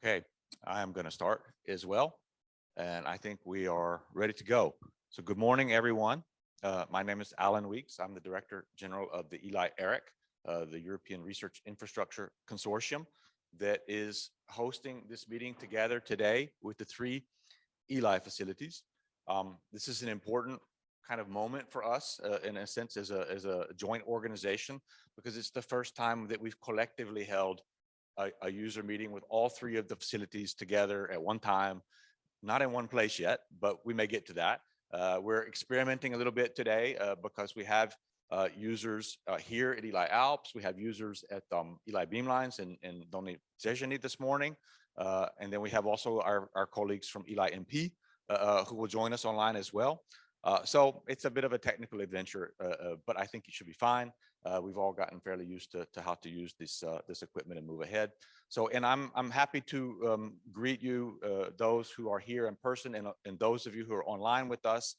Okay, I am going to start as well, and I think we are ready to go. So good morning, everyone. My name is Alan Weeks. I'm the Director General of the ELI-NP, the European Research Infrastructure Consortium that is hosting this meeting together today with the three ELI facilities. This is an important kind of moment for us in a sense as a joint organization, because it's the first time that we've collectively held a user meeting with all three of the facilities together at one time, not in one place yet, but we may get to that. We're experimenting a little bit today because we have users here at ELI ALPS. We have users at ELI Beamlines and Nonlinear this morning. And then we have also our colleagues from ELI-NP who will join us online as well. So it's a bit of a technical adventure, but I think it should be fine. We've all gotten fairly used to how to use this equipment and move ahead. So, and I'm happy to greet you, those who are here in person, and those of you who are online with us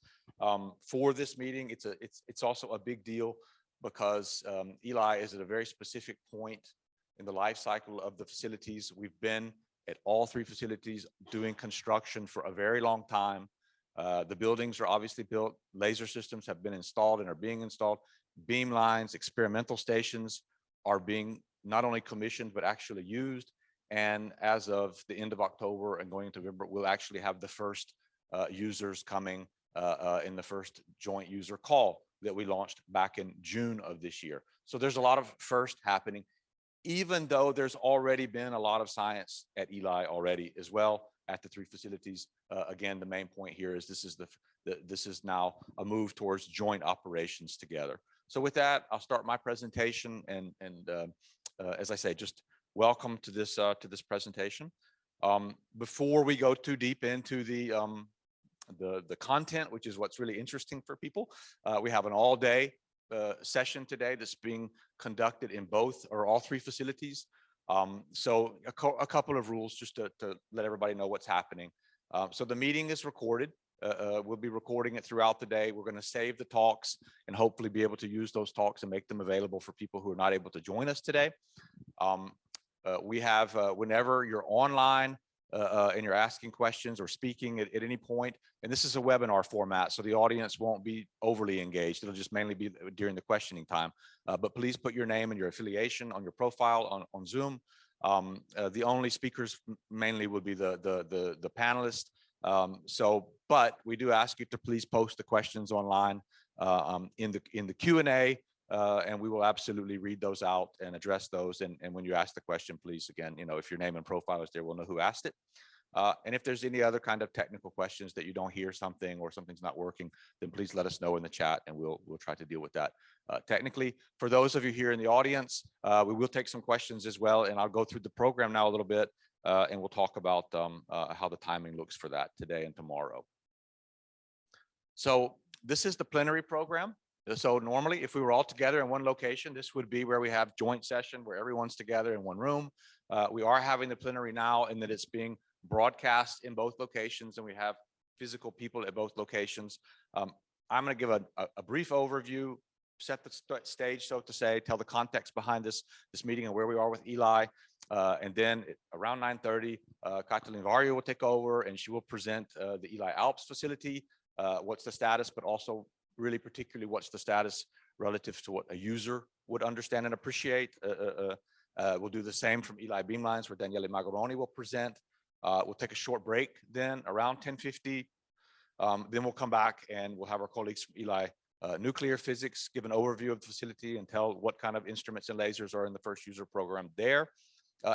for this meeting. It's also a big deal because ELI is at a very specific point in the life cycle of the facilities. We've been at all three facilities doing construction for a very long time. The buildings are obviously built, laser systems have been installed and are being installed. Beam lines, experimental stations are being not only commissioned, but actually used. And as of the end of October and going into November, we'll actually have the first users coming in the first joint user call that we launched back in June of this year. So there's a lot of first happening, even though there's already been a lot of science at ELI already as well at the three facilities. Again, the main point here is this is now a move towards joint operations together. So with that, I'll start my presentation, and as I say, just welcome to this presentation. Before we go too deep into the content, which is what's really interesting for people, we have an all-day session today that's being conducted in both or all three facilities. So a couple of rules just to let everybody know what's happening. So the meeting is recorded. We'll be recording it throughout the day. We're going to save the talks and hopefully be able to use those talks and make them available for people who are not able to join us today. We have, whenever you're online and you're asking questions or speaking at any point, and this is a webinar format, so the audience won't be overly engaged. It'll just mainly be during the questioning time. But please put your name and your affiliation on your profile on Zoom. The only speakers mainly will be the panelists. But we do ask you to please post the questions online in the Q&A, and we will absolutely read those out and address those. And when you ask the question, please, again, if your name and profile is there, we'll know who asked it. And if there's any other kind of technical questions that you don't hear something or something's not working, then please let us know in the chat and we'll try to deal with that technically. For those of you here in the audience, we will take some questions as well, and I'll go through the program now a little bit, and we'll talk about how the timing looks for that today and tomorrow. So this is the plenary program. So normally, if we were all together in one location, this would be where we have joint session where everyone's together in one room. We are having the plenary now, and that it's being broadcast in both locations, and we have physical people at both locations. I'm going to give a brief overview, set the stage, so to say, tell the context behind this meeting and where we are with ELI. And then around 9:30, Katalin Varjú will take over, and she will present the ELI ALPS facility, what's the status, but also really particularly what's the status relative to what a user would understand and appreciate. We'll do the same from ELI Beamlines, where Daniele and Margarone will present. We'll take a short break then around 10:50. Then we'll come back and we'll have our colleagues from ELI Nuclear Physics give an overview of the facility and tell what kind of instruments and lasers are in the first user program there.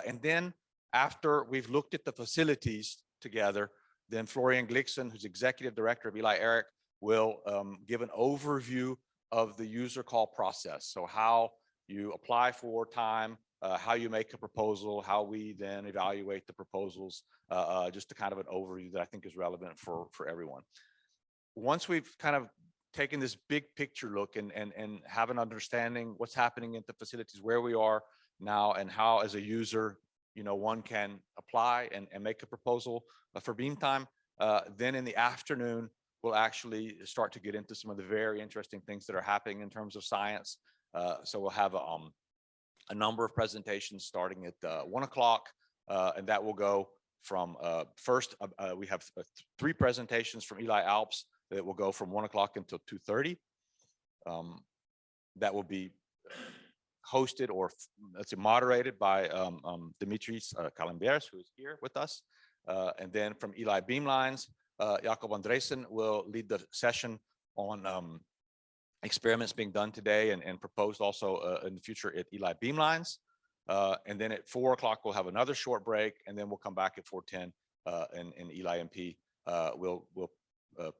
And then after we've looked at the facilities together, then Florian Gliksohn, who's Executive Director of ELI-NP, will give an overview of the user call process. So how you apply for time, how you make a proposal, how we then evaluate the proposals, just a kind of an overview that I think is relevant for everyone. Once we've kind of taken this big picture look and have an understanding what's happening at the facilities, where we are now, and how as a user, one can apply and make a proposal for beam time, then in the afternoon, we'll actually start to get into some of the very interesting things that are happening in terms of science. So we'll have a number of presentations starting at 1 o'clock. And that will go from first, we have 3 presentations from ELI ALPS that will go from 1 o'clock until 2:30. That will be hosted or let's say moderated by Dimitris Kalimberis, who is here with us. And then from ELI Beamlines, Jacob Andresen will lead the session on experiments being done today and proposed also in the future at ELI Beamlines. And then at 4 o'clock, we'll have another short break, and then we'll come back at 4:10 and ELI-NP will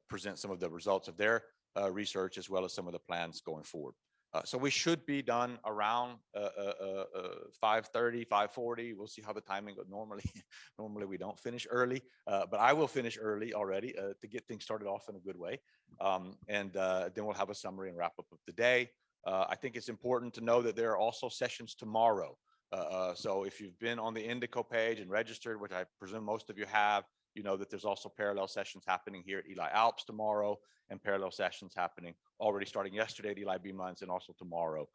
present some of the results of their research as well as some of the plans going forward. So we should be done around 5:30, 5:40. We'll see how the timing goes. Normally we don't finish early, but I will finish early already to get things started off in a good way. And then we'll have a summary and wrap up of the day. I think it's important to know that there are also sessions tomorrow. So if you've been on the Indico page and registered, which I presume most of you have, you know that there's also parallel sessions happening here at ELI ALPS tomorrow, and parallel sessions happening already starting yesterday at ELI Beamlines and also tomorrow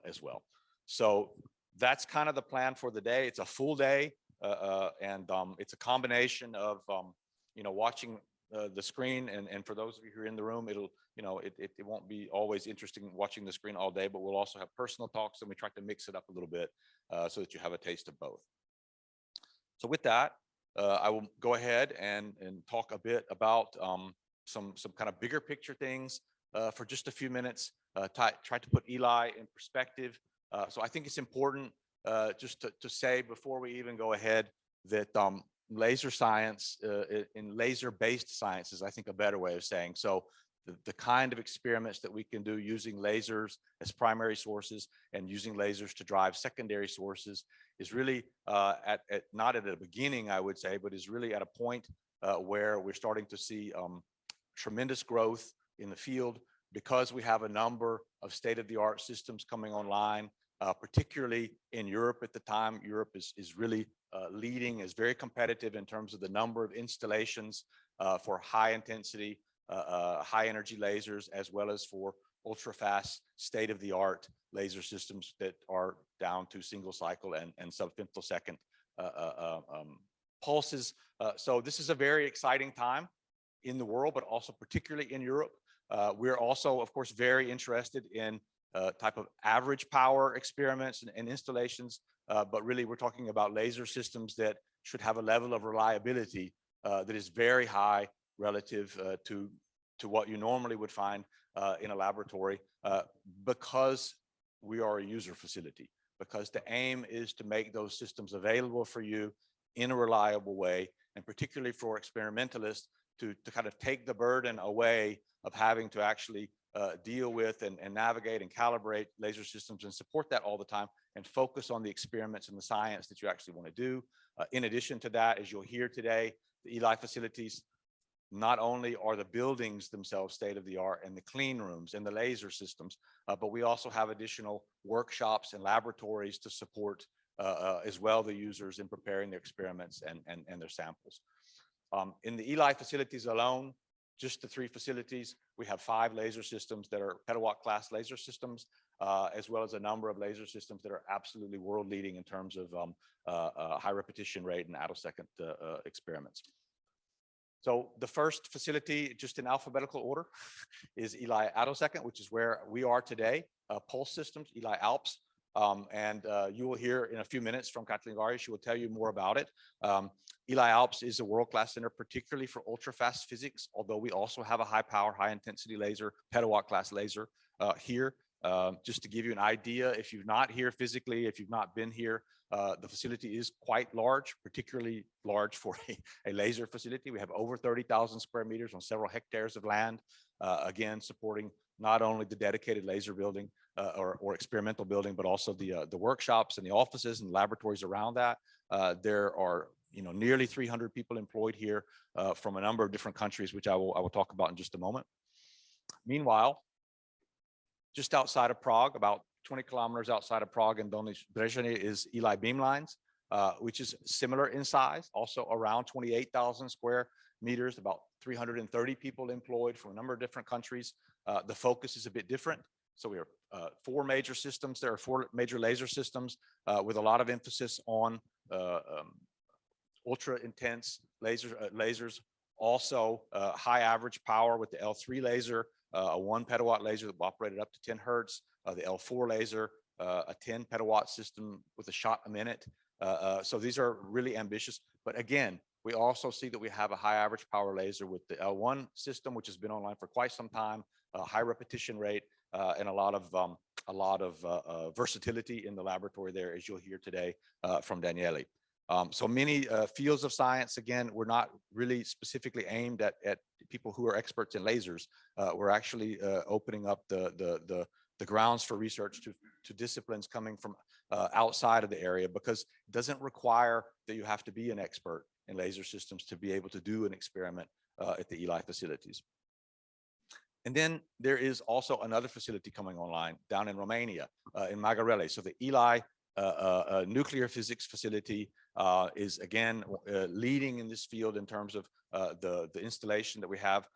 as well. So that's kind of the plan for the day. It's a full day, and it's a combination of watching the screen, and for those of you who are in the room, it'll it won't be always interesting watching the screen all day, but we'll also have personal talks, and we try to mix it up a little bit so that you have a taste of both. So with that, I will go ahead and talk a bit about some kind of bigger picture things for just a few minutes, try to put ELI in perspective. So I think it's important just to say before we even go ahead that laser science in laser-based science is, I think, a better way of saying. So the kind of experiments that we can do using lasers as primary sources and using lasers to drive secondary sources is really not at the beginning, I would say, but is really at a point where we're starting to see tremendous growth in the field because we have a number of state-of-the-art systems coming online, particularly in Europe at the time. Europe is really leading, is very competitive in terms of the number of installations for high intensity, high energy lasers, as well as for ultra-fast state-of-the-art laser systems that are down to single cycle and sub-femtosecond pulses. So this is a very exciting time in the world, but also particularly in Europe. We're also, of course, very interested in type of average power experiments and installations, but really we're talking about laser systems that should have a level of reliability that is very high relative to what you normally would find in a laboratory, because we are a user facility, because the aim is to make those systems available for you in a reliable way, and particularly for experimentalists to kind of take the burden away of having to actually deal with and navigate and calibrate laser systems and support that all the time, and focus on the experiments and the science that you actually want to do. In addition to that, as you'll hear today, the ELI facilities, not only are the buildings themselves state-of-the-art and the clean rooms and the laser systems, but we also have additional workshops and laboratories to support as well the users in preparing their experiments and their samples. In the ELI facilities alone, just the 3 facilities, we have 5 laser systems that are petawatt class laser systems, as well as a number of laser systems that are absolutely world leading in terms of high repetition rate and attosecond experiments. So the first facility, just in alphabetical order, is ELI attosecond, which is where we are today, pulse systems, ELI ALPS. And you will hear in a few minutes from Katalin. She will tell you more about it. ELI ALPS is a world-class center, particularly for ultra-fast physics, although we also have a high-power, high-intensity laser, petawatt-class laser here. Just to give you an idea, if you're not here physically, if you've not been here, the facility is quite large, particularly large for a laser facility. We have over 30,000 square meters on several hectares of land, again, supporting not only the dedicated laser building or experimental building, but also the workshops and the offices and laboratories around that. There are nearly 300 people employed here from a number of different countries, which I will talk about in just a moment. Meanwhile, just outside of Prague, about 20 kilometers outside of Prague in Dolní Břežany, is ELI Beamlines, which is similar in size, also around 28,000 square meters, about 330 people employed from a number of different countries. The focus is a bit different. So we are 4 major systems. There are 4 major laser systems with a lot of emphasis on ultra intense lasers, also high average power with the L3 laser, a 1 petawatt laser that operated up to 10 hertz, the L4 laser, a 10 petawatt system with a shot a minute. So these are really ambitious. But again, we also see that we have a high average power laser with the L1 system, which has been online for quite some time, a high repetition rate, and a lot of versatility in the laboratory there, as you'll hear today from Daniele. So many fields of science, again, we're not really specifically aimed at people who are experts in lasers. We're actually opening up the grounds for research to disciplines coming from outside of the area, because it doesn't require that you have to be an expert in laser systems to be able to do an experiment at the ELI facilities. And then there is also another facility coming online down in Romania, in Margarone. So the ELI nuclear physics facility is again leading in this field in terms of the installation that we have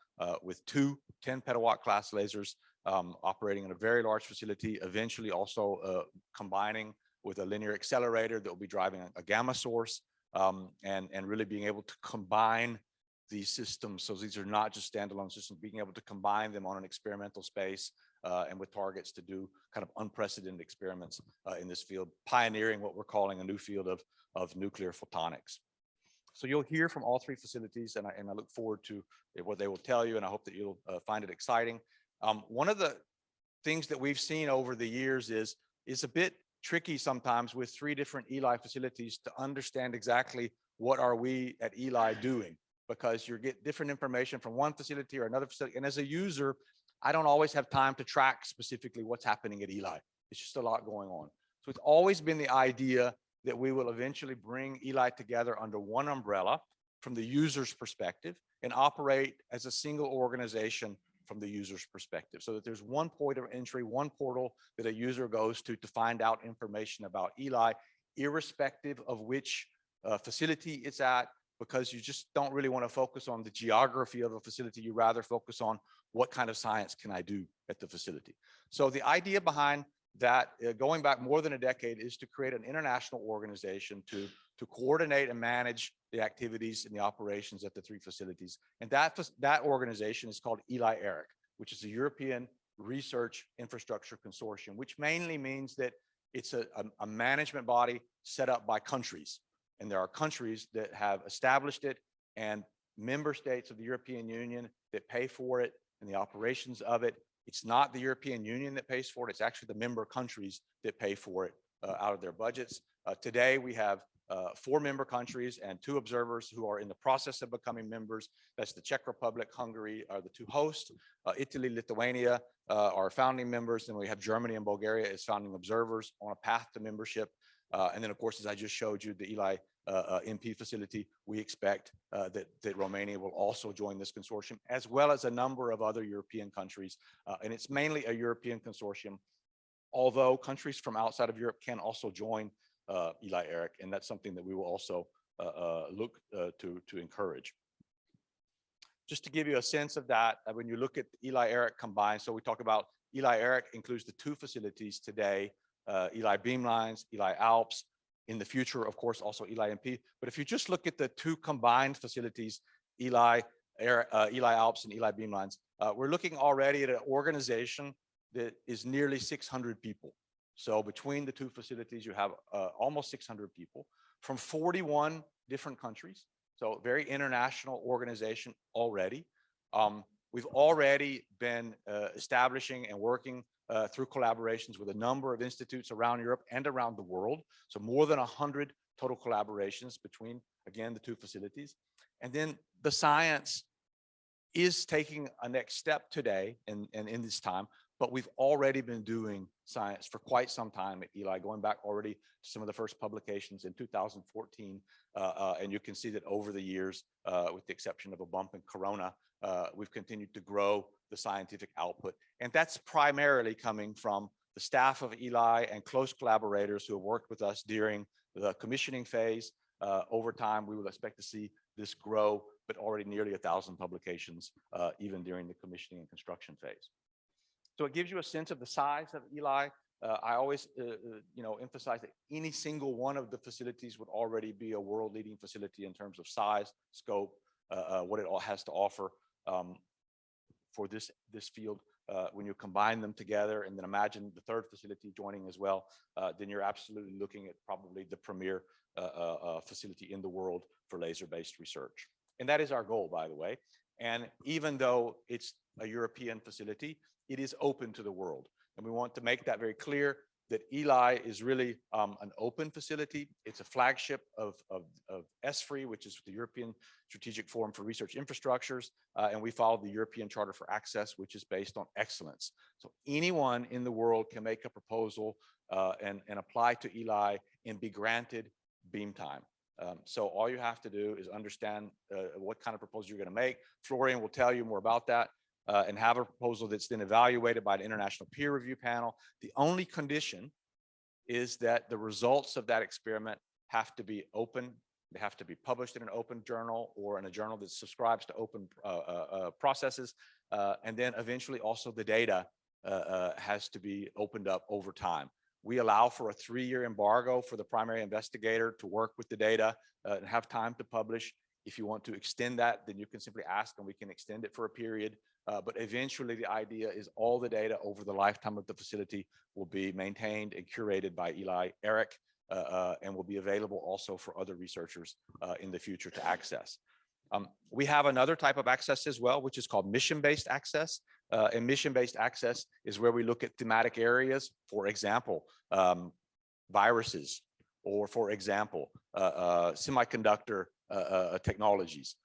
with 2 10 petawatt class lasers operating in a very large facility, eventually also combining with a linear accelerator that will be driving a gamma source, and really being able to combine these systems. So these are not just standalone systems, being able to combine them on an experimental space and with targets to do kind of unprecedented experiments in this field, pioneering what we're calling a new field of nuclear photonics. So you'll hear from all 3 facilities, and I look forward to what they will tell you, and I hope that you'll find it exciting. One of the things that we've seen over the years is a bit tricky sometimes with 3 different ELI facilities to understand exactly what are we at ELI doing, because you get different information from one facility or another facility. And as a user, I don't always have time to track specifically what's happening at ELI. It's just a lot going on. So it's always been the idea that we will eventually bring ELI together under one umbrella from the user's perspective and operate as a single organization from the user's perspective, so that there's one point of entry, one portal that a user goes to find out information about ELI, irrespective of which facility it's at, because you just don't really want to focus on the geography of a facility. You rather focus on what kind of science can I do at the facility. So the idea behind that, going back more than a decade, is to create an international organization to coordinate and manage the activities and the operations at the 3 facilities. And that organization is called ELI-ERIC, which is a European Research Infrastructure Consortium, which mainly means that it's a management body set up by countries. And there are countries that have established it, and member states of the European Union that pay for it and the operations of it. It's not the European Union that pays for it. It's actually the member countries that pay for it out of their budgets. Today, we have 4 member countries and 2 observers who are in the process of becoming members. That's the Czech Republic, Hungary are the 2 hosts. Italy, Lithuania are founding members. And we have Germany and Bulgaria as founding observers on a path to membership. And then, of course, as I just showed you, the ELI-NP facility, we expect that Romania will also join this consortium, as well as a number of other European countries. And it's mainly a European consortium, although countries from outside of Europe can also join ELI-ERIC, and that's something that we will also look to encourage. Just to give you a sense of that, when you look at ELI-ERIC combined, so we talk about ELI-ERIC includes the 2 facilities today, ELI Beamlines, ELI ALPS, in the future, of course, also ELI-NP. But if you just look at the 2 combined facilities, ELI ALPS and ELI Beamlines, we're looking already at an organization that is nearly 600 people. So between the 2 facilities, you have almost 600 people from 41 different countries. So very international organization already. We've already been establishing and working through collaborations with a number of institutes around Europe and around the world. So more than 100 total collaborations between, again, the 2 facilities. And then the science is taking a next step today and in this time, but we've already been doing science for quite some time at ELI, going back already to some of the first publications in 2014. And you can see that over the years, with the exception of a bump in Corona, we've continued to grow the scientific output. And that's primarily coming from the staff of ELI and close collaborators who have worked with us during the commissioning phase. Over time, we will expect to see this grow, but already nearly 1,000 publications, even during the commissioning and construction phase. So it gives you a sense of the size of ELI. I always, emphasize that any single one of the facilities would already be a world-leading facility in terms of size, scope, what it all has to offer for this field. When you combine them together, and then imagine the third facility joining as well, then you're absolutely looking at probably the premier facility in the world for laser-based research. And that is our goal, by the way. And even though it's a European facility, it is open to the world. And we want to make that very clear that ELI is really an open facility. It's a flagship of ESFRI, which is the European Strategic Forum for Research Infrastructures. And we follow the European Charter for Access, which is based on excellence. So anyone in the world can make a proposal and apply to ELI and be granted beam time. So all you have to do is understand what kind of proposal you're going to make. Florian will tell you more about that. And have a proposal that's then evaluated by an international peer review panel. The only condition is that the results of that experiment have to be open. They have to be published in an open journal or in a journal that subscribes to open processes. And then eventually also the data has to be opened up over time. We allow for a 3-year embargo for the primary investigator to work with the data and have time to publish. If you want to extend that, then you can simply ask and we can extend it for a period. But eventually the idea is all the data over the lifetime of the facility will be maintained and curated by ELI-ERIC and will be available also for other researchers in the future to access. We have another type of access as well, which is called mission-based access. And mission-based access is where we look at thematic areas, for example, viruses, or for example, semiconductor technologies.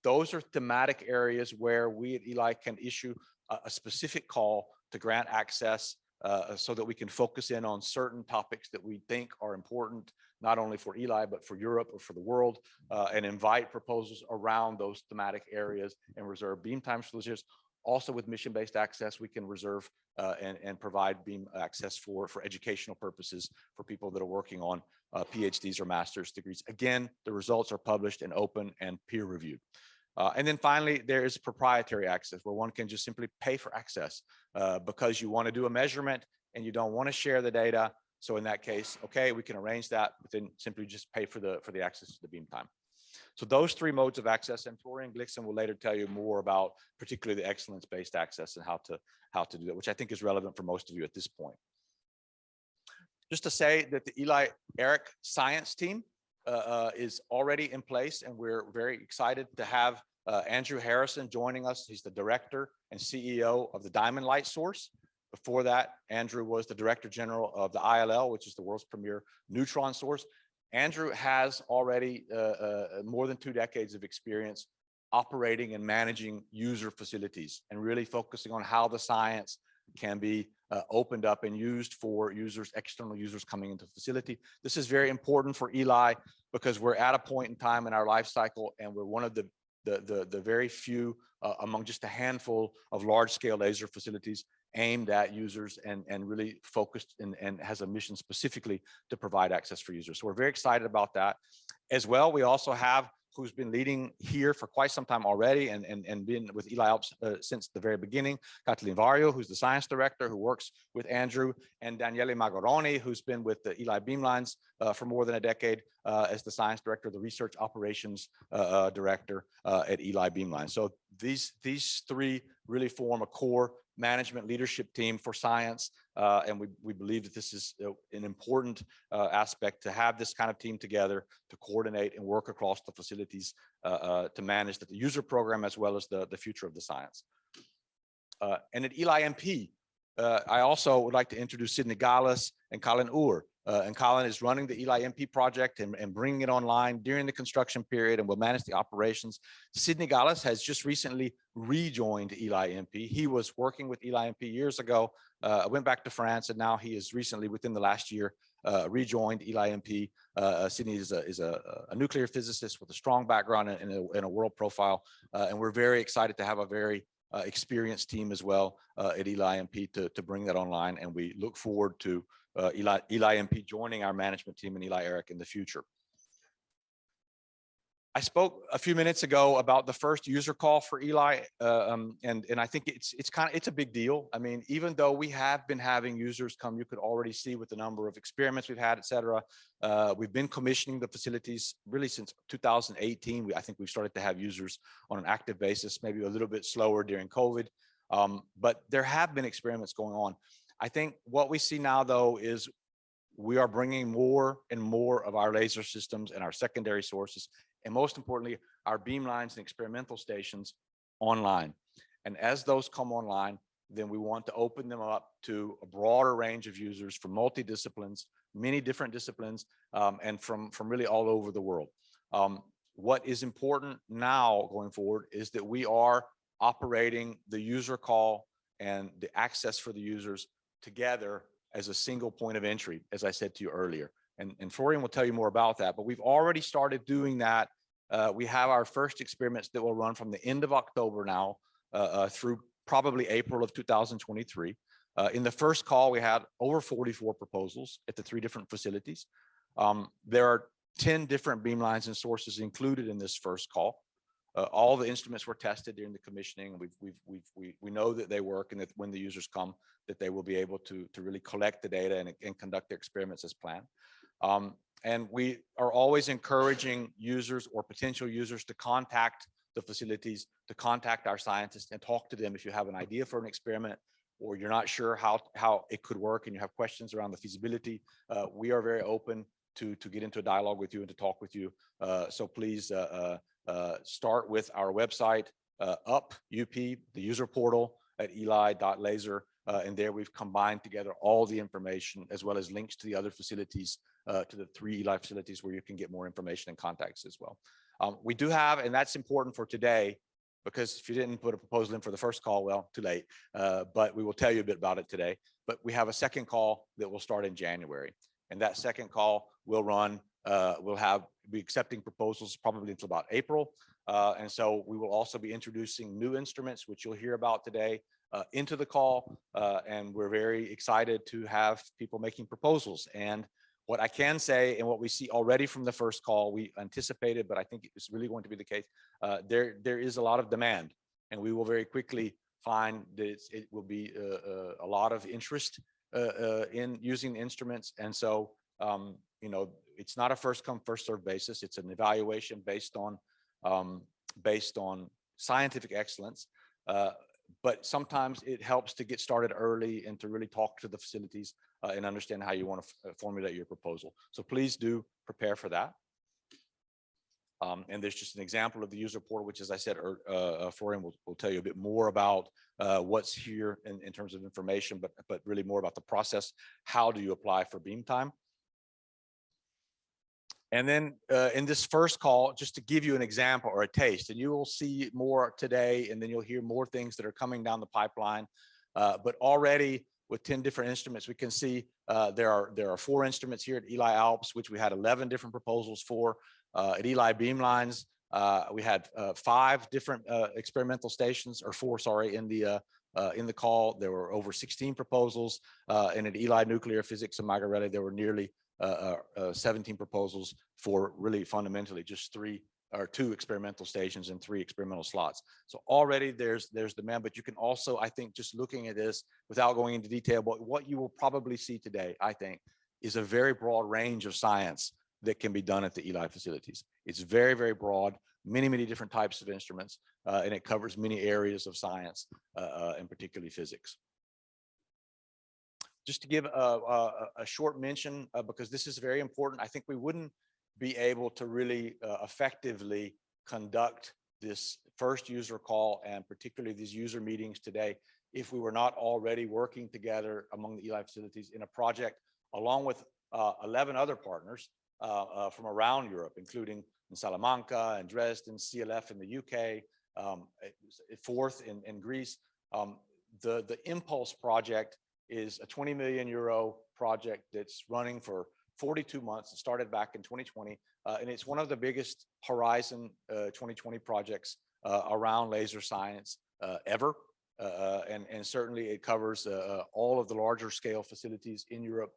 Those are thematic areas where we at ELI can issue a specific call to grant access so that we can focus in on certain topics that we think are important, not only for ELI, but for Europe or for the world, and invite proposals around those thematic areas and reserve beam times for those years. Also with mission-based access, we can reserve and provide beam access for educational purposes for people that are working on PhDs or master's degrees. Again, the results are published and open and peer reviewed. And then finally, there is proprietary access where one can just simply pay for access because you want to do a measurement and you don't want to share the data. So in that case, okay, we can arrange that, but then simply just pay for the access to the beam time. So those 3 modes of access, and Florian Gliksohn will later tell you more about particularly the excellence-based access and how to do that, which I think is relevant for most of you at this point. Just to say that the ELI-ERIC science team is already in place, and we're very excited to have Andrew Harrison joining us. He's the director and CEO of the Diamond Light Source. Before that, Andrew was the director general of the ILL, which is the world's premier neutron source. Andrew has already more than 2 decades of experience operating and managing user facilities and really focusing on how the science can be opened up and used for users, external users coming into the facility. This is very important for ELI because we're at a point in time in our life cycle, and we're one of the very few among just a handful of large-scale laser facilities aimed at users and really focused and has a mission specifically to provide access for users. So we're very excited about that. As well, we also have who's been leading here for quite some time already and been with ELI ALPS since the very beginning, Katalin Varjú, who's the science director, who works with Andrew, and Daniele Margarone, who's been with the ELI Beamlines for more than a decade as the science director, the research operations director at ELI Beamlines. So these 3 really form a core management leadership team for science. And we believe that this is an important aspect to have this kind of team together to coordinate and work across the facilities to manage the user program as well as the future of the science. And at ELI-NP, I also would like to introduce Sidney Gallis and Calin. And Calin is running the ELI-NP project and bringing it online during the construction period and will manage the operations. Sidney Gallis has just recently rejoined ELI-NP. He was working with ELI-NP years ago, went back to France, and now he is recently, within the last year, rejoined ELI-NP. Sidney is a nuclear physicist with a strong background in a world profile, and we're very excited to have a very experienced team as well at ELI-NP to bring that online, and we look forward to ELI-NP joining our management team in ELI-ERIC in the future. I spoke a few minutes ago about the first user call for ELI, and I think it's a big deal. I mean, even though we have been having users come, you could already see with the number of experiments we've had, et cetera. We've been commissioning the facilities really since 2018. I think we've started to have users on an active basis, maybe a little bit slower during COVID, but there have been experiments going on. I think what we see now, though, is we are bringing more and more of our laser systems and our secondary sources, and most importantly, our beamlines and experimental stations online. And as those come online, then we want to open them up to a broader range of users from multidisciplines, many different disciplines, and from really all over the world. What is important now going forward is that we are operating the user call and the access for the users together as a single point of entry, as I said to you earlier. And Florian will tell you more about that, but we've already started doing that. We have our first experiments that will run from the end of October now through probably April of 2023. In the first call, we had over 44 proposals at the 3 different facilities. There are 10 different beamlines and sources included in this first call. All the instruments were tested during the commissioning. We know that they work, and that when the users come, that they will be able to really collect the data and conduct their experiments as planned. And we are always encouraging users or potential users to contact the facilities, to contact our scientists and talk to them if you have an idea for an experiment, or you're not sure how it could work and you have questions around the feasibility. We are very open to get into a dialogue with you and to talk with you. So please start with our website, UP, the user portal at eli.laser. And there we've combined together all the information as well as links to the other facilities, to the 3 ELI facilities where you can get more information and contacts as well. We do have, and that's important for today, because if you didn't put a proposal in for the first call, well, too late, but we will tell you a bit about it today. But we have a second call that will start in January. And that second call will run, be accepting proposals probably until about April. And so we will also be introducing new instruments, which you'll hear about today, into the call. And we're very excited to have people making proposals. And what I can say, and what we see already from the first call, we anticipated, but I think it's really going to be the case, there is a lot of demand, and we will very quickly find that it will be a lot of interest in using instruments. And so, you know, it's not a first come, first served basis. It's an evaluation based on scientific excellence. But sometimes it helps to get started early and to really talk to the facilities and understand how you want to formulate your proposal. So please do prepare for that. And there's just an example of the user portal, which, as I said, Florian will tell you a bit more about what's here in terms of information, but really more about the process. How do you apply for beam time? And then in this first call, just to give you an example or a taste, and you will see more today, and then you'll hear more things that are coming down the pipeline. But already with 10 different instruments, we can see there are 4 instruments here at ELI ALPS, which we had 11 different proposals for. At ELI Beamlines, we had 5 different experimental stations, or 4, sorry, in the call. There were over 16 proposals, and at ELI Nuclear Physics and Margarone, there were nearly 17 proposals for really fundamentally just 2 experimental stations and 3 experimental slots. So already there's demand, but you can also, I think, just looking at this without going into detail, but what you will probably see today, I think, is a very broad range of science that can be done at the ELI facilities. It's very, very broad, many different types of instruments, and it covers many areas of science, and particularly physics. Just to give a short mention, because this is very important, I think we wouldn't be able to really effectively conduct this first user call, and particularly these user meetings today, if we were not already working together among the ELI facilities in a project, along with 11 other partners from around Europe, including in Salamanca and Dresden, CLF in the UK, Forth in Greece. The Impulse project is a 20 million euro project that's running for 42 months. It started back in 2020, and it's one of the biggest Horizon 2020 projects around laser science ever. And certainly it covers all of the larger scale facilities in Europe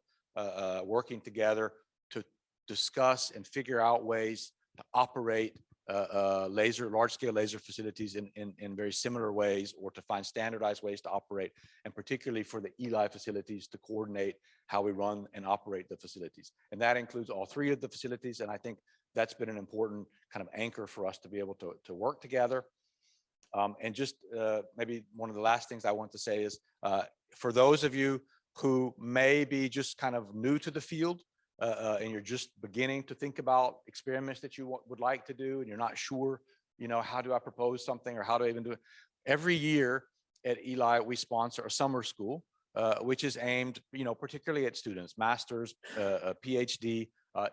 working together to discuss and figure out ways to operate large-scale laser facilities in very similar ways, or to find standardized ways to operate, and particularly for the ELI facilities to coordinate how we run and operate the facilities. And that includes all three of the facilities. And I think that's been an important kind of anchor for us to be able to work together. And just maybe one of the last things I want to say is, for those of you who may be just kind of new to the field, and you're just beginning to think about experiments that you would like to do, and you're not sure, how do I propose something, or how do I even do it? Every year at ELI, we sponsor a summer school, which is aimed, particularly at students, masters, PhD,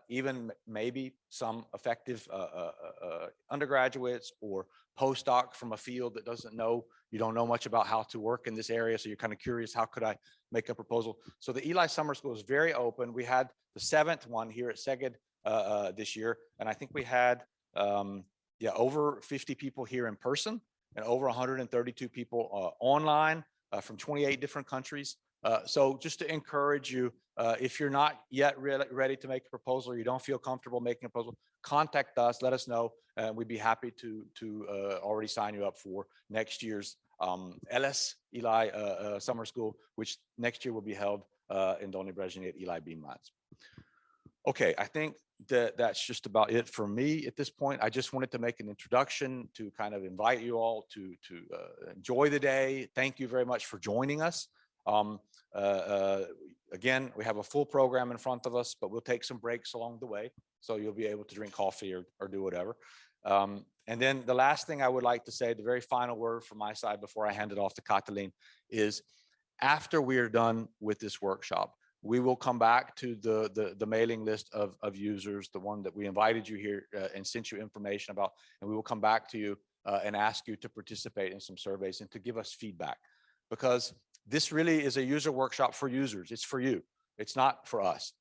even maybe some effective undergraduates or postdoc from a field that you don't know much about how to work in this area. So you're kind of curious, how could I make a proposal? So the ELI Summer School is very open. We had the 7th one here at Szeged this year. And I think we had over 50 people here in person and over 132 people online from 28 different countries. So just to encourage you, if you're not yet ready to make a proposal, or you don't feel comfortable making a proposal, contact us, let us know, and we'd be happy to already sign you up for next year's LS ELI Summer School, which next year will be held in Dolní Břežany at ELI Beamlines. Okay, I think that's just about it for me at this point. I just wanted to make an introduction to kind of invite you all to enjoy the day. Thank you very much for joining us. Again, we have a full program in front of us, but we'll take some breaks along the way, so you'll be able to drink coffee or do whatever. And then the last thing I would like to say, the very final word from my side before I hand it off to Katalin, is after we are done with this workshop, we will come back to the mailing list of users, the one that we invited you here and sent you information about, and we will come back to you and ask you to participate in some surveys and to give us feedback, because this really is a user workshop for users. It's for you. It's not for us.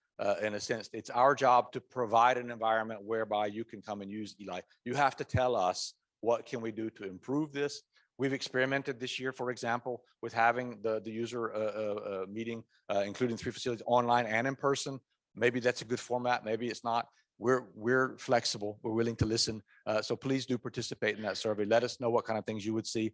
In a sense, it's our job to provide an environment whereby you can come and use ELI. You have to tell us, what can we do to improve this? We've experimented this year, for example, with having the user meeting, including 3 facilities, online and in person. Maybe that's a good format. Maybe it's not. We're flexible. We're willing to listen. So please do participate in that survey. Let us know what kind of things you would see.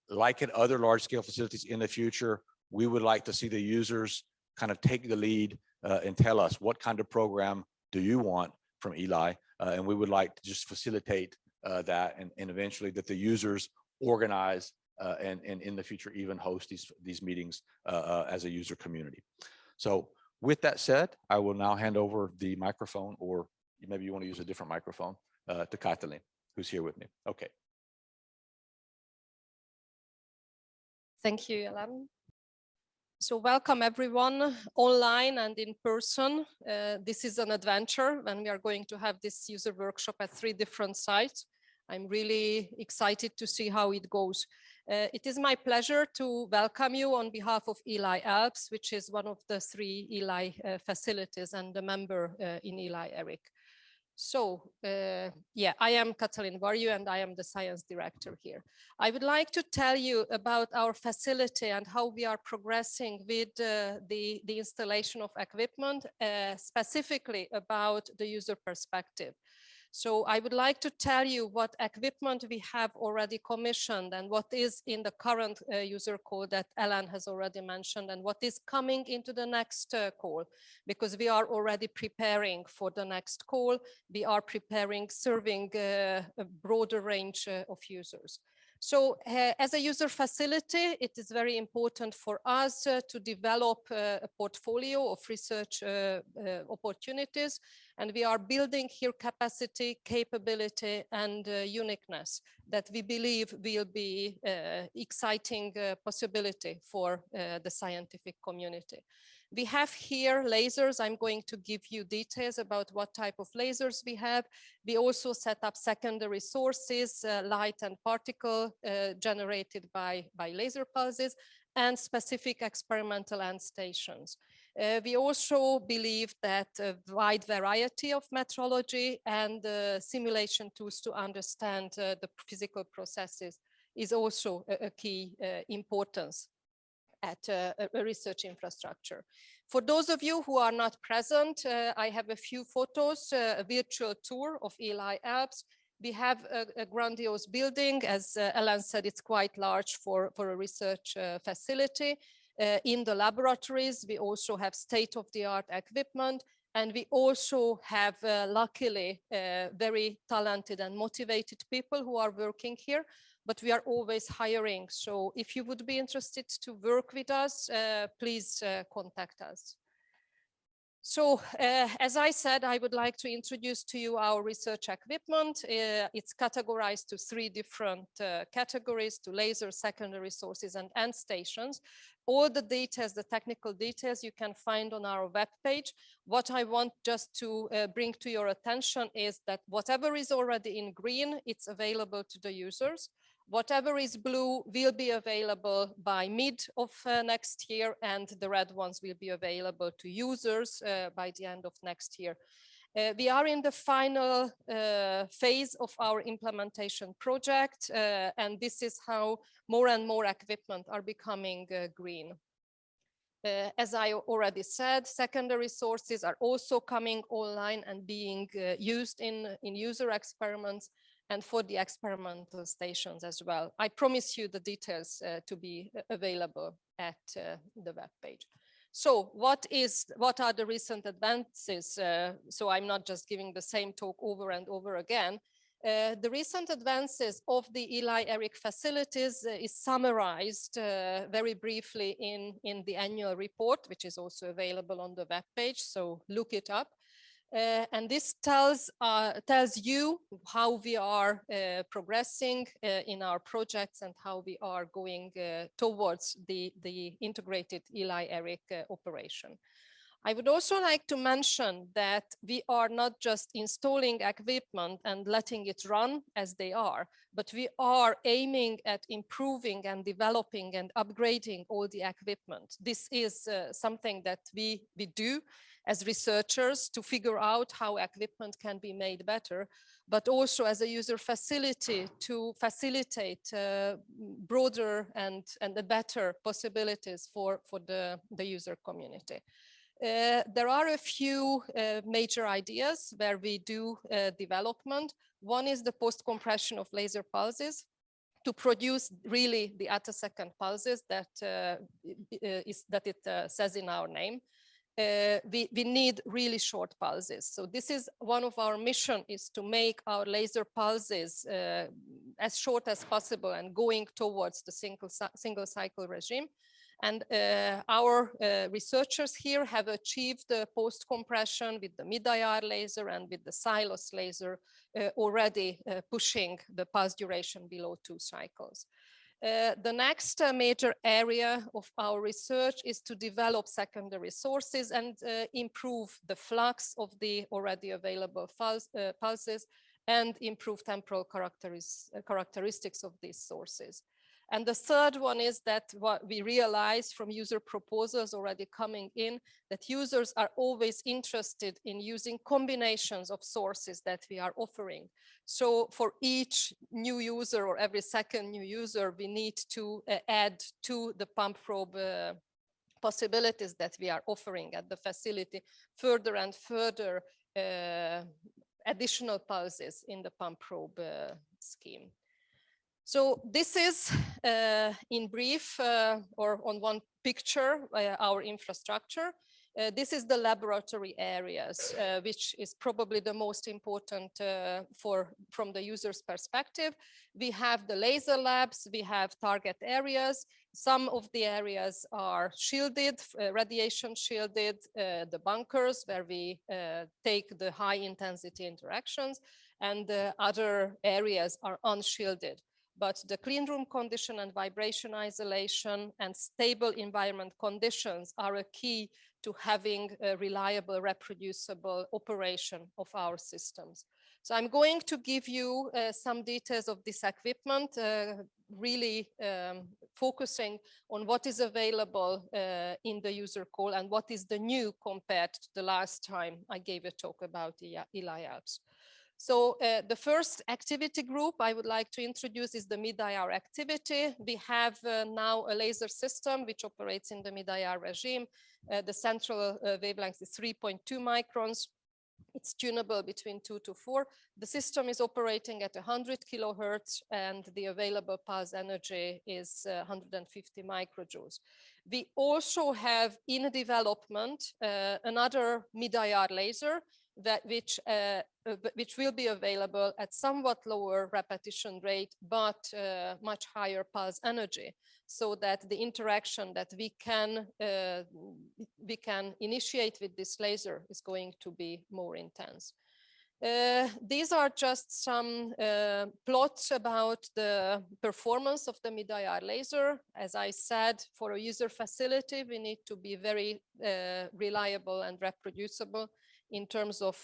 Like at other large-scale facilities in the future, we would like to see the users kind of take the lead and tell us, what kind of program do you want from ELI? And we would like to just facilitate that, and eventually that the users organize and in the future even host these meetings as a user community. So with that said, I will now hand over the microphone, or maybe you want to use a different microphone, to Katalin, who's here with me. Okay. Thank you, Alan. So welcome everyone, online and in person. This is an adventure when we are going to have this user workshop at 3 different sites. I'm really excited to see how it goes. It is my pleasure to welcome you on behalf of ELI ALPS, which is one of the 3 ELI facilities and a member in ELI ERIC. So, I am Katalin Varjú, and I am the science director here. I would like to tell you about our facility and how we are progressing with the installation of equipment, specifically about the user perspective. So I would like to tell you what equipment we have already commissioned and what is in the current user call that Alan has already mentioned, and what is coming into the next call, because we are already preparing for the next call. We are preparing, serving a broader range of users. So as a user facility, it is very important for us to develop a portfolio of research opportunities, and we are building here capacity, capability, and uniqueness that we believe will be exciting possibility for the scientific community. We have here lasers. I'm going to give you details about what type of lasers we have. We also set up secondary sources, light and particle generated by laser pulses, and specific experimental end stations. We also believe that a wide variety of metrology and simulation tools to understand the physical processes is also a key importance at a research infrastructure. For those of you who are not present, I have a few photos, a virtual tour of ELI ALPS. We have a grandiose building. As Alan said, it's quite large for a research facility. In the laboratories, we also have state-of-the-art equipment, and we also have, luckily, very talented and motivated people who are working here, but we are always hiring. So if you would be interested to work with us, please contact us. So as I said, I would like to introduce to you our research equipment. It's categorized to 3 different categories: to laser, secondary sources, and end stations. All the details, the technical details, you can find on our webpage. What I want just to bring to your attention is that whatever is already in green, it's available to the users. Whatever is blue will be available by mid of next year, and the red ones will be available to users by the end of next year. We are in the final phase of our implementation project, and this is how more and more equipment are becoming green. As I already said, secondary sources are also coming online and being used in user experiments and for the experimental stations as well. I promise you the details to be available at the webpage. So what are the recent advances? So I'm not just giving the same talk over and over again. The recent advances of the ELI-ERIC facilities is summarized very briefly in the annual report, which is also available on the webpage, so look it up. And this tells you how we are progressing in our projects and how we are going towards the integrated ELI-ERIC operation. I would also like to mention that we are not just installing equipment and letting it run as they are, but we are aiming at improving and developing and upgrading all the equipment. This is something that we do as researchers to figure out how equipment can be made better, but also as a user facility to facilitate broader and the better possibilities for the user community. There are a few major ideas where we do development. One is the post-compression of laser pulses to produce really the attosecond pulses that it says in our name. We need really short pulses. So this is one of our mission, is to make our laser pulses as short as possible and going towards the single cycle regime. And our researchers here have achieved the post-compression with the mid-IR laser and with the Silos laser already pushing the pulse duration below 2 cycles. The next major area of our research is to develop secondary sources and improve the flux of the already available pulses and improve temporal characteristics of these sources. And the third one is that what we realize from user proposals already coming in, that users are always interested in using combinations of sources that we are offering. So for each new user or every second new user, we need to add to the pump probe possibilities that we are offering at the facility further and further additional pulses in the pump probe scheme. So this is, in brief, or on one picture, our infrastructure. This is the laboratory areas, which is probably the most important from the user's perspective. We have the laser labs, we have target areas. Some of the areas are shielded, radiation shielded, the bunkers where we take the high intensity interactions, and other areas are unshielded. But the clean room condition and vibration isolation and stable environment conditions are a key to having a reliable, reproducible operation of our systems. So I'm going to give you some details of this equipment, really focusing on what is available in the user call and what is the new compared to the last time I gave a talk about the ELI ALPS. So the first activity group I would like to introduce is the mid-IR activity. We have now a laser system which operates in the mid-IR regime. The central wavelength is 3.2 microns. It's tunable between 2 to 4. The system is operating at 100 kilohertz and the available pulse energy is 150 microjoules. We also have in development another mid-IR laser which will be available at somewhat lower repetition rate, but much higher pulse energy, so that the interaction that we can initiate with this laser is going to be more intense. These are just some plots about the performance of the mid-IR laser. As I said, for a user facility, we need to be very reliable and reproducible in terms of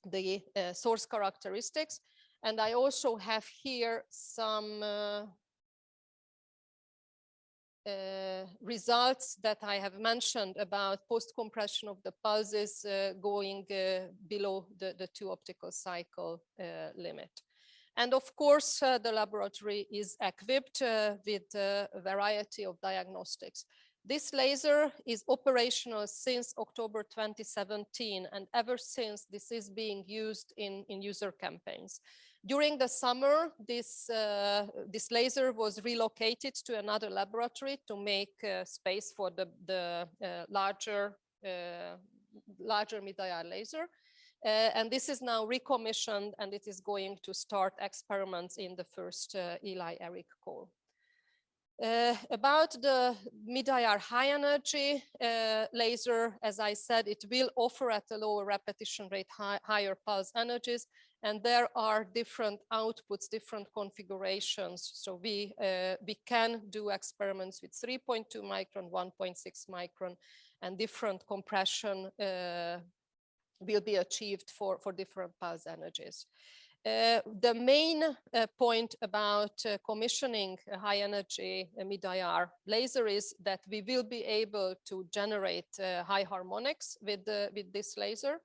the source characteristics. And I also have here some results that I have mentioned about post-compression of the pulses going below the 2 optical cycle limit. And of course, the laboratory is equipped with a variety of diagnostics. This laser is operational since October 2017, and ever since this is being used in user campaigns. During the summer, this laser was relocated to another laboratory to make space for the larger mid-IR laser. And this is now recommissioned, and it is going to start experiments in the first ELI-ERIC call. About the mid-IR high energy laser, as I said, it will offer at a lower repetition rate higher pulse energies, and there are different outputs, different configurations. So we can do experiments with 3.2 micron, 1.6 micron, and different compression will be achieved for different pulse energies. The main point about commissioning a high energy mid-IR laser is that we will be able to generate high harmonics with this laser.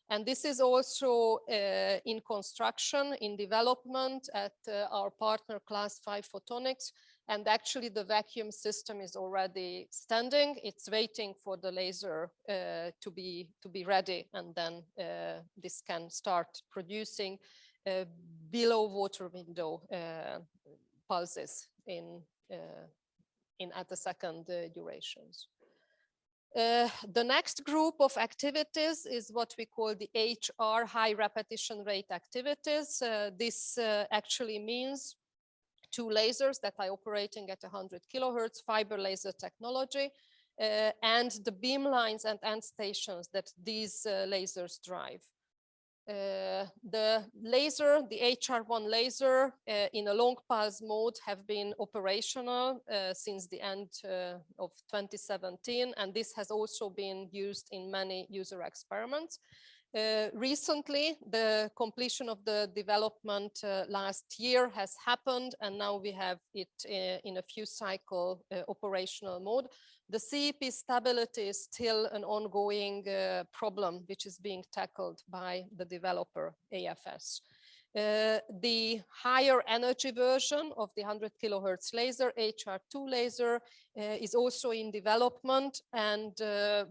And this is also in construction, in development at our partner Class 5 Photonics. And actually the vacuum system is already standing. It's waiting for the laser to be ready, and then this can start producing below water window pulses at the second durations. The next group of activities is what we call the HR, high repetition rate activities. This actually means 2 lasers that are operating at 100 kilohertz, fiber laser technology, and the beamlines and end stations that these lasers drive. The laser, the HR1 laser in a long pulse mode have been operational since the end of 2017, and this has also been used in many user experiments. Recently, the completion of the development last year has happened, and now we have it in a few cycle operational mode. The CEP stability is still an ongoing problem, which is being tackled by the developer AFS. The higher energy version of the 100 kilohertz laser, HR2 laser, is also in development, and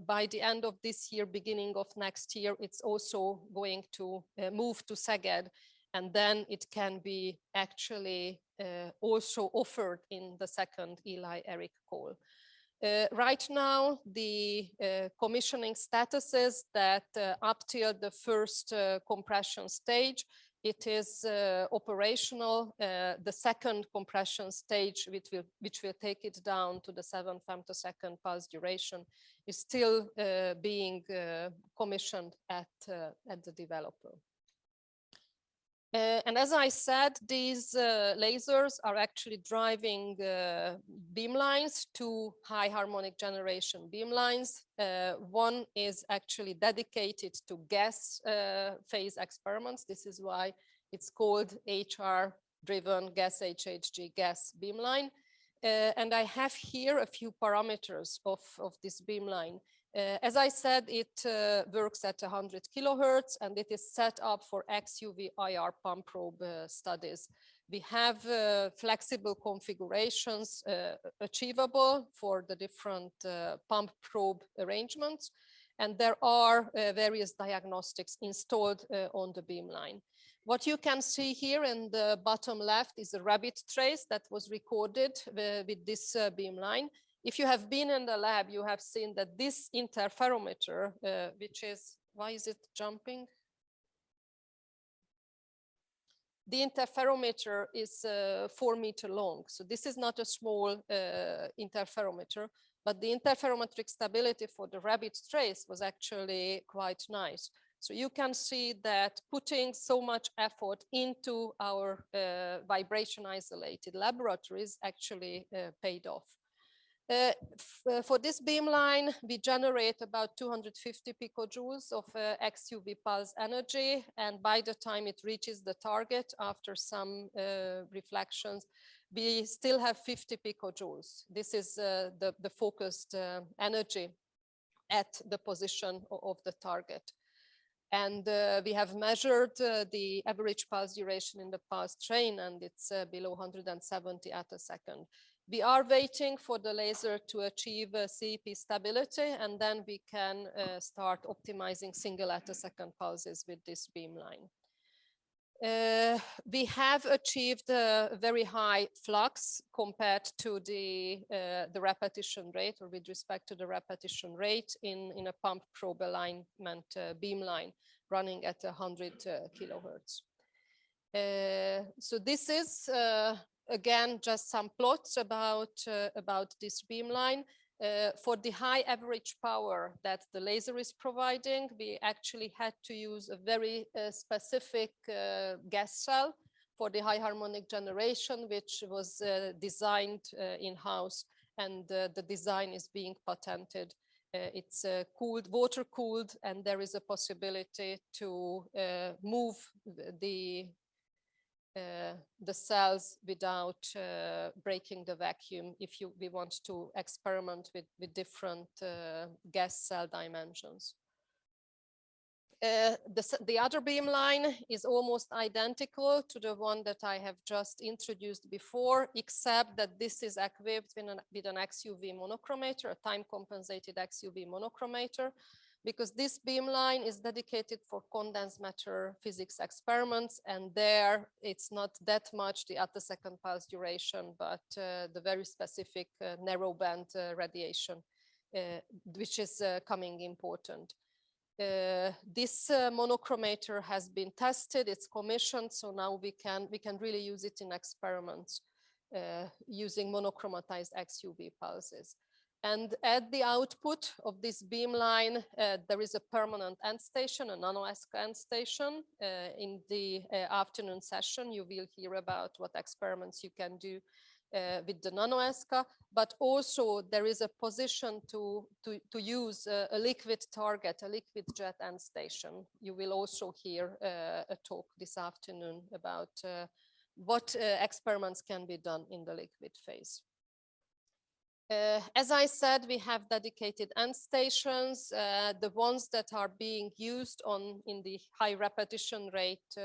by the end of this year, beginning of next year, it's also going to move to Szeged, and then it can be actually also offered in the second ELI-ERIC call. Right now, the commissioning status is that up till the first compression stage, it is operational. The second compression stage, which will take it down to the 7 femtosecond pulse duration, is still being commissioned at the developer. And as I said, these lasers are actually driving beamlines, 2 high harmonic generation beamlines. One is actually dedicated to gas phase experiments. This is why it's called HR-driven gas HHG gas beamline. And I have here a few parameters of this beamline. As I said, it works at 100 kilohertz, and it is set up for XUV IR pump probe studies. We have flexible configurations achievable for the different pump probe arrangements. and there are various diagnostics installed on the beamline. What you can see here in the bottom left is a rabbit trace that was recorded with this beamline. If you have been in the lab, you have seen that this interferometer, which is, why is it jumping? The interferometer is 4 meters long. So this is not a small interferometer, but the interferometric stability for the rabbit trace was actually quite nice. So you can see that putting so much effort into our vibration isolated laboratories actually paid off. For this beamline, we generate about 250 picojoules of XUV pulse energy. And by the time it reaches the target, after some reflections, we still have 50 picojoules. This is the focused energy at the position of the target. And we have measured the average pulse duration in the pulse train, and it's below 170 at a second. We are waiting for the laser to achieve CEP stability, and then we can start optimizing single attosecond pulses with this beamline. We have achieved a very high flux compared to the repetition rate, or with respect to the repetition rate in a pump probe alignment beamline running at 100 kilohertz. So this is again just some plots about this beamline. For the high average power that the laser is providing, we actually had to use a very specific gas cell for the high harmonic generation, which was designed in-house, and the design is being patented. It's cooled, water cooled, and there is a possibility to move the cells without breaking the vacuum if we want to experiment with different gas cell dimensions. The other beamline is almost identical to the one that I have just introduced before, except that this is equipped with an XUV monochromator, a time compensated XUV monochromator, because this beamline is dedicated for condensed matter physics experiments, and there it's not that much the attosecond pulse duration, but the very specific narrow band radiation, which is coming important. This monochromator has been tested, it's commissioned, so now we can really use it in experiments using monochromatized XUV pulses. And at the output of this beamline, there is a permanent end station, a nano-ESCA end station. In the afternoon session, you will hear about what experiments you can do with the nano-ESCA, but also there is a position to use a liquid target, a liquid jet end station. You will also hear a talk this afternoon about what experiments can be done in the liquid phase. As I said, we have dedicated end stations. The ones that are being used in the high repetition rate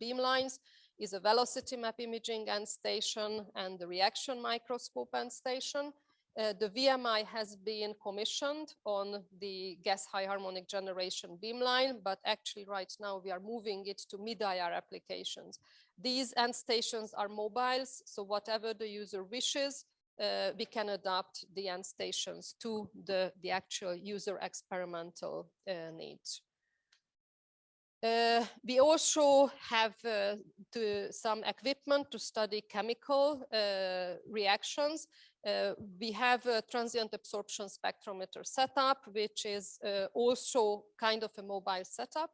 beamlines is a velocity map imaging end station and the reaction microscope end station. The VMI has been commissioned on the gas high harmonic generation beamline, but actually right now we are moving it to mid-IR applications. These end stations are mobiles, so whatever the user wishes, we can adapt the end stations to the actual user experimental needs. We also have some equipment to study chemical reactions. We have a transient absorption spectrometer setup, which is also kind of a mobile setup.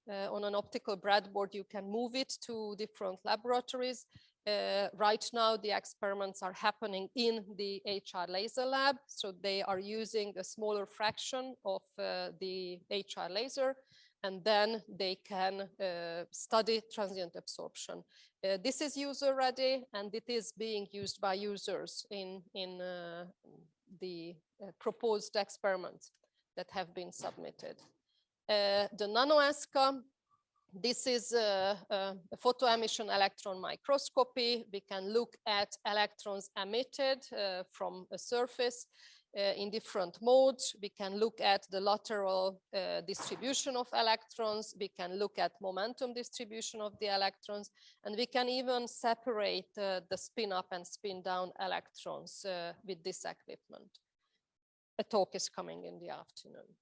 On an optical breadboard, you can move it to different laboratories. Right now, the experiments are happening in the HR laser lab. So they are using a smaller fraction of the HR laser, and then they can study transient absorption. This is user ready, and it is being used by users in the proposed experiments that have been submitted. The nano-ESCA, this is a photo emission electron microscopy. We can look at electrons emitted from a surface. in different modes. We can look at the lateral distribution of electrons. We can look at momentum distribution of the electrons, and we can even separate the spin up and spin down electrons with this equipment. A talk is coming in the afternoon.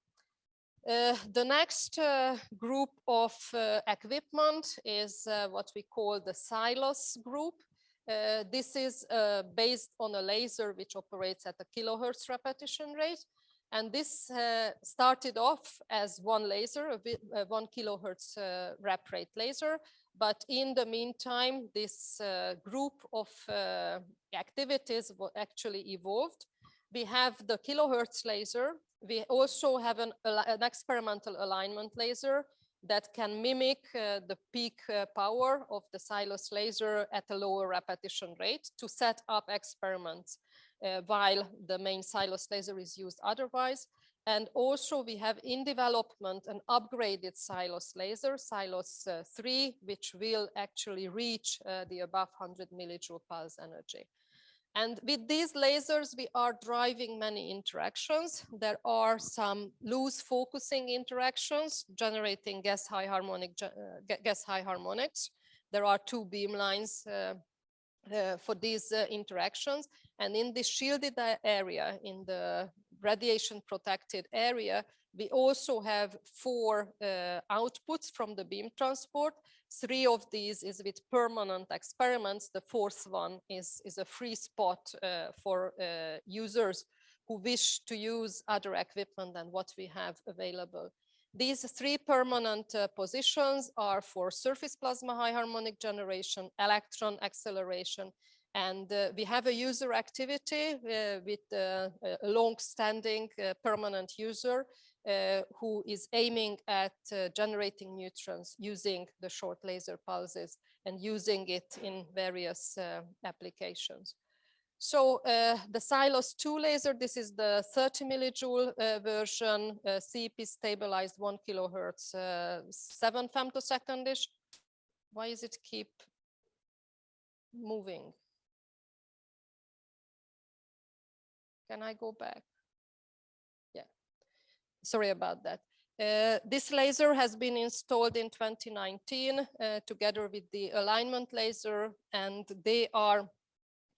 The next group of equipment is what we call the Silos group. This is based on a laser which operates at a kilohertz repetition rate. And this started off as one laser, a 1 kilohertz rep rate laser. But in the meantime, this group of activities actually evolved. We have the kilohertz laser. We also have an experimental alignment laser that can mimic the peak power of the Silos laser at a lower repetition rate to set up experiments while the main Silos laser is used otherwise. And also we have in development an upgraded Silos laser, Silos 3, which will actually reach the above 100 millijoule pulse energy. And with these lasers, we are driving many interactions. There are some loose focusing interactions generating gas high harmonics. There are 2 beamlines for these interactions. And in this shielded area, in the radiation protected area, we also have 4 outputs from the beam transport. 3 of these is with permanent experiments. The 4th one is a free spot for users who wish to use other equipment than what we have available. These 3 permanent positions are for surface plasma high harmonic generation, electron acceleration, and we have a user activity with a long-standing permanent user who is aiming at generating neutrons using the short laser pulses and using it in various applications. So the Silos 2 laser, this is the 30 millijoule version, CEP stabilized 1 kilohertz, 7 femtosecond-ish. Why is it keep moving? Can I go back? Yeah, sorry about that. This laser has been installed in 2019 together with the alignment laser, and they are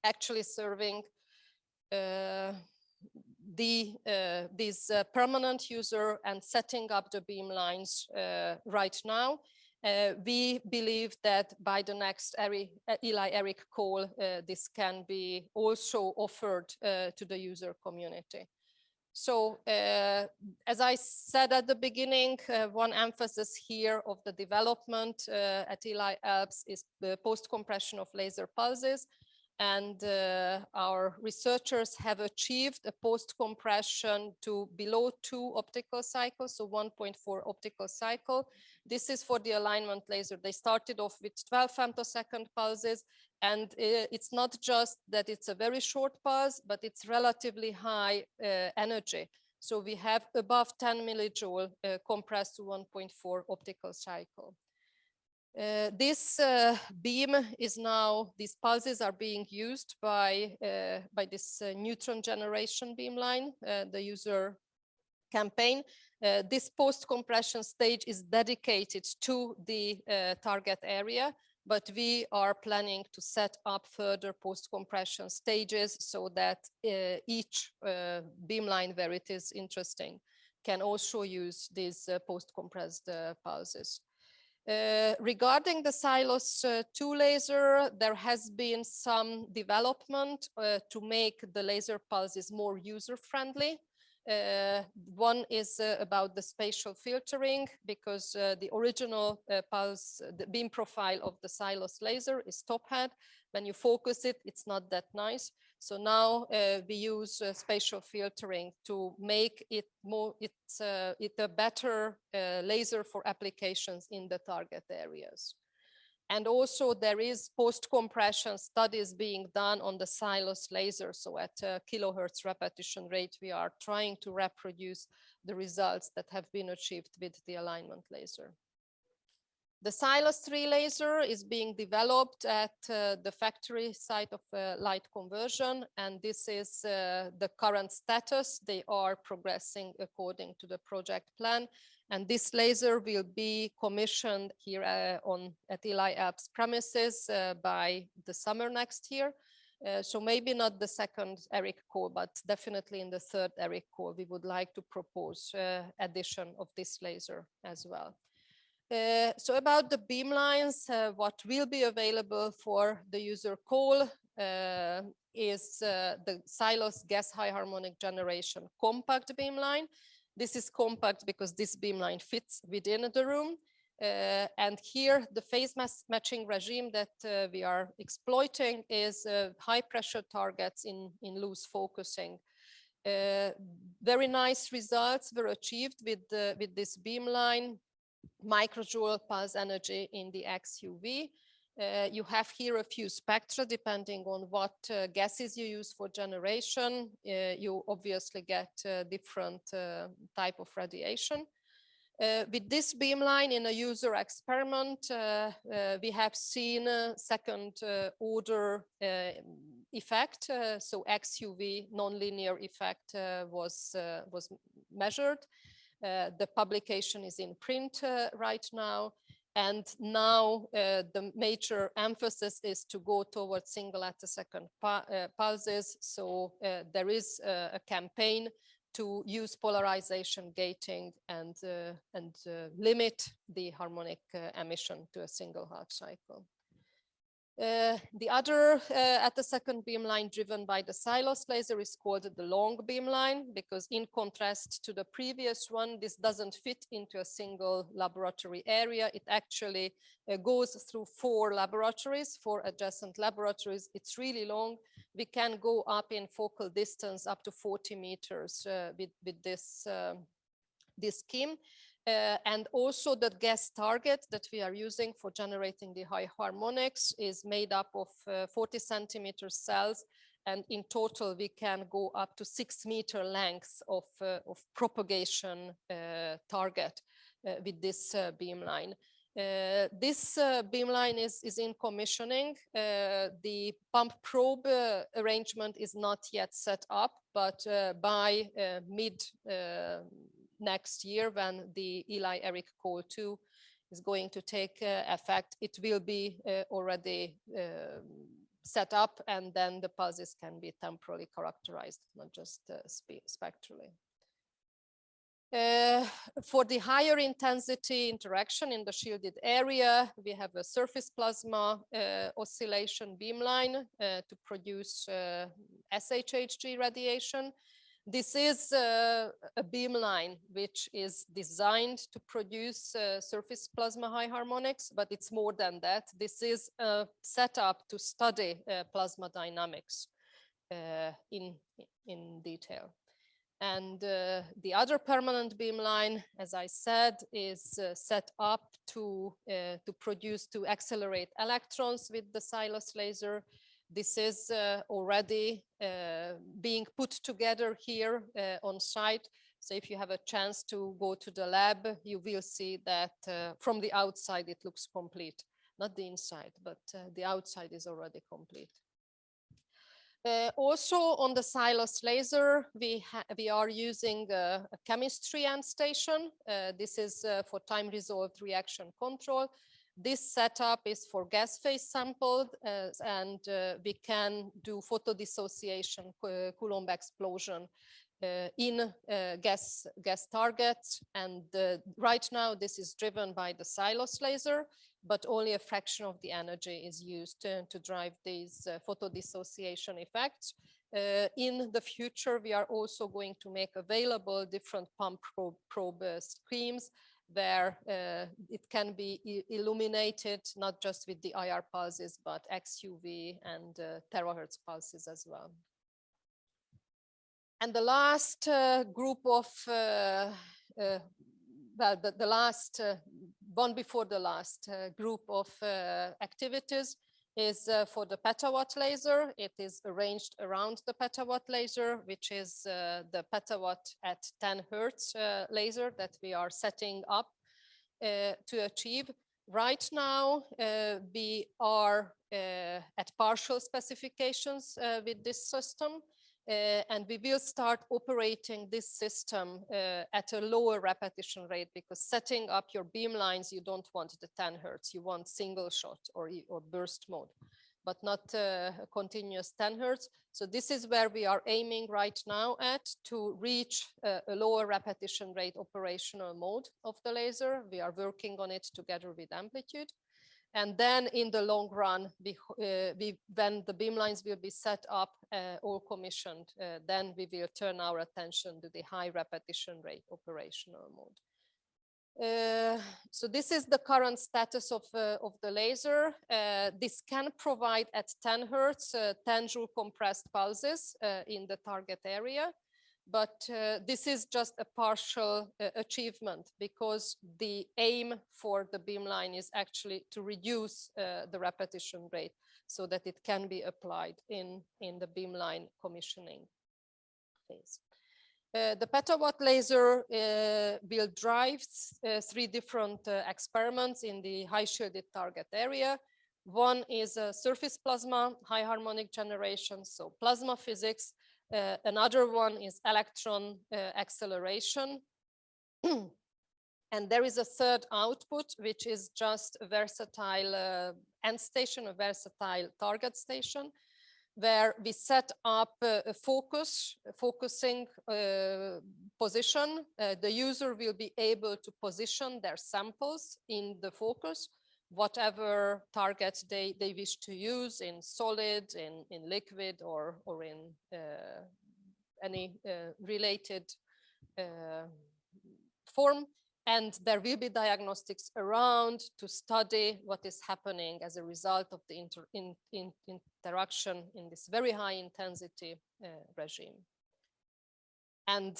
actually serving this permanent user and setting up the beamlines right now. We believe that by the next ELI-ERIC call, this can be also offered to the user community. So as I said at the beginning, one emphasis here of the development at ELI ALPS is the post-compression of laser pulses. And our researchers have achieved a post-compression to below 2 optical cycles, so 1.4 optical cycle. This is for the alignment laser. They started off with 12 femtosecond pulses, and it's not just that it's a very short pulse, but it's relatively high energy. So we have above 10 millijoule compressed to 1.4 optical cycle. This beam is now, these pulses are being used by this neutron generation beamline, the user campaign. This post-compression stage is dedicated to the target area, but we are planning to set up further post-compression stages so that each beamline where it is interesting can also use these post-compressed pulses. Regarding the Silos 2 laser, there has been some development to make the laser pulses more user-friendly. One is about the spatial filtering, because the original pulse, the beam profile of the Silos laser is top hat. When you focus it, it's not that nice. So now we use spatial filtering to make it more, it's a better laser for applications in the target areas. And also there is post-compression studies being done on the Silos laser. So at a kilohertz repetition rate, we are trying to reproduce the results that have been achieved with the alignment laser. The Silas 3 laser is being developed at the factory site of light conversion, and this is the current status. They are progressing according to the project plan, and this laser will be commissioned here at ELI ALPS premises by the summer next year. So maybe not the second ERIC core, but definitely in the third ERIC core, we would like to propose addition of this laser as well. So about the beamlines, what will be available for the user call is the Silas gas high harmonic generation compact beamline. This is compact because this beamline fits within the room. And here the phase matching regime that we are exploiting is high pressure targets in loose focusing. Very nice results were achieved with this beamline. Microjoule pulse energy in the XUV. You have here a few spectra depending on what gases you use for generation. You obviously get different type of radiation. With this beamline in a user experiment, we have seen a second order effect. So XUV nonlinear effect was measured. The publication is in print right now. And now the major emphasis is to go towards single attosecond pulses. So there is a campaign to use polarization gating and limit the harmonic emission to a single half cycle. The other attosecond beamline driven by the Silas laser is called the long beamline, because in contrast to the previous one, this doesn't fit into a single laboratory area. It actually goes through 4 laboratories, 4 adjacent laboratories. It's really long. We can go up in focal distance up to 40 meters with this scheme. And also the gas target that we are using for generating the high harmonics is made up of 40 centimeter cells. And in total, we can go up to 6 meter lengths of propagation target with this beamline. This beamline is in commissioning. The pump probe arrangement is not yet set up, but by mid next year, when the ELI ERIC Call 2 is going to take effect, it will be already set up, and then the pulses can be temporally characterized, not just spectrally. For the higher intensity interaction in the shielded area, we have a surface plasma oscillation beamline to produce SHHG radiation. This is a beamline which is designed to produce surface plasma high harmonics, but it's more than that. This is set up to study plasma dynamics in detail. And the other permanent beamline, as I said, is set up to accelerate electrons with the Silas laser. This is already being put together here on site. So if you have a chance to go to the lab, you will see that from the outside it looks complete. Not the inside, but the outside is already complete. Also on the Silas laser, we are using a chemistry end station. This is for time resolved reaction control. This setup is for gas phase sampled, and we can do photodissociation, Coulomb explosion in gas targets. And right now this is driven by the Silas laser, but only a fraction of the energy is used to drive these photodissociation effects. In the future, we are also going to make available different pump probe schemes where it can be illuminated, not just with the IR pulses, but XUV and terahertz pulses as well. And the last group of, the last one before the last group of activities is for the petawatt laser. It is arranged around the petawatt laser, which is the petawatt at 10 Hertz laser that we are setting up to achieve. Right now, we are at partial specifications with this system, and we will start operating this system at a lower repetition rate, because setting up your beamlines, you don't want the 10 Hertz, you want single shot or burst mode, but not a continuous 10 Hertz. So this is where we are aiming right now to reach a lower repetition rate operational mode of the laser. We are working on it together with Amplitude. And then in the long run, when the beamlines will be set up, all commissioned, then we will turn our attention to the high repetition rate operational mode. So this is the current status of the laser. This can provide at 10 Hertz 10 joule compressed pulses in the target area. But this is just a partial achievement, because the aim for the beamline is actually to reduce the repetition rate so that it can be applied in the beamline commissioning phase. The petawatt laser will drive 3 different experiments in the high shielded target area. One is a surface plasma, high harmonic generation, so plasma physics. Another one is electron acceleration. And there is a third output, which is just a versatile end station, a versatile target station, where we set up a focusing position. The user will be able to position their samples in the focus, whatever target they wish to use, in solid, in liquid, or in any related form. And there will be diagnostics around to study what is happening as a result of the interaction in this very high intensity regime. And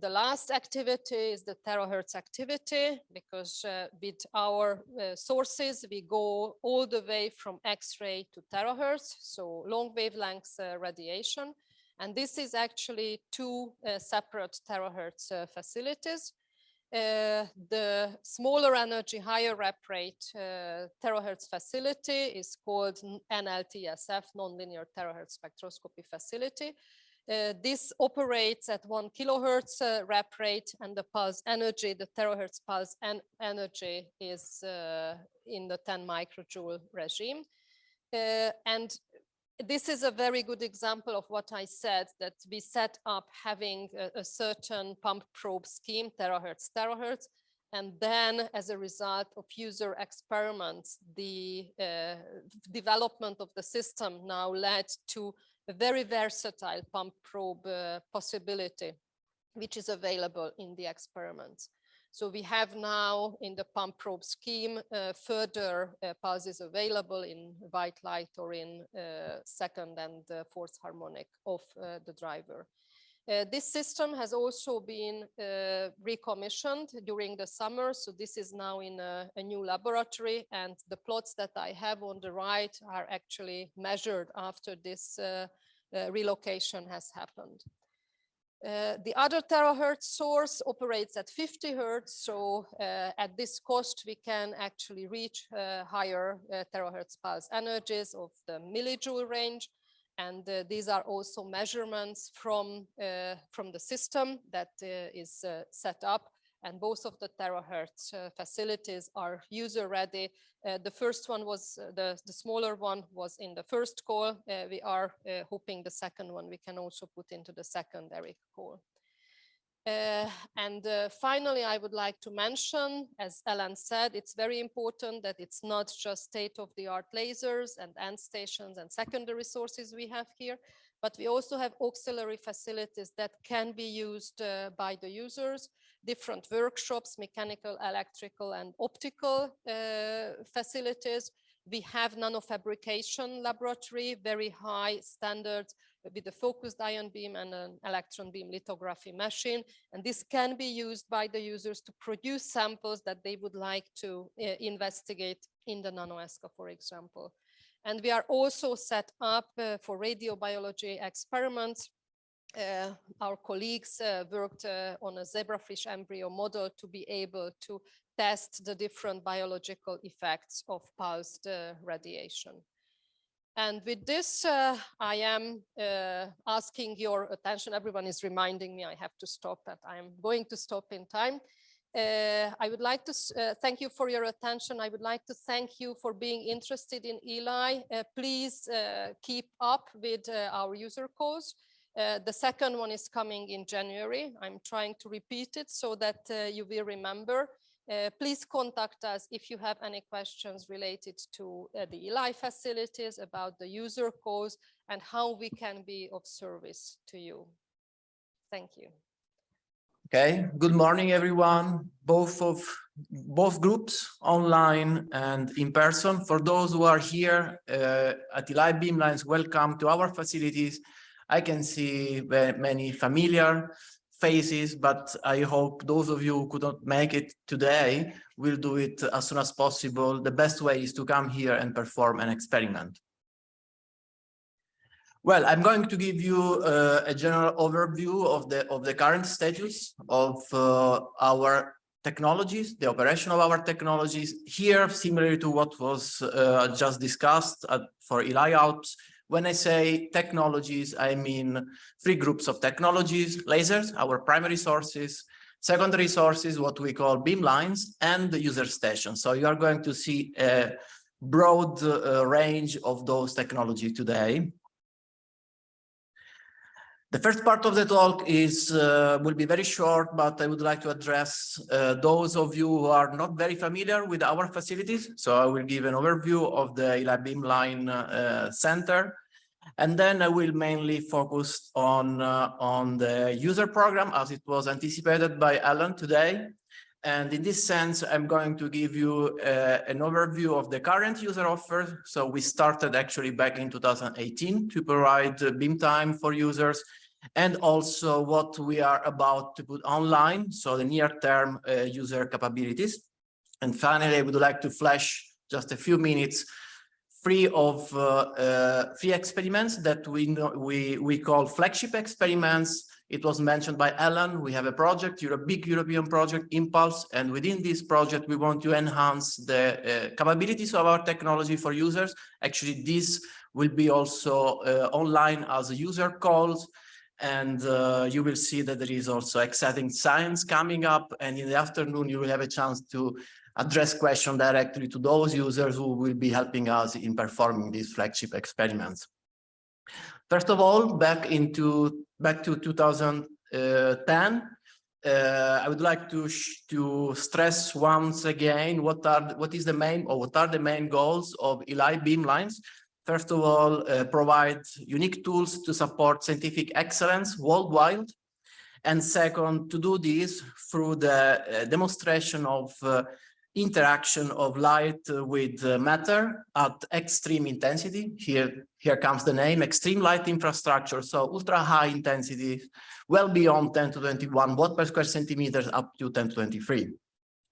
the last activity is the terahertz activity, because with our sources, we go all the way from X-ray to terahertz, so long wavelengths radiation. And this is actually 2 separate terahertz facilities. The smaller energy, higher rep rate terahertz facility is called NLTSF, Nonlinear Terahertz Spectroscopy Facility. This operates at 1 kilohertz rep rate, and the pulse energy, the terahertz pulse energy, is in the 10 microjoule regime. And this is a very good example of what I said, that we set up having a certain pump probe scheme, terahertz, and then as a result of user experiments, the development of the system now led to a very versatile pump probe possibility, which is available in the experiments. So we have now in the pump probe scheme further pulses available in white light or in second and fourth harmonic of the driver. This system has also been recommissioned during the summer. So this is now in a new laboratory, and the plots that I have on the right are actually measured after this relocation has happened. The other terahertz source operates at 50 Hertz. So at this cost, we can actually reach higher terahertz pulse energies of the millijoule range. And these are also measurements from the system that is set up. And both of the terahertz facilities are user ready. The first one was, the smaller one was in the first call. We are hoping the second one we can also put into the secondary call. And finally, I would like to mention, as Ellen said, it's very important that it's not just state-of-the-art lasers and end stations and secondary sources we have here, but we also have auxiliary facilities that can be used by the users, different workshops, mechanical, electrical, and optical facilities. We have nanofabrication laboratory, very high standards with a focused ion beam and an electron beam lithography machine. And this can be used by the users to produce samples that they would like to investigate in the NanoESCA, for example. And we are also set up for radiobiology experiments. Our colleagues worked on a zebrafish embryo model to be able to test the different biological effects of pulsed radiation. And with this, I am asking your attention. Everyone is reminding me I have to stop, but I'm going to stop in time. I would like to thank you for your attention. I would like to thank you for being interested in ELI. Please keep up with our user calls. The second one is coming in January. I'm trying to repeat it so that you will remember. Please contact us if you have any questions related to the ELI facilities, about the user calls, and how we can be of service to you. Thank you. Okay, good morning, everyone, both groups, online and in person. For those who are here at ELI Beamlines, welcome to our facilities. I can see many familiar faces, but I hope those of you who could not make it today will do it as soon as possible. The best way is to come here and perform an experiment. Well, I'm going to give you a general overview of the current status of our technologies, the operation of our technologies. Here, similar to what was just discussed for ELI ALPS, when I say technologies, I mean 3 groups of technologies: lasers, our primary sources; secondary sources, what we call beamlines; and the user station. So you are going to see a broad range of those technologies today. The first part of the talk will be very short, but I would like to address those of you who are not very familiar with our facilities. So I will give an overview of the ELI Beamline Center, and then I will mainly focus on the user program as it was anticipated by Alan today. And in this sense, I'm going to give you an overview of the current user offer. So we started actually back in 2018 to provide beam time for users, and also what we are about to put online, so the near-term user capabilities. And finally, I would like to flash just a few minutes free experiments that we call flagship experiments. It was mentioned by Alan. We have a project, a big European project, Impulse, and within this project, we want to enhance the capabilities of our technology for users. Actually, this will be also online as user calls, and you will see that there is also exciting science coming up, and in the afternoon, you will have a chance to address questions directly to those users who will be helping us in performing these flagship experiments. First of all, back to 2010, I would like to stress once again what are the main goals of ELI Beamlines. First of all, provide unique tools to support scientific excellence worldwide, and second, to do this through the demonstration of interaction of light with matter at extreme intensity. Here comes the name, extreme light infrastructure. So ultra high intensity, well beyond 10 to 21 watt per square centimeters up to 10 to 23.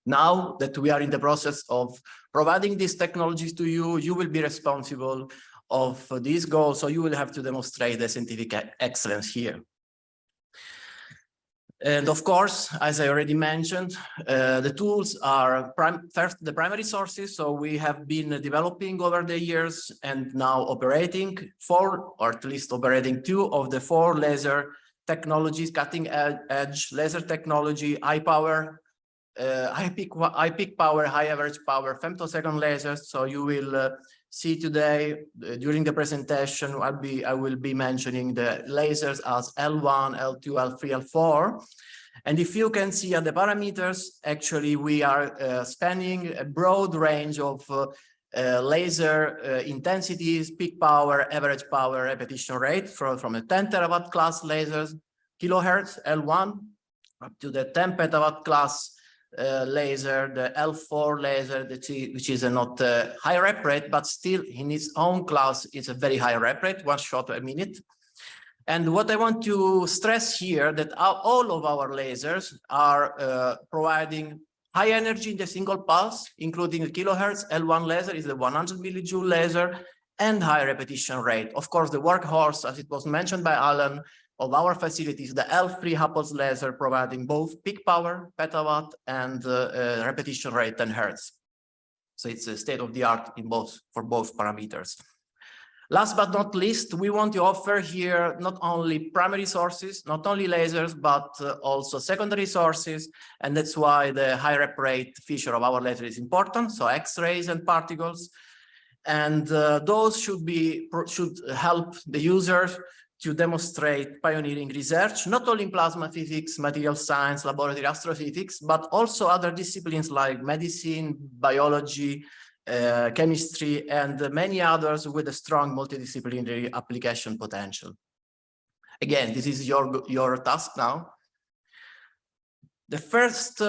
Now that we are in the process of providing these technologies to you, you will be responsible of these goals. So you will have to demonstrate the scientific excellence here. And of course, as I already mentioned, the tools are first the primary sources. So we have been developing over the years and now operating 4, or at least operating 2 of the 4 laser technologies, cutting edge laser technology, high power, high peak power, high average power, femtosecond lasers. So you will see today during the presentation, I will be mentioning the lasers as L1, L2, L3, L4. And if you can see at the parameters, actually we are spanning a broad range of laser intensities, peak power, average power, repetition rate from a 10 terawatt class lasers, kilohertz L1, up to the 10 petawatt class laser, the L4 laser, which is not a high rep rate, but still in its own class, it's a very high rep rate, 1 shot a minute. And what I want to stress here that all of our lasers are providing high energy in the single pulse, including the kilohertz. L1 laser is the 100 millijoule laser and high repetition rate. Of course, the workhorse, as it was mentioned by Alan, of our facilities, the L3 Hubble laser, providing both peak power, petawatt, and repetition rate 10 Hertz. So it's a state of the art in both for both parameters. Last but not least, we want to offer here not only primary sources, not only lasers, but also secondary sources. And that's why the high rep rate feature of our laser is important. So X-rays and particles. And those should help the users to demonstrate pioneering research, not only in plasma physics, material science, laboratory astrophysics, but also other disciplines like medicine, biology, chemistry, and many others with a strong multidisciplinary application potential. Again, this is your task now. The first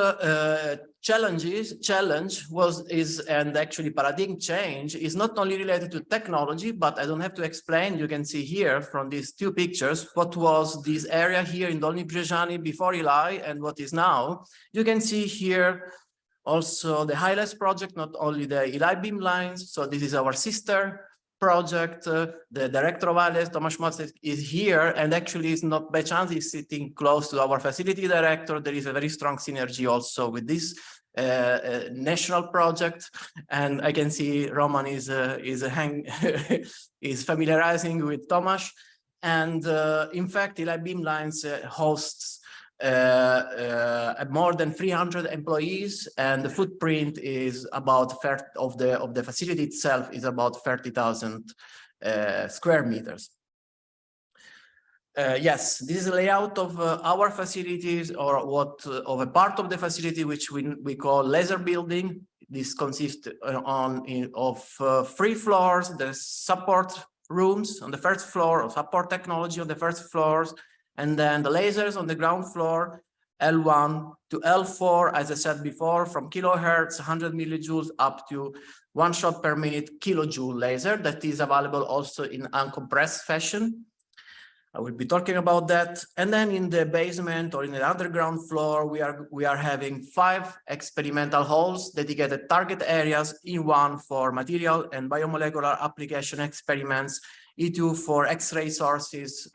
and actually paradigm change is not only related to technology, but I don't have to explain. You can see here from these two pictures what was this area here in Dolny Brzeżany before ELI and what is now. You can see here also the HILES project, not only the ELI Beamlines. So this is our sister project. The director of HILES, Tomasz Macek, is here, and actually is not by chance, he's sitting close to our facility director. There is a very strong synergy also with this national project, and I can see Roman is familiarizing with Tomasz. And in fact, ELI Beamlines hosts more than 300 employees, and the footprint is about of the facility itself is about 30,000 square meters. Yes, this is a layout of our facilities, or of a part of the facility which we call laser building. This consists of 3 floors, the support rooms on the first floor, or support technology on the first floors, and then the lasers on the ground floor, L1 to L4, as I said before, from kilohertz, 100 millijoules, up to 1 shot per minute kilojoule laser that is available also in uncompressed fashion. I will be talking about that. And then in the basement or in the underground floor, we are having 5 experimental halls, dedicated target areas, E1 for material and biomolecular application experiments, E2 for X-ray sources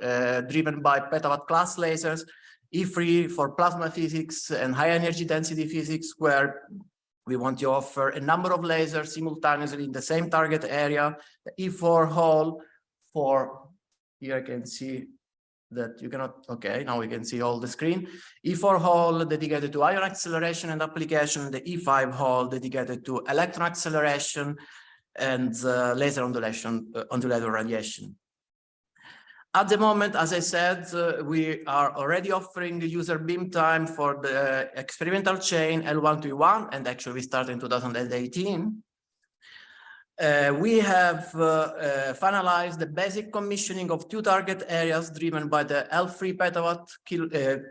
driven by petawatt class lasers, E3 for plasma physics and high energy density physics, where we want to offer a number of lasers simultaneously in the same target area. The E4 hall for, here I can see that you cannot, okay, now we can see all the screen. E4 hall dedicated to ion acceleration and application, the E5 hall dedicated to electron acceleration and laser undulator radiation. At the moment, as I said, we are already offering the user beam time for the experimental chain L1 to E1, and actually we started in 2018. We have finalized the basic commissioning of 2 target areas driven by the L3 petawatt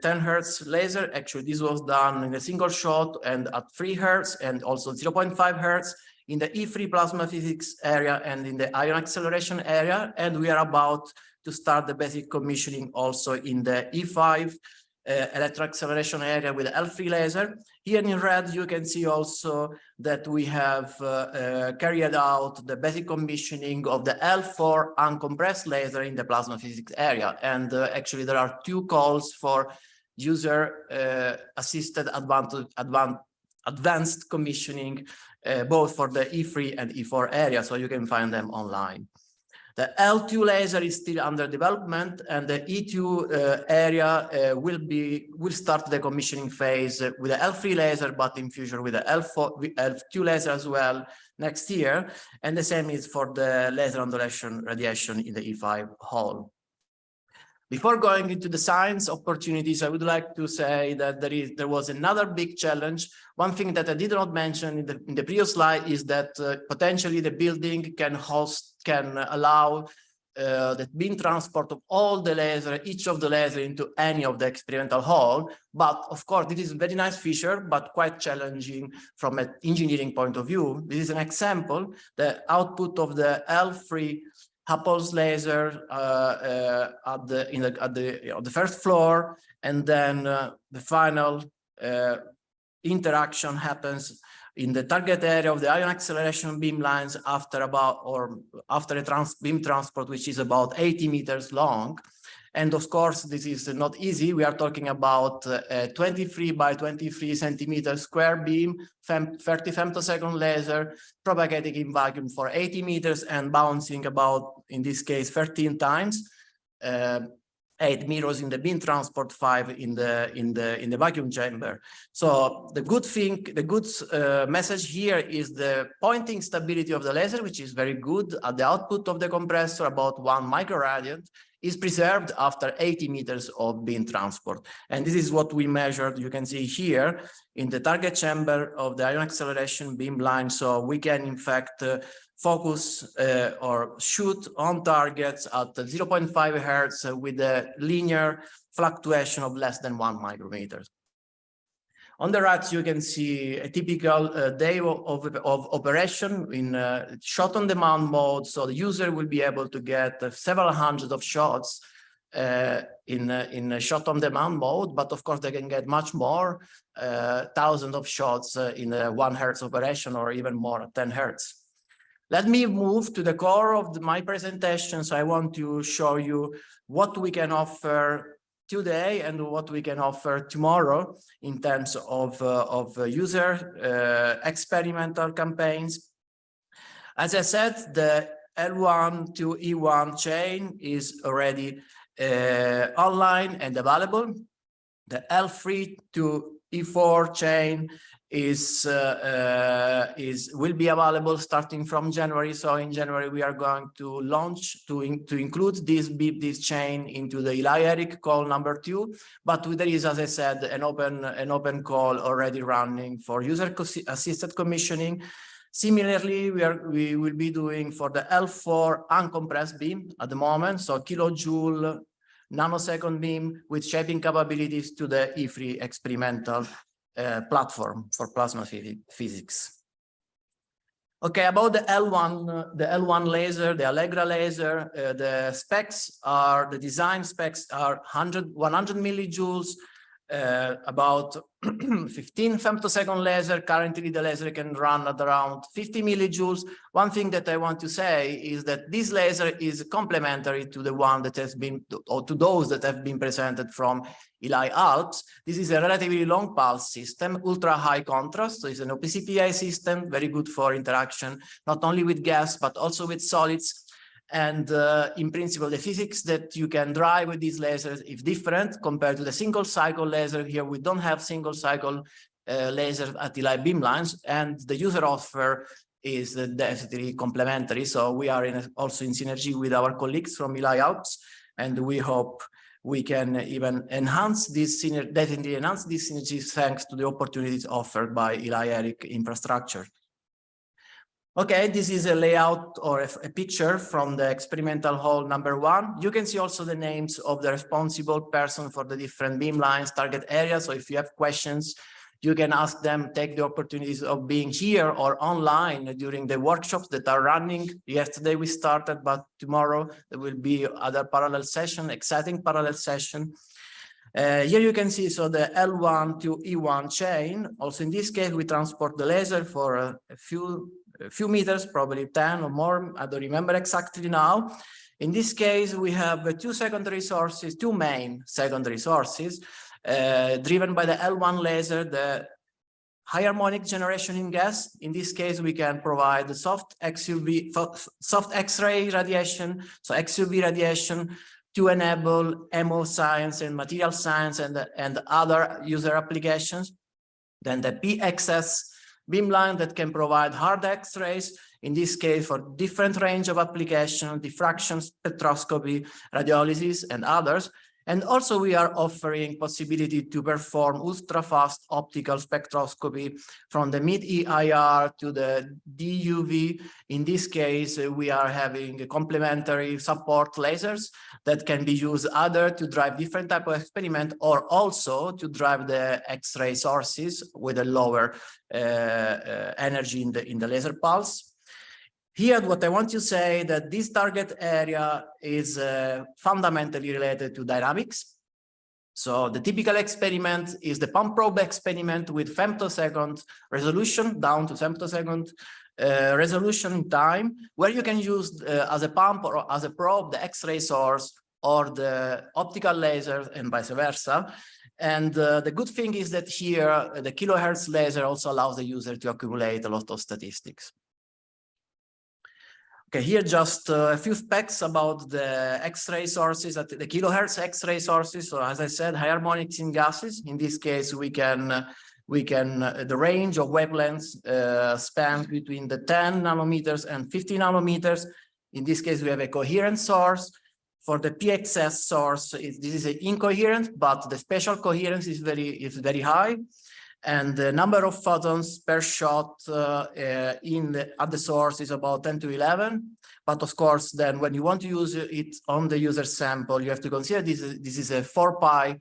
10 Hertz laser. Actually, this was done in a single shot and at 3 Hertz and also 0.5 Hertz in the E3 plasma physics area and in the ion acceleration area. And we are about to start the basic commissioning also in the E5 electron acceleration area with the L3 laser. Here in red, you can see also that we have carried out the basic commissioning of the L4 uncompressed laser in the plasma physics area. And actually, there are 2 calls for user assisted advanced commissioning, both for the E3 and E4 area, so you can find them online. The L2 laser is still under development, and the E2 area will start the commissioning phase with the L3 laser, but in future with the L2 laser as well next year. And the same is for the laser undulation radiation in the E5 hall. Before going into the science opportunities, I would like to say that there was another big challenge. One thing that I did not mention in the previous slide is that potentially the building can allow the beam transport of all the laser, each of the laser into any of the experimental hall. But of course, this is a very nice feature, but quite challenging from an engineering point of view. This is an example, the output of the L3 Hubble laser at the first floor, and then the final interaction happens in the target area of the ion acceleration beam lines after a beam transport which is about 80 meters long. And of course, this is not easy. We are talking about a 23 by 23 centimeter square beam, 30 femtosecond laser, propagating in vacuum for 80 meters and bouncing about, in this case, 13 times. 8 mirrors in the beam transport, 5 in the vacuum chamber. So the good thing, the good message here is the pointing stability of the laser, which is very good at the output of the compressor, about 1 microradian, is preserved after 80 meters of beam transport. And this is what we measured, you can see here, in the target chamber of the ion acceleration beamline. So we can, in fact, focus or shoot on targets at 0.5 hertz with a linear fluctuation of less than 1 micrometer. On the right, you can see a typical day of operation in shot on demand mode. So the user will be able to get several hundred of shots in shot on demand mode, but of course they can get much more, thousands of shots in a 1 hertz operation, or even more at 10 hertz. Let me move to the core of my presentation. So I want to show you what we can offer today and what we can offer tomorrow in terms of user experimental campaigns. As I said, the L1 to E1 chain is already online and available. The L3 to E4 chain will be available starting from January. So in January, we are going to launch to include this chain into the ELI call number 2. But there is, as I said, an open call already running for user-assisted commissioning. Similarly, we will be doing for the L4 uncompressed beam at the moment, so kilojoule nanosecond beam with shaping capabilities to the E3 experimental platform for plasma physics. Okay, about the L1 laser, the Allegra laser, the design specs are 100 millijoules, about 15 femtosecond laser. Currently, the laser can run at around 50 millijoules. One thing that I want to say is that this laser is complementary to the one that has been, or to those that have been presented from ELI ALPS. This is a relatively long pulse system, ultra high contrast. So it's an OPCPI system, very good for interaction, not only with gas, but also with solids. And in principle, the physics that you can drive with these lasers is different compared to the single cycle laser. Here, we don't have single cycle lasers at ELI Beamlines, and the user offer is definitely complementary. So we are also in synergy with our colleagues from ELI ALPS, and we hope we can even enhance this synergy, definitely enhance these synergies thanks to the opportunities offered by ELI infrastructure. Okay, this is a layout or a picture from the experimental hall number 1. You can see also the names of the responsible person for the different beamlines, target areas. So if you have questions, you can ask them, take the opportunities of being here or online during the workshops that are running. Yesterday we started, but tomorrow there will be other parallel session, exciting parallel session. Here you can see, so the L1 to E1 chain. Also in this case, we transport the laser for a few meters, probably 10 or more. I don't remember exactly now. In this case, we have two main secondary sources driven by the L1 laser, the high harmonic generation in gas. In this case, we can provide the soft X-ray radiation, so XUV radiation, to enable MO science and material science and other user applications. Then the PXS beamline that can provide hard X-rays, in this case for different range of applications, diffraction, spectroscopy, radiolysis, and others. And also we are offering possibility to perform ultra-fast optical spectroscopy from the mid-EIR to the DUV. In this case, we are having complementary support lasers that can be used either to drive different type of experiment or also to drive the X-ray sources with a lower energy in the laser pulse. Here, what I want to say that this target area is fundamentally related to dynamics. So the typical experiment is the pump probe experiment with femtosecond resolution, down to femtosecond resolution time, where you can use as a pump or as a probe the X-ray source or the optical laser and vice versa. And the good thing is that here, the kilohertz laser also allows the user to accumulate a lot of statistics. Okay, here just a few specs about the X-ray sources, at the kilohertz X-ray sources. So as I said, harmonics in gases. In this case, the range of wavelengths spans between the 10 nanometers and 50 nanometers. In this case, we have a coherent source. For the PXS source, this is incoherent, but the spatial coherence is very high. And the number of photons per shot at the source is about 10 to 11. But of course, then when you want to use it on the user sample, you have to consider this is a 4 pi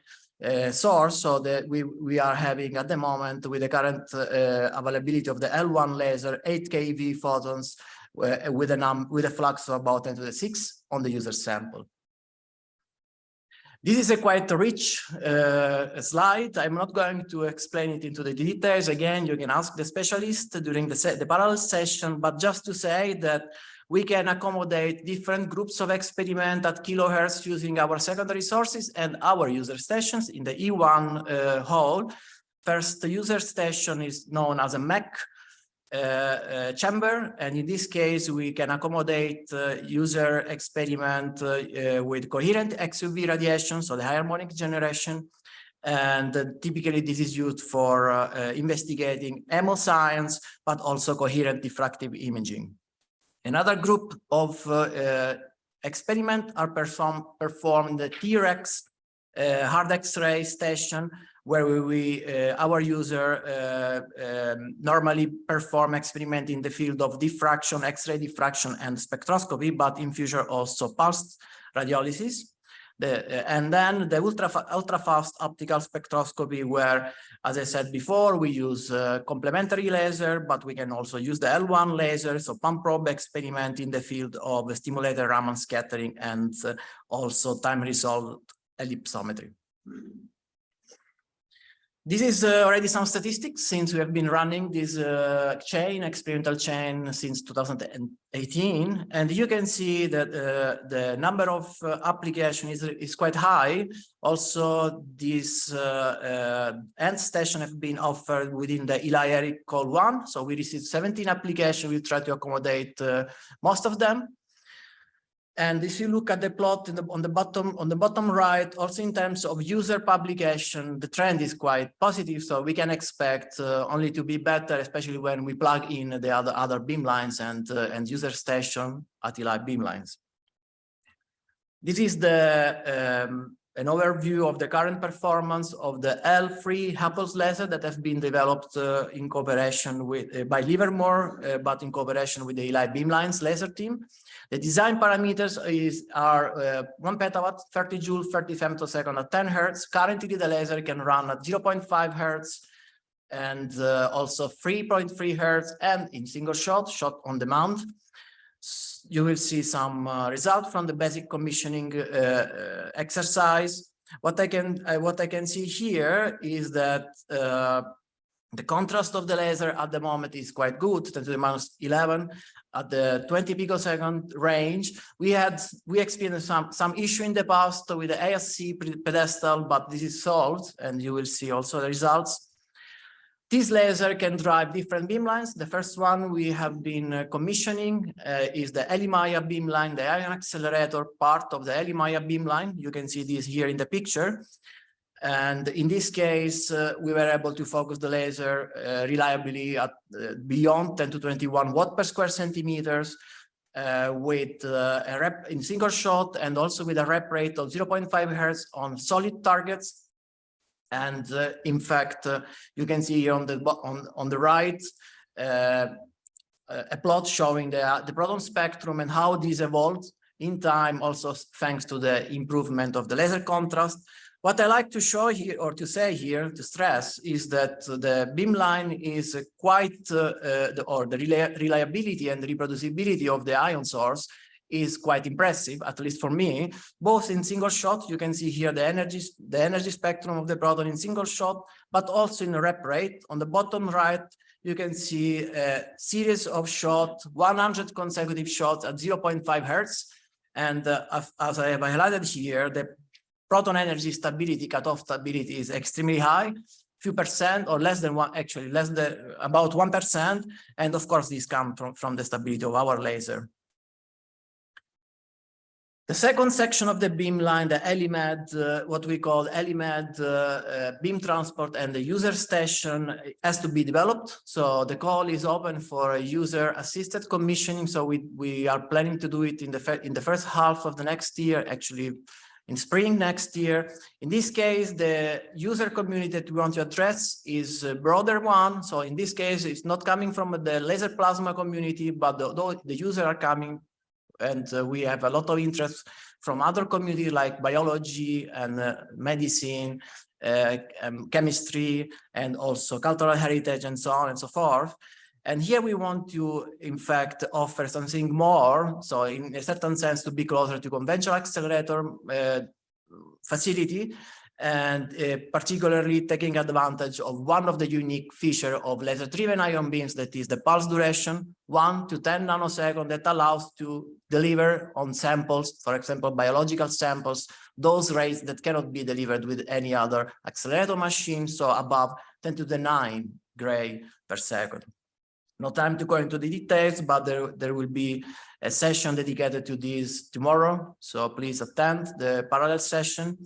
source. So that we are having at the moment, with the current availability of the L1 laser, 8 keV photons with a flux of about 10 to the 6 on the user sample. This is a quite rich slide. I'm not going to explain it into the details. Again, you can ask the specialist during the parallel session, but just to say that we can accommodate different groups of experiment at kilohertz using our secondary sources and our user stations in the E1 hall. First, the user station is known as a MEC chamber, and in this case we can accommodate user experiment with coherent XUV radiation, so the harmonic generation, and typically this is used for investigating hemoscience, but also coherent diffractive imaging. Another group of experiment are performed in the T-Rex hard X-ray station, where our user normally perform experiment in the field of diffraction, X-ray diffraction, and spectroscopy, but in future also pulsed radiolysis. And then the ultrafast optical spectroscopy, where, as I said before, we use complementary laser, but we can also use the L1 laser, so pump probe experiment in the field of stimulated Raman scattering and also time-resolved ellipsometry. This is already some statistics, since we have been running this experimental chain since 2018, and you can see that the number of applications is quite high. Also, this end station have been offered within the ELI call 1, so we received 17 applications. We try to accommodate most of them. And if you look at the plot on the bottom right, also in terms of user publication, the trend is quite positive. So we can expect only to be better, especially when we plug in the other beamlines and user station at ELI Beamlines. This is an overview of the current performance of the L3 ALPS laser that have been developed in cooperation with by Livermore, but in cooperation with the ELI Beamlines laser team. The design parameters are 1 petawatt, 30 joule, 30 femtosecond at 10 hertz. Currently, the laser can run at 0.5 hertz and also 3.3 hertz, and in single shot on demand. You will see some result from the basic commissioning exercise. What I can see here is that the contrast of the laser at the moment is quite good, 10 to the minus 11 at the 20 picosecond range. We experienced some issue in the past with the ASC pedestal, but this is solved, and you will see also the results. This laser can drive different beamlines. The first one we have been commissioning is the ELI beamline, the ion accelerator part of the ELI beamline. You can see this here in the picture. And in this case, we were able to focus the laser reliably at beyond 10 to 21 watt per square centimeters with a rep in single shot, and also with a rep rate of 0.5 hertz on solid targets. And in fact, you can see here on the right a plot showing the proton spectrum and how this evolved in time, also thanks to the improvement of the laser contrast. What I like to show here, or to say here, to stress, is that the beamline is quite, the reliability and reproducibility of the ion source is quite impressive, at least for me, both in single shot. You can see here the energy spectrum of the proton in single shot, but also in the rep rate. On the bottom right, you can see a series of shots, 100 consecutive shots at 0.5 hertz. And as I have highlighted here, the proton energy stability, cutoff stability is extremely high, few percent or less than one, actually less than about 1%. And of course, this comes from the stability of our laser. The second section of the beamline, the ELI-MED, what we call ELI-MED beam transport and the user station has to be developed. So the call is open for user-assisted commissioning. So we are planning to do it in the first half of the next year, actually in spring next year. In this case, the user community that we want to address is a broader one. So in this case, it's not coming from the laser plasma community, but the users are coming. And we have a lot of interest from other communities like biology and medicine, chemistry, and also cultural heritage and so on and so forth. And here we want to, in fact, offer something more. So in a certain sense, to be closer to conventional accelerator facility, and particularly taking advantage of one of the unique features of laser-driven ion beams, that is the pulse duration, 1 to 10 nanoseconds, that allows to deliver on samples, for example, biological samples, those rates that cannot be delivered with any other accelerator machine, so above 10 to the 9 gray per second. No time to go into the details, but there will be a session dedicated to this tomorrow, so please attend the parallel session.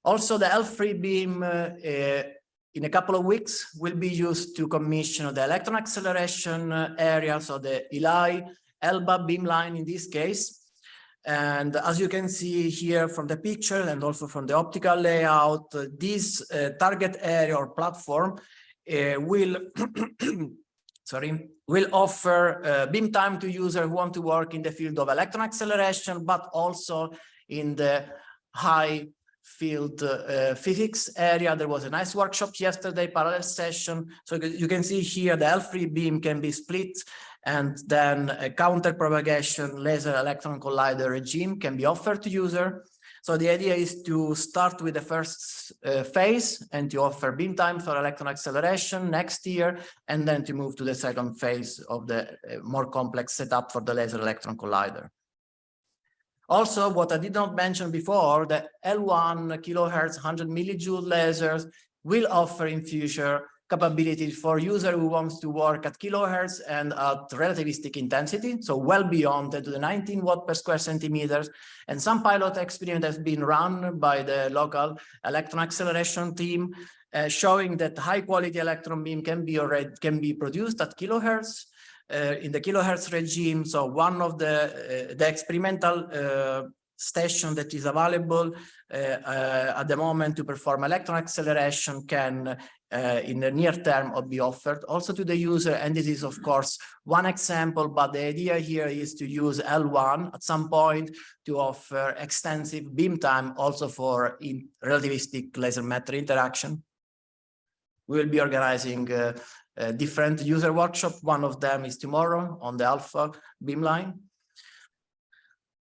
Also, the L3 beam in a couple of weeks will be used to commission the electron acceleration area, so the ELI ELBA beamline in this case. And as you can see here from the picture and also from the optical layout, this target area or platform will offer beam time to users who want to work in the field of electron acceleration, but also in the high field physics area. There was a nice workshop yesterday, parallel session. So you can see here the L3 beam can be split, and then a counter propagation laser electron collider regime can be offered to user. So the idea is to start with the first phase and to offer beam time for electron acceleration next year, and then to move to the second phase of the more complex setup for the laser electron collider. Also, what I did not mention before, the L1 kilohertz 100 millijoule lasers will offer in future capability for user who wants to work at kilohertz and at relativistic intensity, so well beyond 10 to the 19 watt per square centimeters. And some pilot experiment has been run by the local electron acceleration team, showing that high quality electron beam can be produced at kilohertz. In the kilohertz regime. So one of the experimental station that is available at the moment to perform electron acceleration can in the near term be offered also to the user. And this is of course one example, but the idea here is to use L1 at some point to offer extensive beam time also for relativistic laser matter interaction. We will be organizing different user workshop. One of them is tomorrow on the alpha beamline.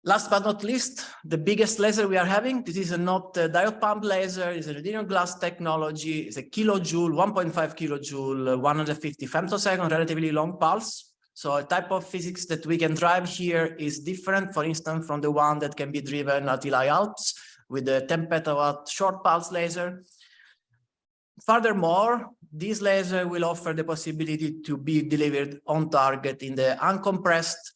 Last but not least, the biggest laser we are having. This is not a diode pump laser, it's a neodymium glass technology. It's a kilojoule, 1.5 kilojoule, 150 femtosecond, relatively long pulse. So a type of physics that we can drive here is different, for instance, from the one that can be driven at ELI ALPS with the 10 petawatt short pulse laser. Furthermore, this laser will offer the possibility to be delivered on target in the uncompressed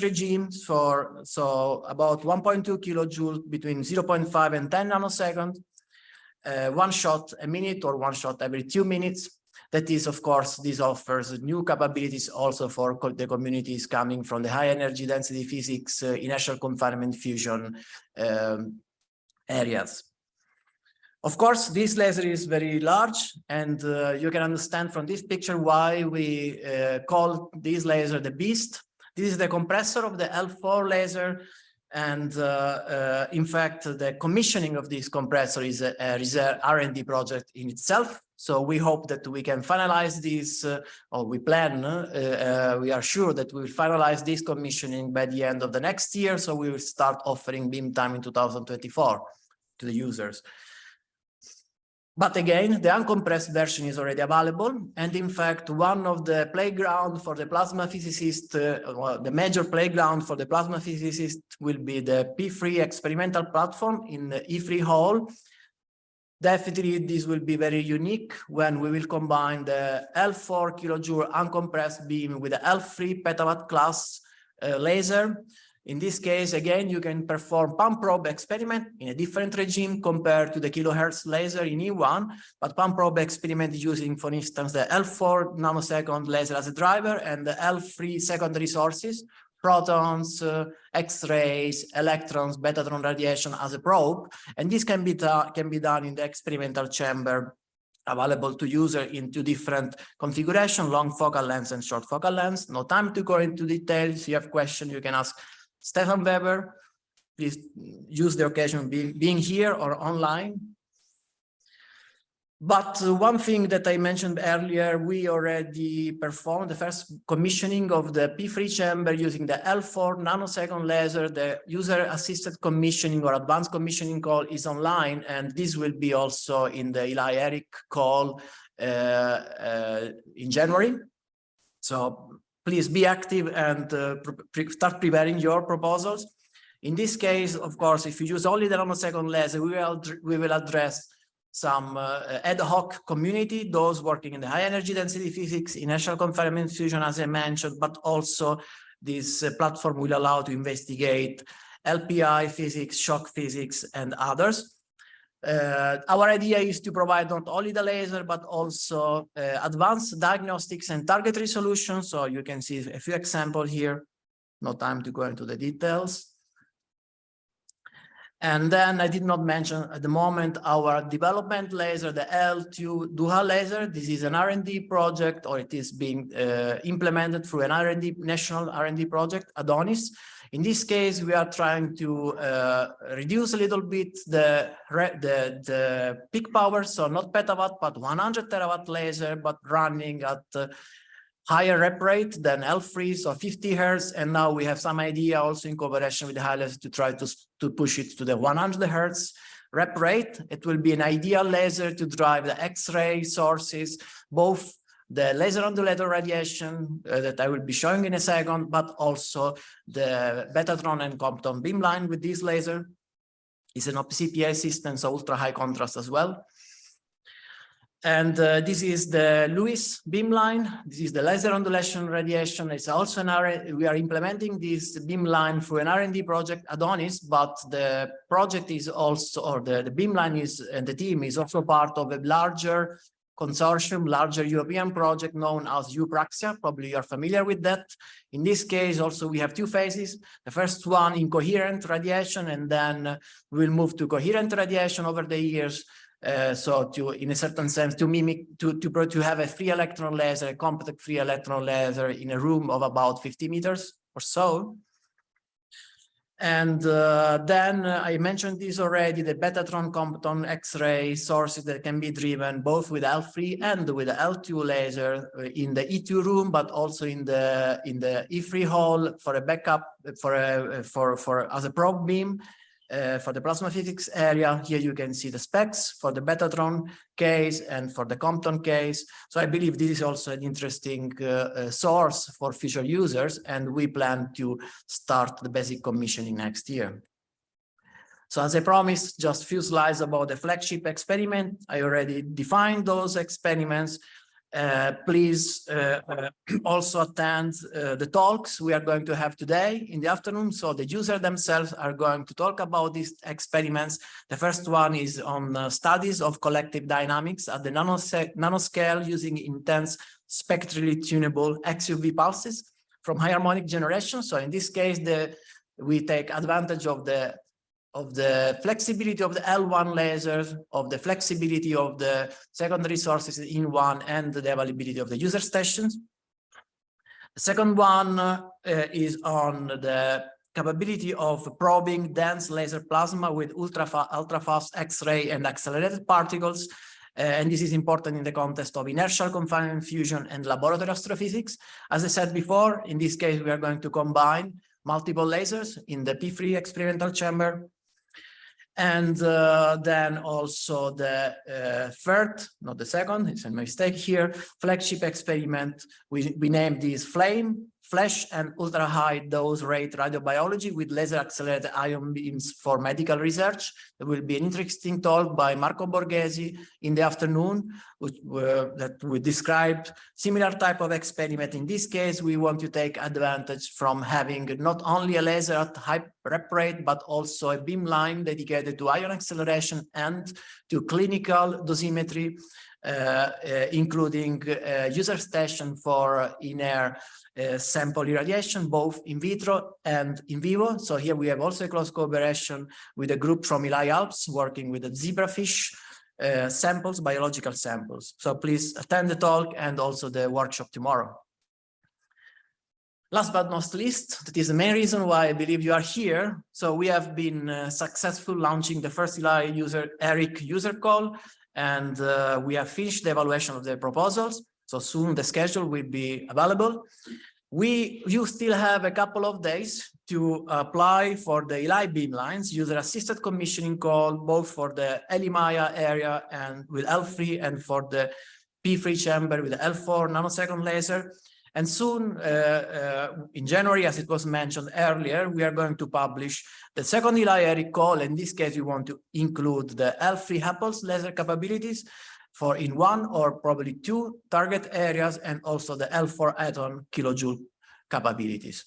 regime for about 1.2 kilojoule between 0.5 and 10 nanoseconds, one shot a minute or one shot every 2 minutes. That is, of course, this offers new capabilities also for the communities coming from the high energy density physics, inertial confinement fusion areas. Of course, this laser is very large, and you can understand from this picture why we call this laser the beast. This is the compressor of the L4 laser, and in fact, the commissioning of this compressor is a reserve R&D project in itself. So we hope that we can finalize this, or we plan, we are sure that we will finalize this commissioning by the end of the next year. So we will start offering beam time in 2024 to the users. But again, the uncompressed version is already available. And in fact, one of the playground for the plasma physicist, well, the major playground for the plasma physicist will be the P3 experimental platform in the E3 hall. Definitely, this will be very unique when we will combine the L4 kilojoule uncompressed beam with the L3 petawatt class laser. In this case, again, you can perform pump probe experiment in a different regime compared to the kilohertz laser in E1, but pump probe experiment using, for instance, the L4 nanosecond laser as a driver and the L3 secondary sources, protons, X-rays, electrons, betatron radiation as a probe. And this can be done in the experimental chamber available to user in two different configurations, long focal length and short focal length. No time to go into details. If you have questions, you can ask Stefan Weber. Please use the occasion being here or online. But one thing that I mentioned earlier, we already performed the first commissioning of the P3 chamber using the L4 nanosecond laser. The user-assisted commissioning or advanced commissioning call is online, and this will be also in the ELI-ERIC call in January. So please be active and start preparing your proposals. In this case, of course, if you use only the nanosecond laser, we will address some ad hoc community, those working in the high energy density physics, inertial confinement fusion, as I mentioned, but also this platform will allow to investigate LPI physics, shock physics, and others. Our idea is to provide not only the laser, but also advanced diagnostics and target resolution. So you can see a few examples here. No time to go into the details. And then I did not mention at the moment our development laser, the L2 dual laser. This is an R&D project, or it is being implemented through an national R&D project, Adonis. In this case, we are trying to reduce a little bit the peak power, so not petawatt, but 100 terawatt laser, but running at higher rep rate than L3, so 50 hertz. And now we have some idea also in cooperation with the high laser to try to push it to the 100 hertz rep rate. It will be an ideal laser to drive the X-ray sources, both the laser undulator radiation that I will be showing in a second, but also the Betatron and Compton beamline with this laser. It's an CPA system, so ultra high contrast as well. And this is the Lewis beamline. This is the laser undulation radiation. It's also we are implementing this beamline through an R&D project, Adonis, but the project is also, or the beamline is, and the team is also part of a larger consortium, larger European project known as Eupraxia. Probably you're familiar with that. In this case, also we have two phases. The first one incoherent radiation, and then we'll move to coherent radiation over the years. So to, in a certain sense, to mimic, to have a free electron laser, a compact free electron laser in a room of about 50 meters or so. And then I mentioned this already, the Betatron Compton X-ray sources that can be driven both with L3 and with the L2 laser in the E2 room, but also in the E3 hall for a backup, as a probe beam. For the plasma physics area, here you can see the specs for the Betatron case and for the Compton case. So I believe this is also an interesting source for future users, and we plan to start the basic commissioning next year. So as I promised, just a few slides about the flagship experiment. I already defined those experiments. Please also attend the talks we are going to have today in the afternoon. So the users themselves are going to talk about these experiments. The first one is on studies of collective dynamics at the nanoscale using intense spectrally tunable XUV pulses from high harmonic generation. So in this case, we take advantage of the flexibility of the L1 lasers, of the flexibility of the secondary sources in one, and the availability of the user stations. The second one is on the capability of probing dense laser plasma with ultrafast X-ray and accelerated particles. And this is important in the context of inertial confinement fusion and laboratory astrophysics. As I said before, in this case, we are going to combine multiple lasers in the P3 experimental chamber. And then also the third, not the second, it's a mistake here, flagship experiment. We named this FLAME, Flash and Ultra High Dose Rate Radiobiology with laser accelerated ion beams for medical research. There will be an interesting talk by Marco Borghesi in the afternoon, that we described similar type of experiment. In this case, we want to take advantage from having not only a laser at high rep rate, but also a beamline dedicated to ion acceleration and to clinical dosimetry, including user station for in-air sample irradiation, both in vitro and in vivo. So here we have also a close cooperation with a group from ELI ALPS working with the zebrafish samples, biological samples. So please attend the talk and also the workshop tomorrow. Last but not least, that is the main reason why I believe you are here. So we have been successful launching the first ELI ERIC user call, and we have finished the evaluation of the proposals. So soon the schedule will be available. You still have a couple of days to apply for the ELI Beamlines user-assisted commissioning call, both for the ELI Maya area and with L3 and for the P3 chamber with the L4 nanosecond laser. And soon, in January, as it was mentioned earlier, we are going to publish the second ELI ERIC call. In this case, we want to include the L3 Apples laser capabilities for in one or probably two target areas, and also the L4 Atom kilojoule capabilities.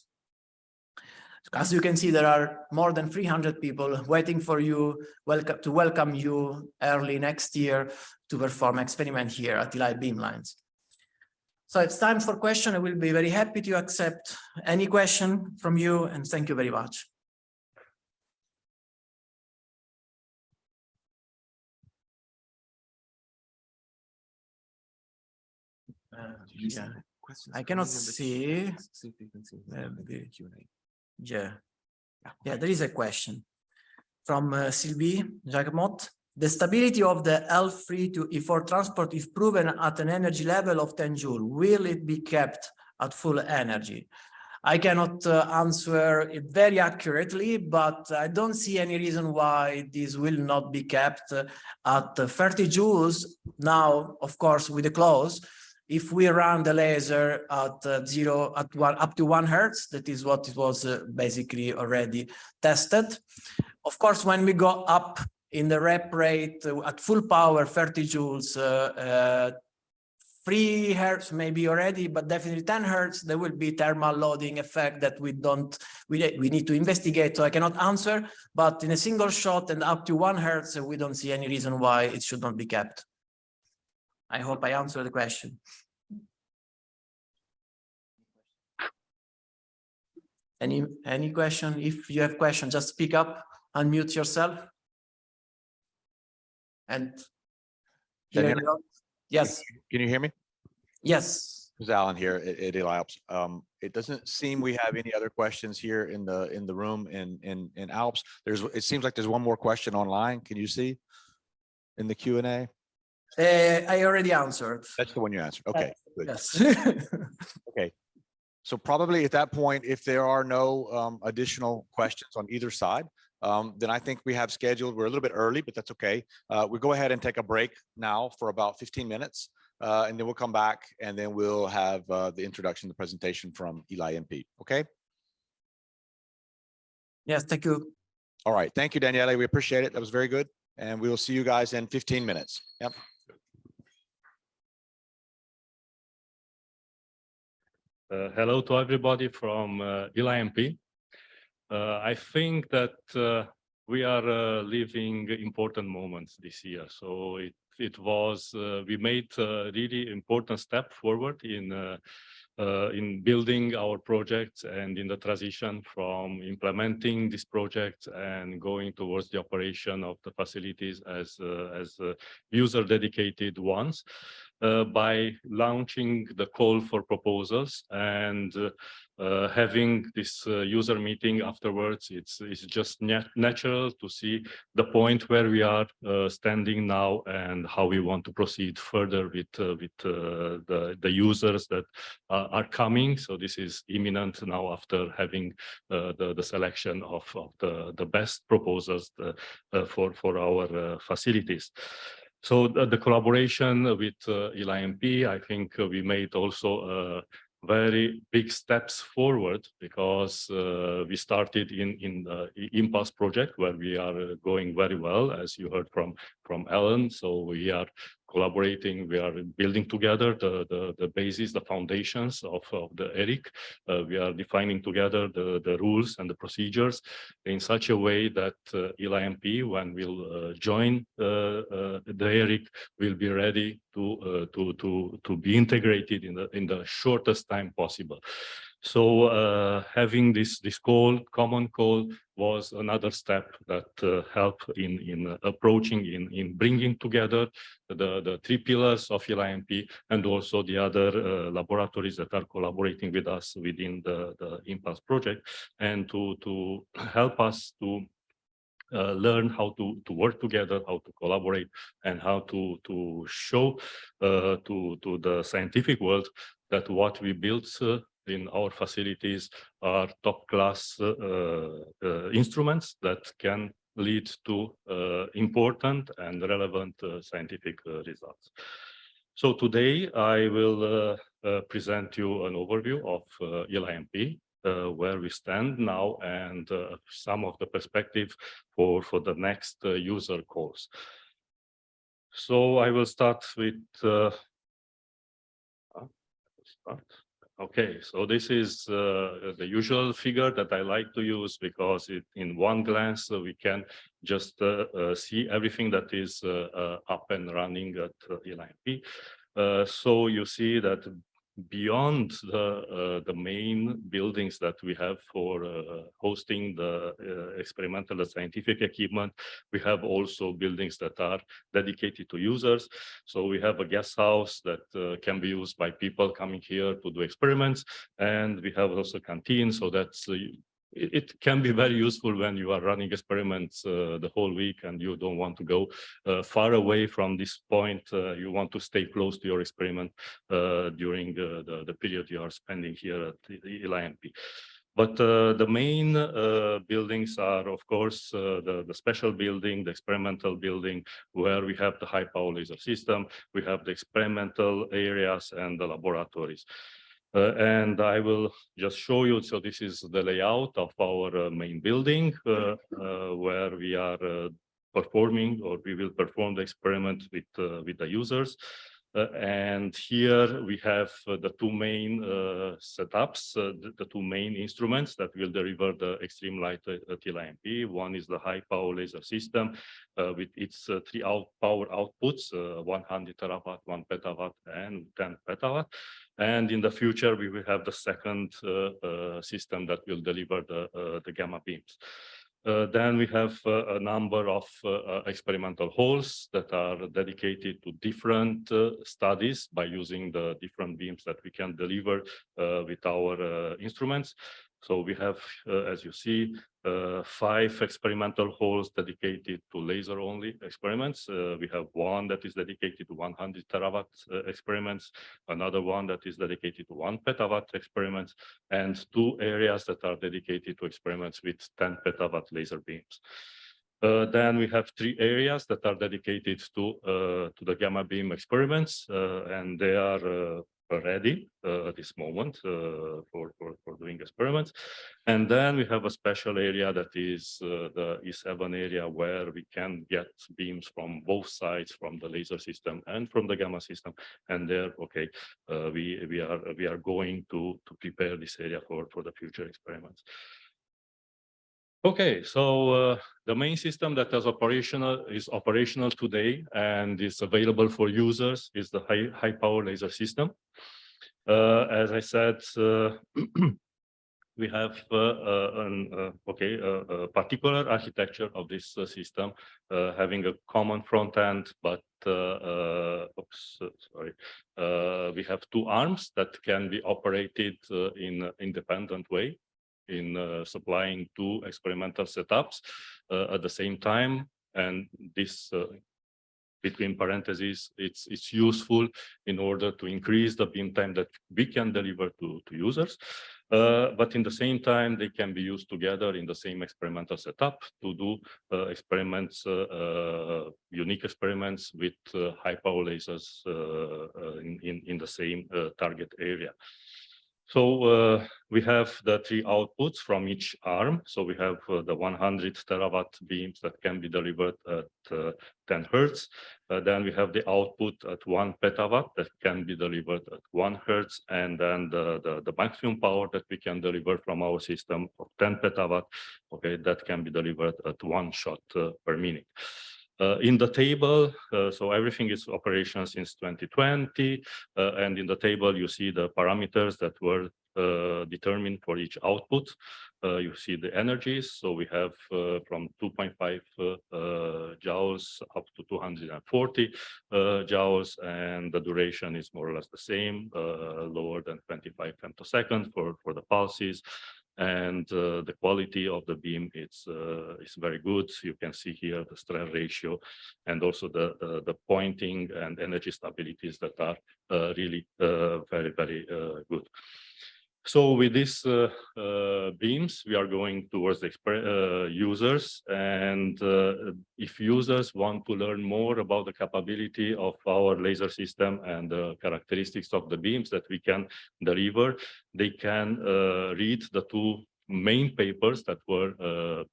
As you can see, there are more than 300 people waiting for you, to welcome you early next year to perform experiment here at ELI Beamlines. So it's time for question. I will be very happy to accept any question from you, and thank you very much. Yeah, I cannot see. Yeah, there is a question from Sylvie Jacquemot. The stability of the L3 to E4 transport, if proven at an energy level of 10 joule, will it be kept at full energy? I cannot answer it very accurately, but I don't see any reason why this will not be kept at 30 joules. Now, of course, with the close, if we run the laser at up to 1 hertz, that is what it was basically already tested. Of course, when we go up in the rep rate at full power, 30 joules, 3 hertz maybe already, but definitely 10 hertz, there will be thermal loading effect that we need to investigate. So I cannot answer, but in a single shot and up to 1 hertz, we don't see any reason why it should not be kept. I hope I answered the question. Any question? If you have question, just speak up, unmute yourself. And yes. Can you hear me? Yes. This is Alan here at ELI ALPS. It doesn't seem we have any other questions here in the room in ALPS. It seems like there's one more question online. Can you see in the Q&A? I already answered. That's the one you answered. Okay, good. Yes. Okay. So probably at that point, if there are no additional questions on either side, then I think we have scheduled, we're a little bit early, but that's okay. We'll go ahead and take a break now for about 15 minutes, and then we'll come back and then we'll have the introduction, the presentation from ELI-NP, okay? Yes, thank you. All right, thank you, Daniele, we appreciate it. That was very good. And we will see you guys in 15 minutes. Yep. Hello to everybody from ELI-NP. I think that we are living important moments this year. So it was we made a really important step forward in building our projects and in the transition from implementing this project and going towards the operation of the facilities as user dedicated ones. by launching the call for proposals and having this user meeting afterwards. It's just natural to see the point where we are standing now and how we want to proceed further with the users that are coming. So this is imminent now after having the selection of the best proposals for our facilities. So the collaboration with ELI-NP, I think we made also very big steps forward, because we started in the Impulse project, where we are going very well, as you heard from Alan. So we are collaborating, we are building together the basis, the foundations of the ERIC. We are defining together the rules and the procedures in such a way that ELI-NP, when we'll join the ERIC, will be ready to be integrated in the shortest time possible. So having this common call was another step that helped in approaching, in bringing together the three pillars of ELI-NP and also the other laboratories that are collaborating with us within the Impulse project, and to help us to learn how to work together, how to collaborate, and how to show to the scientific world that what we built in our facilities are top-class instruments that can lead to important and relevant scientific results. So today I will present you an overview of ELI-NP, where we stand now, and some of the perspective for the next user calls. So I will start with okay, so this is the usual figure that I like to use, because in one glance we can just see everything that is up and running at ELI-NP. So you see that beyond the main buildings that we have for hosting the experimental and scientific equipment, we have also buildings that are dedicated to users. So we have a guest house that can be used by people coming here to do experiments, and we have also a canteen. So that's it can be very useful when you are running experiments the whole week and you don't want to go far away from this point. You want to stay close to your experiment during the period you are spending here at ELI-NP. But the main buildings are, of course, the special building, the experimental building, where we have the high power laser system, we have the experimental areas and the laboratories. And I will just show you. So this is the layout of our main building, where we are performing, or we will perform the experiment with the users. And here we have the two main setups, the two main instruments that will deliver the extreme light at ELI-NP. One is the high power laser system with its three power outputs, 100 terawatt, 1 petawatt, and 10 petawatt. And in the future, we will have the second system that will deliver the gamma beams. Then we have a number of experimental halls that are dedicated to different studies by using the different beams that we can deliver with our instruments. So we have, as you see, 5 experimental halls dedicated to laser-only experiments. We have one that is dedicated to 100 terawatt experiments, another one that is dedicated to 1 petawatt experiments, and 2 areas that are dedicated to experiments with 10 petawatt laser beams. Then we have 3 areas that are dedicated to the gamma beam experiments, and they are ready at this moment for doing experiments. And then we have a special area that is the E7 area, where we can get beams from both sides, from the laser system and from the gamma system. And there, okay, we are going to prepare this area for the future experiments. Okay, so the main system that is operational today and is available for users is the high power laser system. As I said, we have a particular architecture of this system, having a common front end, but we have two arms that can be operated in an independent way in supplying two experimental setups at the same time. And this, between parentheses, it's useful in order to increase the beam time that we can deliver to users. But in the same time, they can be used together in the same experimental setup to do experiments, unique experiments with high power lasers in the same target area. So we have the three outputs from each arm. So we have the 100 terawatt beams that can be delivered at 10 Hertz. Then we have the output at 1 petawatt that can be delivered at 1 Hertz. And then the maximum power that we can deliver from our system of 10 petawatt, okay, that can be delivered at 1 shot per minute. In the table, so everything is operation since 2020, and in the table you see the parameters that were determined for each output. You see the energies, so we have from 2.5 joules up to 240 joules, and the duration is more or less the same, lower than 25 femtoseconds for the pulses. And the quality of the beam is very good. You can see here the stress ratio and also the pointing and energy stabilities that are really very, very good. So with these beams, we are going towards the users. And if users want to learn more about the capability of our laser system and the characteristics of the beams that we can deliver, they can read the two main papers that were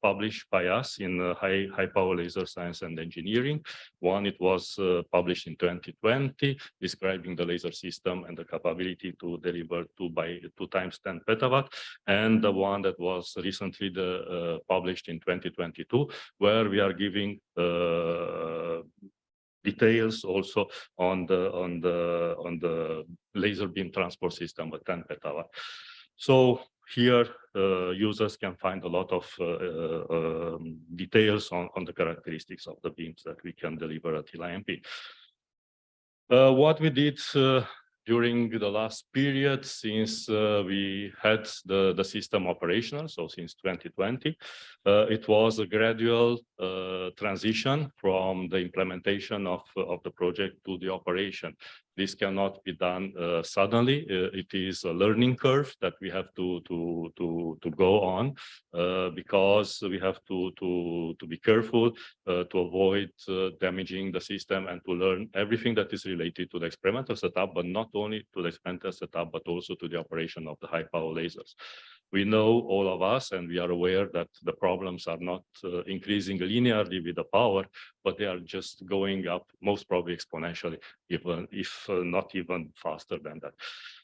published by us in high power laser science and engineering. One, it was published in 2020, describing the laser system and the capability to deliver 2 times 10 petawatt. And the one that was recently published in 2022, where we are giving details also on the laser beam transport system with 10 petawatt. So here, users can find a lot of details on the characteristics of the beams that we can deliver at ELI-NP. What we did during the last period, since we had the system operational, so since 2020, it was a gradual transition from the implementation of the project to the operation. This cannot be done suddenly. It is a learning curve that we have to go on because we have to be careful to avoid damaging the system and to learn everything that is related to the experimental setup, but not only to the experimental setup, but also to the operation of the high power lasers. We know, all of us, and we are aware that the problems are not increasing linearly with the power, but they are just going up, most probably exponentially, even if not even faster than that.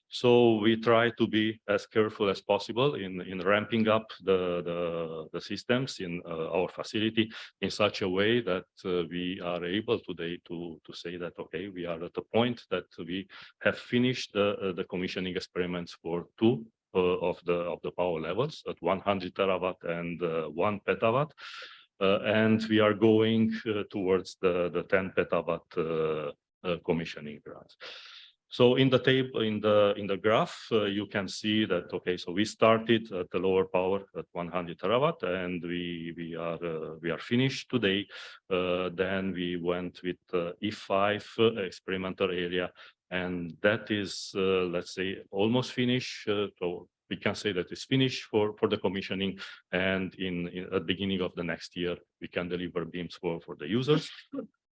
So we try to be as careful as possible in ramping up the systems in our facility in such a way that we are able today to say that, okay, we are at the point that we have finished the commissioning experiments for 2 of the power levels at 100 terawatt and 1 petawatt. And we are going towards the 10 petawatt commissioning grants. So in the table, in the graph, you can see that, okay, so we started at the lower power at 100 terawatt, and we are finished today. Then we went with E5 experimental area, and that is, let's say, almost finished. So we can say that it's finished for the commissioning, and at the beginning of the next year, we can deliver beams for the users.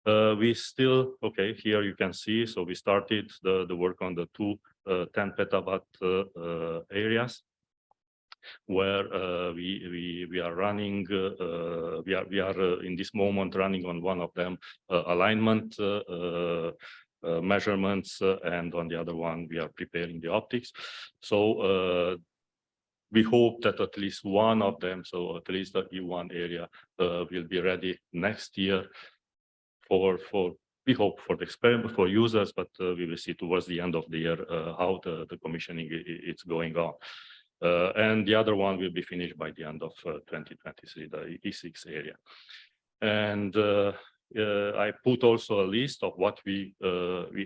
We still, okay, here you can see, so we started the work on the 2 10 petawatt areas, where we are running, we are in this moment running on one of them alignment measurements, and on the other one, we are preparing the optics. So we hope that at least one of them, so at least the E1 area, will be ready next year we hope for the experiment for users, but we will see towards the end of the year how the commissioning is going on. And the other one will be finished by the end of 2023, the E6 area. And I put also a list of what we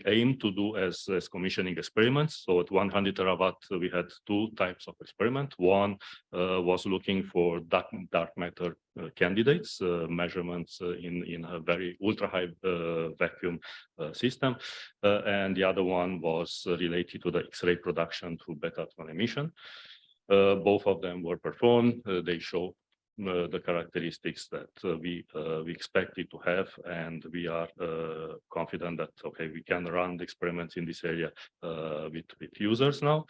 aim to do as commissioning experiments. So at 100 terawatt, we had two types of experiment. One was looking for dark matter candidates, measurements in a very ultra high vacuum system. And the other one was related to the X-ray production through beta emission. Both of them were performed. They show the characteristics that we expected to have, and we are confident that we can run the experiments in this area with users now.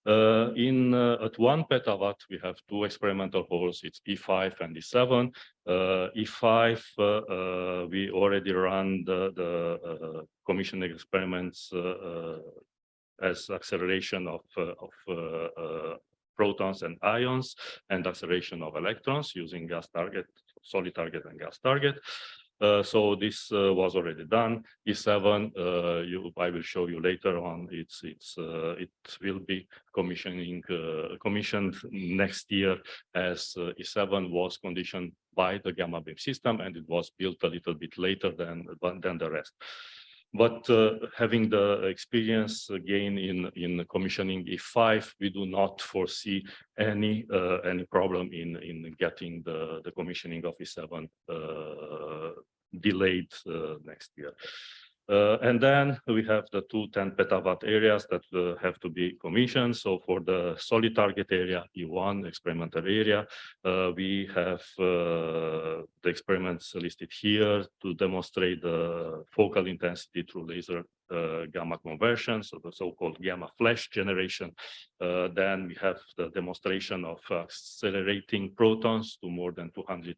At 1 petawatt, we have two experimental holes. It's E5 and E7. E5, we already run the commissioning experiments as acceleration of protons and ions, and acceleration of electrons using gas target, solid target, and gas target. So this was already done. E7, I will show you later on. It will be commissioned next year, as E7 was conditioned by the gamma beam system, and it was built a little bit later than the rest. But having the experience again in commissioning E5, we do not foresee any problem in getting the commissioning of E7 delayed next year. And then we have the two 10 petawatt areas that have to be commissioned. So for the solid target area, E1 experimental area, we have the experiments listed here to demonstrate the focal intensity through laser gamma conversion, so the so-called gamma flash generation. Then we have the demonstration of accelerating protons to more than 200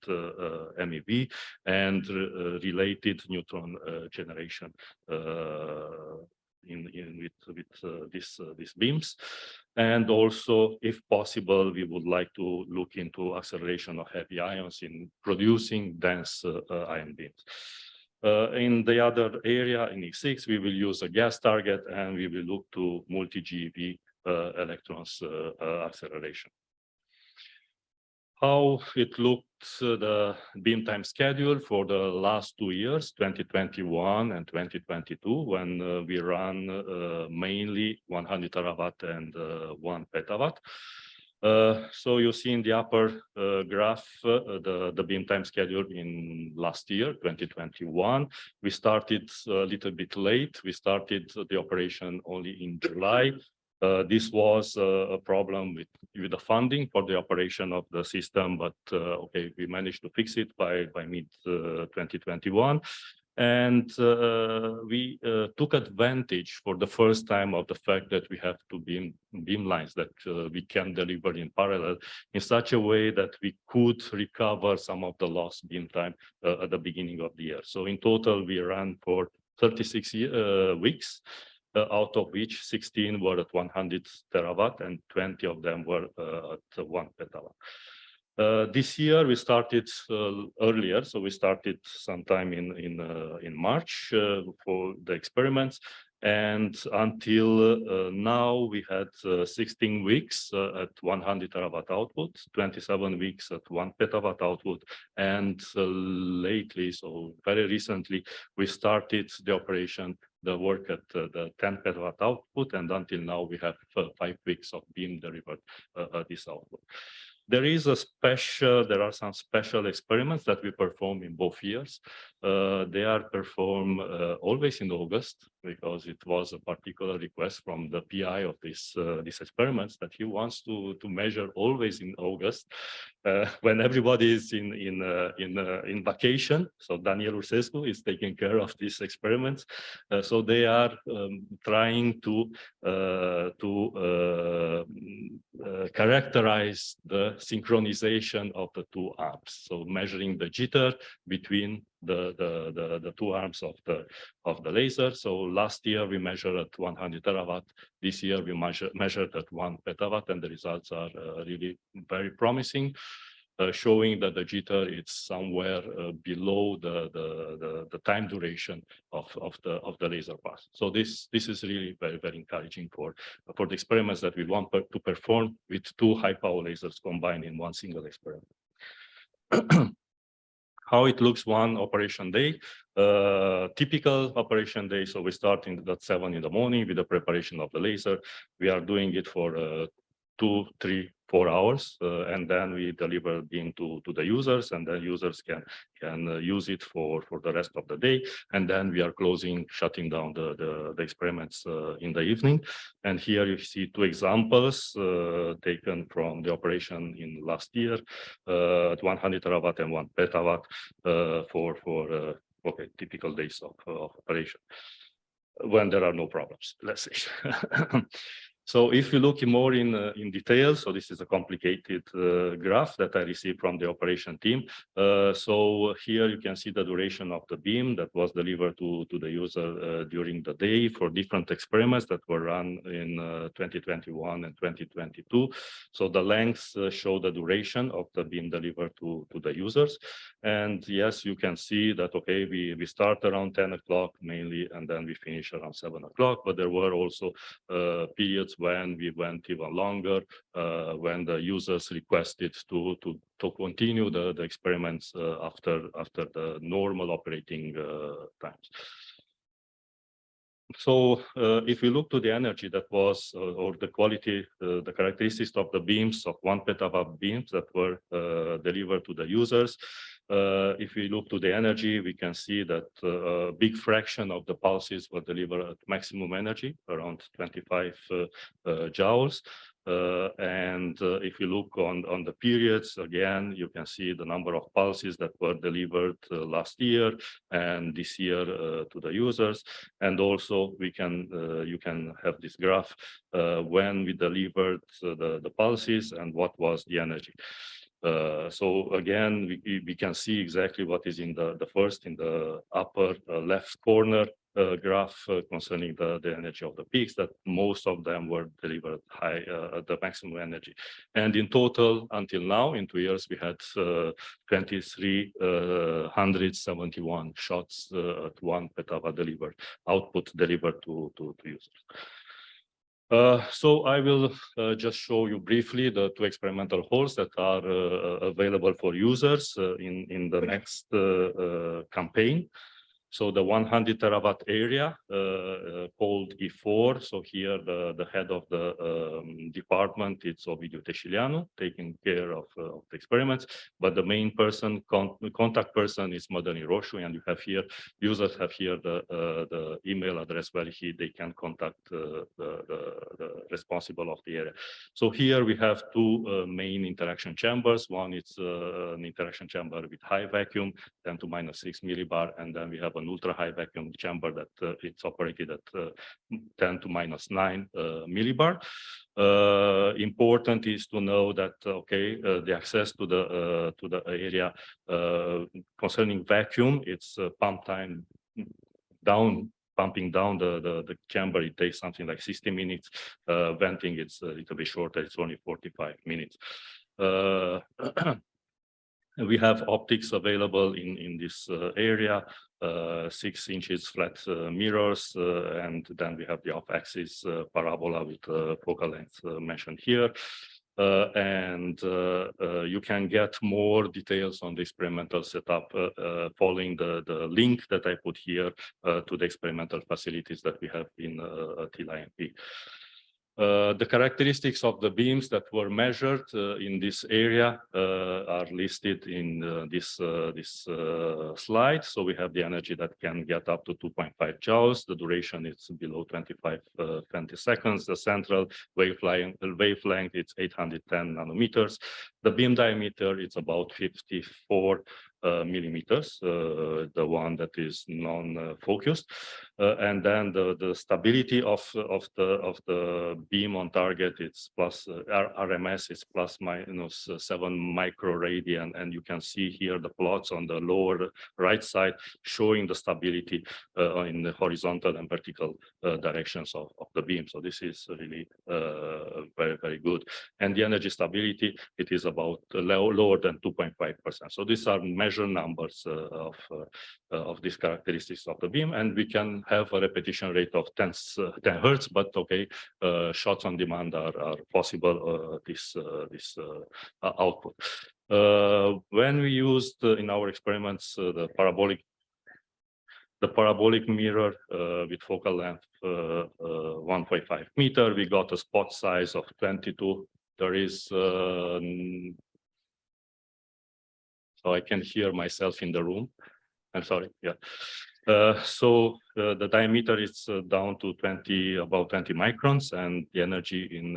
MeV and related neutron generation with these beams. And also, if possible, we would like to look into acceleration of heavy ions in producing dense ion beams. In the other area, in E6, we will use a gas target, and we will look to multi-GeV electrons acceleration. How it looked, the beam time schedule for the last 2 years, 2021 and 2022, when we ran mainly 100 terawatt and 1 petawatt. So you see in the upper graph the beam time schedule in last year, 2021. We started a little bit late. We started the operation only in July. This was a problem with the funding for the operation of the system, but we managed to fix it by mid 2021. And we took advantage for the first time of the fact that we have two beam lines that we can deliver in parallel in such a way that we could recover some of the lost beam time at the beginning of the year. So in total, we ran for 36 weeks, out of which 16 were at 100 terawatt and 20 of them were at 1 petawatt. This year we started earlier, so we started sometime in March for the experiments, and until now we had 16 weeks at 100 terawatt output, 27 weeks at 1 petawatt output, and lately, so very recently, we started the operation, the work at the 10 petawatt output, and until now we have 5 weeks of beam delivered this output. There are some special experiments that we perform in both years. They are performed always in August, because it was a particular request from the PI of these experiments that he wants to measure always in August, when everybody is in vacation. So Daniele is taking care of these experiments. So they are trying to characterize the synchronization of the two arms, so measuring the jitter between the two arms of the laser. So last year we measured at 100 terawatt. This year we measured at 1 petawatt, and the results are really very promising. showing that the jitter is somewhere below the time duration of the laser pass. So this is really very, very encouraging for the experiments that we want to perform with two high power lasers combined in one single experiment. How it looks one operation day, typical operation day. So we start at 7 in the morning with the preparation of the laser. We are doing it for 2, 3, 4 hours, and then we deliver beam to the users, and then users can use it for the rest of the day. And then we are shutting down the experiments in the evening. And here you see 2 examples taken from the operation in last year, at 100 terawatt and 1 petawatt for typical days of operation when there are no problems, let's say. So if you look more in detail, so this is a complicated graph that I received from the operation team. So here you can see the duration of the beam that was delivered to the user during the day for different experiments that were run in 2021 and 2022. So the lengths show the duration of the beam delivered to the users. And yes, you can see that, okay, we start around 10 o'clock mainly, and then we finish around 7 o'clock. But there were also periods when we went even longer, when the users requested to continue the experiments after the normal operating times. So if we look to the energy that was, or the quality, the characteristics of the beams of 1 petawatt beams that were delivered to the users, if we look to the energy, we can see that a big fraction of the pulses were delivered at maximum energy, around 25 joules. And if you look on the periods, again, you can see the number of pulses that were delivered last year and this year to the users. And also you can have this graph when we delivered the pulses and what was the energy. So again, we can see exactly what is in the upper left corner graph concerning the energy of the peaks, that most of them were delivered high at the maximum energy. And in total, until now, in 2 years, we had 2,371 shots at 1 petawatt output delivered to users. So I will just show you briefly the 2 experimental holes that are available for users in the next campaign. So the 100 terawatt area called E4. So here the head of the department, it's Ovidiu Teșileanu, taking care of the experiments. But the main person, contact person, is Mădălin Roșu, and you have here, users have here the email address where they can contact the responsible of the area. So here we have 2 main interaction chambers. One is an interaction chamber with high vacuum, 10 to minus 6 millibar, and then we have an ultra high vacuum chamber that it's operated at 10 to minus 9 millibar. Important is to know that the access to the area concerning vacuum, it's pump time down. Pumping down the chamber, it takes something like 60 minutes. Venting, it's a little bit shorter, it's only 45 minutes. We have optics available in this area, 6 inches flat mirrors, and then we have the off-axis parabola with focal length mentioned here. And you can get more details on the experimental setup following the link that I put here to the experimental facilities that we have in ELI-NP. The characteristics of the beams that were measured in this area are listed in this slide. So we have the energy that can get up to 2.5 joules. The duration is below 20 seconds. The central wavelength it's 810 nanometers. The beam diameter is about 54 millimeters, the one that is non-focused, and then the stability of the beam on target, it's plus RMS is plus minus 7 microradian, and you can see here the plots on the lower right side showing the stability in the horizontal and vertical directions of the beam. So this is really very good. And the energy stability, it is about lower than 2.5%. So these are measured numbers of these characteristics of the beam, and we can have a repetition rate of 10 Hertz, but okay, shots on demand are possible, this output. When we used in our experiments the parabolic mirror with focal length 1.5 meter, we got a spot size of 22. There is, so I can hear myself in the room. I'm sorry, yeah. So the diameter is down to about 20 microns, and the energy in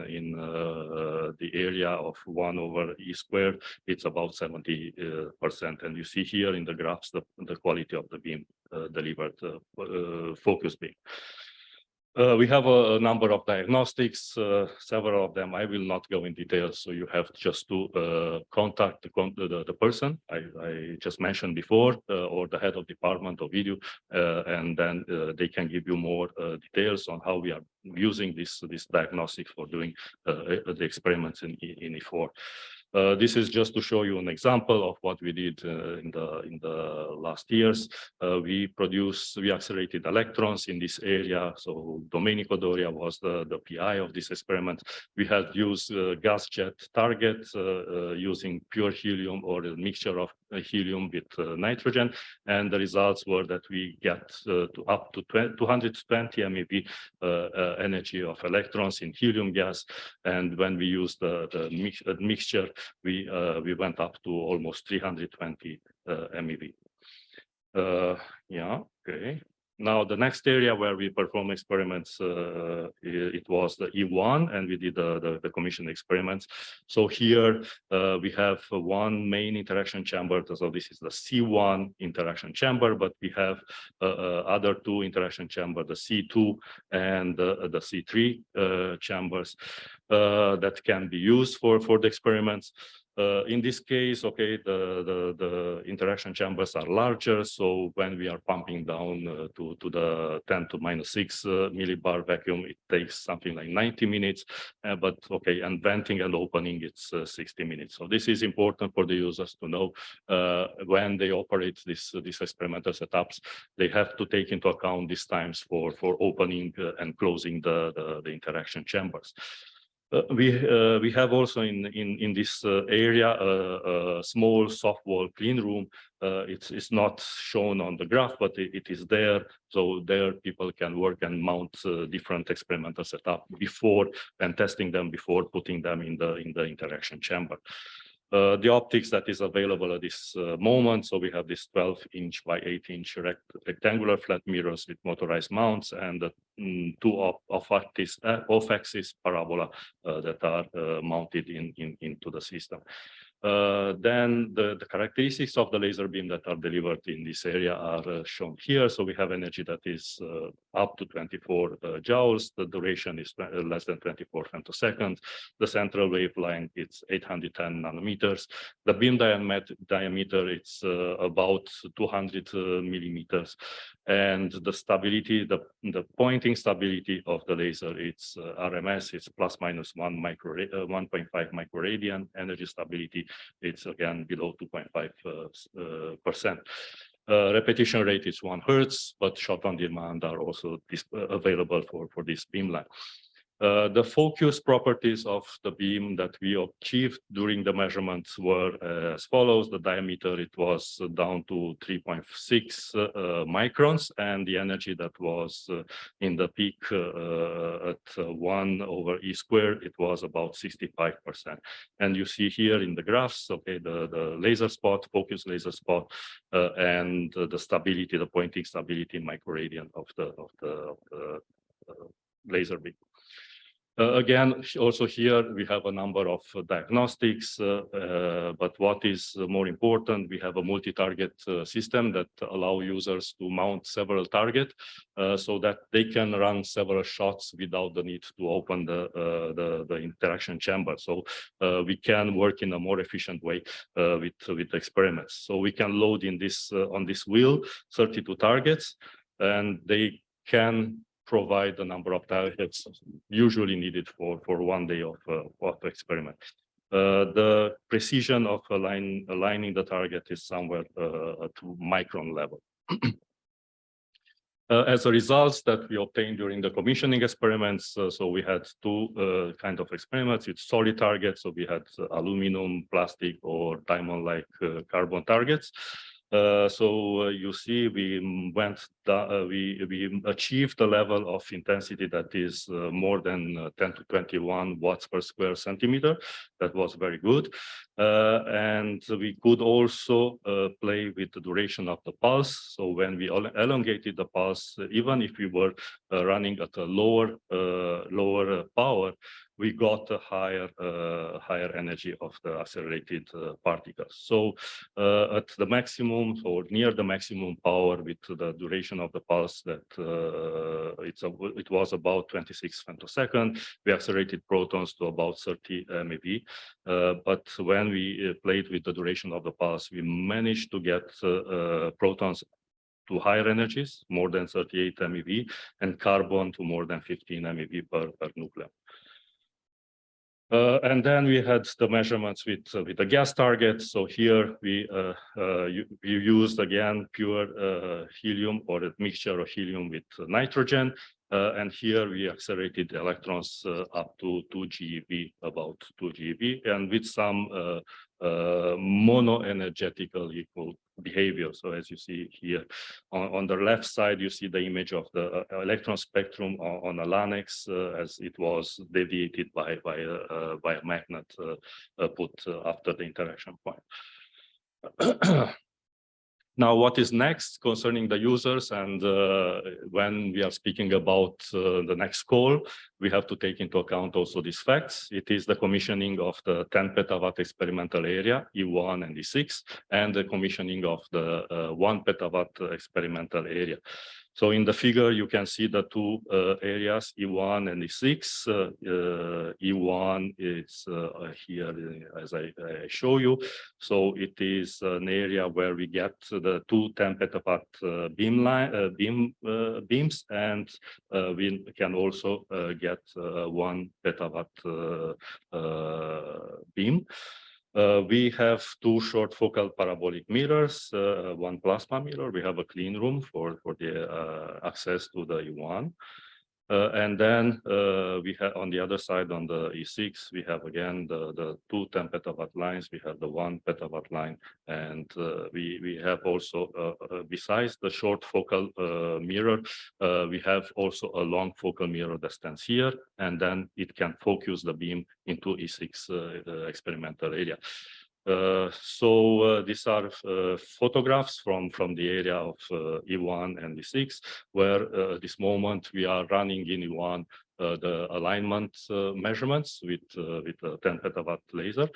the area of 1 over E squared, it's about 70%. And you see here in the graphs the quality of the beam delivered, focus beam. We have a number of diagnostics, several of them. I will not go in detail, so you have just to contact the person I just mentioned before, or the head of department of video, and then they can give you more details on how we are using this diagnostic for doing the experiments in E4. This is just to show you an example of what we did in the last years. We accelerated electrons in this area. So Domenico Doria was the PI of this experiment. We had used gas jet targets using pure helium or a mixture of helium with nitrogen, and the results were that we get to up to 220 MeV energy of electrons in helium gas, and when we used the mixture, we went up to almost 320 MeV. Yeah, okay. Now the next area where we perform experiments, it was the E1, and we did the commission experiments. So here we have one main interaction chamber. So this is the C1 interaction chamber, but we have other two interaction chambers, the C2 and the C3 chambers that can be used for the experiments. In this case, okay, the interaction chambers are larger. So when we are pumping down to the 10 to minus 6 millibar vacuum, it takes something like 90 minutes. But okay, and venting and opening, it's 60 minutes. So this is important for the users to know when they operate these experimental setups. They have to take into account these times for opening and closing the interaction chambers. We have also in this area a small soft wall clean room. It's not shown on the graph, but it is there. So there people can work and mount different experimental setup before and testing them before putting them in the interaction chamber. The optics that is available at this moment. So we have this 12-inch by 8-inch rectangular flat mirrors with motorized mounts, and the two off-axis parabola that are mounted into the system. Then the characteristics of the laser beam that are delivered in this area are shown here. So we have energy that is up to 24 joules. The duration is less than 24 femtoseconds. The central wavelength is 810 nanometers. The beam diameter it's about 200 millimeters. And the stability, the pointing stability of the laser, it's RMS, it's plus minus 1.5 microradian. Energy stability, it's again below 2.5%. Repetition rate is 1 Hertz, but shot on demand are also available for this beamline. The focus properties of the beam that we achieved during the measurements were as follows. The diameter, it was down to 3.6 microns, and the energy that was in the peak at 1 over E squared, it was about 65%. And you see here in the graphs, okay, the laser spot, focus laser spot, and the stability, the pointing stability, microradian of the laser beam. Again, also here we have a number of diagnostics, but what is more important, we have a multi-target system that allow users to mount several targets so that they can run several shots without the need to open the interaction chamber. So we can work in a more efficient way with experiments. So we can load in this on this wheel 32 targets, and they can provide the number of targets usually needed for 1 day of experiment. The precision of aligning the target is somewhere to micron level. As a result that we obtained during the commissioning experiments, so we had two kind of experiments with solid targets. So we had aluminum, plastic, or diamond-like carbon targets. So you see, we achieved a level of intensity that is more than 10 to 21 watts per square centimeter. That was very good. And we could also play with the duration of the pulse. So when we elongated the pulse, even if we were running at a lower power, we got a higher energy of the accelerated particles. So at the maximum or near the maximum power with the duration of the pulse that it was about 26 femtosecond, we accelerated protons to about 30 MeV. But when we played with the duration of the pulse, we managed to get protons to higher energies, more than 38 MeV, and carbon to more than 15 MeV per nucleon. And then we had the measurements with the gas target. So here we used again pure helium or a mixture of helium with nitrogen. And here we accelerated the electrons up to 2 GeV, about 2 GeV, and with some monoenergetical equal behavior. So as you see here on the left side, you see the image of the electron spectrum on a Lanex as it was deviated by a magnet put after the interaction point. Now, what is next concerning the users, and when we are speaking about the next call, we have to take into account also these facts. It is the commissioning of the 10 petawatt experimental area, E1 and E6, and the commissioning of the 1 petawatt experimental area. So in the figure, you can see the two areas, E1 and E6. E1 is here, as I show you. So it is an area where we get the two 10 petawatt beams, and we can also get 1 petawatt beam. We have two short focal parabolic mirrors, one plasma mirror. We have a clean room for the access to the E1. And then we have on the other side, on the E6, we have again the two 10 petawatt lines. We have the 1 petawatt line, and we have also, besides the short focal mirror, we have also a long focal mirror that stands here, and then it can focus the beam into E6 experimental area. So these are photographs from the area of E1 and E6, where at this moment we are running in E1 the alignment measurements with a 10 petawatt laser,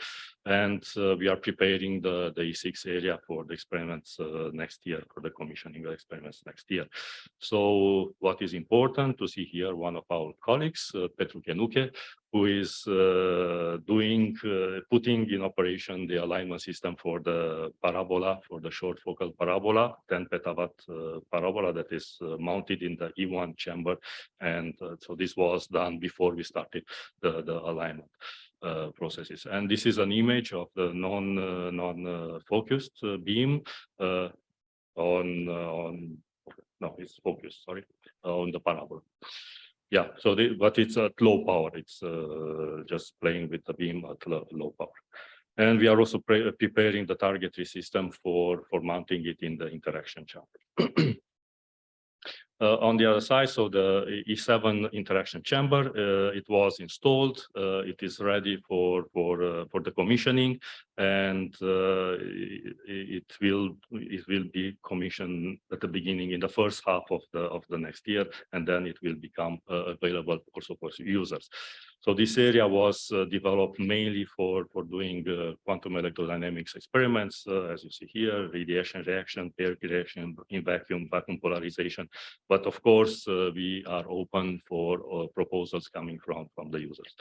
and we are preparing the E6 area for the experiments next year, for the commissioning experiments next year. So what is important to see here, one of our colleagues, Petru Kenuke, who is putting in operation the alignment system for the parabola, for the short focal parabola, 10 petawatt parabola that is mounted in the E1 chamber. And so this was done before we started the alignment processes. And this is an image of the non-focused beam it's focused, sorry, on the parabola. Yeah, so but it's at low power. It's just playing with the beam at low power. And we are also preparing the targetry system for mounting it in the interaction chamber. On the other side, so the E7 interaction chamber, it was installed. It is ready for the commissioning. and it will be commissioned at the beginning in the first half of the next year, and then it will become available also for users. So this area was developed mainly for doing quantum electrodynamics experiments, as you see here, radiation reaction, pair reaction in vacuum polarization. But of course, we are open for proposals coming from the users.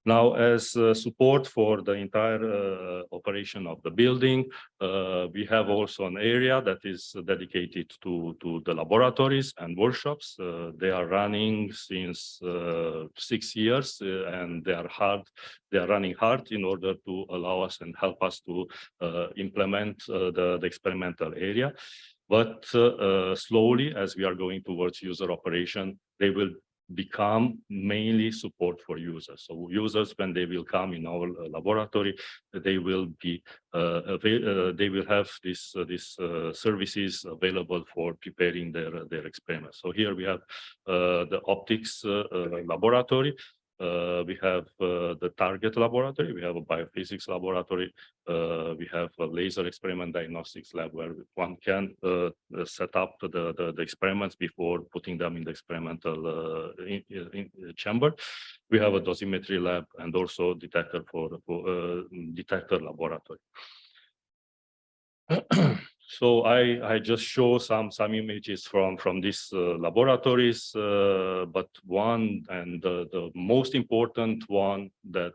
Now, as support for the entire operation of the building, we have also an area that is dedicated to the laboratories and workshops. They are running since 6 years, and they are running hard in order to allow us and help us to implement the experimental area. But slowly, as we are going towards user operation, they will become mainly support for users. So users, when they will come in our laboratory, they will be they will have these services available for preparing their experiments. So here we have the optics laboratory. We have the target laboratory, we have a biophysics laboratory, we have a laser experiment diagnostics lab where one can set up the experiments before putting them in the experimental chamber. We have a dosimetry lab and also detector detector laboratory. So I just show some images from these laboratories, but one and the most important one that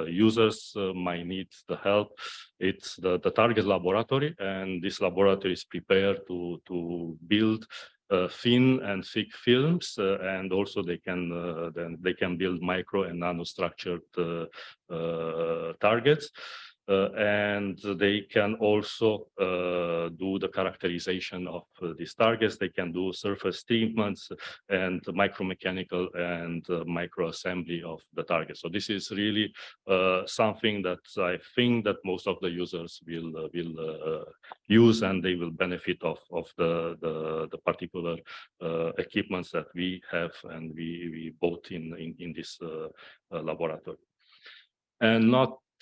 users might need the help, it's the target laboratory, and this laboratory is prepared to build thin and thick films, and also they can build micro and nanostructured targets. And they can also do the characterization of these targets. They can do surface treatments and micromechanical and microassembly of the target. So this is really something that I think that most of the users will use, and they will benefit of the particular equipments that we have and we bought in this laboratory. And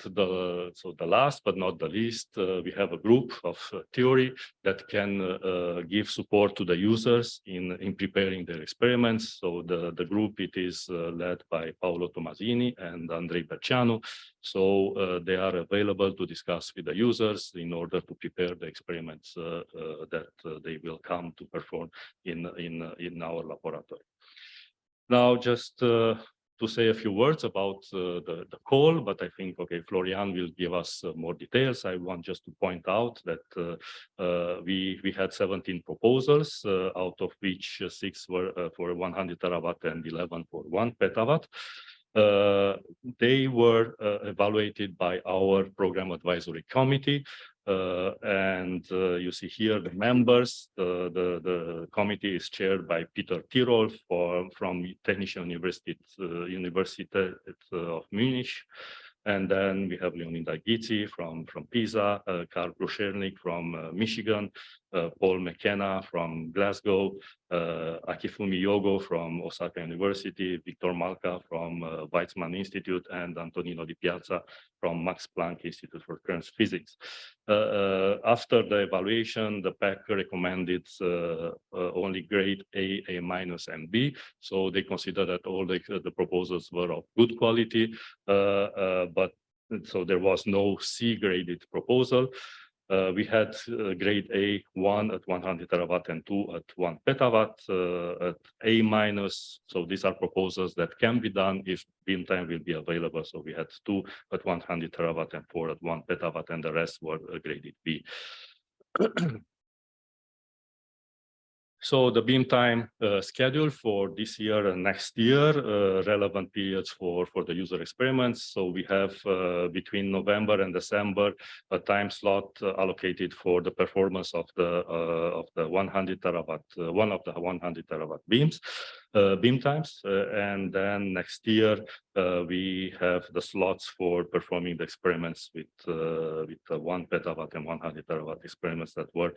the last but not the least, we have a group of theory that can give support to the users in preparing their experiments. So the group, it is led by Paolo Tomasini and Andrei Bercianu. So they are available to discuss with the users in order to prepare the experiments that they will come to perform in our laboratory. Now, just to say a few words about the call, but I think, okay, Florian will give us more details. I want just to point out that we had 17 proposals, out of which 6 were for 100 terawatt and 11 for 1 petawatt. They were evaluated by our program advisory committee. And you see here the members. The committee is chaired by Peter Tirol from Technische Universität of Munich. And then we have Leonida Gizzi from Pisa, Karl Gruschernik from Michigan, Paul McKenna from Glasgow, Akifumi Yogo from Osaka University, Victor Malka from Weizmann Institute, and Antonino Di Piazza from Max Planck Institute for Current Physics. After the evaluation, the PAC recommended only grade A, A minus, and B. So they consider that all the proposals were of good quality, but so there was no C graded proposal. We had grade A1 at 100 terawatt and 2 at 1 petawatt, at A minus. So these are proposals that can be done if beam time will be available. So we had 2 at 100 terawatt and 4 at 1 petawatt, and the rest were graded B. So the beam time schedule for this year and next year, relevant periods for the user experiments. So we have between November and December a time slot allocated for the performance of the 100 terawatt, one of the 100 terawatt beams. Beam times, and then next year we have the slots for performing the experiments with 1 petawatt and 100 terawatt experiments that were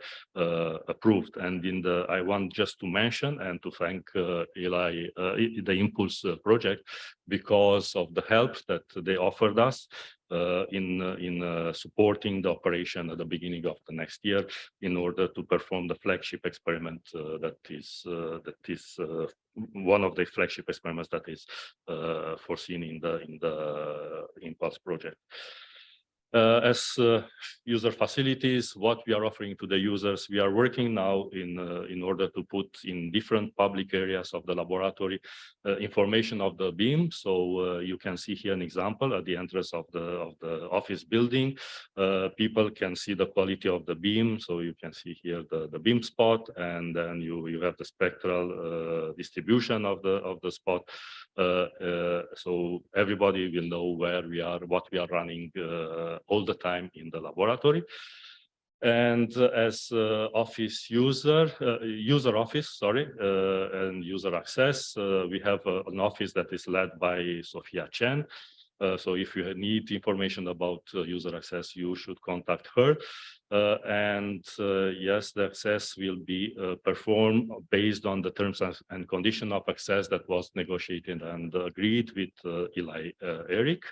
approved. And I want just to mention and to thank ELI, the Impulse project, because of the help that they offered us in supporting the operation at the beginning of the next year in order to perform the flagship experiment that is one of the flagship experiments that is foreseen in the Impulse project. As user facilities, what we are offering to the users, we are working now in order to put in different public areas of the laboratory information of the beam. So you can see here an example at the entrance of the office building. People can see the quality of the beam. So you can see here the beam spot, and then you have the spectral distribution of the spot. So everybody will know where we are, what we are running all the time in the laboratory. And as office user office, sorry, and user access, we have an office that is led by Sophia Chen. So if you need information about user access, you should contact her. Yes, the access will be performed based on the terms and conditions of access that was negotiated and agreed with ELI ERIC.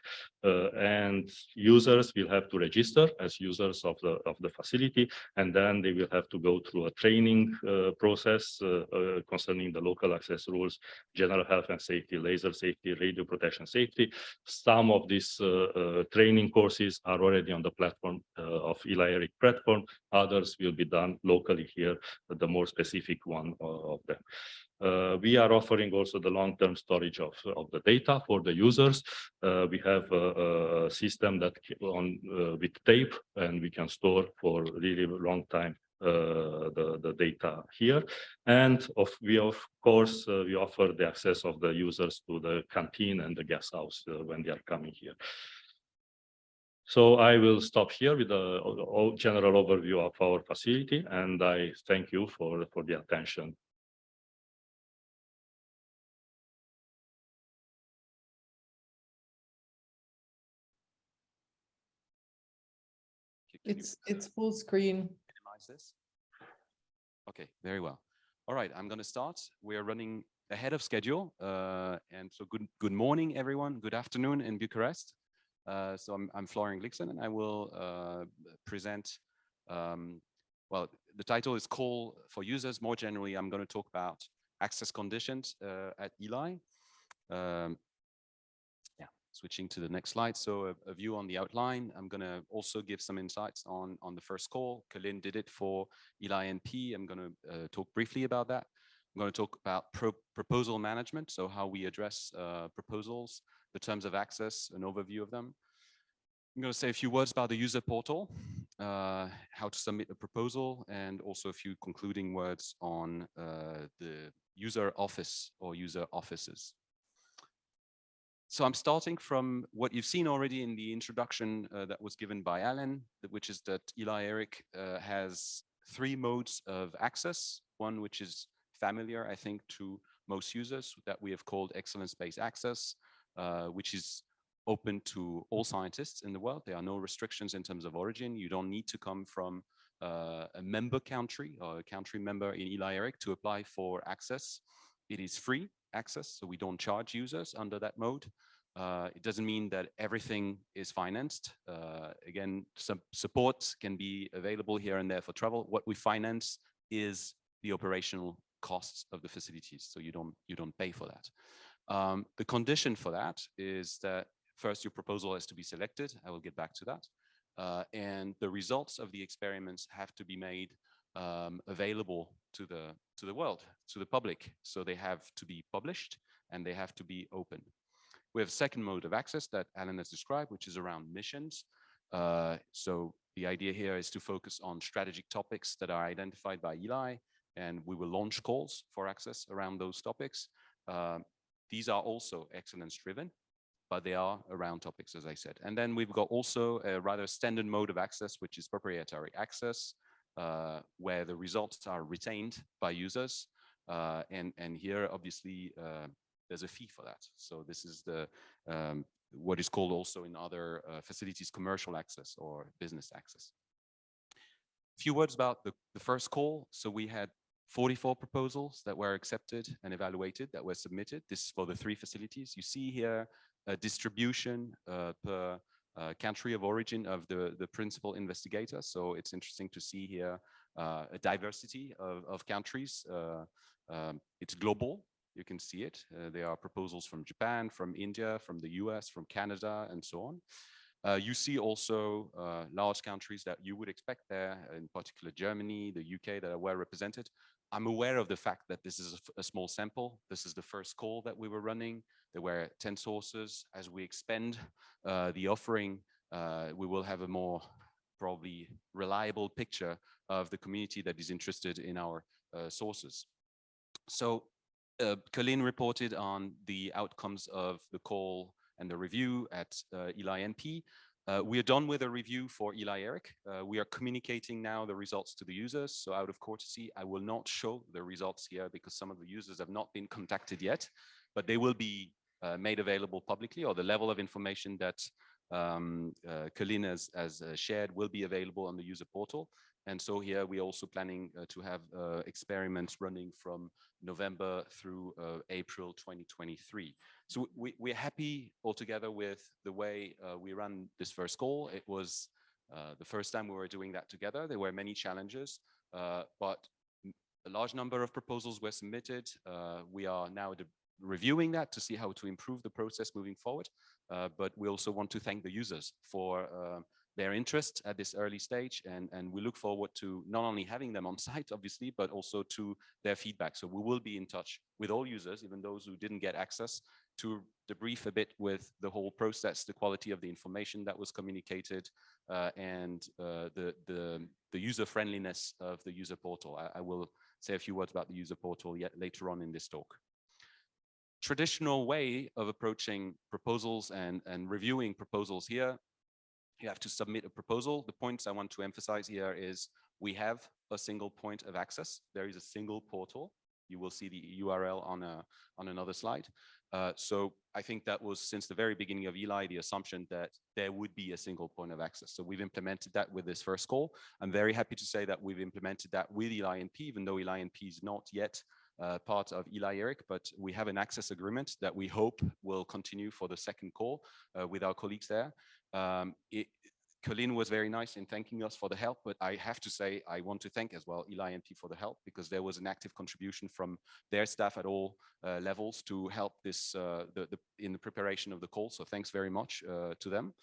And users will have to register as users of the facility, and then they will have to go through a training process concerning the local access rules, general health and safety, laser safety, radio protection safety. Some of these training courses are already on the platform of ELI ERIC platform. Others will be done locally here, the more specific one of them. We are offering also the long-term storage of the data for the users. We have a system that with tape, and we can store for really long time the data here. And we of course we offer the access of the users to the canteen and the guest house when they are coming here. So I will stop here with a general overview of our facility, and I thank you for the attention. It's full screen. Minimize this. Okay, very well. All right, I'm going to start. We are running ahead of schedule, and so good morning, everyone. Good afternoon in Bucharest. So I'm Florian Gliksohn, and I will present. Well, the title is Call for Users. More generally, I'm going to talk about access conditions at ELI. Switching to the next slide. So a view on the outline. I'm going to also give some insights on the first call. Calin did it for ELI-NP. I'm going to talk briefly about that. I'm going to talk about proposal management, so how we address proposals, the terms of access, an overview of them. I'm going to say a few words about the user portal, how to submit a proposal, and also a few concluding words on the user office or user offices. So I'm starting from what you've seen already in the introduction that was given by Alan, which is that ELI ERIC has 3 modes of access. One which is familiar, I think, to most users, that we have called excellence-based access, which is open to all scientists in the world. There are no restrictions in terms of origin. You don't need to come from a member country or a country member in ELI ERIC to apply for access. It is free access, so we don't charge users under that mode. It doesn't mean that everything is financed. Again, some support can be available here and there for travel. What we finance is the operational costs of the facilities, so you don't pay for that. The condition for that is that first your proposal has to be selected. I will get back to that. And the results of the experiments have to be made available to the world, to the public. So they have to be published and they have to be open. We have a second mode of access that Alan has described, which is around missions. So the idea here is to focus on strategic topics that are identified by ELI, and we will launch calls for access around those topics. These are also excellence driven, but they are around topics, as I said. And then we've got also a rather standard mode of access, which is proprietary access, where the results are retained by users. And here, obviously, there's a fee for that. So this is the what is called also in other facilities commercial access or business access. A few words about the first call. So we had 44 proposals that were accepted and evaluated that were submitted. This is for the 3 facilities. You see here a distribution per country of origin of the principal investigator. So it's interesting to see here a diversity of countries. It's global. You can see it. There are proposals from Japan, from India, from the US, from Canada, and so on. You see also large countries that you would expect there, in particular Germany, the UK, that are well represented. I'm aware of the fact that this is a small sample. This is the first call that we were running. There were 10 sources. As we expand the offering, we will have a more probably reliable picture of the community that is interested in our sources. So Calin reported on the outcomes of the call and the review at ELI-NP. We are done with a review for ELI-ERIC. We are communicating now the results to the users. So out of courtesy, I will not show the results here because some of the users have not been contacted yet, but they will be made available publicly, or the level of information that Calin has shared will be available on the user portal. And so here we're also planning to have experiments running from November through April 2023. So we're happy altogether with the way we ran this first call. It was the first time we were doing that together. There were many challenges, but a large number of proposals were submitted. We are now reviewing that to see how to improve the process moving forward. But we also want to thank the users for their interest at this early stage, and we look forward to not only having them on site, obviously, but also to their feedback. So we will be in touch with all users, even those who didn't get access, to debrief a bit with the whole process, the quality of the information that was communicated, and the user friendliness of the user portal. I will say a few words about the user portal yet later on in this talk. Traditional way of approaching proposals and reviewing proposals here, you have to submit a proposal. The points I want to emphasize here is we have a single point of access. There is a single portal. You will see the URL on another slide. So I think that was since the very beginning of ELI, the assumption that there would be a single point of access. So we've implemented that with this first call. I'm very happy to say that we've implemented that with ELI-NP, even though ELI-NP is not yet part of ELI-ERIC, but we have an access agreement that we hope will continue for the second call with our colleagues there. Calin was very nice in thanking us for the help, but I have to say I want to thank as well ELI-NP for the help, because there was an active contribution from their staff at all levels to help this in the preparation of the call. So thanks very much to them.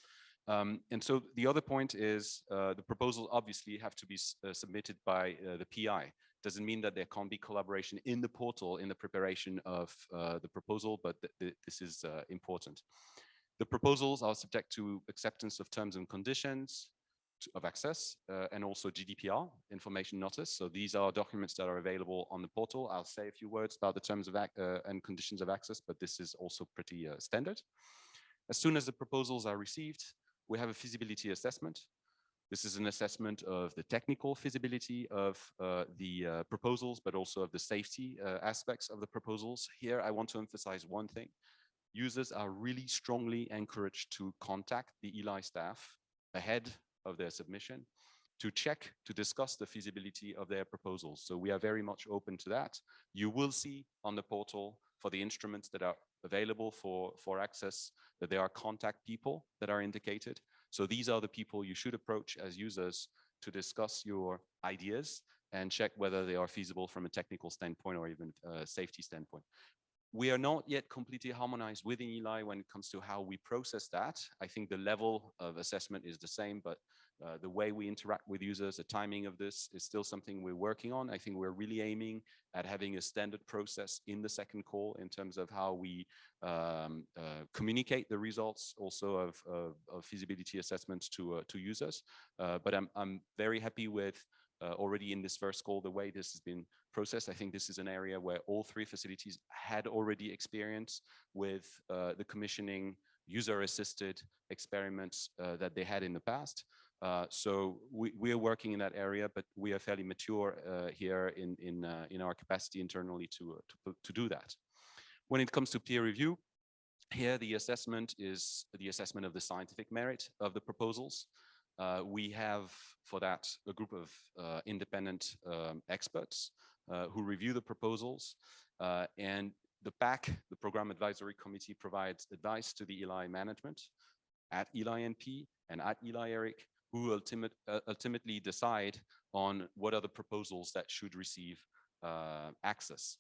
And so the other point is the proposal obviously have to be submitted by the PI. Doesn't mean that there can't be collaboration in the portal in the preparation of the proposal, but this is important. The proposals are subject to acceptance of terms and conditions of access and also GDPR information notice. So these are documents that are available on the portal. I'll say a few words about the terms of and conditions of access, but this is also pretty standard. As soon as the proposals are received, we have a feasibility assessment. This is an assessment of the technical feasibility of the proposals, but also of the safety aspects of the proposals. Here, I want to emphasize one thing. Users are really strongly encouraged to contact the ELI staff ahead of their submission to check, to discuss the feasibility of their proposals. So we are very much open to that. You will see on the portal for the instruments that are available for access that there are contact people that are indicated. So these are the people you should approach as users to discuss your ideas and check whether they are feasible from a technical standpoint or even a safety standpoint. We are not yet completely harmonized within ELI when it comes to how we process that. I think the level of assessment is the same, but the way we interact with users, the timing of this is still something we're working on. I think we're really aiming at having a standard process in the second call in terms of how we communicate the results also of feasibility assessments to users. But I'm very happy with already in this first call, the way this has been processed. I think this is an area where all 3 facilities had already experience with the commissioning user-assisted experiments that they had in the past. So we are working in that area, but we are fairly mature here in our capacity internally to do that. When it comes to peer review, here the assessment is the assessment of the scientific merit of the proposals. We have for that a group of independent experts who review the proposals, and the PAC, the Program Advisory Committee, provides advice to the ELI management at ELI-NP and at ELI-ERIC, who ultimately decide on what are the proposals that should receive access.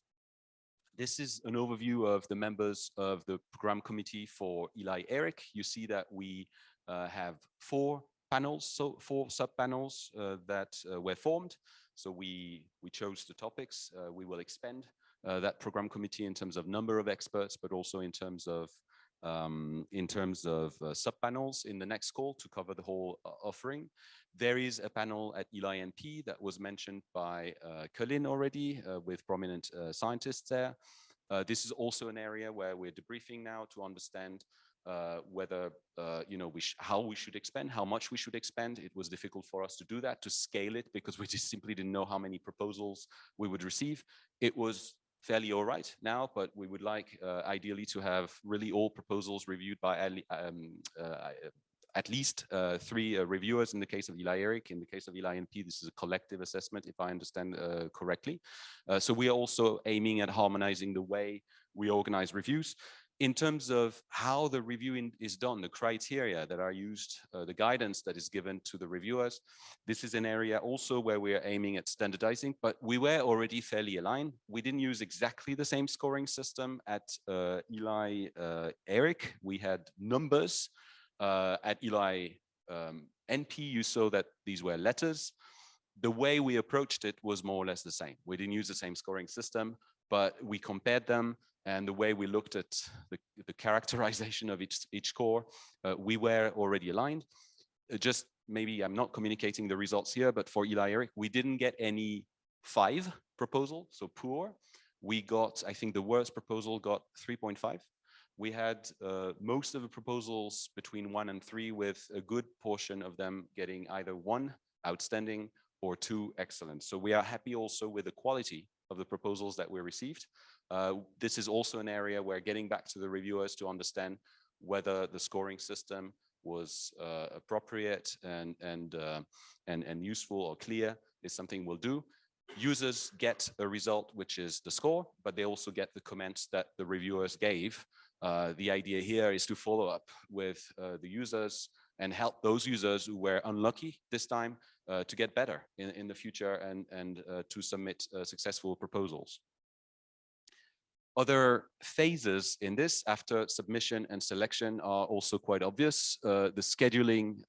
This is an overview of the members of the program committee for ELI-ERIC. You see that we have 4 panels, so 4 sub-panels that were formed. So we chose the topics. We will expand that program committee in terms of number of experts, but also in terms of sub-panels in the next call to cover the whole offering. There is a panel at ELI-NP that was mentioned by Calin already with prominent scientists there. This is also an area where we're debriefing now to understand whether, how we should expand, how much we should expand. It was difficult for us to do that, to scale it, because we just simply didn't know how many proposals we would receive. It was fairly all right now, but we would like ideally to have really all proposals reviewed by at least 3 reviewers in the case of ELI-ERIC. In the case of ELI-NP, this is a collective assessment, if I understand correctly. So we are also aiming at harmonizing the way we organize reviews. In terms of how the reviewing is done, the criteria that are used, the guidance that is given to the reviewers, this is an area also where we are aiming at standardizing, but we were already fairly aligned. We didn't use exactly the same scoring system at ELI-ERIC. We had numbers. At ELI-NP, you saw that these were letters. The way we approached it was more or less the same. We didn't use the same scoring system, but we compared them, and the way we looked at the characterization of each score, we were already aligned. Just maybe I'm not communicating the results here, but for ELI-ERIC, we didn't get any 5 proposal, so poor. We got, I think the worst proposal got 3.5. We had most of the proposals between 1 and 3, with a good portion of them getting either 1, outstanding, or 2, excellent. So we are happy also with the quality of the proposals that we received. This is also an area where getting back to the reviewers to understand whether the scoring system was appropriate and useful or clear is something we'll do. Users get a result, which is the score, but they also get the comments that the reviewers gave. The idea here is to follow up with the users and help those users who were unlucky this time to get better in the future and to submit successful proposals. Other phases in this after submission and selection are also quite obvious. The scheduling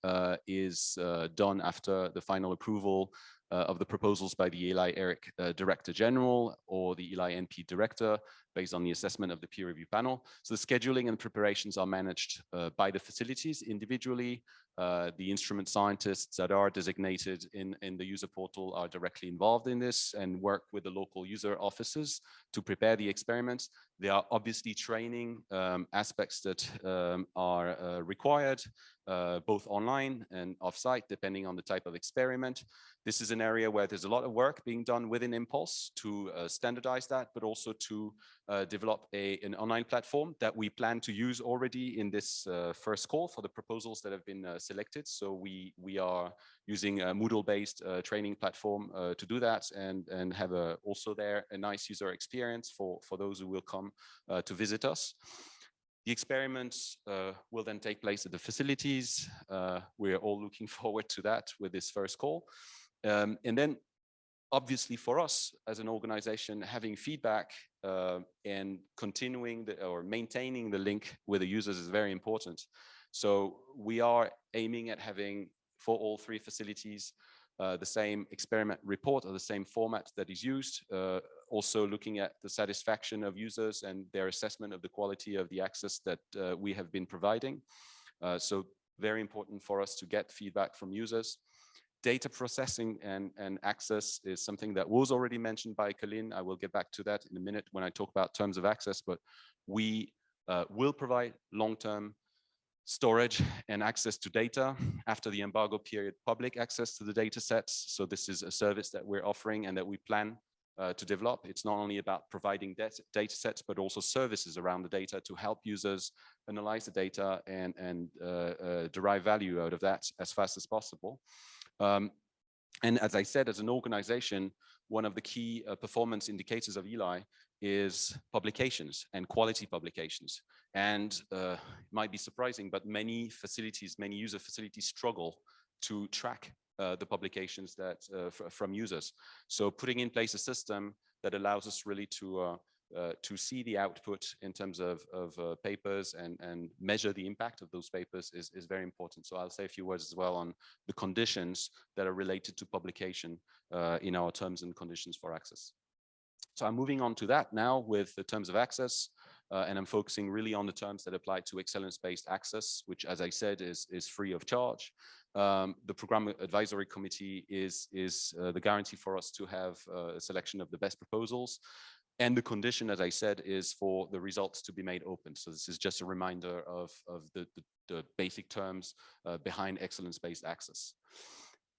is done after the final approval of the proposals by the ELI-ERIC Director General or the ELI-NP Director based on the assessment of the peer review panel. So the scheduling and preparations are managed by the facilities individually. The instrument scientists that are designated in the user portal are directly involved in this and work with the local user offices to prepare the experiments. There are obviously training aspects that are required, both online and offsite, depending on the type of experiment. This is an area where there's a lot of work being done within Impulse to standardize that, but also to develop an online platform that we plan to use already in this first call for the proposals that have been selected. So we are using a Moodle-based training platform to do that and have also there a nice user experience for those who will come to visit us. The experiments will then take place at the facilities. We're all looking forward to that with this first call. And then obviously for us as an organization, having feedback and continuing or maintaining the link with the users is very important. So we are aiming at having for all 3 facilities the same experiment report or the same format that is used, also looking at the satisfaction of users and their assessment of the quality of the access that we have been providing. So very important for us to get feedback from users. Data processing and access is something that was already mentioned by Calin. I will get back to that in a minute when I talk about terms of access, but we will provide long-term storage and access to data after the embargo period, public access to the data sets. So this is a service that we're offering and that we plan to develop. It's not only about providing data sets, but also services around the data to help users analyze the data and derive value out of that as fast as possible. And as I said, as an organization, one of the key performance indicators of ELI is publications and quality publications. And it might be surprising, but many facilities, many user facilities struggle to track the publications that from users. So putting in place a system that allows us really to see the output in terms of papers and measure the impact of those papers is very important. So I'll say a few words as well on the conditions that are related to publication in our terms and conditions for access. So I'm moving on to that now with the terms of access, and I'm focusing really on the terms that apply to excellence-based access, which, as I said, is free of charge. The Program Advisory Committee is the guarantee for us to have a selection of the best proposals. And the condition, as I said, is for the results to be made open. So this is just a reminder of the basic terms behind excellence-based access.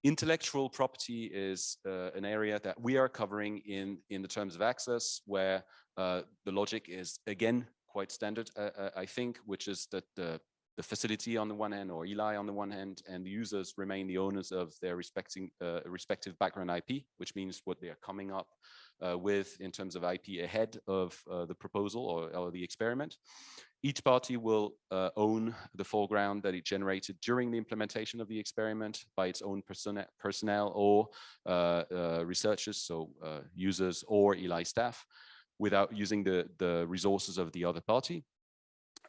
Intellectual property is an area that we are covering in the terms of access, where the logic is, again, quite standard, I think, which is that the facility on the one hand, or ELI on the one hand, and the users remain the owners of their respective background IP, which means what they are coming up with in terms of IP ahead of the proposal or the experiment. Each party will own the foreground that it generated during the implementation of the experiment by its own personnel or researchers, so users or ELI staff, without using the resources of the other party,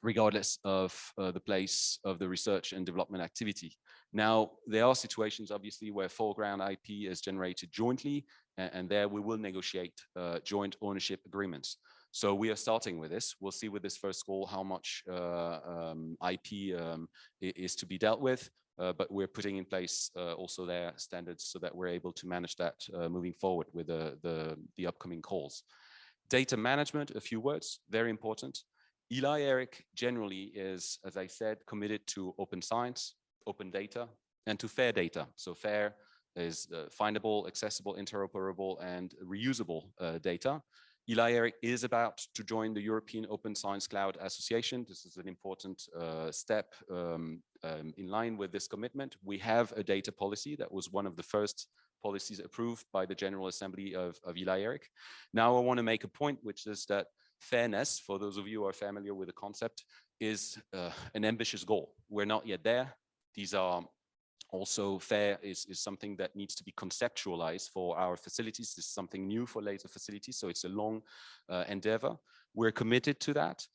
regardless of the place of the research and development activity. Now, there are situations, obviously, where foreground IP is generated jointly, and there we will negotiate joint ownership agreements. So we are starting with this. We'll see with this first call how much IP is to be dealt with, but we're putting in place also their standards so that we're able to manage that moving forward with the upcoming calls. Data management, a few words, very important. ELI-ERIC generally is, as I said, committed to open science, open data, and to fair data. So fair is findable, accessible, interoperable, and reusable data. ELI-ERIC is about to join the European Open Science Cloud Association. This is an important step in line with this commitment. We have a data policy that was one of the first policies approved by the General Assembly of ELI-ERIC. Now I want to make a point, which is that fairness, for those of you who are familiar with the concept, is an ambitious goal. We're not yet there. These are also fair is something that needs to be conceptualized for our facilities. This is something new for later facilities, so it's a long endeavor. We're committed to that.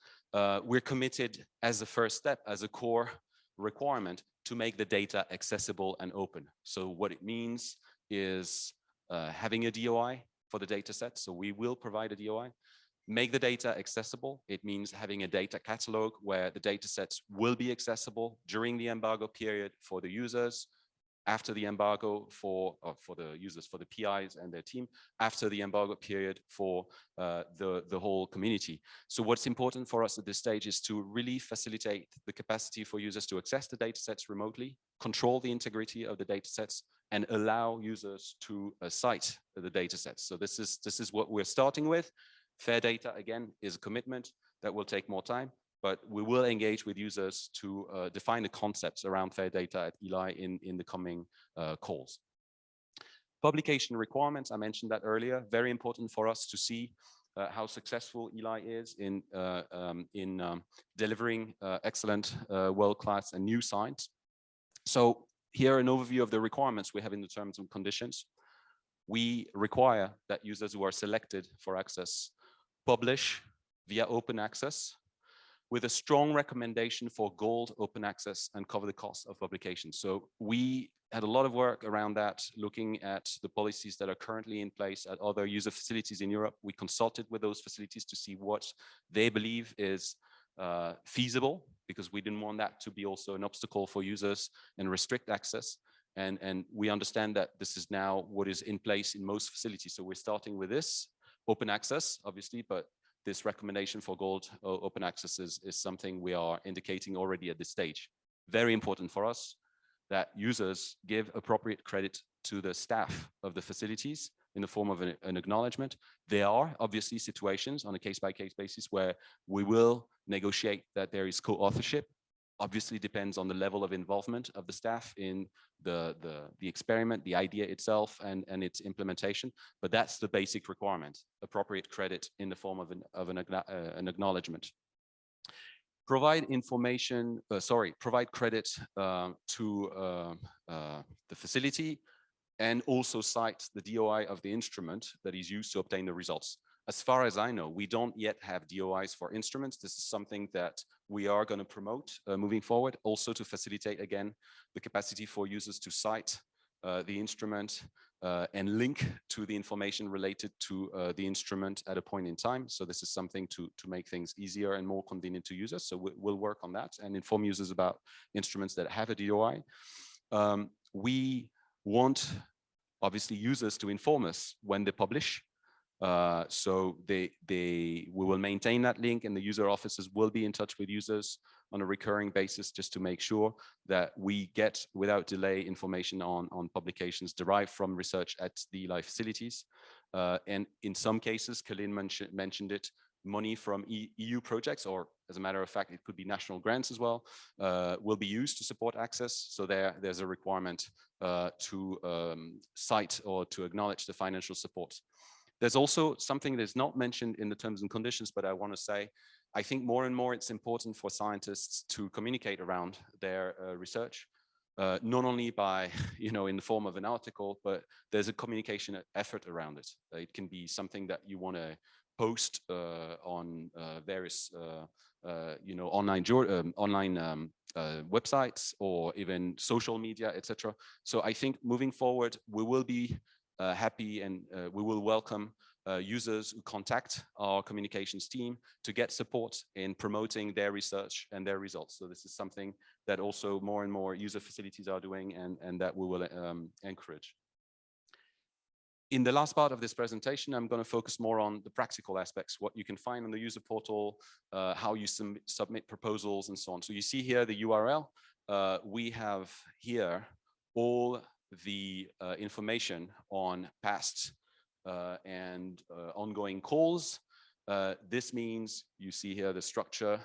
We're committed as a first step, as a core requirement, to make the data accessible and open. So what it means is having a DOI for the data set. So we will provide a DOI. Make the data accessible. It means having a data catalog where the data sets will be accessible during the embargo period for the users, after the embargo for the users, for the PIs and their team, after the embargo period for the whole community. So what's important for us at this stage is to really facilitate the capacity for users to access the data sets remotely, control the integrity of the data sets, and allow users to cite the data sets. So this is what we're starting with. Fair data, again, is a commitment that will take more time, but we will engage with users to define the concepts around fair data at ELI in the coming calls. Publication requirements, I mentioned that earlier, very important for us to see how successful ELI is in delivering excellent, world-class and new science. So here an overview of the requirements we have in the terms and conditions. We require that users who are selected for access publish via open access with a strong recommendation for gold open access and cover the cost of publication. So we had a lot of work around that, looking at the policies that are currently in place at other user facilities in Europe. We consulted with those facilities to see what they believe is feasible, because we didn't want that to be also an obstacle for users and restrict access. And we understand that this is now what is in place in most facilities. So we're starting with this open access, obviously, but this recommendation for gold open access is something we are indicating already at this stage. Very important for us that users give appropriate credit to the staff of the facilities in the form of an acknowledgement. There are obviously situations on a case-by-case basis where we will negotiate that there is co-authorship. Obviously depends on the level of involvement of the staff in the experiment, the idea itself, and its implementation. But that's the basic requirement: appropriate credit in the form of an acknowledgement. Provide information, provide credit to the facility, and also cite the DOI of the instrument that is used to obtain the results. As far as I know, we don't yet have DOIs for instruments. This is something that we are going to promote moving forward, also to facilitate, again, the capacity for users to cite the instrument and link to the information related to the instrument at a point in time. So this is something to make things easier and more convenient to users. So we'll work on that and inform users about instruments that have a DOI. We want, obviously, users to inform us when they publish. So we will maintain that link, and the user offices will be in touch with users on a recurring basis, just to make sure that we get, without delay, information on publications derived from research at the ELI facilities. And in some cases, Calin mentioned it, money from EU projects, or as a matter of fact, it could be national grants as well, will be used to support access. So there's a requirement to cite or to acknowledge the financial support. There's also something that's not mentioned in the terms and conditions, but I want to say, I think more and more it's important for scientists to communicate around their research, not only by, in the form of an article, but there's a communication effort around it. It can be something that you want to post on various, online websites, or even social media, etc. So I think moving forward, we will be happy, and we will welcome users who contact our communications team to get support in promoting their research and their results. So this is something that also more and more user facilities are doing, and that we will encourage. In the last part of this presentation, I'm going to focus more on the practical aspects, what you can find on the user portal, how you submit proposals, and so on. So you see here the URL. We have here all the information on past and ongoing calls. This means you see here the structure,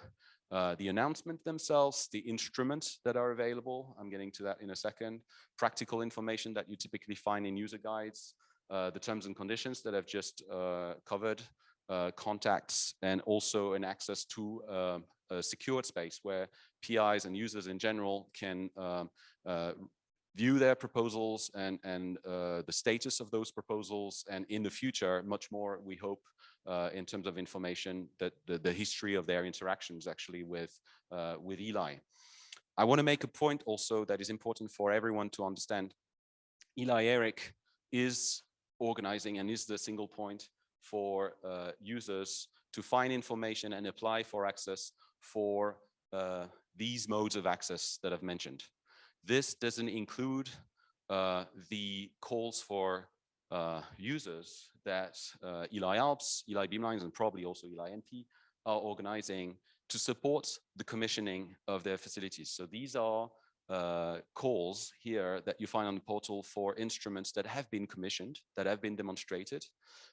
the announcement themselves, the instruments that are available. I'm getting to that in a second. Practical information that you typically find in user guides, the terms and conditions that I've just covered, contacts, and also an access to a secured space where PIs and users in general can view their proposals and the status of those proposals, and in the future, much more, we hope, in terms of information, that the history of their interactions actually with ELI. I want to make a point also that is important for everyone to understand. ELI-ERIC is organizing and is the single point for users to find information and apply for access for these modes of access that I've mentioned. This doesn't include the calls for users that ELI ALPS, ELI Beamlines, and probably also ELI-NP are organizing to support the commissioning of their facilities. So these are calls here that you find on the portal for instruments that have been commissioned, that have been demonstrated.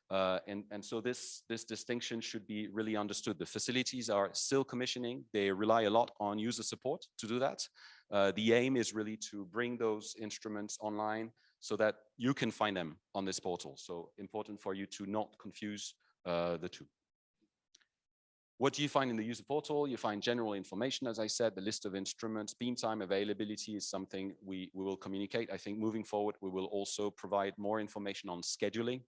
And so this distinction should be really understood. The facilities are still commissioning. They rely a lot on user support to do that. The aim is really to bring those instruments online so that you can find them on this portal. So important for you to not confuse the two. What do you find in the user portal? You find general information, as I said, the list of instruments. Beam time availability is something we will communicate. I think moving forward, we will also provide more information on scheduling.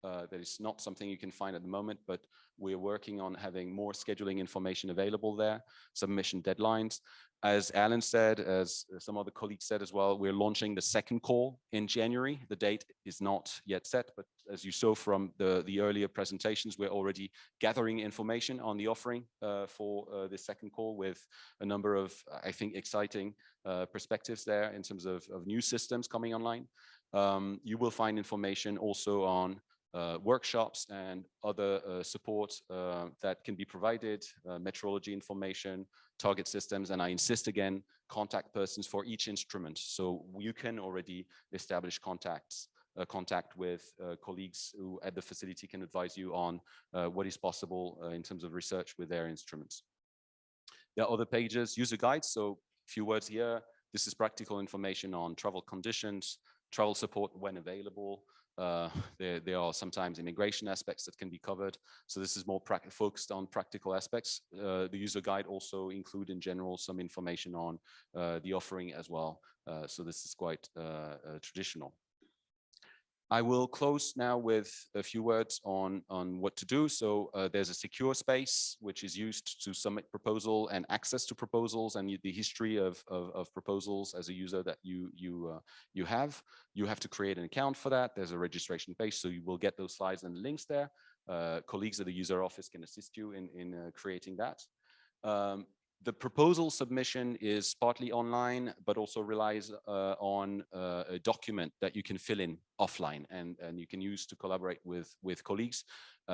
That is not something you can find at the moment, but we're working on having more scheduling information available there, submission deadlines. As Alan said, as some other colleagues said as well, we're launching the second call in January. The date is not yet set, but as you saw from the earlier presentations, we're already gathering information on the offering for the second call, with a number of, I think, exciting perspectives there in terms of new systems coming online. You will find information also on workshops and other support that can be provided, metrology information, target systems, and I insist again, contact persons for each instrument. So you can already establish contacts contact with colleagues who at the facility can advise you on what is possible in terms of research with their instruments. There are other pages, user guides. So a few words here. This is practical information on travel conditions, travel support when available. There are sometimes immigration aspects that can be covered. So this is more focused on practical aspects. The user guide also include in general some information on the offering as well. So this is quite traditional. I will close now with a few words on what to do. So there's a secure space, which is used to submit proposal and access to proposals and the history of proposals as a user that you have. You have to create an account for that. There's a registration page, so you will get those slides and links there. Colleagues at the user office can assist you in creating that. The proposal submission is partly online, but also relies on a document that you can fill in offline and you can use to collaborate with colleagues.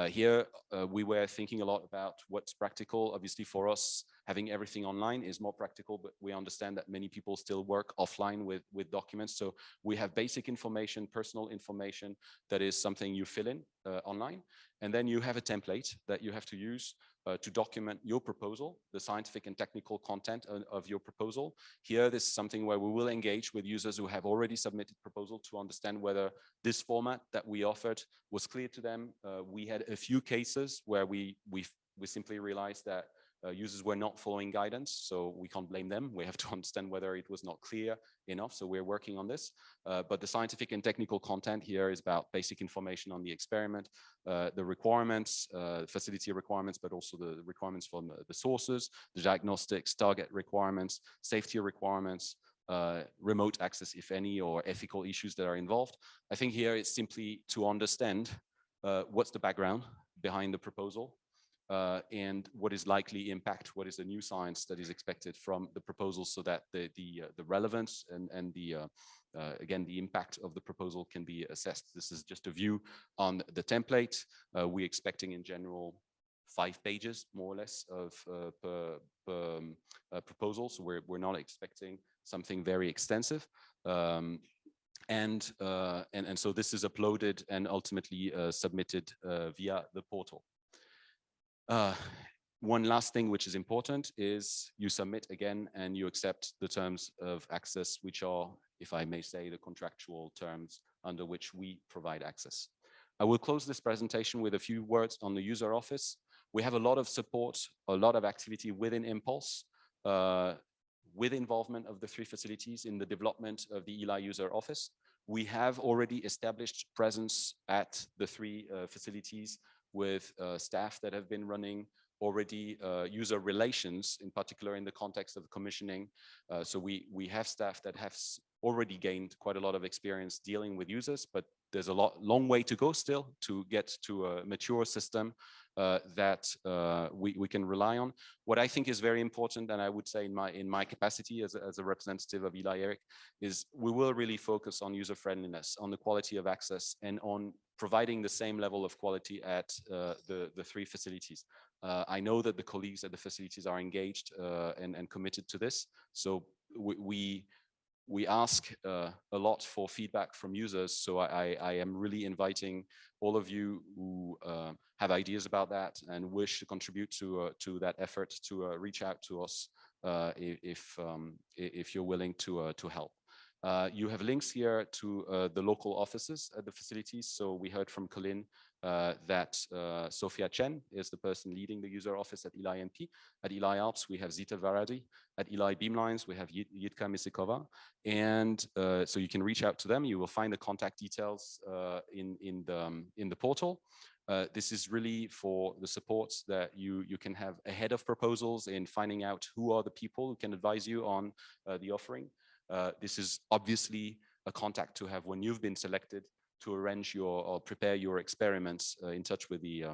Here, we were thinking a lot about what's practical. Obviously, for us, having everything online is more practical, but we understand that many people still work offline with documents. So we have basic information, personal information, that is something you fill in online. And then you have a template that you have to use to document your proposal, the scientific and technical content of your proposal. Here, this is something where we will engage with users who have already submitted proposal to understand whether this format that we offered was clear to them. We had a few cases where we simply realized that users were not following guidance, so we can't blame them. We have to understand whether it was not clear enough, so we're working on this. But the scientific and technical content here is about basic information on the experiment, the requirements, facility requirements, but also the requirements from the sources, the diagnostics, target requirements, safety requirements, remote access, if any, or ethical issues that are involved. I think here it's simply to understand what's the background behind the proposal, and what is likely impact, what is the new science that is expected from the proposal, so that the relevance and the again, the impact of the proposal can be assessed. This is just a view on the template. We're expecting in general 5 pages, more or less, of per proposal. So we're not expecting something very extensive. And so this is uploaded and ultimately submitted via the portal. One last thing which is important is you submit again and you accept the terms of access, which are, if I may say, the contractual terms under which we provide access. I will close this presentation with a few words on the user office. We have a lot of support, a lot of activity within Impulse, with involvement of the 3 facilities in the development of the ELI user office. We have already established presence at the 3 facilities with staff that have been running already user relations, in particular in the context of commissioning. So we have staff that have already gained quite a lot of experience dealing with users, but there's a long way to go still to get to a mature system that we can rely on. What I think is very important, and I would say in my capacity as a representative of ELI-ERIC, is we will really focus on user friendliness, on the quality of access, and on providing the same level of quality at the 3 facilities. I know that the colleagues at the facilities are engaged and committed to this. So we ask a lot for feedback from users. So I am really inviting all of you who have ideas about that and wish to contribute to that effort to reach out to us if you're willing to help. You have links here to the local offices at the facilities. So we heard from Calin that Sophia Chen is the person leading the user office at ELI-NP. At ELI ALPS, we have Zita Varadi. At ELI Beamlines, we have Jitka Misikova. And so you can reach out to them. You will find the contact details in the portal. This is really for the support that you can have ahead of proposals in finding out who are the people who can advise you on the offering. This is obviously a contact to have when you've been selected to arrange or prepare your experiments in touch with the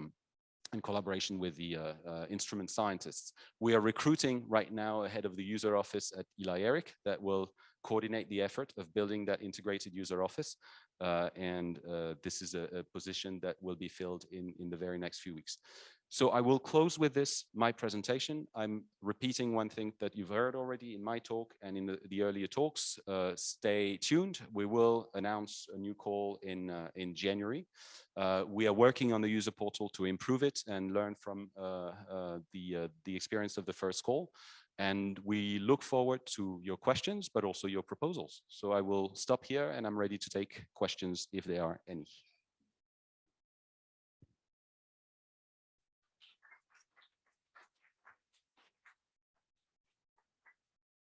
in collaboration with the instrument scientists. We are recruiting right now ahead of the user office at ELI-ERIC that will coordinate the effort of building that integrated user office. And this is a position that will be filled in the very next few weeks. So I will close with this, my presentation. I'm repeating one thing that you've heard already in my talk and in the earlier talks. Stay tuned. We will announce a new call in January. We are working on the user portal to improve it and learn from the experience of the first call. And we look forward to your questions, but also your proposals. So I will stop here and I'm ready to take questions if there are any.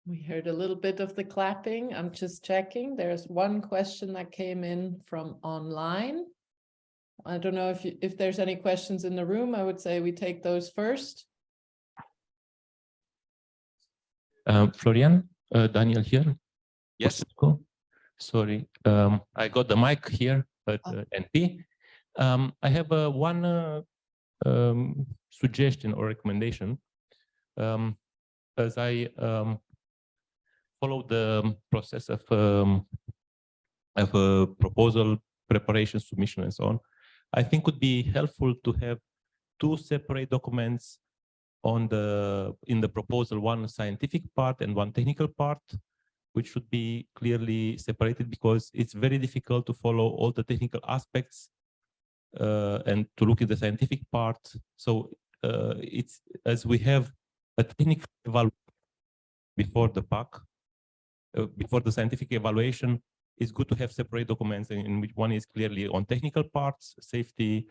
We heard a little bit of the clapping. I'm just checking. There's one question that came in from online. I don't know if there's any questions in the room. I would say we take those first. Florian, Daniel here. Yes. Sorry, I got the mic here at NP. I have one suggestion or recommendation. As I follow the process of a proposal preparation, submission, and so on, I think would be helpful to have two separate documents in the proposal, one scientific part and one technical part, which should be clearly separated because it's very difficult to follow all the technical aspects and to look at the scientific part. So it's as we have a technical evaluation before the PAC, before the scientific evaluation, it's good to have separate documents in which one is clearly on technical parts, safety,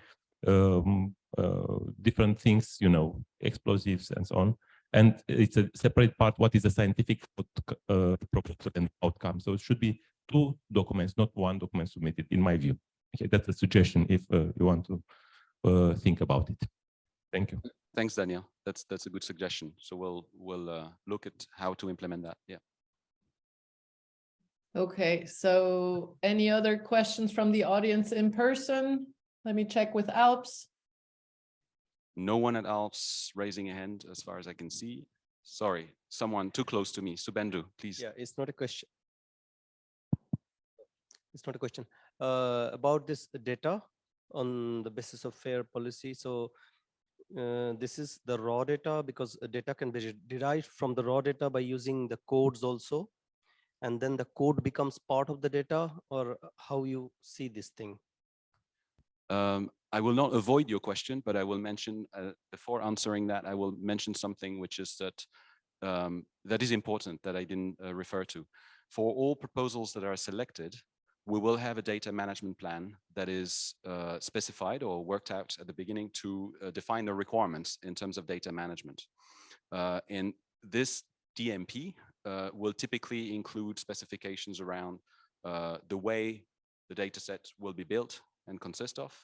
different things, you know, explosives and so on. And it's a separate part, what is the scientific proposal and outcome. So it should be two documents, not one document submitted, in my view. Okay, that's a suggestion if you want to think about it. Thank you. Thanks, Daniel. That's a good suggestion. So we'll look at how to implement that. Yeah. Okay, so any other questions from the audience in person? Let me check with ALPS. No one at ALPS raising a hand as far as I can see. Sorry, someone too close to me. Subendu, please. Yeah, it's not a question. It's not a question. About this data on the basis of fair policy. So this is the raw data, because data can be derived from the raw data by using the codes also. And then the code becomes part of the data, or how you see this thing? I will not avoid your question, but I will mention, before answering that, I will mention something which is that that is important that I didn't refer to. For all proposals that are selected, we will have a data management plan that is specified or worked out at the beginning to define the requirements in terms of data management. And this DMP will typically include specifications around the way the data set will be built and consist of.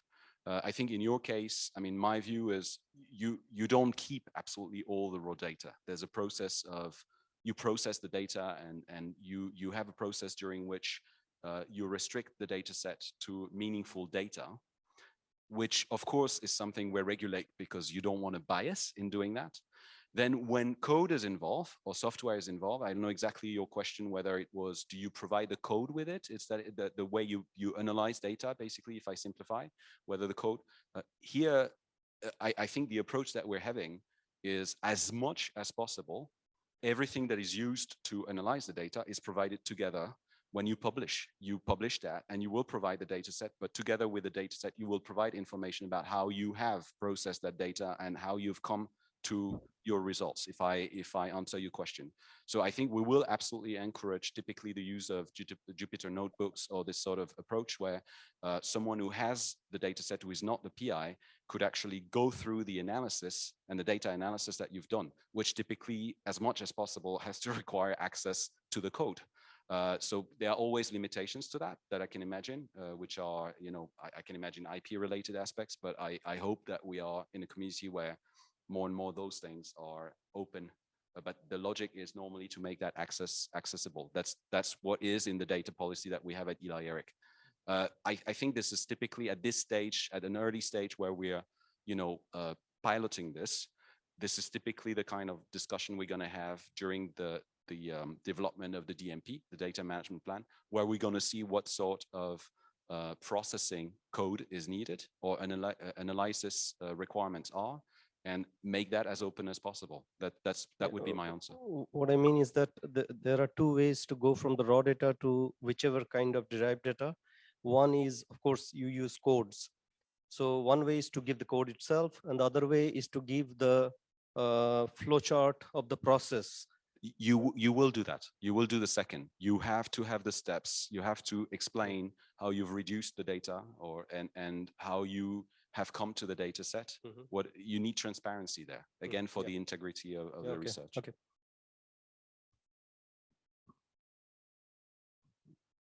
I think in your case, I mean, my view is you don't keep absolutely all the raw data. There's a process of, you process the data and you have a process during which you restrict the data set to meaningful data, which of course is something we regulate because you don't want to bias in doing that. Then when code is involved or software is involved, I don't know exactly your question, whether it was, do you provide the code with it? It's that the way you analyze data, basically, if I simplify, whether the code, here, I think the approach that we're having is as much as possible, everything that is used to analyze the data is provided together. When you publish that and you will provide the data set, but together with the data set, you will provide information about how you have processed that data and how you've come to your results, if I answer your question. So I think we will absolutely encourage typically the use of Jupyter notebooks or this sort of approach where someone who has the data set who is not the PI could actually go through the analysis and the data analysis that you've done, which typically, as much as possible, has to require access to the code. So there are always limitations to that I can imagine, which are, you know, I can imagine IP related aspects, but I hope that we are in a community where more and more those things are open, but the logic is normally to make that accessible. That's what is in the data policy that we have at ELI ERIC. I think this is typically at this stage, at an early stage where we are, you know, piloting this. This is typically the kind of discussion we're going to have during the development of the DMP, the data management plan, where we're going to see what sort of processing code is needed or analysis requirements are. and make that as open as possible. That would be my answer. What I mean is that there are two ways to go from the raw data to whichever kind of derived data. One is, of course, you use codes. So one way is to give the code itself, and the other way is to give the flowchart of the process. You will do that. You will do the second. You have to have the steps. You have to explain how you've reduced the data and how you have come to the data set. What you need transparency there, again, for the integrity of the research. Okay.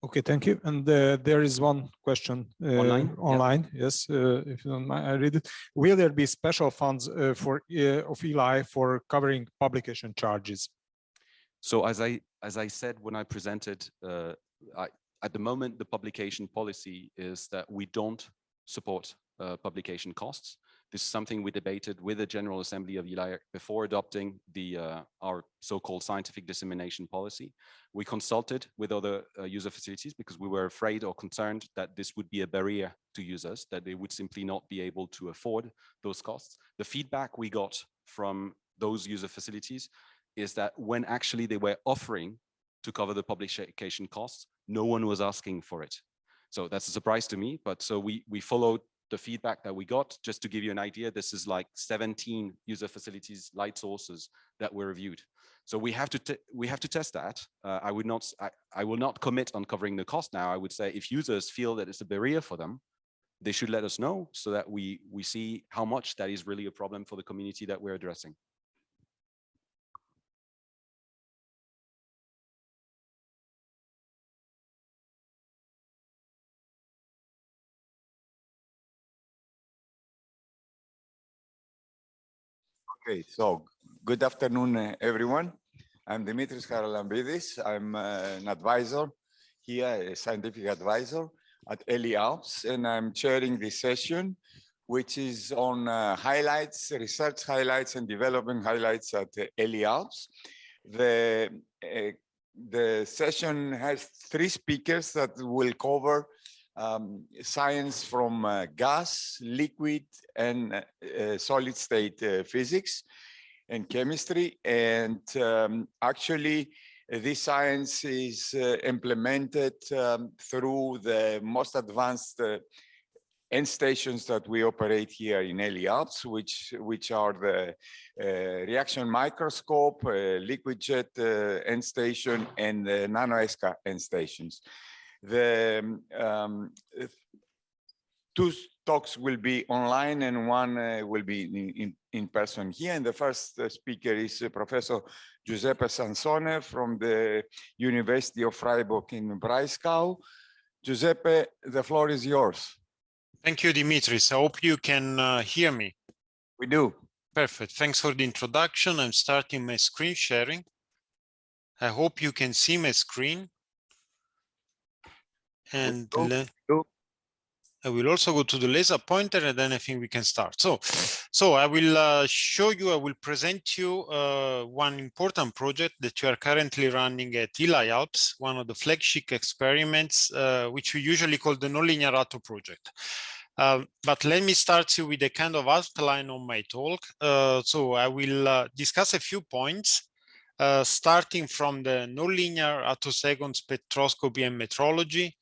Okay, thank you. And there is one question online. Yes, if you don't mind, I read it. Will there be special funds of ELI for covering publication charges? So as I said when I presented, at the moment the publication policy is that we don't support publication costs. This is something we debated with the General Assembly of ELI before adopting our so-called scientific dissemination policy. We consulted with other user facilities because we were afraid or concerned that this would be a barrier to users, that they would simply not be able to afford those costs. The feedback we got from those user facilities is that when actually they were offering to cover the publication costs, no one was asking for it. So that's a surprise to me, but so we followed the feedback that we got. Just to give you an idea, this is like 17 user facilities light sources that were reviewed. So we have to test that. I will not commit on covering the cost now. I would say if users feel that it's a barrier for them, they should let us know so that we see how much that is really a problem for the community that we're addressing. Okay, so good afternoon, everyone. I'm Dimitris Charalambidis. I'm an advisor here, a scientific advisor at ELI ALPS, and I'm chairing this session, which is on highlights, research highlights and development highlights at ELI ALPS. The session has 3 speakers that will cover science from gas, liquid, and solid state physics and chemistry. And actually, this science is implemented through the most advanced end stations that we operate here in ELI ALPS, which are the reaction microscope, liquid jet end station, and the nanoESCA end stations. The 2 talks will be online and 1 will be in person here. And the first speaker is Professor Giuseppe Sansone from the University of Freiburg in Breisgau. Giuseppe, the floor is yours. Thank you, Dimitris. I hope you can hear me. We do. Perfect. Thanks for the introduction. I'm starting my screen sharing. I hope you can see my screen. And I will also go to the laser pointer, and then I think we can start. So I will show you, I will present you one important project that you are currently running at ELI ALPS, one of the flagship experiments, which we usually call the Nonlinear ATTO project. But let me start you with a kind of outline on my talk. So I will discuss a few points, starting from the nonlinear attosecond spectroscopy and metrology,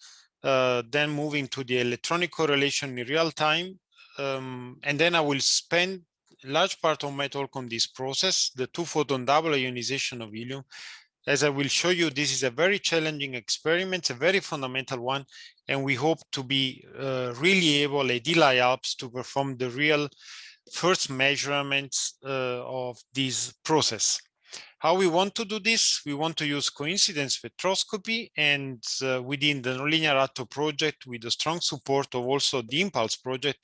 then moving to the electronic correlation in real time. And then I will spend a large part of my talk on this process, the 2-photon double ionization of helium. As I will show you, this is a very challenging experiment, a very fundamental one, and we hope to be really able at ELI ALPS to perform the real first measurements of this process. How we want to do this? We want to use coincidence spectroscopy, and within the Nonlinear ATTO project, with the strong support of also the Impulse project,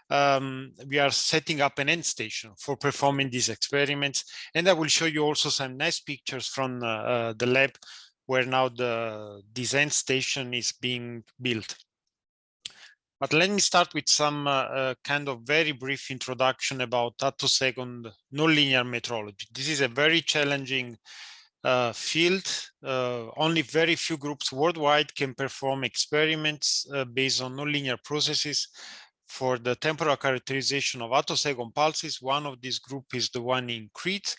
we are setting up an end station for performing these experiments. And I will show you also some nice pictures from the lab where now this end station is being built. But let me start with some kind of very brief introduction about attosecond nonlinear metrology. This is a very challenging field. Only very few groups worldwide can perform experiments based on nonlinear processes. for the temporal characterization of attosecond pulses. One of this group is the one in Crete.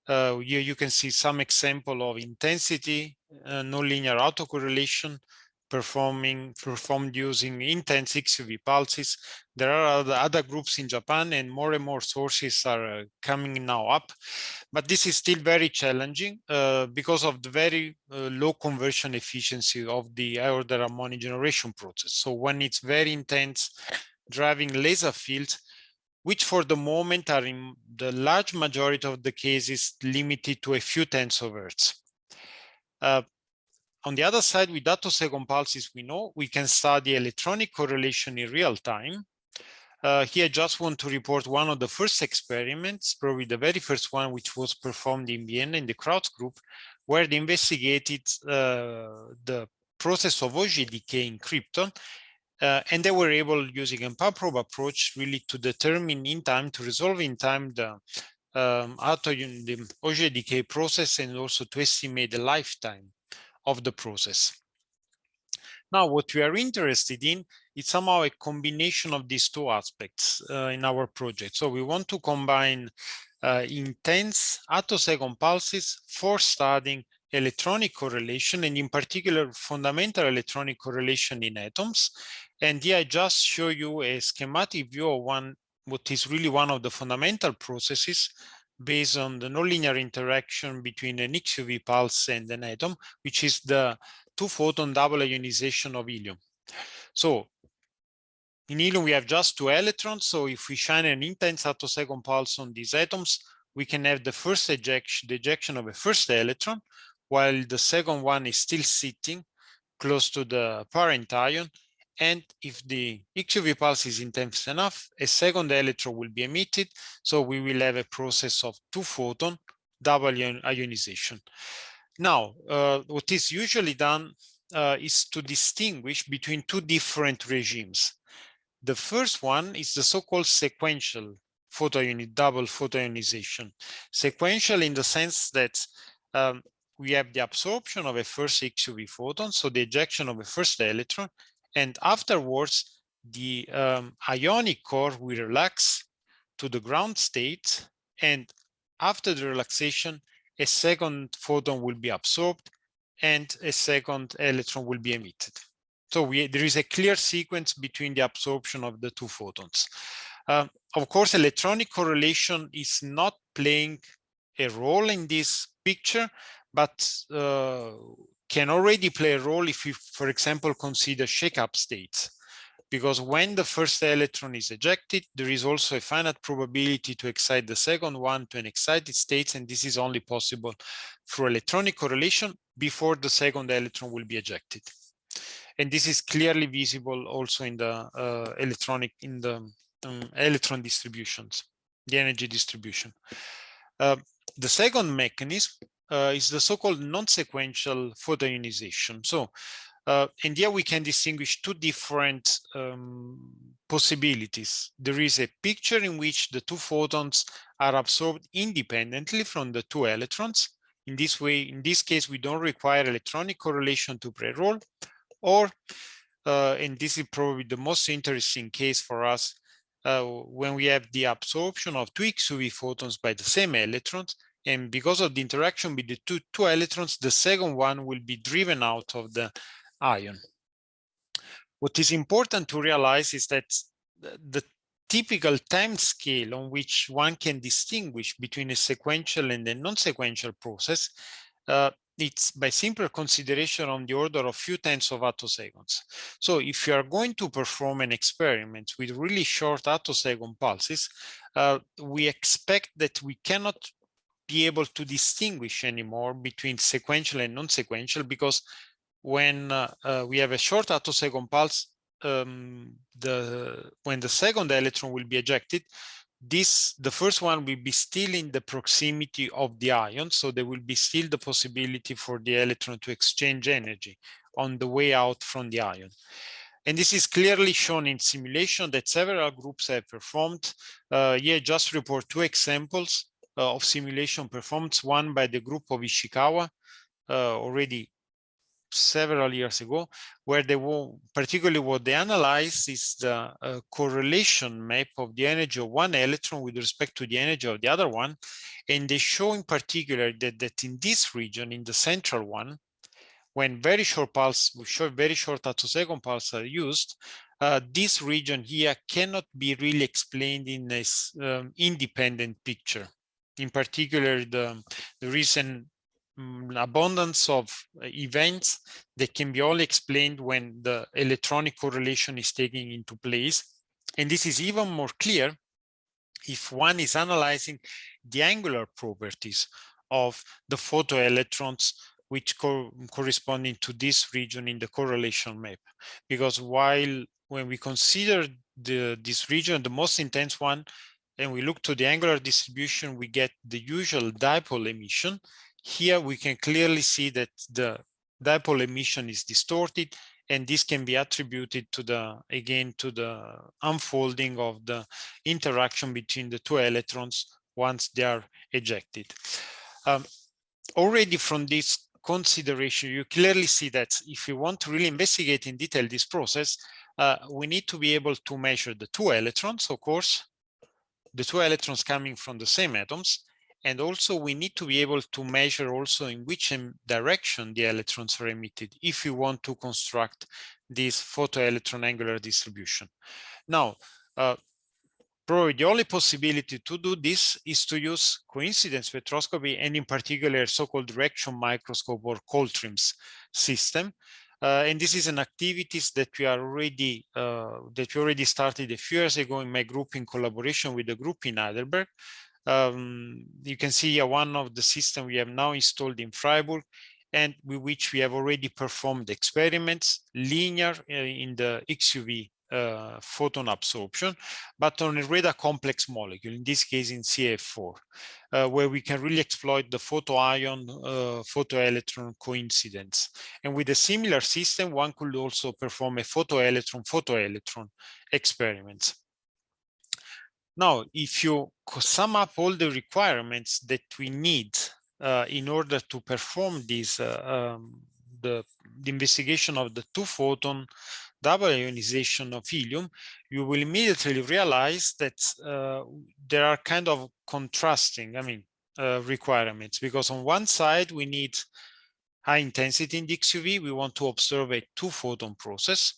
Here you can see some example of intensity, nonlinear autocorrelation performed using intense XUV pulses. There are other groups in Japan, and more sources are coming now up. But this is still very challenging because of the very low conversion efficiency of the high-order harmonic generation process. So when it's very intense, driving laser fields, which for the moment are in the large majority of the cases limited to a few tens of hertz. On the other side, with attosecond pulses, we know we can study electronic correlation in real time. Here, I just want to report one of the first experiments, probably the very first one, which was performed in Vienna in the Krauts group, where they investigated the process of Auger decay in krypton. And they were able, using a probe approach, really to determine in time, to resolve in time the Auger decay process, and also to estimate the lifetime of the process. Now, what we are interested in is somehow a combination of these two aspects in our project. So we want to combine intense attosecond pulses for studying electronic correlation, and in particular, fundamental electronic correlation in atoms. And here I just show you a schematic view of what is really one of the fundamental processes based on the nonlinear interaction between an XUV pulse and an atom, which is the two-photon double ionization of helium. So in helium, we have just two electrons. So if we shine an intense attosecond pulse on these atoms, we can have the first ejection, the ejection of a first electron, while the second one is still sitting close to the parent ion. And if the XUV pulse is intense enough, a second electron will be emitted. So we will have a process of two-photon double ionization. Now, what is usually done is to distinguish between two different regimes. The first one is the so-called sequential double photoionization. Sequential in the sense that we have the absorption of a first XUV photon, so the ejection of a first electron, and afterwards, the ionic core will relax to the ground state, and after the relaxation, a second photon will be absorbed and a second electron will be emitted. So there is a clear sequence between the absorption of the two photons. Of course, electronic correlation is not playing a role in this picture, but can already play a role if you, for example, consider shake-up states. Because when the first electron is ejected, there is also a finite probability to excite the second one to an excited state, and this is only possible through electronic correlation before the second electron will be ejected. And this is clearly visible also in the electron distributions, the energy distribution. The second mechanism is the so-called non-sequential photoionization. So, and here we can distinguish two different possibilities. There is a picture in which the two photons are absorbed independently from the two electrons. In this way, in this case, we don't require electronic correlation to play a role. Or, and this is probably the most interesting case for us, when we have the absorption of two XUV photons by the same electrons, and because of the interaction with the two electrons, the second one will be driven out of the ion. What is important to realize is that the typical time scale on which one can distinguish between a sequential and a non-sequential process, it's by simple consideration on the order of few tenths of attoseconds. So if you are going to perform an experiment with really short attosecond pulses, we expect that we cannot be able to distinguish anymore between sequential and non-sequential, because when we have a short attosecond pulse, when the second electron will be ejected, the first one will be still in the proximity of the ion, so there will be still the possibility for the electron to exchange energy on the way out from the ion. And this is clearly shown in simulation that several groups have performed. Here, just report two examples of simulation performed, one by the group of Ishikawa, already several years ago, where they were, particularly what they analyzed is the correlation map of the energy of one electron with respect to the energy of the other one. And they show in particular that in this region, in the central one, when very short pulse, we show very short attosecond pulse are used, this region here cannot be really explained in this independent picture. In particular, the recent abundance of events that can be only explained when the electronic correlation is taken into place. And this is even more clear if one is analyzing the angular properties of the photoelectrons which corresponding to this region in the correlation map. Because when we consider this region, the most intense one, and we look to the angular distribution, we get the usual dipole emission. Here we can clearly see that the dipole emission is distorted, and this can be attributed to the unfolding of the interaction between the two electrons once they are ejected. Already from this consideration, you clearly see that if we want to really investigate in detail this process, we need to be able to measure the two electrons, of course, the two electrons coming from the same atoms. And also we need to be able to measure also in which direction the electrons are emitted if we want to construct this photoelectron angular distribution. Now, probably the only possibility to do this is to use coincidence spectroscopy, and in particular so-called direction microscope or Coltrim's system. And this is an activities that we already started a few years ago in my group in collaboration with the group in Heidelberg. You can see here one of the systems we have now installed in Freiburg, and with which we have already performed experiments linear in the XUV photon absorption, but on a rather complex molecule, in this case in CF4, where we can really exploit the photoion photoelectron coincidence. And with a similar system, one could also perform a photoelectron experiments. Now, if you sum up all the requirements that we need in order to perform this, the investigation of the two photon double ionization of helium, you will immediately realize that there are kind of contrasting, requirements, because on one side we need high intensity in the XUV. We want to observe a two photon process.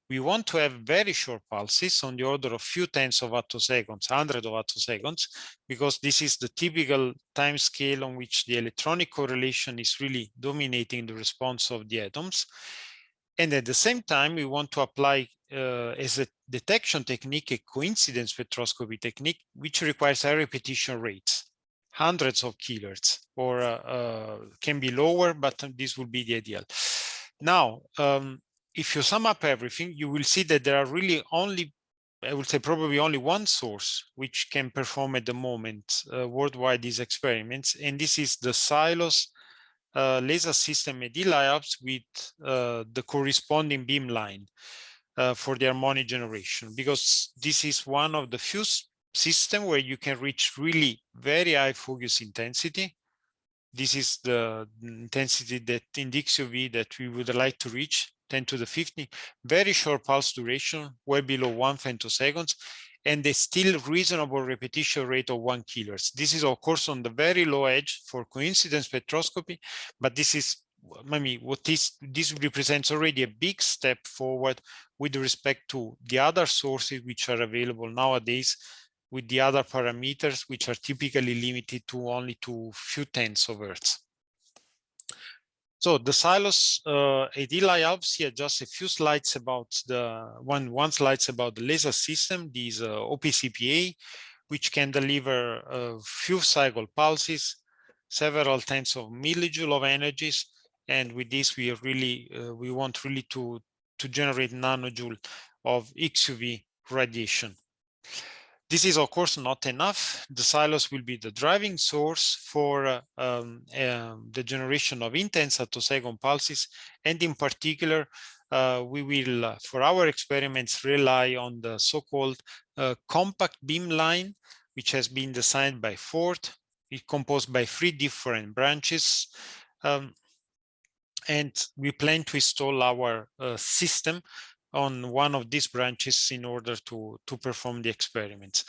We want to have very short pulses on the order of few tenths of attoseconds, hundreds of attoseconds, because this is the typical time scale on which the electronic correlation is really dominating the response of the atoms. And at the same time, we want to apply as a detection technique, a coincidence spectroscopy technique, which requires high repetition rates, hundreds of kilohertz, or can be lower, but this will be the ideal. Now, if you sum up everything, you will see that there are really only, I would say probably only one source which can perform at the moment worldwide these experiments, and this is the Silos laser system at ELI-ALPS with the corresponding beamline for the harmonic generation, because this is one of the few systems where you can reach really very high focus intensity. This is the intensity that in the XUV that we would like to reach, 10 to the 50, very short pulse duration, well below 1 femtoseconds, and a still reasonable repetition rate of 1 kilohertz. This is of course on the very low edge for coincidence spectroscopy, but this is, this represents already a big step forward with respect to the other sources which are available nowadays, with the other parameters which are typically limited to only to few tenths of hertz. So the Silos at ELI-ALPS here, just a few slides about one slides about the laser system, these OPCPA, which can deliver a few cycle pulses, several tens of millijoule of energies, and with this we are really we want really to generate nanojoule of XUV radiation. This is of course not enough. The Silos will be the driving source for the generation of intense attosecond pulses, and in particular we will for our experiments rely on the so-called compact beamline, which has been designed by Ford. It's composed by 3 different branches, And we plan to install our system on one of these branches in order to perform the experiments.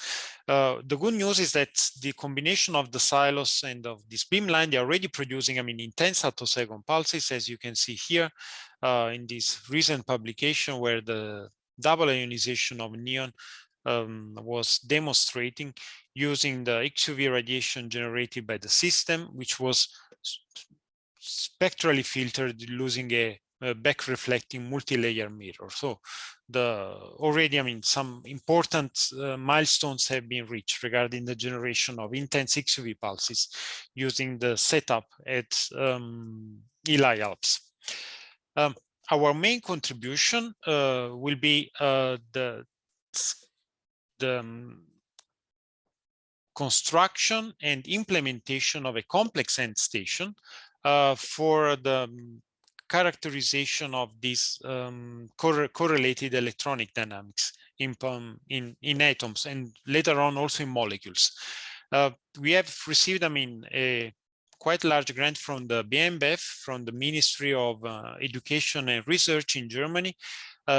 The good news is that the combination of the silos and of this beamline, they're already producing, intense attosecond pulses, as you can see here in this recent publication where the double ionization of neon was demonstrating using the XUV radiation generated by the system, which was spectrally filtered using a back reflecting multi-layer mirror. So already some important milestones have been reached regarding the generation of intense XUV pulses using the setup at ELI ALPS. Our main contribution will be the construction and implementation of a complex end station for the characterization of these correlated electronic dynamics in atoms and later on also in molecules. We have received, a quite large grant from the BMBF, from the Ministry of Education and Research in Germany,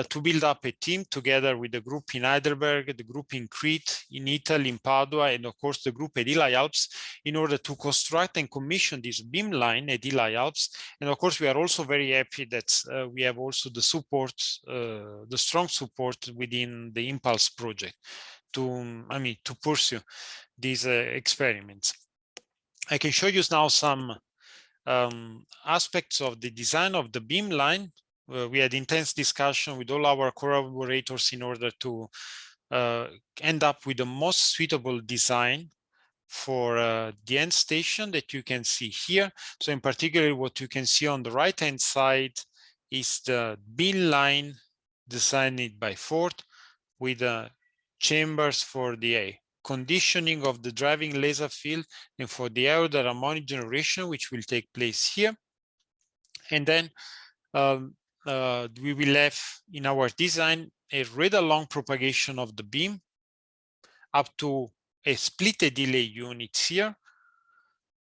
to build up a team together with the group in Heidelberg, the group in Crete, in Italy, in Padua, and of course the group at ELI ALPS in order to construct and commission this beamline at ELI ALPS. And of course, we are also very happy that we have also the support, the strong support within the Impulse project to pursue these experiments. I can show you now some aspects of the design of the beamline. We had intense discussion with all our collaborators in order to end up with the most suitable design for the end station that you can see here. So in particular, what you can see on the right-hand side is the beamline designed by Ford with chambers for the conditioning of the driving laser field and for the harmonic generation, which will take place here. And then we will have in our design a read-along propagation of the beam up to a split delay unit here,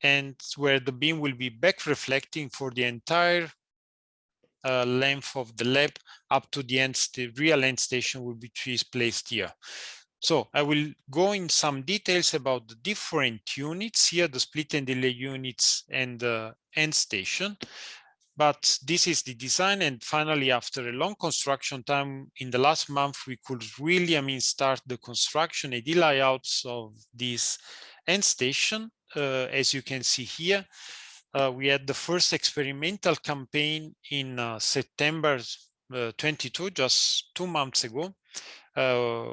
and where the beam will be back reflecting for the entire length of the lab up to the real end station, which is placed here. So I will go in some details about the different units here, the split and delay units and the end station. But this is the design, and finally, after a long construction time in the last month, we could really, start the construction at ELI ALPS of this end station. As you can see here, we had the first experimental campaign in September 22, just 2 months ago.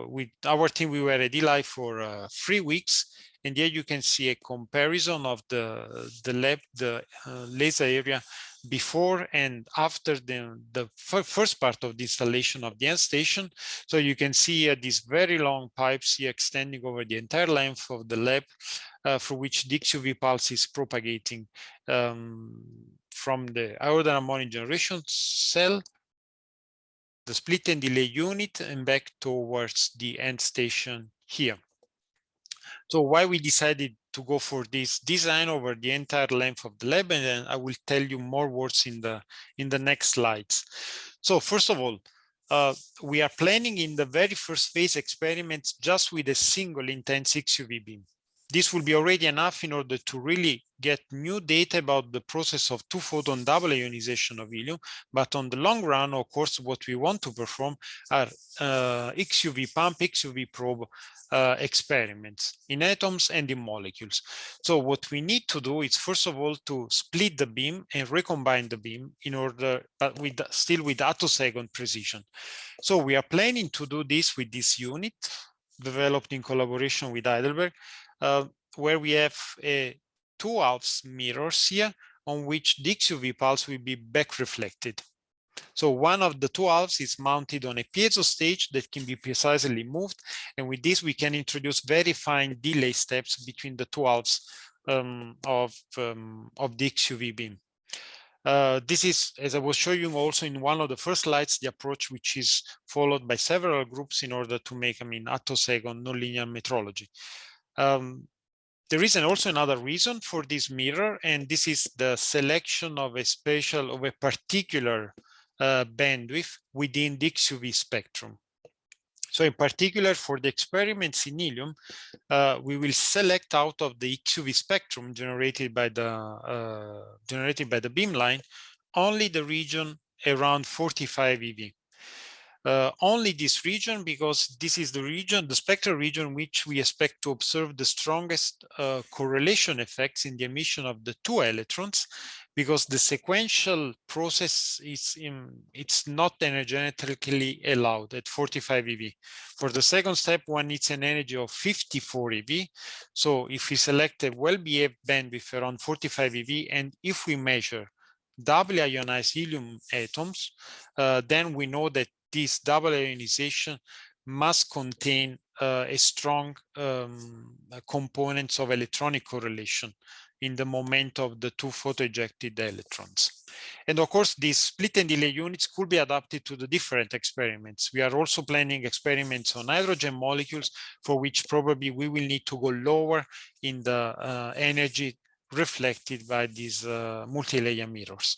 With our team, we were at ELI for 3 weeks. And here you can see a comparison of the lab, the laser area before and after the first part of the installation of the end station. So you can see these very long pipes here extending over the entire length of the lab, for which the XUV pulse is propagating from the harmonic generation cell, the split and delay unit, and back towards the end station here. So why we decided to go for this design over the entire length of the lab, and then I will tell you more words in the next slides. So first of all, we are planning in the very first phase experiments just with a single intense XUV beam. This will be already enough in order to really get new data about the process of two-photon double ionization of helium. But on the long run, of course, what we want to perform are XUV pump, XUV probe experiments in atoms and in molecules. So what we need to do is, first of all, to split the beam and recombine the beam in order, but still with attosecond precision. So we are planning to do this with this unit developed in collaboration with Heidelberg, where we have 2 ALPS mirrors here on which the XUV pulse will be back reflected. So one of the 2 ALPS is mounted on a piezo stage that can be precisely moved. And with this, we can introduce very fine delay steps between the 2 ALPS of the XUV beam. This is, as I was showing you also in one of the first slides, the approach which is followed by several groups in order to make, attosecond nonlinear metrology. There is also another reason for this mirror, and this is the selection of a particular bandwidth within the XUV spectrum. So in particular, for the experiments in helium, we will select out of the XUV spectrum generated by the beamline only the region around 45 eV. Only this region, because this is the region, the spectral region, which we expect to observe the strongest correlation effects in the emission of the two electrons, because the sequential process it's not energetically allowed at 45 eV. For the second step, one needs an energy of 54 eV. So if we select a well-behaved bandwidth around 45 eV, and if we measure doubly ionized helium atoms, then we know that this double ionization must contain a strong components of electronic correlation in the moment of the two photo-ejected electrons. And of course, these split and delay units could be adapted to the different experiments. We are also planning experiments on hydrogen molecules, for which probably we will need to go lower in the energy reflected by these multi-layer mirrors.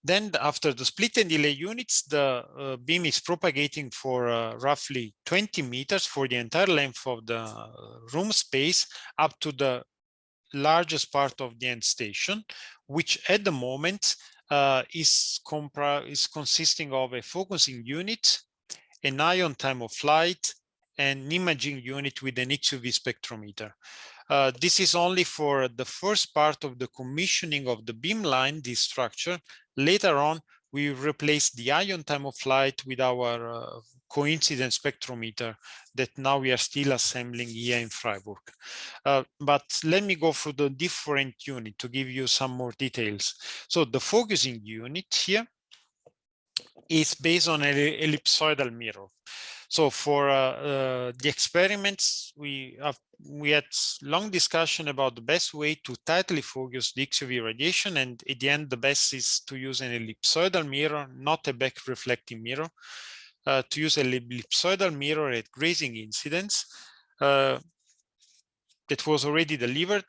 Then after the split and delay units, the beam is propagating for roughly 20 meters for the entire length of the room space up to the largest part of the end station, which at the moment is consisting of a focusing unit, an ion time of flight, and an imaging unit with an XUV spectrometer. This is only for the first part of the commissioning of the beamline, this structure. Later on, we replace the ion time of flight with our coincidence spectrometer that now we are still assembling here in Freiburg. But let me go through the different unit to give you some more details. So the focusing unit here is based on an ellipsoidal mirror. So for the experiments, we had long discussion about the best way to tightly focus the XUV radiation, and at the end, the best is to use an ellipsoidal mirror, not a back reflecting mirror. To use an ellipsoidal mirror at grazing incidence that was already delivered.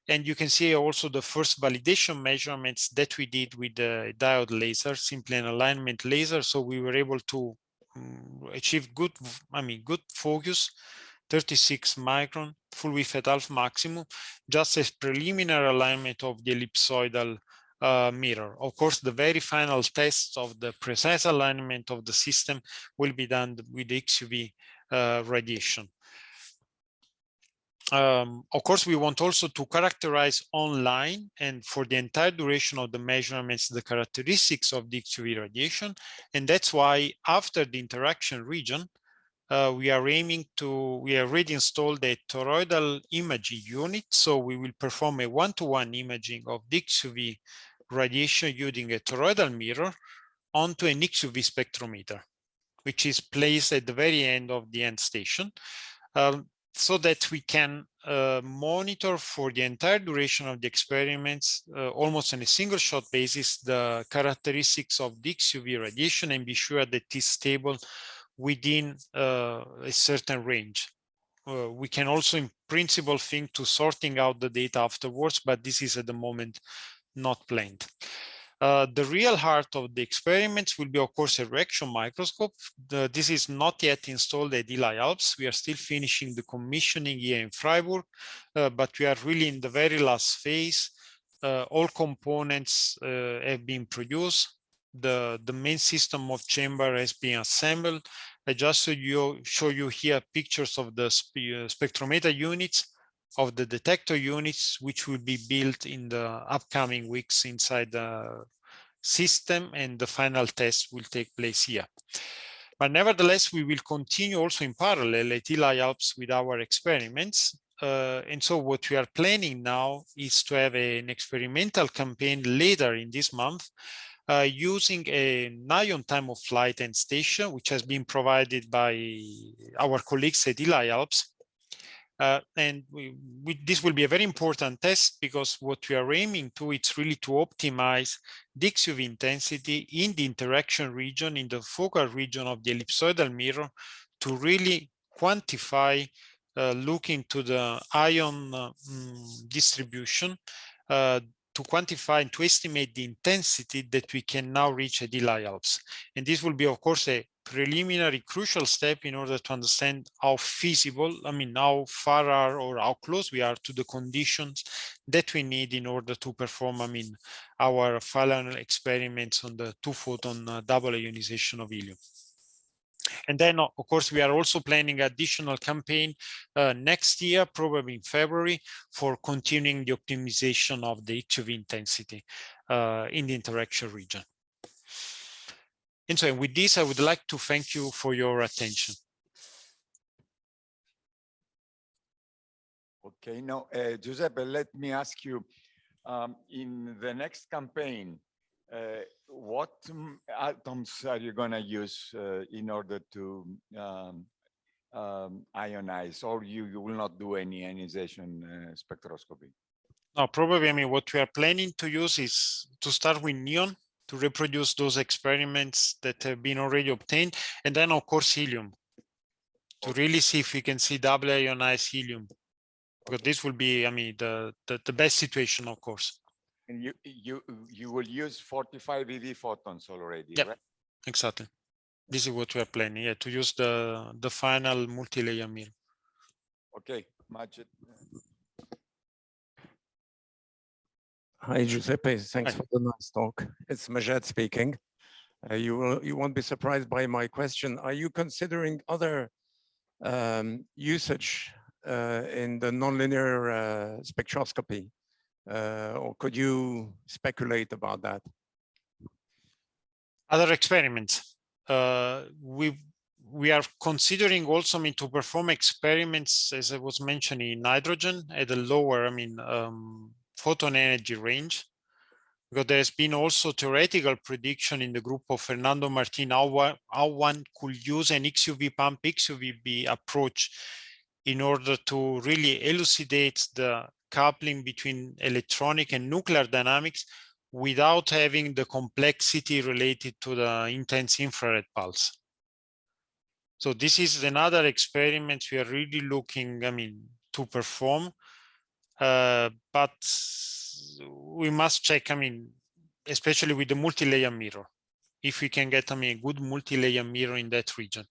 And you can see also the first validation measurements that we did with the diode laser, simply an alignment laser. So we were able to achieve good focus, 36 micron, full width at half maximum, just as preliminary alignment of the ellipsoidal mirror. Of course, the very final tests of the precise alignment of the system will be done with the XUV radiation. Of course, we want also to characterize online and for the entire duration of the measurements, the characteristics of the XUV radiation. And that's why after the interaction region, we are already installed a toroidal imaging unit. So we will perform a one-to-one imaging of the XUV radiation using a toroidal mirror onto an XUV spectrometer, which is placed at the very end of the end station. So that we can monitor for the entire duration of the experiments, almost on a single shot basis, the characteristics of the XUV radiation and be sure that it is stable within a certain range. We can also in principle think to sorting out the data afterwards, but this is at the moment not planned. The real heart of the experiments will be, of course, a reaction microscope. This is not yet installed at ELI ALPS. We are still finishing the commissioning here in Freiburg, but we are really in the very last phase. All components have been produced. The main system of chamber has been assembled. I just show you here pictures of the spectrometer units, of the detector units, which will be built in the upcoming weeks inside the system, and the final test will take place here. But nevertheless, we will continue also in parallel at ELI ALPS with our experiments. And so what we are planning now is to have an experimental campaign later in this month using an ion time of flight and station, which has been provided by our colleagues at ELI ALPS. And this will be a very important test, because what we are aiming to, it's really to optimize the XUV intensity in the interaction region, in the focal region of the ellipsoidal mirror, to really quantify look into the ion distribution to quantify and to estimate the intensity that we can now reach at ELI ALPS. And this will be, of course, a preliminary crucial step in order to understand how feasible, how far are or how close we are to the conditions that we need in order to perform, our final experiments on the 2-photon double ionization of helium. And then, of course, we are also planning additional campaign next year, probably in February, for continuing the optimization of the XUV intensity in the interaction region. And so with this, I would like to thank you for your attention. Okay, now, Giuseppe, let me ask you, in the next campaign, what atoms are you going to use in order to ionize, or you will not do any ionization spectroscopy? No, probably, what we are planning to use is to start with neon, to reproduce those experiments that have been already obtained, and then, of course, helium, to really see if we can see double ionized helium, because this will be, the best situation, of course. And you will use 45 EV photons already, yep, right? Exactly. This is what we are planning, yeah, to use the final multi-layer mirror. Okay, Majed. Hi, Giuseppe. Thanks for the nice talk. It's Majed speaking. You won't be surprised by my question. Are you considering other usage in the nonlinear spectroscopy? Or could you speculate about that? Other experiments. We are considering also to perform experiments, as I was mentioning, in hydrogen at a lower, photon energy range, because there's been also theoretical prediction in the group of Fernando Martin how one could use an XUV pump, XUVB approach in order to really elucidate the coupling between electronic and nuclear dynamics without having the complexity related to the intense infrared pulse. So this is another experiment we are really looking, to perform. But we must check, especially with the multi-layer mirror, if we can get, a good multi-layer mirror in that region.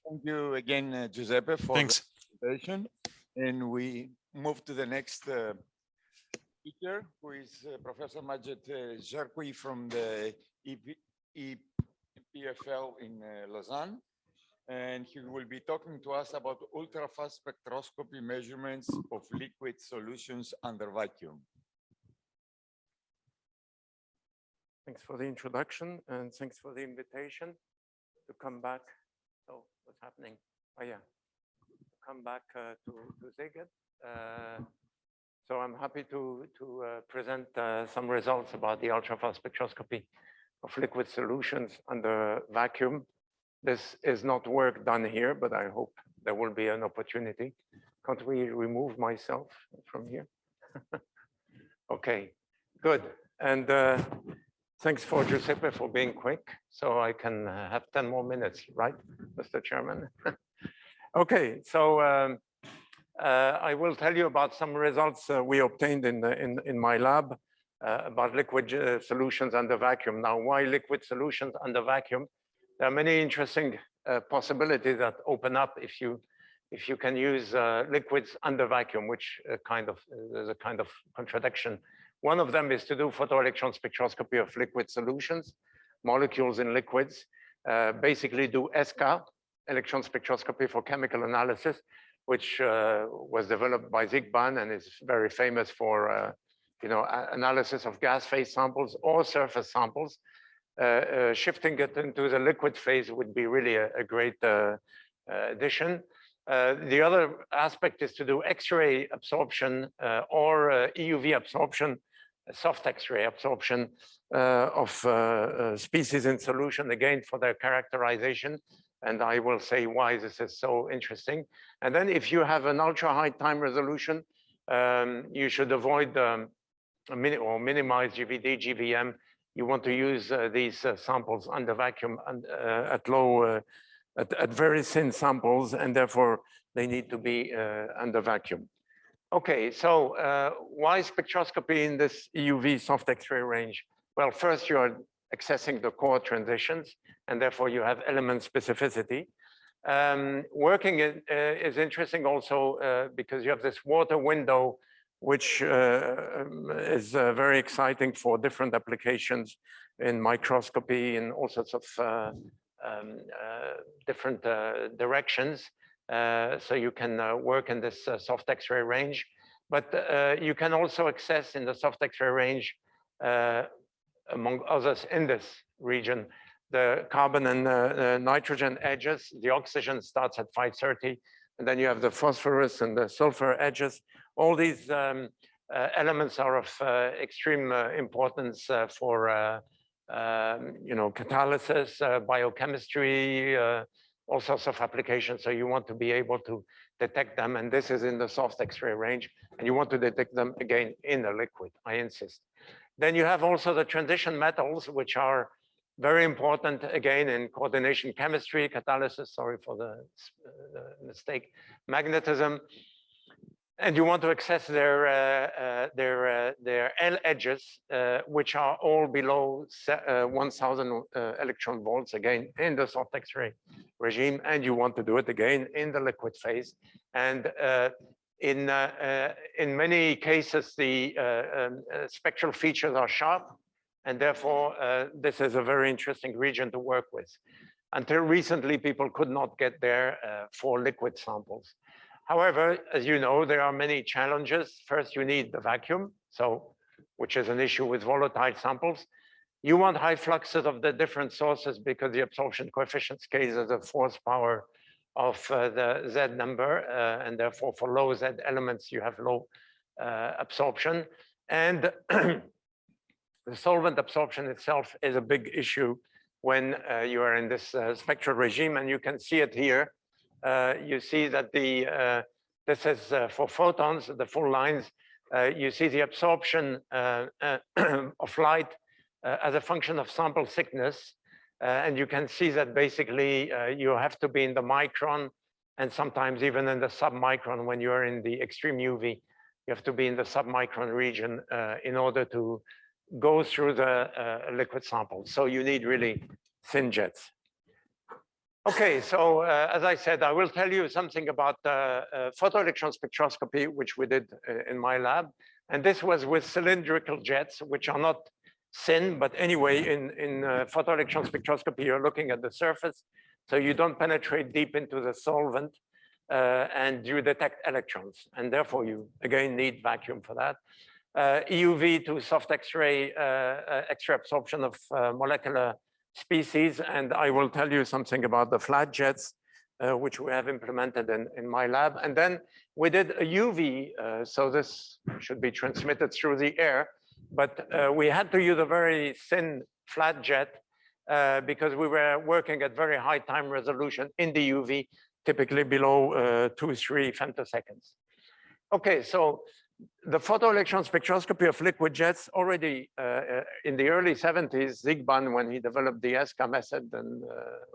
Thank you again, Giuseppe, for Thanks. the presentation. And we move to the next speaker, who is Professor Majed Chergui from the EPFL in Lausanne. And he will be talking to us about ultrafast spectroscopy measurements of liquid solutions under vacuum. Thanks for the introduction and thanks for the invitation to come back. So what's happening? Oh yeah, come back to Szeged. So I'm happy to present some results about the ultrafast spectroscopy of liquid solutions under vacuum. This is not work done here, but I hope there will be an opportunity. Can't we remove myself from here? Okay, good. And thanks for Giuseppe for being quick. So I can have 10 more minutes, right, Mr. Chairman? Okay, so I will tell you about some results we obtained in my lab about liquid solutions under vacuum. Now, why liquid solutions under vacuum? There are many interesting possibilities that open up if you can use liquids under vacuum, which there's a kind of contradiction. One of them is to do photoelectron spectroscopy of liquid solutions, molecules in liquids, basically do ESCA, electron spectroscopy for chemical analysis, which was developed by Zygban and is very famous for analysis of gas phase samples or surface samples. Shifting it into the liquid phase would be really a great addition. The other aspect is to do X-ray absorption or EUV absorption, soft X-ray absorption of species in solution, again, for their characterization. And I will say why this is so interesting. And then if you have an ultra-high time resolution, you should avoid or minimize GVD, GVM. You want to use these samples under vacuum and at low at very thin samples, and therefore they need to be under vacuum. Okay, so why spectroscopy in this EUV soft X-ray range? Well, first you are accessing the core transitions, and therefore you have element specificity. Working is interesting also because you have this water window, which is very exciting for different applications in microscopy and all sorts of different directions. So you can work in this soft X-ray range, but you can also access in the soft X-ray range, among others in this region, the carbon and nitrogen edges. The oxygen starts at 530, and then you have the phosphorus and the sulfur edges. All these elements are of extreme importance for catalysis, biochemistry, all sorts of applications. So you want to be able to detect them, and this is in the soft X-ray range, and you want to detect them again in the liquid, I insist. Then you have also the transition metals, which are very important again in coordination chemistry, catalysis, sorry for the mistake, magnetism. And you want to access their L edges, which are all below 1000 electron volts, again, in the soft X-ray regime. And you want to do it again in the liquid phase. And in many cases, the spectral features are sharp. And therefore, this is a very interesting region to work with. Until recently, people could not get there for liquid samples. However, as you know, there are many challenges. First, you need the vacuum, which is an issue with volatile samples. You want high fluxes of the different sources because the absorption coefficient scales as a force power of the Z number, and therefore for low Z elements, you have low absorption. And the solvent absorption itself is a big issue when you are in this spectral regime, and you can see it here. You see that this is for photons, the full lines. You see the absorption of light as a function of sample thickness. And you can see that basically you have to be in the micron and sometimes even in the submicron when you're in the extreme UV. You have to be in the submicron region in order to go through the liquid sample. So you need really thin jets. Okay, so as I said, I will tell you something about photoelectron spectroscopy, which we did in my lab. And this was with cylindrical jets, which are not thin, but anyway, in photoelectron spectroscopy, you're looking at the surface. So you don't penetrate deep into the solvent and you detect electrons. And therefore, you again need vacuum for that. EUV to soft X-ray, X-ray absorption of molecular species, and I will tell you something about the flat jets, which we have implemented in my lab. And then we did a UV, so this should be transmitted through the air, but we had to use a very thin flat jet because we were working at very high time resolution in the UV, typically below 2-3 femtoseconds. Okay, so the photoelectron spectroscopy of liquid jets already in the early 70s, Zygmunt, when he developed the ESCA method and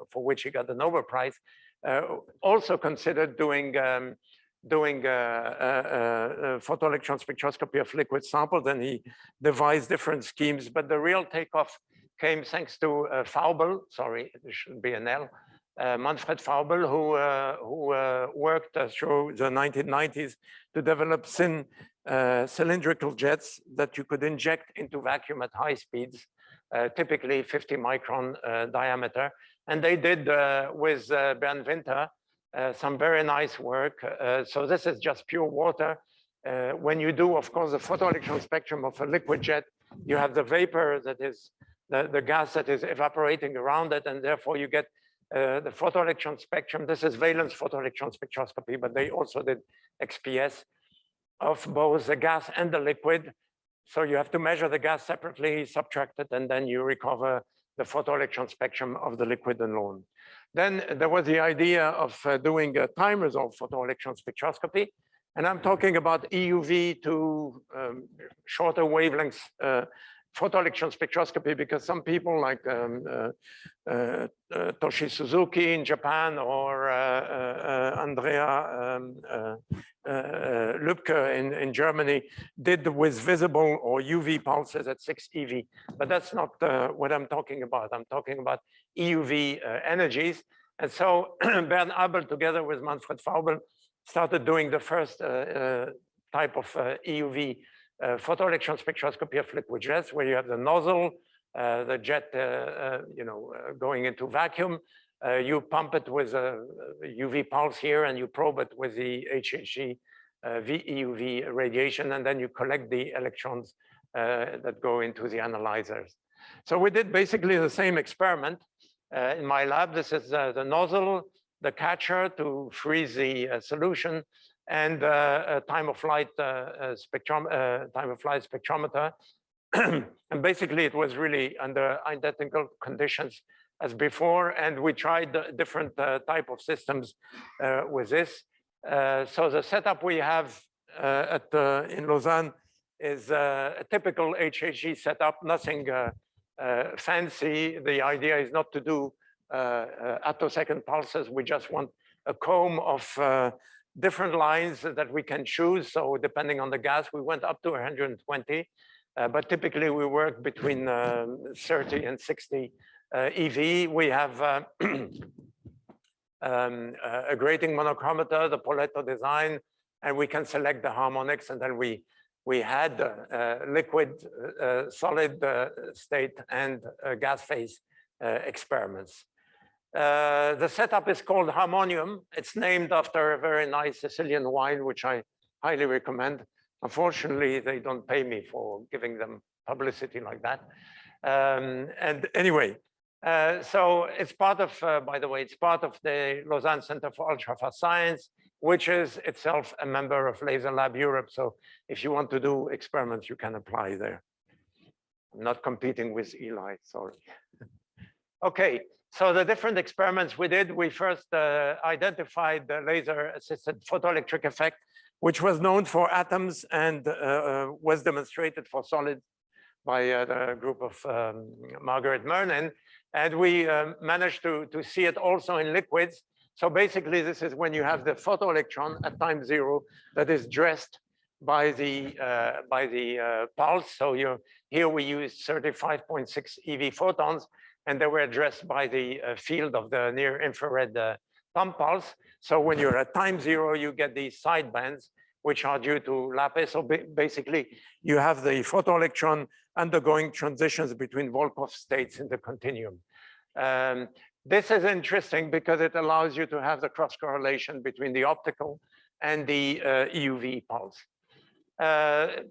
for which he got the Nobel Prize, also considered doing photoelectron spectroscopy of liquid samples, and he devised different schemes. But the real takeoff came thanks to Faubel, sorry, it should be an L, Manfred Faubel, who worked through the 1990s to develop thin cylindrical jets that you could inject into vacuum at high speeds, typically 50 micron diameter. And they did with Bernd Winter some very nice work. So this is just pure water. When you do, of course, the photoelectron spectrum of a liquid jet, you have the vapor that is the gas that is evaporating around it, and therefore you get the photoelectron spectrum. This is valence photoelectron spectroscopy, but they also did XPS of both the gas and the liquid. So you have to measure the gas separately, subtract it, and then you recover the photoelectron spectrum of the liquid alone. Then there was the idea of doing a time resolved photoelectron spectroscopy. And I'm talking about EUV to shorter wavelengths photoelectron spectroscopy, because some people like Toshi Suzuki in Japan or Andrea Lübke in Germany did with visible or UV pulses at 6 eV. But that's not what I'm talking about. I'm talking about EUV energies. And so Bernd Abel, together with Manfred Faubel, started doing the first type of EUV photoelectron spectroscopy of liquid jets, where you have the nozzle, the jet, going into vacuum. You pump it with a UV pulse here, and you probe it with the HHG EUV radiation, and then you collect the electrons that go into the analyzers. So we did basically the same experiment in my lab. This is the nozzle, the catcher to freeze the solution, and time of flight spectrometer. And basically, it was really under identical conditions as before, and we tried different type of systems with this. So the setup we have in Lausanne is a typical HHG setup, nothing fancy. The idea is not to do attosecond pulses. We just want a comb of different lines that we can choose. So depending on the gas, we went up to 120, but typically we work between 30 and 60 EV. We have a grating monochromator, the Poletto design, and we can select the harmonics, and then we had liquid, solid state, and gas phase experiments. The setup is called Harmonium. It's named after a very nice Sicilian wine, which I highly recommend. Unfortunately, they don't pay me for giving them publicity like that. And anyway, so it's part of, by the way, it's part of the Lausanne Center for Ultrafast Science, which is itself a member of Laser Lab Europe. So if you want to do experiments, you can apply there. I'm not competing with ELI, sorry. Okay, so the different experiments we did, we first identified the laser-assisted photoelectric effect, which was known for atoms and was demonstrated for solids by the group of Margaret Mernin. And we managed to see it also in liquids. So basically, this is when you have the photoelectron at time 0 that is dressed by the pulse. So here we use 35.6 EV photons, and they were addressed by the field of the near-infrared pump pulse. So when you're at time 0, you get these side bands, which are due to lattice. So basically, you have the photoelectron undergoing transitions between Volkoff states in the continuum. This is interesting because it allows you to have the cross correlation between the optical and the EUV pulse.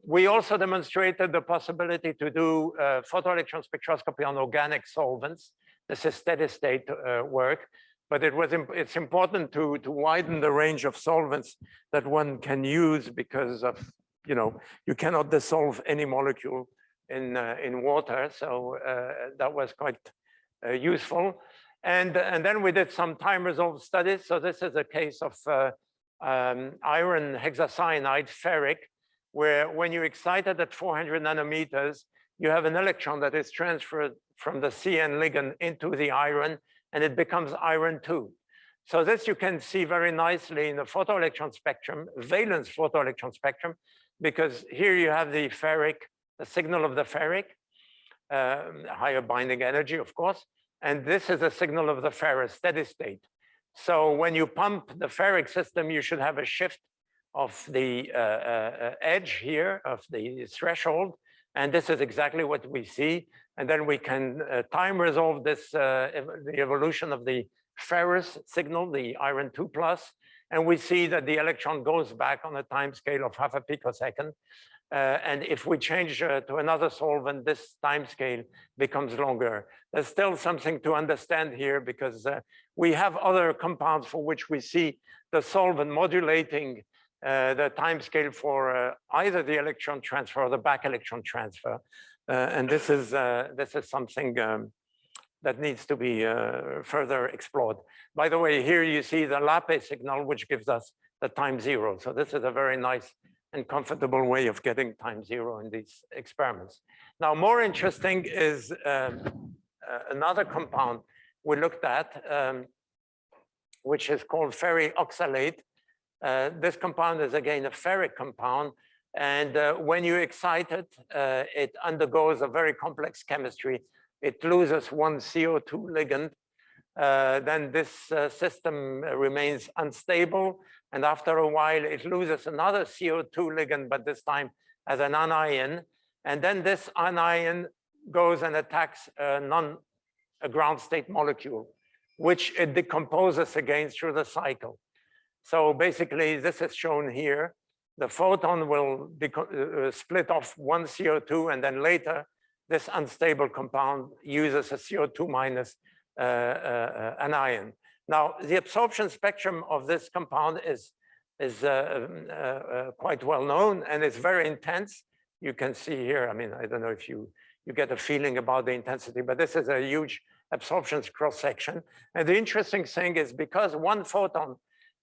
We also demonstrated the possibility to do photoelectron spectroscopy on organic solvents. This is steady state work, but it's important to widen the range of solvents that one can use, because of, you cannot dissolve any molecule in water. So that was quite useful. And then we did some time resolved studies. So this is a case of iron hexacyanide, ferric, where when you excite it at 400 nanometers, you have an electron that is transferred from the CN ligand into the iron, and it becomes iron 2. So this you can see very nicely in the photoelectron spectrum, valence photoelectron spectrum, because here you have the ferric, the signal of the ferric, higher binding energy, of course, and this is a signal of the ferrous steady state. So when you pump the ferric system, you should have a shift of the edge here, of the threshold, and this is exactly what we see. And then we can time resolve this, the evolution of the ferrous signal, the iron 2 plus, and we see that the electron goes back on a time scale of half a picosecond. And if we change to another solvent, this time scale becomes longer. There's still something to understand here, because we have other compounds for which we see the solvent modulating the time scale for either the electron transfer or the back electron transfer. And this is something that needs to be further explored. By the way, here you see the Lappe signal, which gives us the time 0. So this is a very nice and comfortable way of getting time zero in these experiments. Now, more interesting is another compound we looked at, which is called ferrioxalate. This compound is again a ferric compound. And when you excite it, it undergoes a very complex chemistry. It loses one CO2 ligand. Then this system remains unstable. And after a while, it loses another CO2 ligand, but this time as an anion. And then this anion goes and attacks a ground state molecule, which it decomposes again through the cycle. So basically, this is shown here. The photon will split off one CO2, and then later, this unstable compound uses a CO2 minus anion. Now, the absorption spectrum of this compound is quite well known, and it's very intense. You can see here, I mean, I don't know if you get a feeling about the intensity, but this is a huge absorption cross-section. And the interesting thing is because one photon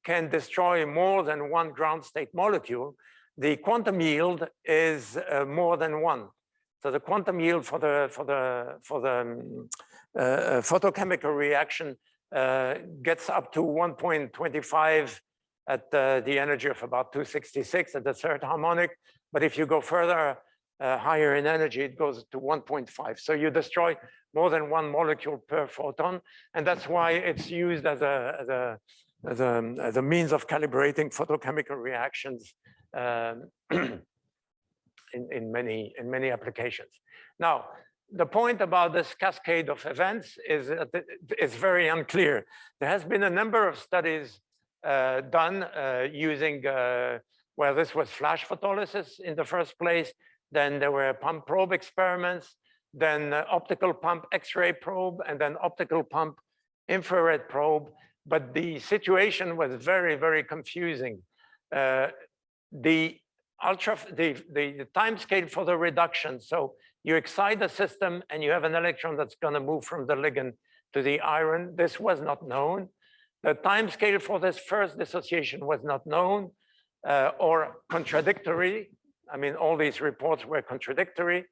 can destroy more than one ground state molecule, the quantum yield is more than one. So the quantum yield for the photochemical reaction gets up to 1.25 at the energy of about 266 at the third harmonic. But if you go further higher in energy, it goes to 1.5. So you destroy more than one molecule per photon. And that's why it's used as a means of calibrating photochemical reactions in many applications. Now, the point about this cascade of events is that it's very unclear. There has been a number of studies done using, well, this was flash photolysis in the first place. Then there were pump probe experiments, then optical pump X-ray probe, and then optical pump infrared probe. But the situation was very, very confusing. The time scale for the reduction. So you excite the system and you have an electron that's going to move from the ligand to the iron. This was not known. The time scale for this first dissociation was not known or contradictory. I mean, all these reports were contradictory.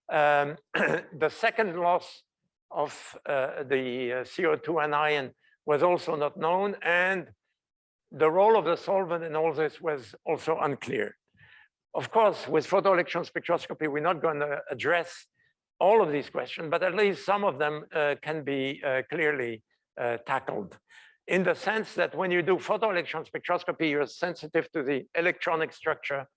The second loss of the CO2 anion was also not known. And the role of the solvent in all this was also unclear. Of course, with photoelectron spectroscopy, we're not going to address all of these questions, but at least some of them can be clearly tackled, in the sense that when you do photoelectron spectroscopy, you're sensitive to the electronic structure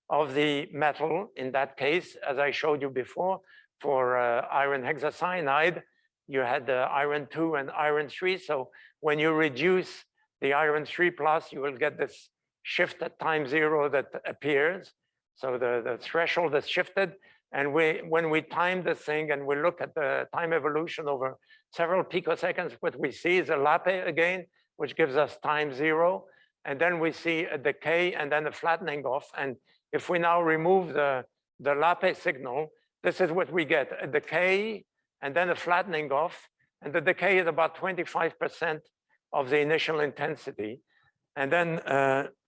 of the metal. In that case, as I showed you before, for iron hexacyanide, you had iron 2 and iron 3. So when you reduce the iron 3 plus, you will get this shift at time zero that appears. So the threshold is shifted. And when we time this thing and we look at the time evolution over several picoseconds, what we see is a lappe again, which gives us time zero. And then we see a decay and then a flattening off. And if we now remove the lappe signal, this is what we get, a decay and then a flattening off. And the decay is about 25% of the initial intensity. And then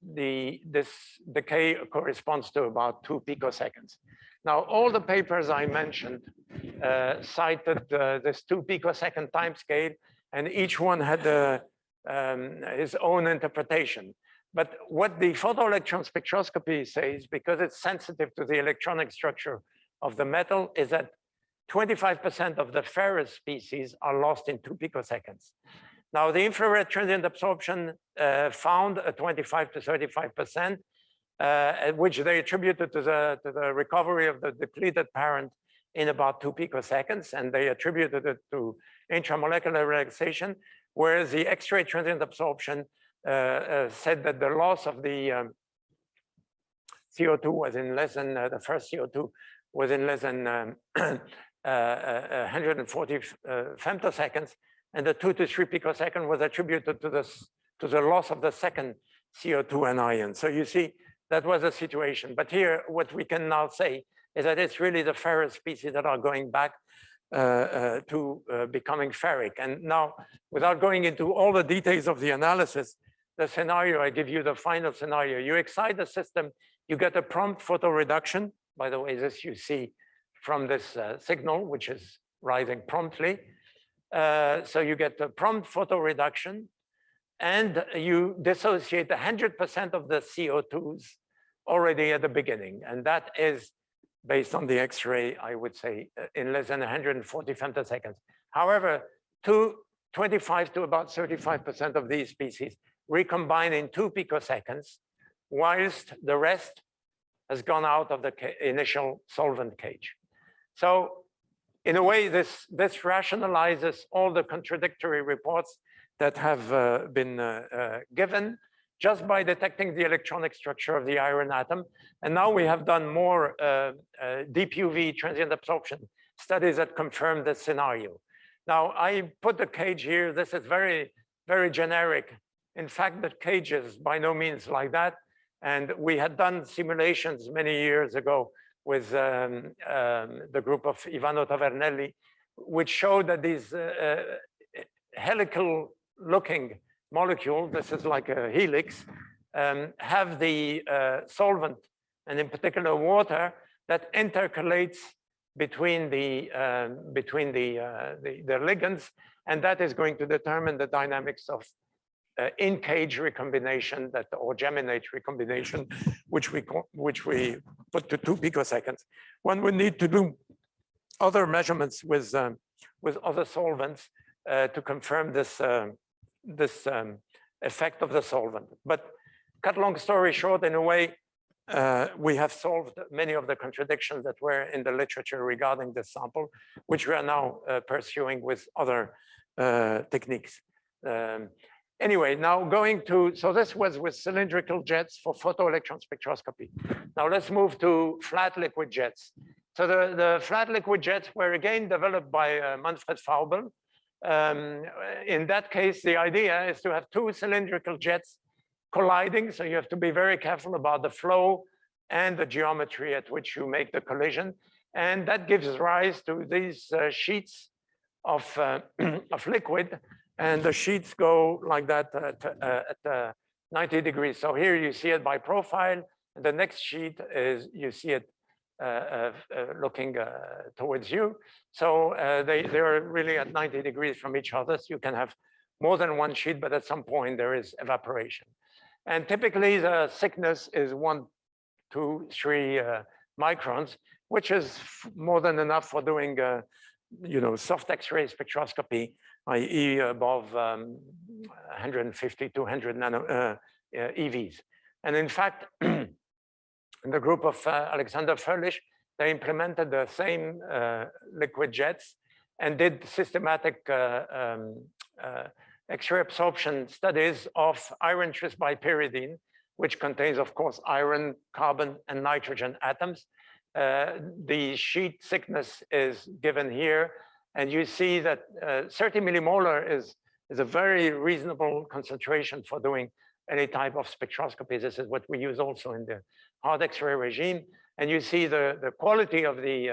this decay corresponds to about 2 picoseconds. Now, all the papers I mentioned cited this 2 picosecond time scale, and each one had his own interpretation. But what the photoelectron spectroscopy says, because it's sensitive to the electronic structure of the metal, is that 25% of the ferrous species are lost in 2 picoseconds. Now, the infrared transient absorption found a 25 to 35%, which they attributed to the recovery of the depleted parent in about 2 picoseconds, and they attributed it to intramolecular relaxation, whereas the X-ray transient absorption said that the loss of the CO2 was in less than, the first CO2 was in less than 140 femtoseconds, and the 2 to 3 picosecond was attributed to the loss of the second CO2 anion. So you see, that was a situation. But here, what we can now say is that it's really the ferrous species that are going back to becoming ferric. And now, without going into all the details of the analysis, the scenario, I give you the final scenario. You excite the system, you get a prompt photo reduction. By the way, this you see from this signal, which is rising promptly. So you get the prompt photo reduction, and you dissociate 100% of the CO2s already at the beginning. And that is based on the X-ray, I would say, in less than 140 femtoseconds. However, 25 to about 35% of these species recombine in 2 picoseconds, whilst the rest has gone out of the initial solvent cage. So in a way, this rationalizes all the contradictory reports that have been given just by detecting the electronic structure of the iron atom. And now we have done more deep UV transient absorption studies that confirm this scenario. Now, I put the cage here. This is very, very generic. In fact, the cage is by no means like that. And we had done simulations many years ago with the group of Ivano Tavernelli, which showed that these helical looking molecule, this is like a helix, have the solvent, and in particular water, that intercalates between the ligands, and that is going to determine the dynamics of in-cage recombination, or geminate recombination, which we put to 2 picoseconds. One would need to do other measurements with other solvents to confirm this effect of the solvent. But cut long story short, in a way, we have solved many of the contradictions that were in the literature regarding this sample, which we are now pursuing with other techniques. Anyway, now going to, so this was with cylindrical jets for photoelectron spectroscopy. Now let's move to flat liquid jets. So the flat liquid jets were again developed by Manfred Faubel. In that case, the idea is to have 2 cylindrical jets colliding. So you have to be very careful about the flow and the geometry at which you make the collision. And that gives rise to these sheets of liquid. And the sheets go like that at 90 degrees. So here you see it by profile. And the next sheet is, you see it looking towards you. So they're really at 90 degrees from each other. So you can have more than one sheet, but at some point there is evaporation. And typically the thickness is 1, 2, 3 microns, which is more than enough for doing soft X-ray spectroscopy, i.e. above 150, 200 nano EVs. And in fact, in the group of Alexander Fröhlich, they implemented the same liquid jets and did systematic X-ray absorption studies of iron trisbipyridine, which contains, of course, iron, carbon, and nitrogen atoms. The sheet thickness is given here, and you see that 30 millimolar is a very reasonable concentration for doing any type of spectroscopy. This is what we use also in the hard X-ray regime. And you see the quality of the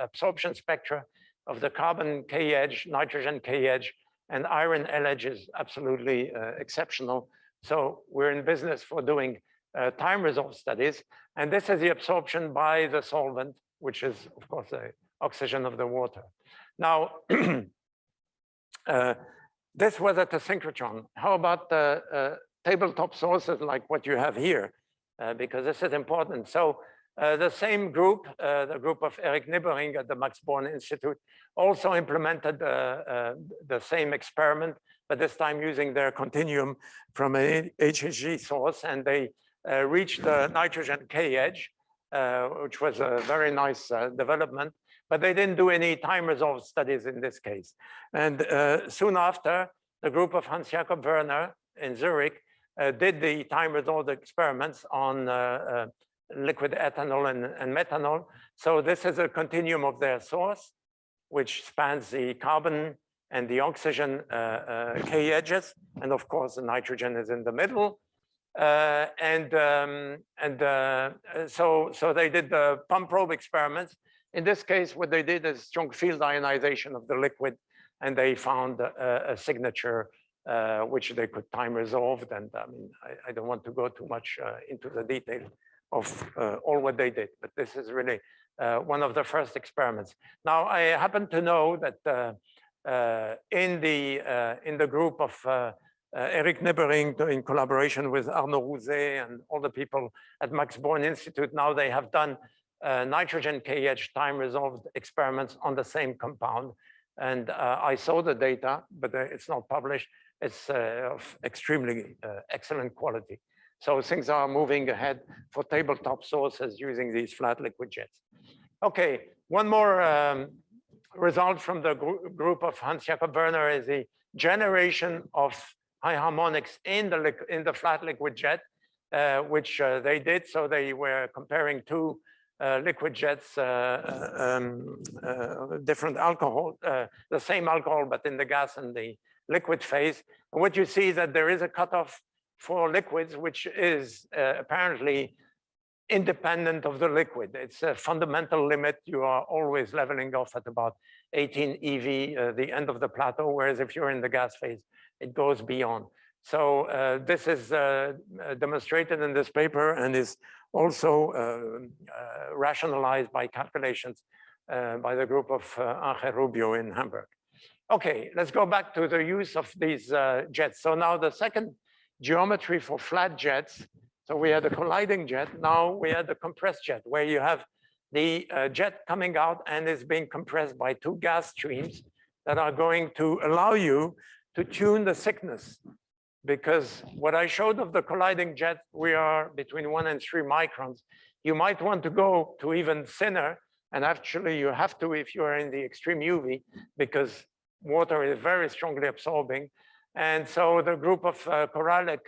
absorption spectra of the carbon K edge, nitrogen K edge, and iron L edge is absolutely exceptional. So we're in business for doing time resolved studies. And this is the absorption by the solvent, which is, of course, the oxygen of the water. Now, this was at the synchrotron. How about the tabletop sources like what you have here? Because this is important. So the same group, the group of Eric Nibbering at the Max Born Institute, also implemented the same experiment, but this time using their continuum from an HHG source, and they reached the nitrogen K edge, which was a very nice development, but they didn't do any time resolved studies in this case. And soon after, the group of Hans Jakob Werner in Zurich did the time resolved experiments on liquid ethanol and methanol. So this is a continuum of their source, which spans the carbon and the oxygen K edges. And of course, the nitrogen is in the middle. So they did the pump probe experiments. In this case, what they did is strong field ionization of the liquid, and they found a signature which they could time resolved. And I mean, I don't want to go too much into the detail of all what they did, but this is really one of the first experiments. Now, I happen to know that in the group of Eric Nibbering, in collaboration with Arnaud Rouzet and all the people at Max Born Institute, now they have done nitrogen KH time resolved experiments on the same compound. And I saw the data, but it's not published. It's of extremely excellent quality. So things are moving ahead for tabletop sources using these flat liquid jets. Okay, one more result from the group of Hans Jakob Werner is the generation of high harmonics in the flat liquid jet, which they did. So they were comparing two liquid jets, different alcohol, the same alcohol, but in the gas and the liquid phase. And what you see is that there is a cutoff for liquids, which is apparently independent of the liquid. It's a fundamental limit. You are always leveling off at about 18 EV, the end of the plateau, whereas if you're in the gas phase, it goes beyond. So this is demonstrated in this paper and is also rationalized by calculations by the group of Angel Rubio in Hamburg. Okay, let's go back to the use of these jets. So now the second geometry for flat jets. So we had a colliding jet. Now we had the compressed jet, where you have the jet coming out and is being compressed by two gas streams that are going to allow you to tune the thickness. Because what I showed of the colliding jet, we are between 1 and 3 microns. You might want to go to even thinner, and actually you have to if you are in the extreme UV, because water is very strongly absorbing. And so the group of Koralek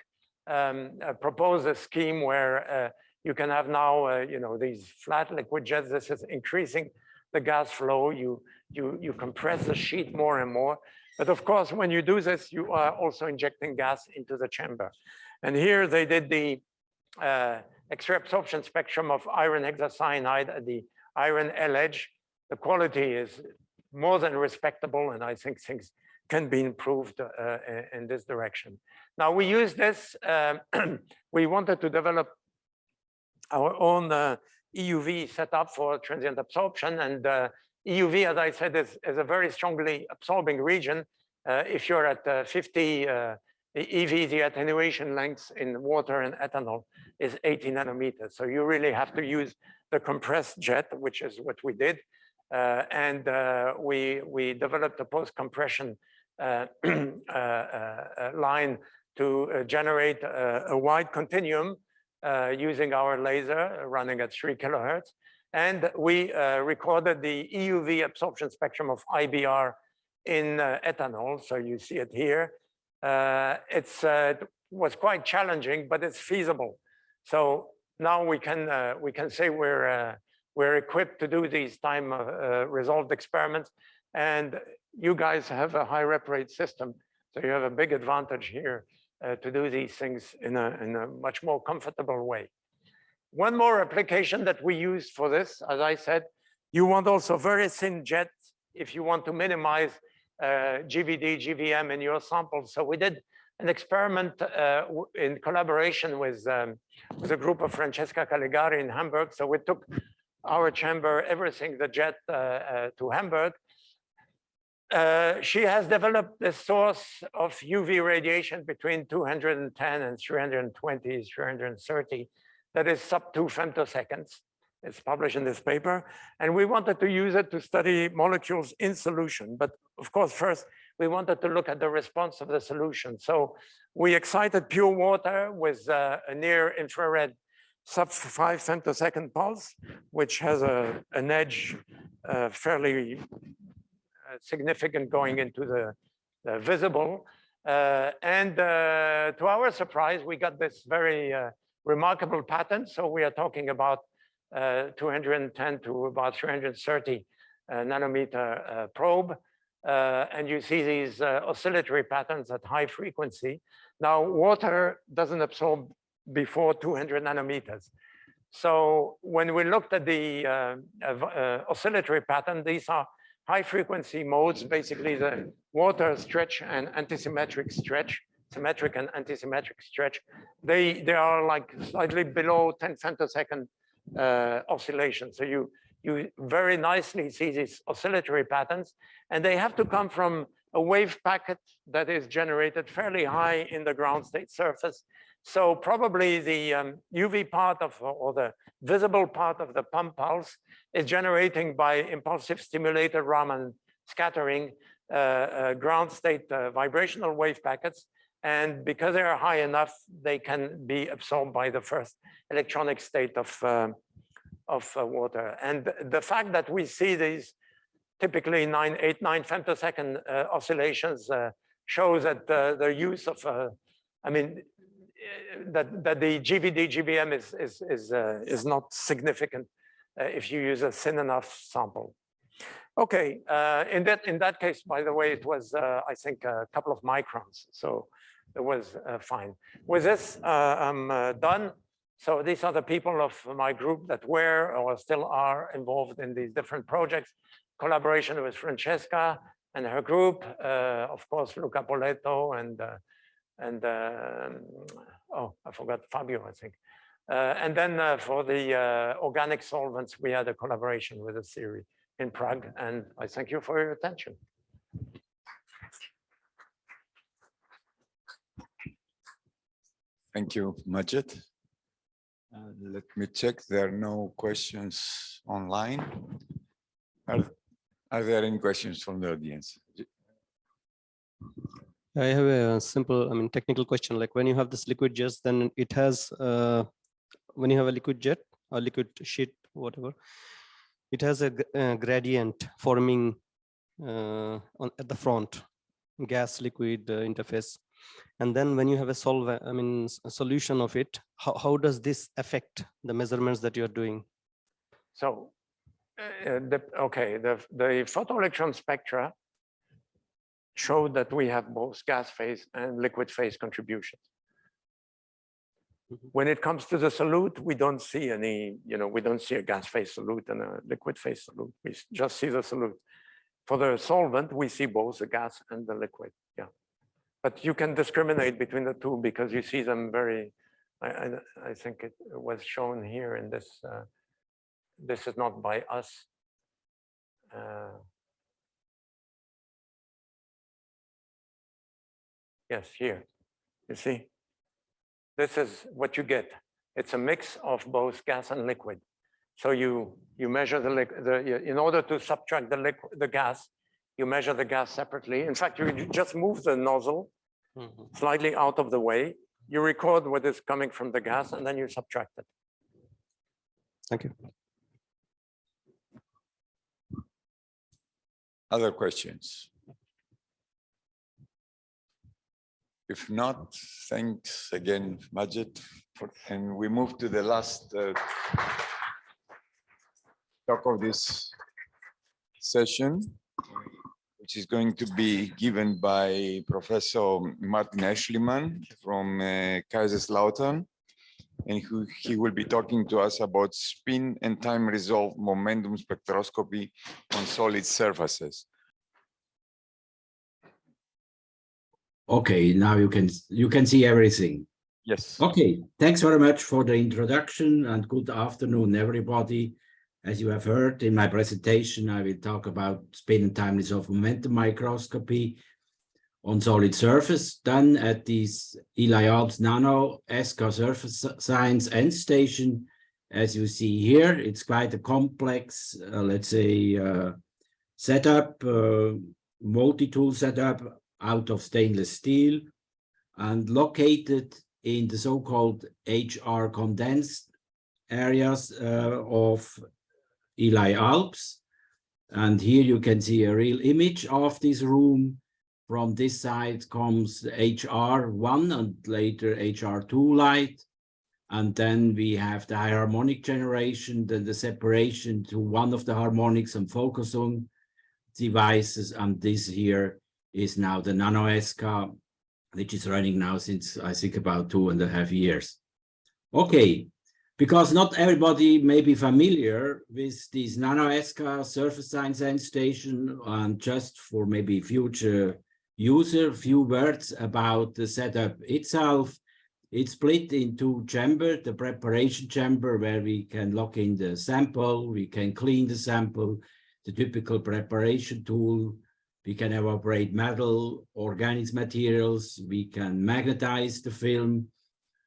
proposed a scheme where you can have now, you know, these flat liquid jets. This is increasing the gas flow. You compress the sheet more and more. But of course, when you do this, you are also injecting gas into the chamber. And here they did the X-ray absorption spectrum of iron hexacyanide at the iron L edge. The quality is more than respectable, and I think things can be improved in this direction. Now we use this, we wanted to develop our own EUV setup for transient absorption, and EUV, as I said, is a very strongly absorbing region. If you're at 50 EV, the attenuation length in water and ethanol is 80 nanometers. So you really have to use the compressed jet, which is what we did. And we developed a post-compression line to generate a wide continuum using our laser running at 3 kilohertz. And we recorded the EUV absorption spectrum of IBR in ethanol. So you see it here. It was quite challenging, but it's feasible. So now we can say we're equipped to do these time resolved experiments. And you guys have a high rep rate system. So you have a big advantage here to do these things in a much more comfortable way. One more application that we use for this, as I said, you want also very thin jets if you want to minimize GVD, GVM in your samples. So we did an experiment in collaboration with a group of Francesca Caligari in Hamburg. So we took our chamber, everything, the jet to Hamburg. She has developed this source of UV radiation between 210 and 320, 330. That is sub 2 femtoseconds. It's published in this paper. And we wanted to use it to study molecules in solution. But of course, first, we wanted to look at the response of the solution. So we excited pure water with a near infrared sub 5 femtosecond pulse, which has an edge fairly significant going into the visible. And to our surprise, we got this very remarkable pattern. So we are talking about 210 to about 330 nanometer probe. And you see these oscillatory patterns at high frequency. Now, water doesn't absorb before 200 nanometers. So when we looked at the oscillatory pattern, these are high frequency modes, basically the water stretch and antisymmetric stretch, symmetric and antisymmetric stretch, they are like slightly below 10 femtosecond oscillation. So you very nicely see these oscillatory patterns, and they have to come from a wave packet that is generated fairly high in the ground state surface. So probably the UV part of, or the visible part of the pump pulse is generating by impulsive stimulated Raman scattering ground state vibrational wave packets. And because they are high enough, they can be absorbed by the first electronic state of water. And the fact that we see these typically 8, 9 femtosecond oscillations shows that the use of, I mean, that the GVD GBM is not significant if you use a thin enough sample. Okay, in that case, by the way, it was I think a couple of microns, so it was fine. With this, I'm done. So these are the people of my group that were or still are involved in these different projects. Collaboration with Francesca and her group, of course, Luca Poletto and oh, I forgot Fabio, I think. And then for the organic solvents, we had a collaboration with a theory in Prague. And I thank you for your attention. Thank you, Majed. Let me check. There are no questions online. Are there any questions from the audience? I have a simple, I mean, technical question. Like when you have this liquid jet, then it has, when you have a liquid jet or liquid sheet, whatever, it has a gradient forming at the front, gas liquid interface. And then when you have a solvent, I mean, a solution of it, how does this affect the measurements that you're doing? So, okay, the photoelectron spectra showed that we have both gas phase and liquid phase contributions. When it comes to the solute, we don't see any, we don't see a gas phase solute and a liquid phase solute. We just see the solute. For the solvent, we see both the gas and the liquid, yeah. But you can discriminate between the two because you see them very, I think it was shown here in this, this is not by us. Yes, here, you see, this is what you get. It's a mix of both gas and liquid. So you measure in order to subtract the gas, you measure the gas separately. In fact, you just move the nozzle slightly out of the way. You record what is coming from the gas, and then you subtract it. Thank you. Other questions? If not, thanks again, Majed. And we move to the last talk of this session, which is going to be given by Professor Martin Aeschlimann from Kaiserslautern. And he will be talking to us about spin and time resolved momentum spectroscopy on solid surfaces. Okay, now you can see everything. Yes. Okay, thanks very much for the introduction and good afternoon, everybody. As you have heard in my presentation, I will talk about spin and time resolved momentum microscopy on solid surface done at this ELI ALPS Nano ESCA Surface Science end station. As you see here, it's quite a complex, let's say, setup, multi-tool setup out of stainless steel and located in the so-called HR condensed areas of ELI ALPS. And here you can see a real image of this room. From this side comes HR1 and later HR2 light. And then we have the high harmonic generation, then the separation to one of the harmonics and focus on devices. And this here is now the Nano ESCA, which is running now since I think about 2.5 years. Okay, Because not everybody may be familiar with this NanoESCA surface science end station, and just for maybe future user, few words about the setup itself. It's split in two chambers, the preparation chamber where we can lock in the sample, we can clean the sample, the typical preparation tool, we can evaporate metal, organic materials, we can magnetize the film,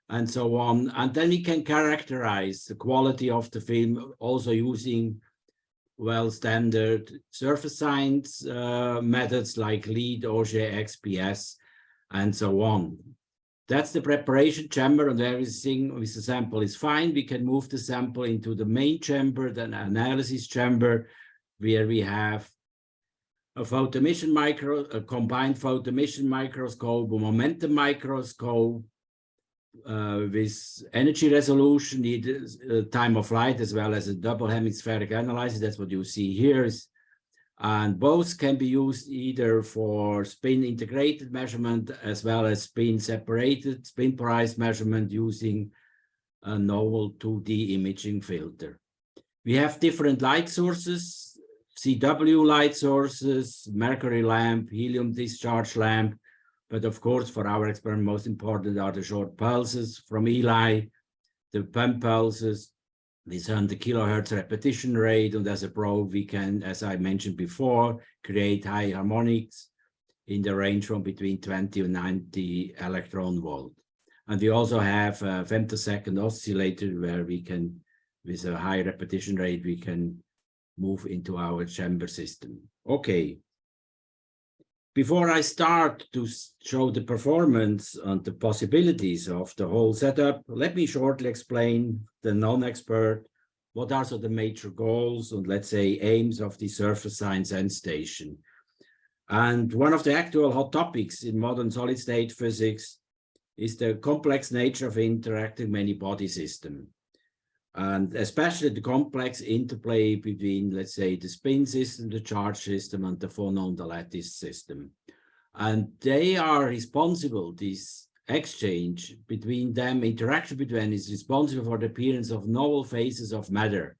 and so on. And then we can characterize the quality of the film also using well standard surface science methods like LEAD, Auger, XPS, and so on. That's the preparation chamber, and everything with the sample is fine. We can move the sample into the main chamber, the analysis chamber, where we have a photoemission a combined photoemission microscope, a momentum microscope, with energy resolution, time of flight, as well as a double hemispheric analysis. That's what you see here. And both can be used either for spin integrated measurement as well as spin separated, spin polarized measurement using a novel 2D imaging filter. We have different light sources, CW light sources, mercury lamp, helium discharge lamp. But of course, for our experiment, most important are the short pulses from ELI, the pump pulses with 100 kilohertz repetition rate. And as a probe, we can, as I mentioned before, create high harmonics in the range from between 20 and 90 electron volt. And we also have a femtosecond oscillator where we can, with a high repetition rate, we can move into our chamber system. Okay. Before I start to show the performance and the possibilities of the whole setup, let me shortly explain the non-expert, what are the major goals and let's say aims of the surface science end station. And one of the actual hot topics in modern solid state physics is the complex nature of interacting many body system. And especially the complex interplay between, let's say, the spin system, the charge system, and the phonon, the lattice system. And they are responsible, this exchange between them, interaction between is responsible for the appearance of novel phases of matter,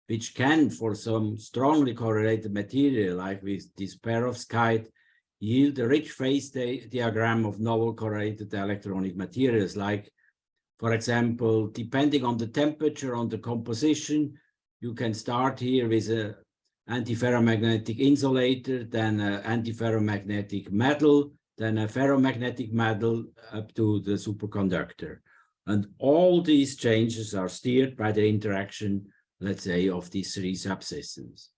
which can, for some strongly correlated material, like with this perovskite, yield a rich phase diagram of novel correlated electronic materials, like, for example, depending on the temperature, on the composition, you can start here with an antiferromagnetic insulator, then an antiferromagnetic metal, then a ferromagnetic metal up to the superconductor. And all these changes are steered by the interaction, let's say, of these three subsystems.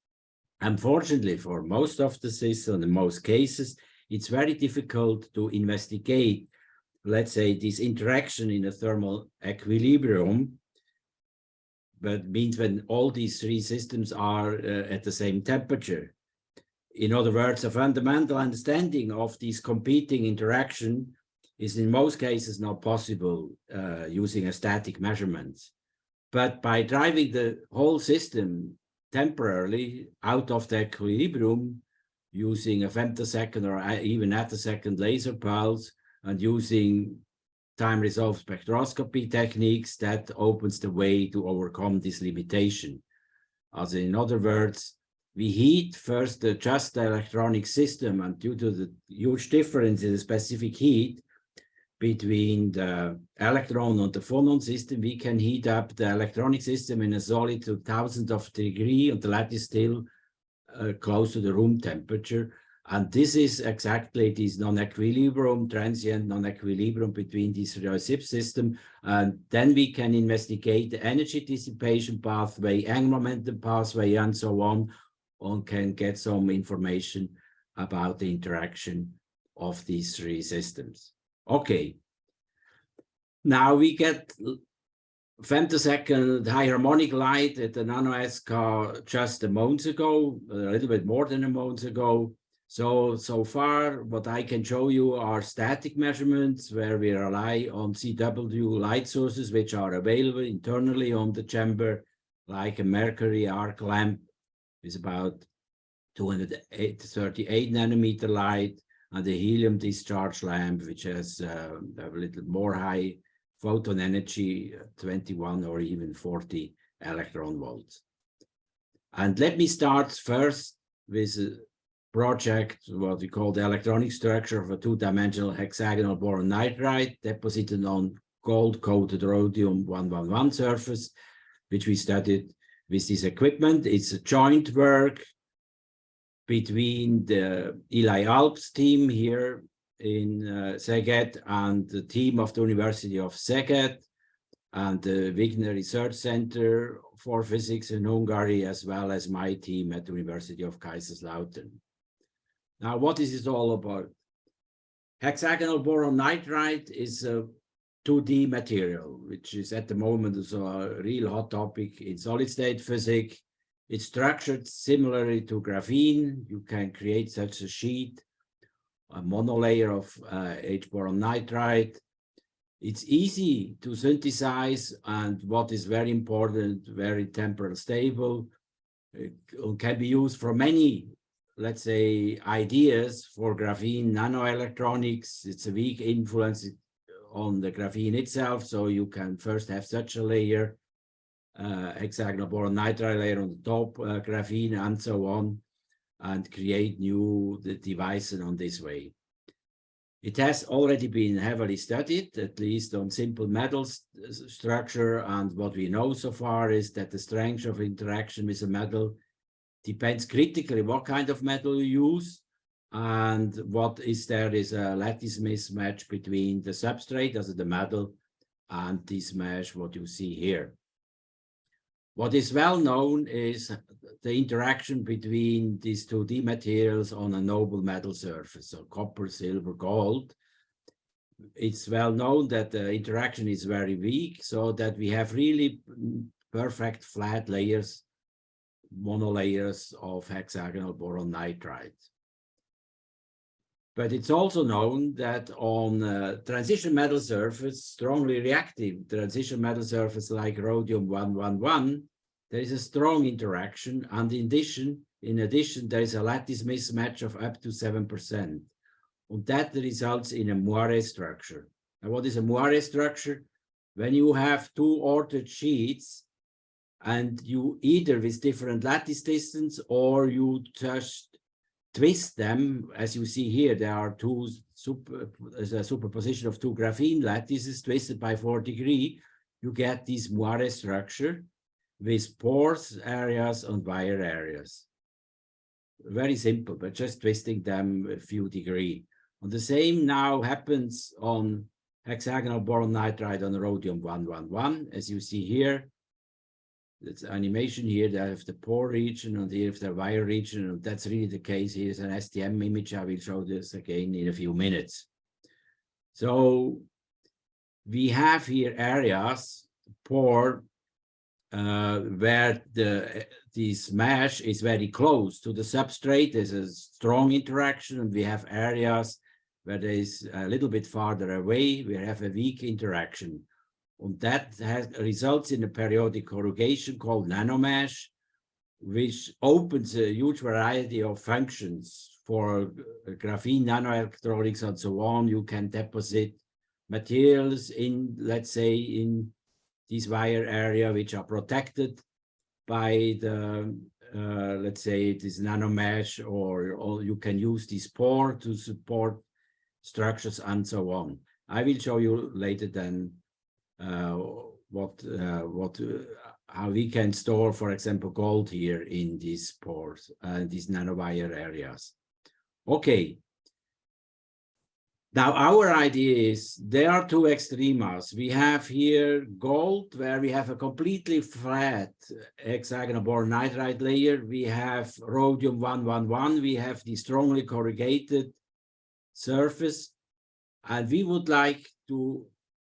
Unfortunately, for most of the systems, in most cases, it's very difficult to investigate, let's say, this interaction in a thermal equilibrium, but means when all these three systems are at the same temperature. In other words, a fundamental understanding of this competing interaction is in most cases not possible using a static measurement. But by driving the whole system temporarily out of the equilibrium using a femtosecond or even attosecond laser pulse, and using time-resolved spectroscopy techniques, that opens the way to overcome this limitation. As in other words, we heat first the just electronic system, and due to the huge difference in the specific heat between the electron and the phonon system, we can heat up the electronic system in a solid to thousandth of a degree, and the lattice still close to the room temperature. And this is exactly this non-equilibrium, transient non-equilibrium between these three subsystems. And then we can investigate the energy dissipation pathway, angular momentum pathway, and so on, and can get some information about the interaction of these three systems. Okay. Now we get femtosecond high harmonic light at the NanoESCA just a month ago, a little bit more than a month ago. So far, what I can show you are static measurements where we rely on CW light sources, which are available internally on the chamber, like a mercury arc lamp with about 238 nanometer light, and the helium discharge lamp, which has a little more high photon energy 21 or even 40 electron volts. And let me start first with a project, what we call the electronic structure of a two-dimensional hexagonal boron nitride deposited on gold-coated rhodium-111 surface, which we studied with this equipment. It's a joint work between the ELI ALPS team here in Szeged and the team of the University of Szeged and the Wigner Research Center for Physics in Hungary, as well as my team at the University of Kaiserslautern. Now, what is it all about? Hexagonal boron nitride is a 2D material, which is at the moment a real hot topic in solid-state physics. It's structured similarly to graphene. You can create such a sheet, a monolayer of H-boron nitride. It's easy to synthesize, and what is very important, very temporal stable. It can be used for many, let's say, ideas for graphene nanoelectronics. It's a weak influence on the graphene itself, so you can first have such a layer, hexagonal boron nitride layer on the top, graphene, and so on, and create new devices on this way. It has already been heavily studied, at least on simple metal structure, and what we know so far is that the strength of interaction with a metal depends critically what kind of metal you use, and what is there is a lattice mismatch between the substrate, as the metal, and this mesh, what you see here. What is well known is the interaction between these 2D materials on a noble metal surface, so copper, silver, gold. It's well known that the interaction is very weak, so that we have really perfect flat layers, monolayers of hexagonal boron nitride. But it's also known that on transition metal surface, strongly reactive transition metal surface like rhodium-111, there is a strong interaction, and in addition, there is a lattice mismatch of up to 7%. And that results in a moire structure. Now, what is a moire structure? When you have two ordered sheets, and you either with different lattice distance, or you just twist them, as you see here, there are two superposition of two graphene lattices twisted by 4 degrees, you get this moire structure with pores areas and wire areas. Very simple, but just twisting them a few degrees. And the same now happens on hexagonal boron nitride on rhodium-111, as you see here. That's animation here. They have the pore region, and here the wire region, and that's really the case. Here's an STM image. I will show this again in a few minutes. So we have here areas, pore, where this mesh is very close to the substrate. There's a strong interaction, and we have areas where there is a little bit farther away. We have a weak interaction. And that results in a periodic corrugation called nanomesh, which opens a huge variety of functions for graphene nanoelectronics and so on. You can deposit materials in, let's say, in this wire area, which are protected by the, let's say, this nanomesh, or you can use this pore to support structures and so on. I will show you later then how we can store, for example, gold here in these pores, these nanowire areas. Okay. Now, our idea is there are two extremas. We have here gold, where we have a completely flat hexagonal boron nitride layer. We have rhodium-111. We have the strongly corrugated surface. And we would like to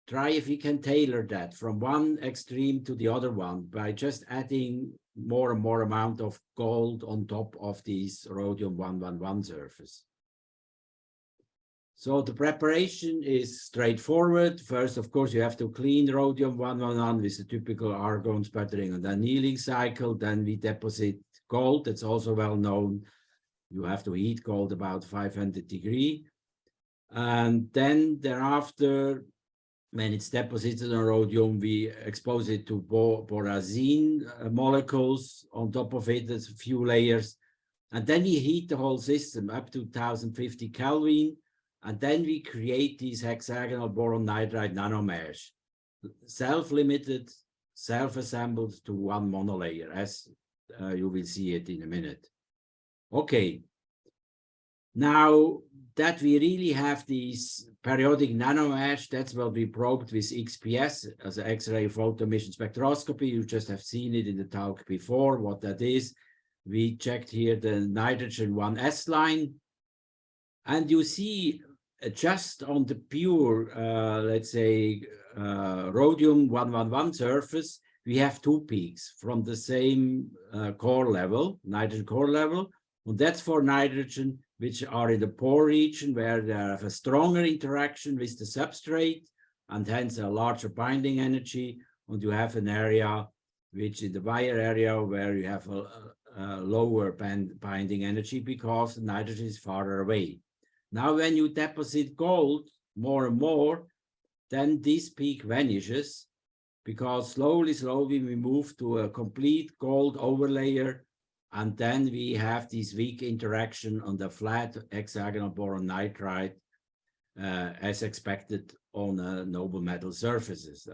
try if we can tailor that from one extreme to the other one by just adding more and more amount of gold on top of this rhodium-111 surface. So the preparation is straightforward. First, of course, you have to clean rhodium-111 with the typical argon sputtering and annealing cycle. Then we deposit gold. That's also well known. You have to heat gold about 500 degrees. And then thereafter, when it's deposited on rhodium, we expose it to borazine molecules. On top of it, there's a few layers. And then we heat the whole system up to 1050 Kelvin. And then we create these hexagonal boron nitride nanomesh, self-limited, self-assembled to one monolayer, as you will see it in a minute. Okay. Now that we really have these periodic nanomesh, that's what we probed with XPS as an X-ray photoemission spectroscopy. You just have seen it in the talk before, what that is. We checked here the nitrogen 1s line, and you see just on the pure, let's say, rhodium 111 surface, we have two peaks from the same core level, nitrogen core level, and that's for nitrogen which are in the pore region where they have a stronger interaction with the substrate and hence a larger binding energy, and you have an area which is the wire area where you have a lower binding energy because the nitrogen is farther away. Now, when you deposit gold more and more, then this peak vanishes because slowly we move to a complete gold overlayer, and then we have this weak interaction on the flat hexagonal boron nitride as expected on noble metal surfaces.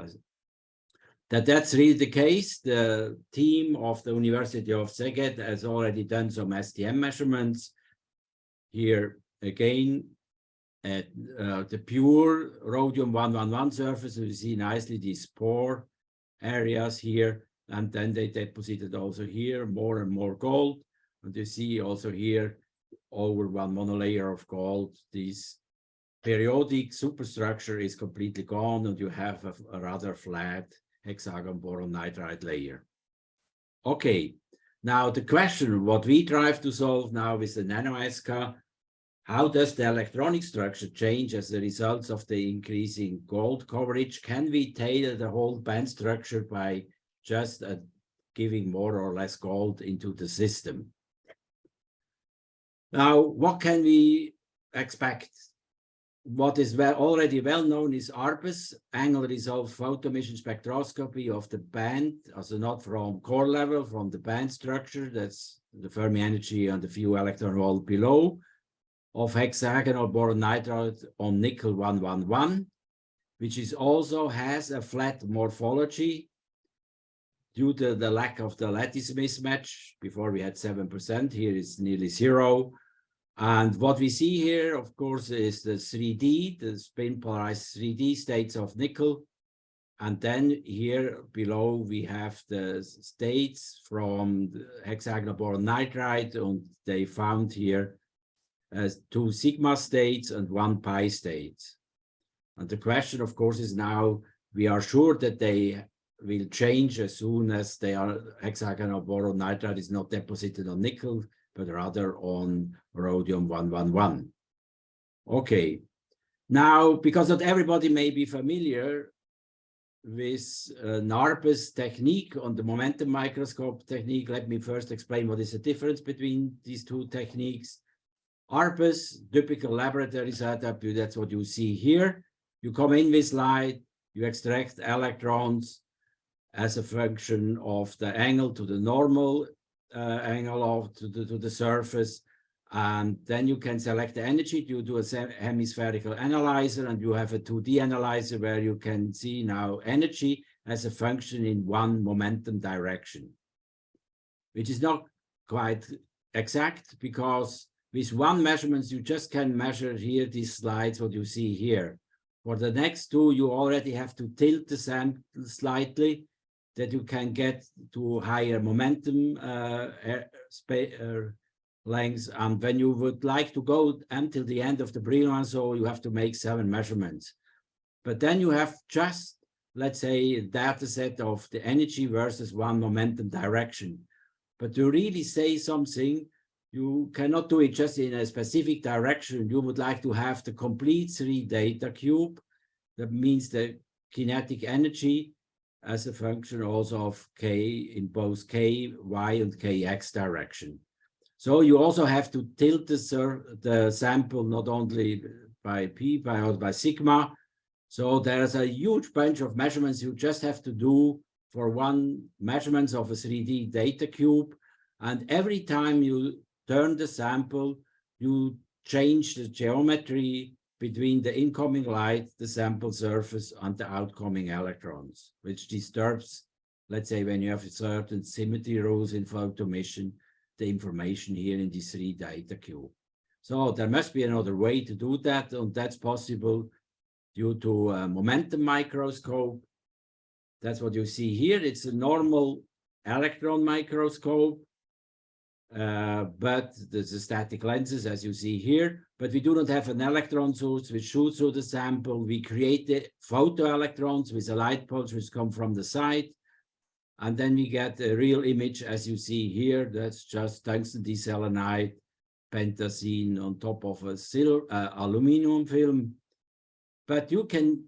That's really the case. The team of the University of Szeged has already done some STM measurements. Here again, at the pure rhodium 111 surface, you see nicely these pore areas here, and then they deposited also here more and more gold. And you see also here over one monolayer of gold, this periodic superstructure is completely gone, and you have a rather flat hexagon boron nitride layer. Okay, now the question, what we try to solve now with the NanoSK, how does the electronic structure change as a result of the increasing gold coverage? Can we tailor the whole band structure by just giving more or less gold into the system? Now, what can we expect? What is already well known is ALPS, angle resolved photoemission spectroscopy of the band, also not from core level, from the band structure, that's the Fermi energy and the few electron volt below, of hexagonal boron nitride on nickel 111, which is also has a flat morphology due to the lack of the lattice mismatch. Before we had 7%, here is nearly 0. And what we see here, of course, is the 3D, the spin polarized 3D states of nickel. And then here below, we have the states from the hexagonal boron nitride, and they found here as 2 sigma states and 1 pi state. And the question, of course, is now we are sure that they will change as soon as they are hexagonal boron nitride is not deposited on nickel, but rather on rhodium 111. Okay, now because not everybody may be familiar with ALPS technique on the momentum microscope technique, let me first explain what is the difference between these two techniques. ALPS, typical laboratory setup, that's what you see here. You come in with light, you extract electrons as a function of the angle to the normal angle to the surface, and then you can select the energy. You do a hemispherical analyzer, and you have a 2D analyzer where you can see now energy as a function in one momentum direction, which is not quite exact because with one measurement, you just can measure here these slides, what you see here. For the next two, you already have to tilt the sample slightly that you can get to higher momentum lengths. And when you would like to go until the end of the Brillouin, so you have to make 7 measurements. But then you have just, let's say, a data set of the energy versus one momentum direction. But to really say something, you cannot do it just in a specific direction. You would like to have the complete 3 data cube. That means the kinetic energy as a function also of k in both k, y, and kx direction. So you also have to tilt the sample not only by p, but by sigma, So there's a huge bunch of measurements you just have to do for one measurements of a 3D data cube. And every time you turn the sample, you change the geometry between the incoming light, the sample surface, and the outgoing electrons, which disturbs, let's say, when you have certain symmetry rules in photoemission, the information here in this 3D data cube. So there must be another way to do that, and that's possible due to a momentum microscope. That's what you see here. It's a normal electron microscope, but there's the static lenses, as you see here. But we do not have an electron source which shoots through the sample. We create the photoelectrons with a light pulse which come from the side. And then we get a real image, as you see here. That's just tungsten deselenide, pentacene on top of a aluminum film. But you can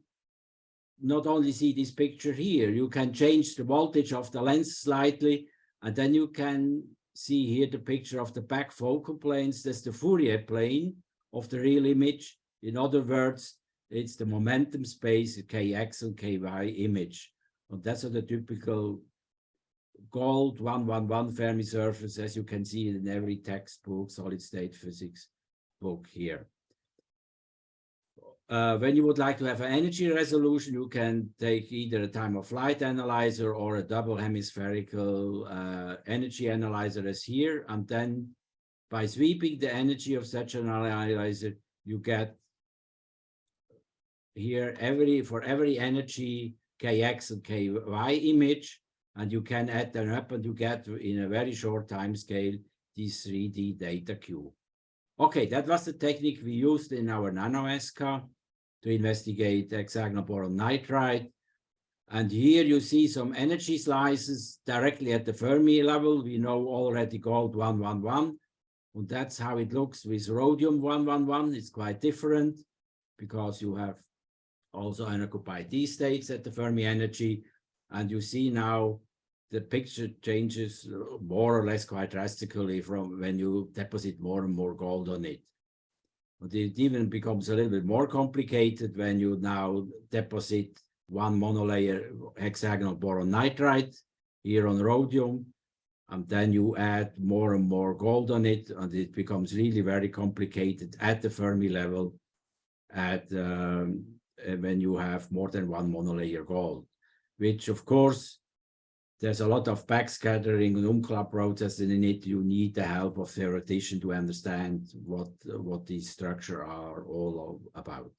not only see this picture here, you can change the voltage of the lens slightly, and then you can see here the picture of the back focal planes. That's the Fourier plane of the real image. In other words, it's the momentum space, the Kx and Ky image. And that's the typical gold 111 Fermi surface, as you can see in every textbook, solid state physics book here. When you would like to have an energy resolution, you can take either a time of flight analyzer or a double hemispherical energy analyzer as here. And then by sweeping the energy of such an analyzer, you get here for every energy Kx and Ky image, and you can add them up and you get in a very short time scale this 3D data cube. Okay, that was the technique we used in our NanoSK to investigate hexagonal boron nitride. And here you see some energy slices directly at the Fermi level. We know already gold 111, and that's how it looks with rhodium 111. It's quite different because you have also unoccupied D states at the Fermi energy. And you see now the picture changes more or less quite drastically from when you deposit more and more gold on it. But it even becomes a little bit more complicated when you now deposit one monolayer hexagonal boron nitride here on rhodium, and then you add more and more gold on it, and it becomes really very complicated at the Fermi level when you have more than one monolayer gold, which of course there's a lot of backscattering and umklapp processing in it. You need the help of theoreticians to understand what these structures are all about.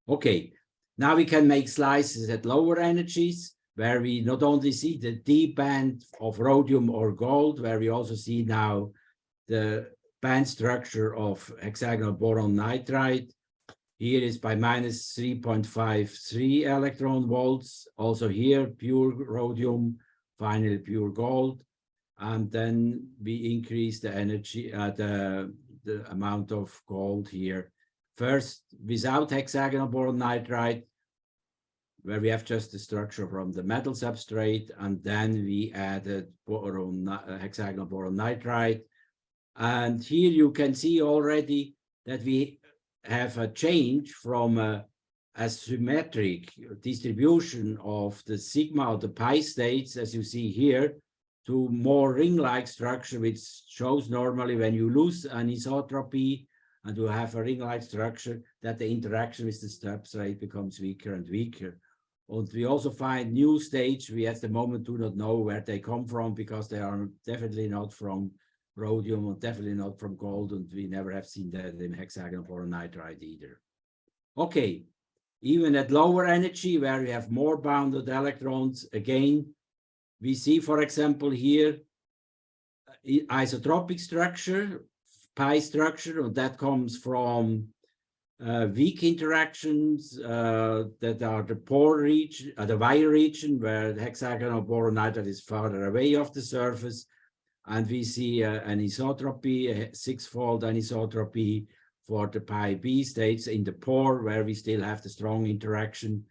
Okay, now we can make slices at lower energies where we not only see the D band of rhodium or gold, where we also see now the band structure of hexagonal boron nitride. Here is by minus 3.53 electron volts. Also here, pure rhodium, finally pure gold, and then we increase the energy, the amount of gold here. First, without hexagonal boron nitride, where we have just the structure from the metal substrate, and then we added hexagonal boron nitride. And here you can see already that we have a change from a symmetric distribution of the sigma or the pi states, as you see here, to more ring-like structure, which shows normally when you lose anisotropy and you have a ring-like structure, that the interaction with the substrate becomes weaker and weaker. And we also find new states we at the moment do not know where they come from, because they are definitely not from rhodium and definitely not from gold, and we never have seen that in hexagonal boron nitride either. Okay. Even at lower energy, where we have more bounded electrons, again, we see, for example, here, isotropic structure, pi structure, and that comes from weak interactions that are the pore region, the wire region, where the hexagonal boron nitride is farther away off the surface. And we see an anisotropy, a six-fold anisotropy for the pi b states in the pore, where we still have the strong interaction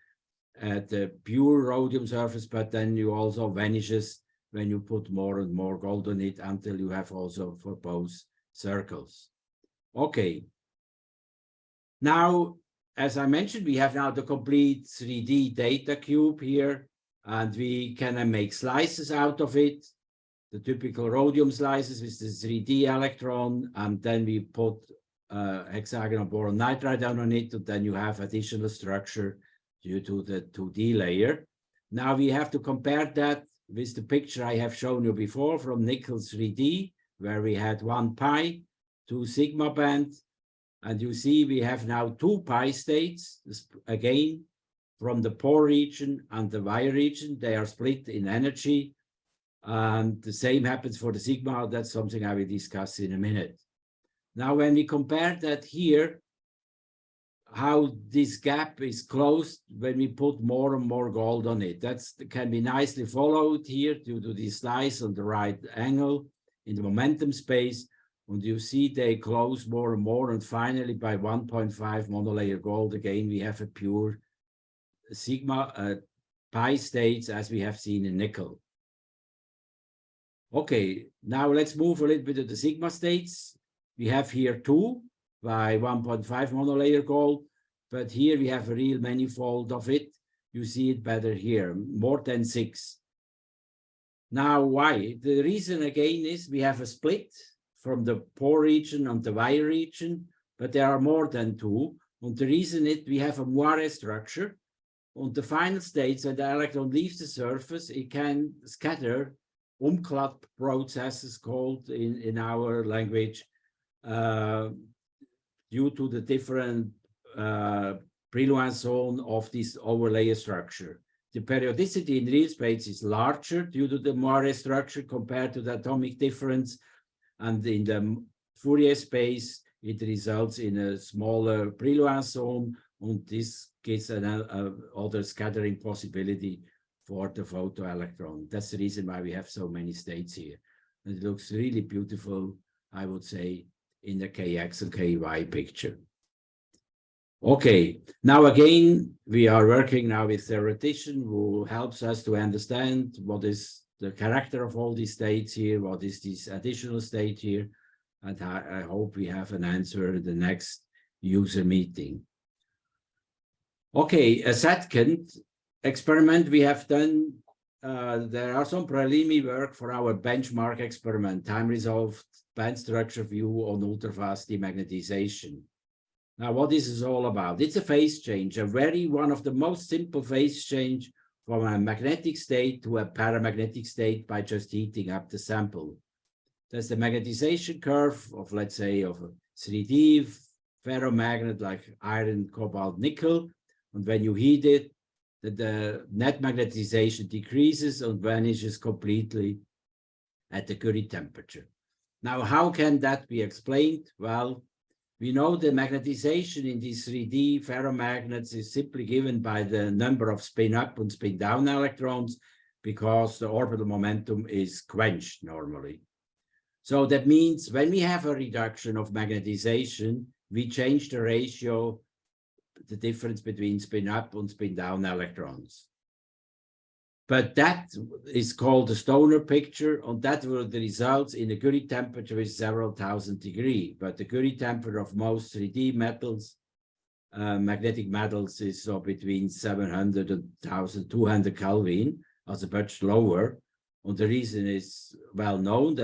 at the pure rhodium surface, but then you also vanishes when you put more and more gold on it until you have also for both circles. Okay. Now, as I mentioned, we have now the complete 3D data cube here, and we can make slices out of it, the typical rhodium slices with the 3D electron, and then we put hexagonal boron nitride down on it, and then you have additional structure due to the 2D layer. Now we have to compare that with the picture I have shown you before from nickel 3D, where we had 1 pi, 2 sigma band, and you see we have now 2 pi states, again, from the pore region and the wire region. They are split in energy, and the same happens for the sigma. That's something I will discuss in a minute. Now, when we compare that here, how this gap is closed when we put more and more gold on it. That can be nicely followed here due to this slice on the right angle in the momentum space. And you see they close more and more. And finally, by 1.5 monolayer gold, again, we have a pure sigma pi states as we have seen in nickel. Okay, now let's move a little bit to the sigma states. We have here 2 by 1.5 monolayer gold, but here we have a real manifold of it. You see it better here, more than 6. Now, why? The reason again is we have a split from the pore region and the wire region, but there are more than 2. And the reason is we have a moire structure. On the final states, when the electron leaves the surface, it can scatter, umklapp processes called in our language, due to the different Brillouin zone of this overlayer structure. The periodicity in real space is larger due to the moire structure compared to the atomic difference, and in the Fourier space, it results in a smaller Brillouin zone, and this gives another scattering possibility for the photoelectron. That's the reason why we have so many states here. And it looks really beautiful, I would say, in the KX and KY picture. Okay, now again, we are working now with theoretician who helps us to understand what is the character of all these states here, what is this additional state here, and I hope we have an answer in the next user meeting. Okay, a second experiment we have done, there are some preliminary work for our benchmark experiment, time-resolved band structure view on ultrafast demagnetization. Now, what this is all about? It's a phase change, one of the most simple phase change from a magnetic state to a paramagnetic state by just heating up the sample. That's the magnetization curve of, let's say, of a 3D ferromagnet like iron, cobalt, nickel. And when you heat it, the net magnetization decreases and vanishes completely at the Curie temperature. Now, how can that be explained? Well, we know the magnetization in these 3D ferromagnets is simply given by the number of spin up and spin down electrons because the orbital momentum is quenched normally. So that means when we have a reduction of magnetization, we change the ratio, the difference between spin up and spin down electrons. But that is called the Stoner picture, and that will result in a Curie temperature is several thousand degrees. But the Curie temperature of most 3D metals, magnetic metals, is so between 700 and 1200 Kelvin, also much lower. And the reason is well known.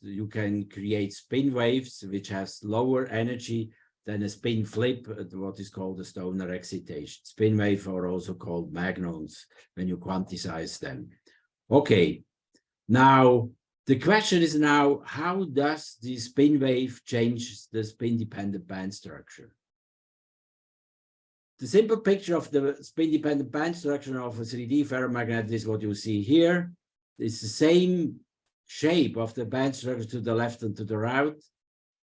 You can create spin waves which has lower energy than a spin flip, what is called a Stoner excitation. Spin wave are also called magnons when you quantize them. Okay, now the question is now, how does the spin wave change the spin-dependent band structure? The simple picture of the spin-dependent band structure of a 3D ferromagnet is what you see here. It's the same shape of the band structure to the left and to the right,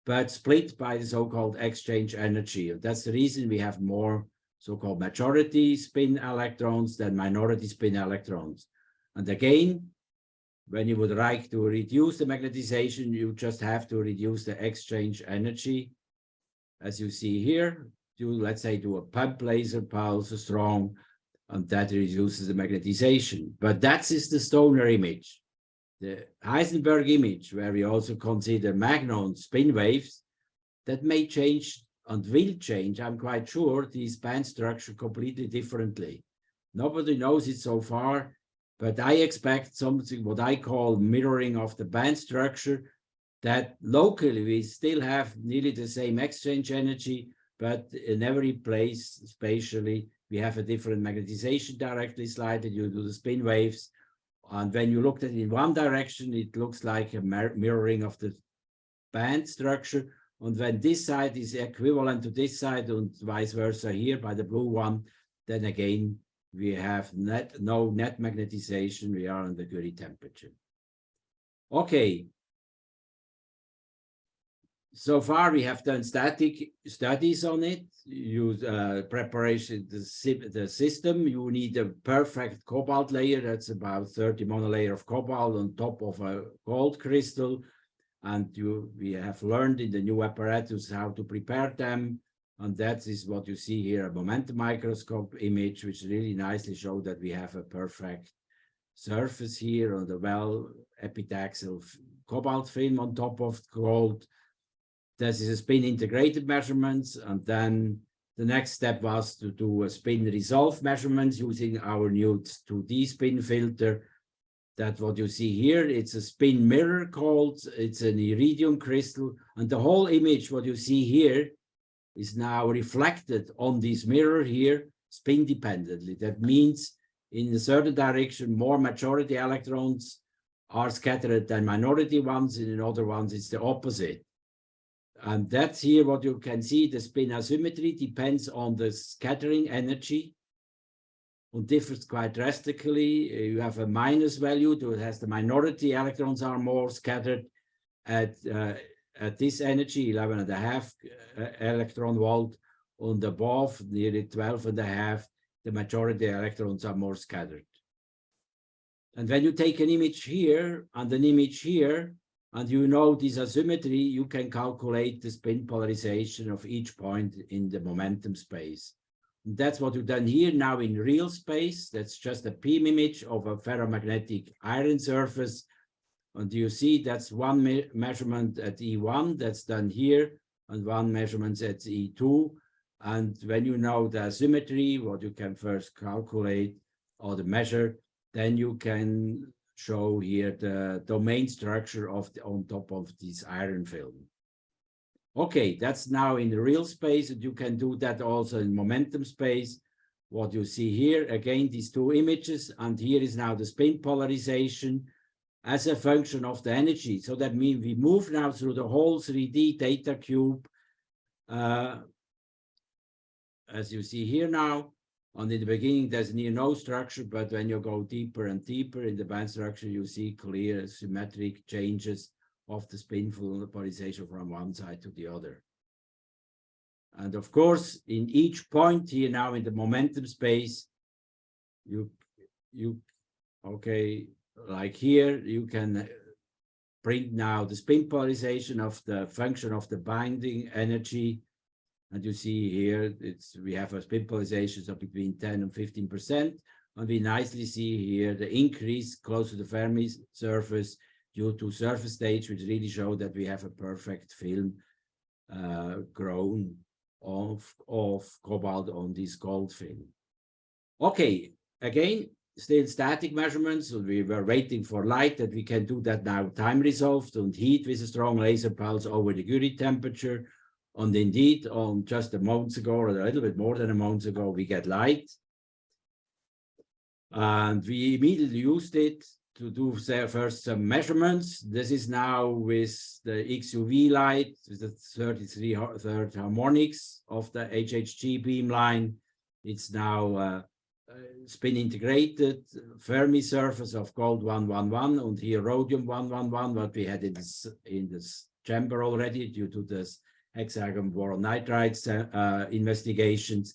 but split by the so-called exchange energy. That's the reason we have more so-called majority spin electrons than minority spin electrons. And again, when you would like to reduce the magnetization, you just have to reduce the exchange energy. As you see here, let's say do a pump laser pulse strong, and that reduces the magnetization. But that is the Stoner image. The Heisenberg image, where we also consider magnon spin waves, that may change and will change, I'm quite sure, these band structure completely differently. Nobody knows it so far, but I expect something what I call mirroring of the band structure, that locally we still have nearly the same exchange energy, but in every place spatially we have a different magnetization directly slightly due to the spin waves. And when you look at it in one direction, it looks like a mirroring of the band structure. And when this side is equivalent to this side and vice versa here by the blue one, then again, we have no net magnetization. We are on the Curie temperature. Okay. So far, we have done static studies on it. Use preparation, the system. You need a perfect cobalt layer. That's about 30 monolayer of cobalt on top of a gold crystal. And we have learned in the new apparatus how to prepare them. And that is what you see here, a momentum microscope image, which really nicely shows that we have a perfect surface here on the well epitaxial cobalt film on top of gold. This is a spin integrated measurements. And then the next step was to do a spin resolve measurements using our new 2D spin filter. That's what you see here. It's a spin mirror called, it's an iridium crystal. And the whole image, what you see here, is now reflected on this mirror here, spin dependently. That means in a certain direction, more majority electrons are scattered than minority ones. In other ones, it's the opposite. And that's here what you can see. The spin asymmetry depends on the scattering energy and differs quite drastically. You have a minus value that has the minority electrons are more scattered at this energy, 11.5 electron volt, and above nearly 12.5, the majority electrons are more scattered. And when you take an image here and an image here, and you know this asymmetry, you can calculate the spin polarization of each point in the momentum space. And that's what we've done here now in real space. That's just a beam image of a ferromagnetic iron surface. And you see that's one measurement at E1 that's done here, and one measurement at E2. And when you know the asymmetry, what you can first calculate or the measure, then you can show here the domain structure of on top of this iron film. Okay, that's now in the real space, and you can do that also in momentum space. What you see here, again, these two images, and here is now the spin polarization as a function of the energy. So that means we move now through the whole 3D data cube, as you see here now. And in the beginning, there's near no structure, but when you go deeper and deeper in the band structure, you see clear symmetric changes of the spin polarization from one side to the other. And of course, in each point here now in the momentum space, okay, like here, you can print now the spin polarization of the function of the binding energy. And you see here, we have a spin polarization of between 10 and 15%. And we nicely see here the increase close to the Fermi surface due to surface stage, which really show that we have a perfect film grown of cobalt on this gold film. Okay, again, still static measurements. So we were waiting for light that we can do that now time resolved and heat with a strong laser pulse over the Curie temperature. And indeed, on just a month ago, or a little bit more than a month ago, we get light. And we immediately used it to do first some measurements. This is now with the XUV light, with the 33rd harmonics of the HHG beamline. It's now spin integrated Fermi surface of gold 111 and here rhodium 111, what we had in this chamber already due to this hexagon boron nitrides investigations.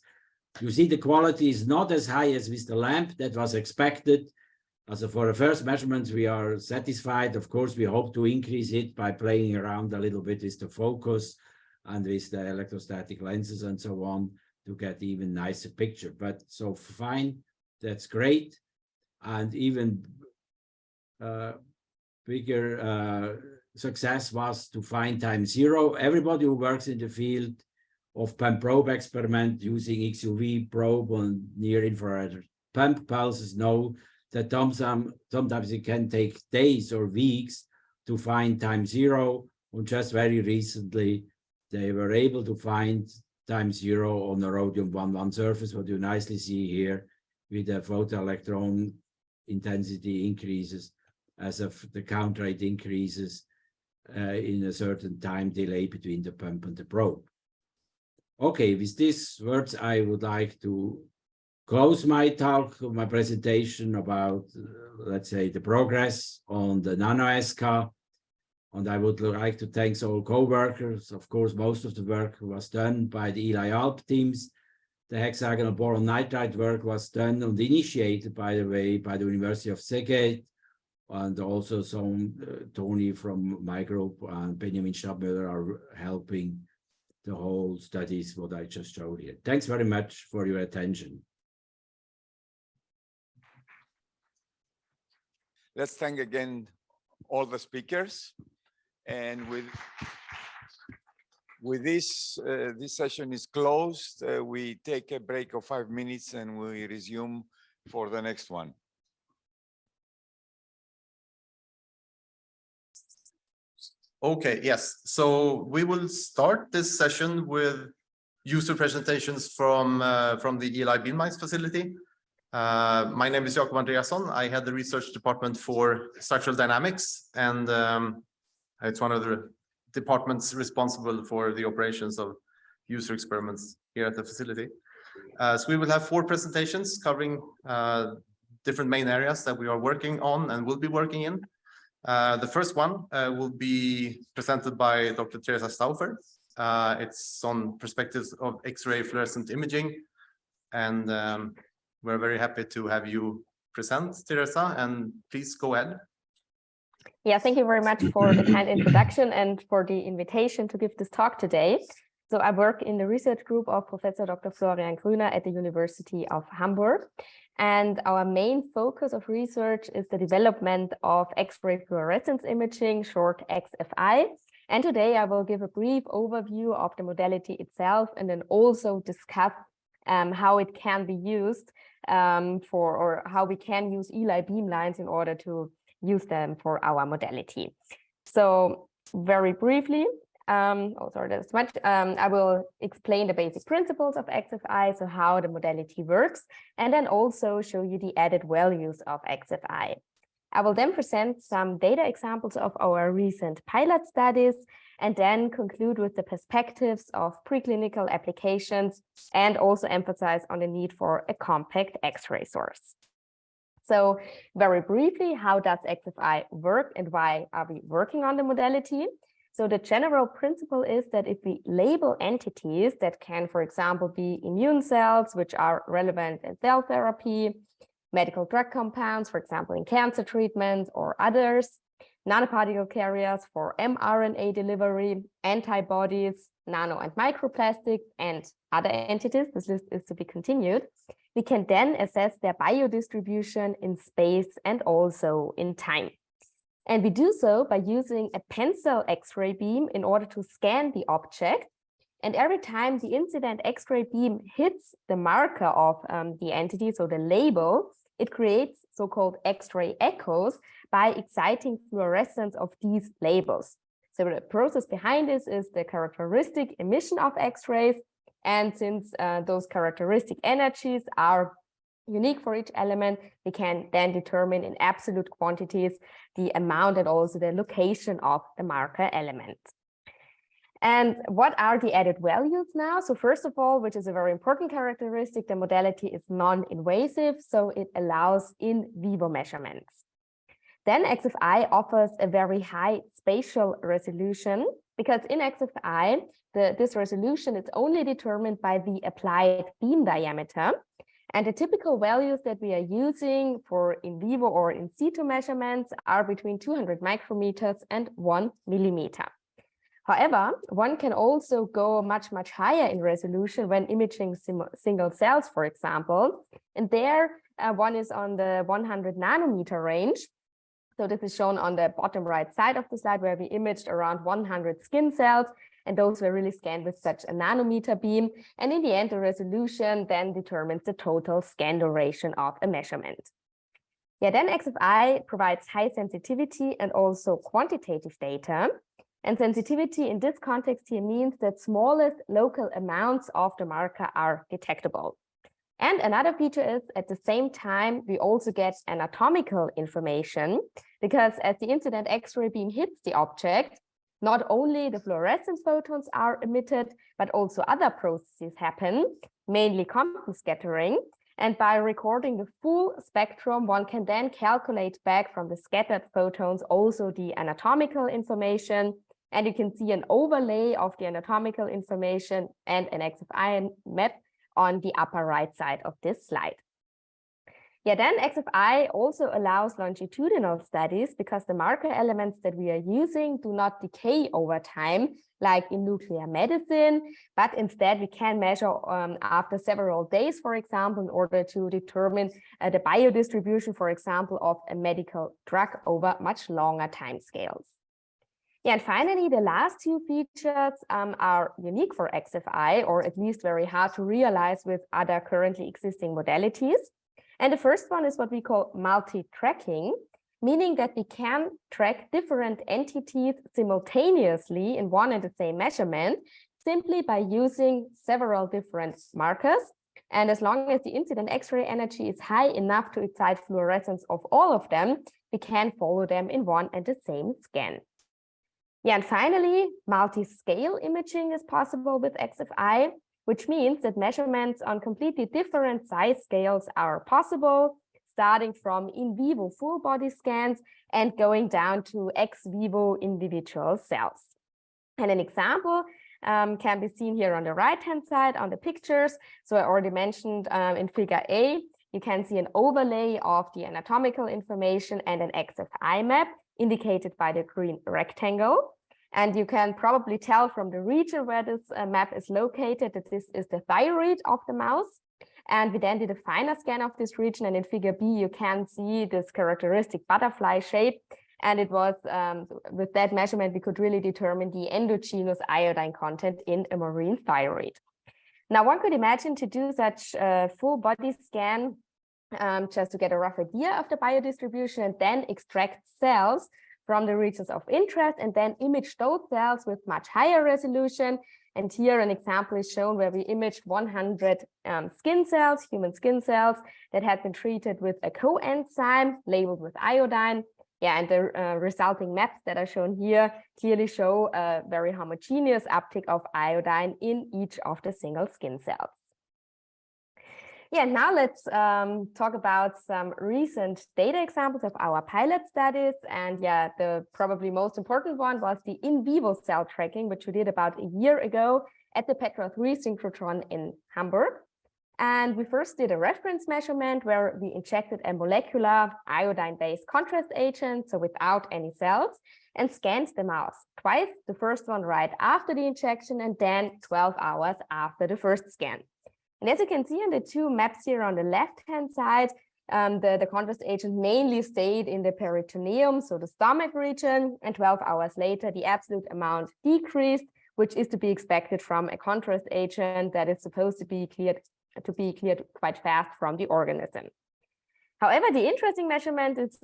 You see the quality is not as high as with the lamp that was expected. Also for the first measurements, we are satisfied. Of course, we hope to increase it by playing around a little bit with the focus and with the electrostatic lenses and so on to get even nicer picture. But so fine, that's great. And even bigger success was to find time zero. Everybody who works in the field of pump probe experiment using XUV probe on near infrared pump pulses know that sometimes it can take days or weeks to find time zero. And just very recently, they were able to find time zero on the rhodium-1,1 surface, what you nicely see here with the photoelectron intensity increases as of the count rate increases in a certain time delay between the pump and the probe. Okay, with these words, I would like to close my talk, my presentation about, let's say, the progress on the NanoSK. And I would like to thank all co-workers. Of course, most of the work was done by the ELI ALPS teams. The hexagonal boron nitride work was done and initiated, by the way, by the University of Szeged, and also some Tony from my group and Benjamin Stabmüller are helping the whole studies, what I just showed here. Thanks very much for your attention. Let's thank again all the speakers. And with this, this session is closed. We take a break of 5 minutes and we resume for the next one. Okay, yes. So we will start this session with user presentations from the ELI Beamlines facility. My name is Jakob Andreasson. I head the research department for structural dynamics, and it's one of the departments responsible for the operations of user experiments here at the facility. So we will have 4 presentations covering different main areas that we are working on and will be working in. The first one will be presented by Dr. Theresa Staufer. It's on perspectives of X-ray fluorescent imaging, and we're very happy to have you present, Theresa, and please go ahead. Yeah, thank you very much for the kind introduction and for the invitation to give this talk today. So I work in the research group of Professor Dr. Florian Grüner at the University of Hamburg. And our main focus of research is the development of X-ray fluorescence imaging, short XFI. And today I will give a brief overview of the modality itself and then also discuss how it can be used or how we can use ELI beamlines in order to use them for our modality. So very briefly, I will explain the basic principles of XFI, so how the modality works, and then also show you the added values of XFI. I will then present some data examples of our recent pilot studies, and then conclude with the perspectives of preclinical applications and also emphasize on the need for a compact X-ray source. So very briefly, how does XFI work and why are we working on the modality? So the general principle is that if we label entities that can, for example, be immune cells, which are relevant in cell therapy, medical drug compounds, for example, in cancer treatments or others, nanoparticle carriers for mRNA delivery, antibodies, nano and microplastics, and other entities, this list is to be continued, we can then assess their biodistribution in space and also in time. And we do so by using a pencil X-ray beam in order to scan the object. And every time the incident X-ray beam hits the marker of the entity, so the label, it creates so-called X-ray echoes by exciting fluorescence of these labels. So the process behind this is the characteristic emission of X-rays. And since those characteristic energies are unique for each element, we can then determine in absolute quantities the amount and also the location of the marker element. And what are the added values now? So first of all, which is a very important characteristic, the modality is non-invasive, so it allows in vivo measurements. Then XFI offers a very high spatial resolution, because in XFI, this resolution is only determined by the applied beam diameter. And the typical values that we are using for in vivo or in situ measurements are between 200 micrometers and 1 millimeter. However, one can also go much, much higher in resolution when imaging single cells, for example. And there, one is on the 100 nanometer range. So this is shown on the bottom right side of the slide, where we imaged around 100 skin cells. And those were really scanned with such a nanometer beam. And in the end, the resolution then determines the total scan duration of a measurement. Yeah, then XFI provides high sensitivity and also quantitative data. And sensitivity in this context here means that smallest local amounts of the marker are detectable. And another feature is at the same time, we also get anatomical information, because as the incident X-ray beam hits the object, not only the fluorescent photons are emitted, but also other processes happen, mainly Compton scattering. And by recording the full spectrum, one can then calculate back from the scattered photons also the anatomical information. And you can see an overlay of the anatomical information and an XFI map on the upper right side of this slide. Yeah, then XFI also allows longitudinal studies because the marker elements that we are using do not decay over time, like in nuclear medicine, but instead we can measure after several days, for example, in order to determine the biodistribution, for example, of a medical drug over much longer timescales. Yeah, and finally, the last two features are unique for XFI, or at least very hard to realize with other currently existing modalities. And the first one is what we call multi-tracking, meaning that we can track different entities simultaneously in one and the same measurement, simply by using several different markers. And as long as the incident X-ray energy is high enough to excite fluorescence of all of them, we can follow them in one and the same scan. Yeah, and finally, multi-scale imaging is possible with XFI, which means that measurements on completely different size scales are possible, starting from in vivo full body scans and going down to ex vivo individual cells. And an example can be seen here on the right-hand side on the pictures. So I already mentioned in figure A, you can see an overlay of the anatomical information and an XFI map indicated by the green rectangle. And you can probably tell from the region where this map is located that this is the thyroid of the mouse. And we then did a finer scan of this region. And in figure B, you can see this characteristic butterfly shape. And it was with that measurement, we could really determine the endogenous iodine content in a marine thyroid. Now, one could imagine to do such a full body scan just to get a rough idea of the biodistribution and then extract cells from the regions of interest and then image those cells with much higher resolution. And here an example is shown where we imaged 100 skin cells, human skin cells that had been treated with a coenzyme labeled with iodine. Yeah, and the resulting maps that are shown here clearly show a very homogeneous uptake of iodine in each of the single skin cells. Yeah, now let's talk about some recent data examples of our pilot studies. And yeah, the probably most important one was the in vivo cell tracking, which we did about a year ago at the Petra 3 synchrotron in Hamburg. And we first did a reference measurement where we injected a molecular iodine-based contrast agent, so without any cells, and scanned the mouse twice, the first one right after the injection and then 12 hours after the first scan. And as you can see on the two maps here on the left-hand side, the contrast agent mainly stayed in the peritoneum, so the stomach region, and 12 hours later, the absolute amount decreased, which is to be expected from a contrast agent that is supposed to be cleared quite fast from the organism. However, the interesting measurement is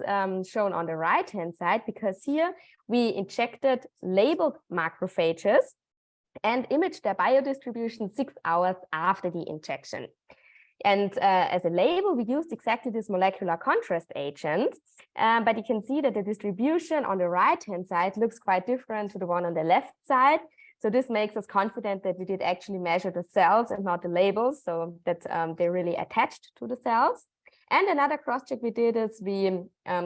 shown on the right-hand side, because here we injected labeled macrophages and imaged their biodistribution 6 hours after the injection. And as a label, we used exactly this molecular contrast agent, but you can see that the distribution on the right-hand side looks quite different to the one on the left side. So this makes us confident that we did actually measure the cells and not the labels, so that they're really attached to the cells. And another cross-check we did is we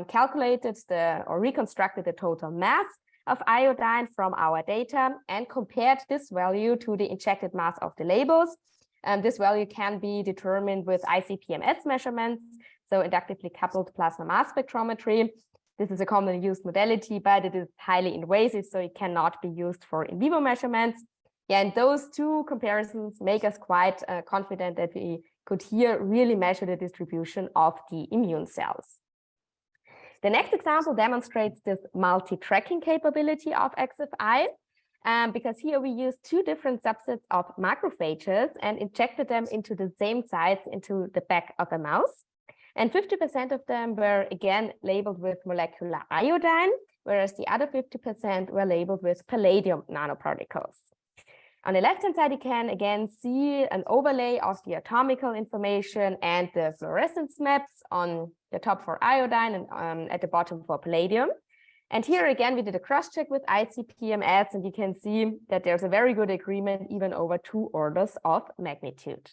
calculated or reconstructed the total mass of iodine from our data and compared this value to the injected mass of the labels. This value can be determined with ICP-MS measurements, so inductively coupled plasma mass spectrometry. This is a commonly used modality, but it is highly invasive, so it cannot be used for in vivo measurements. Yeah, and those two comparisons make us quite confident that we could here really measure the distribution of the immune cells. The next example demonstrates this multi-tracking capability of XFI. because here we used two different subsets of macrophages and injected them into the same sites into the back of a mouse. And 50% of them were again labeled with molecular iodine, whereas the other 50% were labeled with palladium nanoparticles. On the left-hand side, you can again see an overlay of the atomical information and the fluorescence maps on the top for iodine and at the bottom for palladium. And here again, we did a cross-check with ICP-MS, and you can see that there's a very good agreement even over 2 orders of magnitude.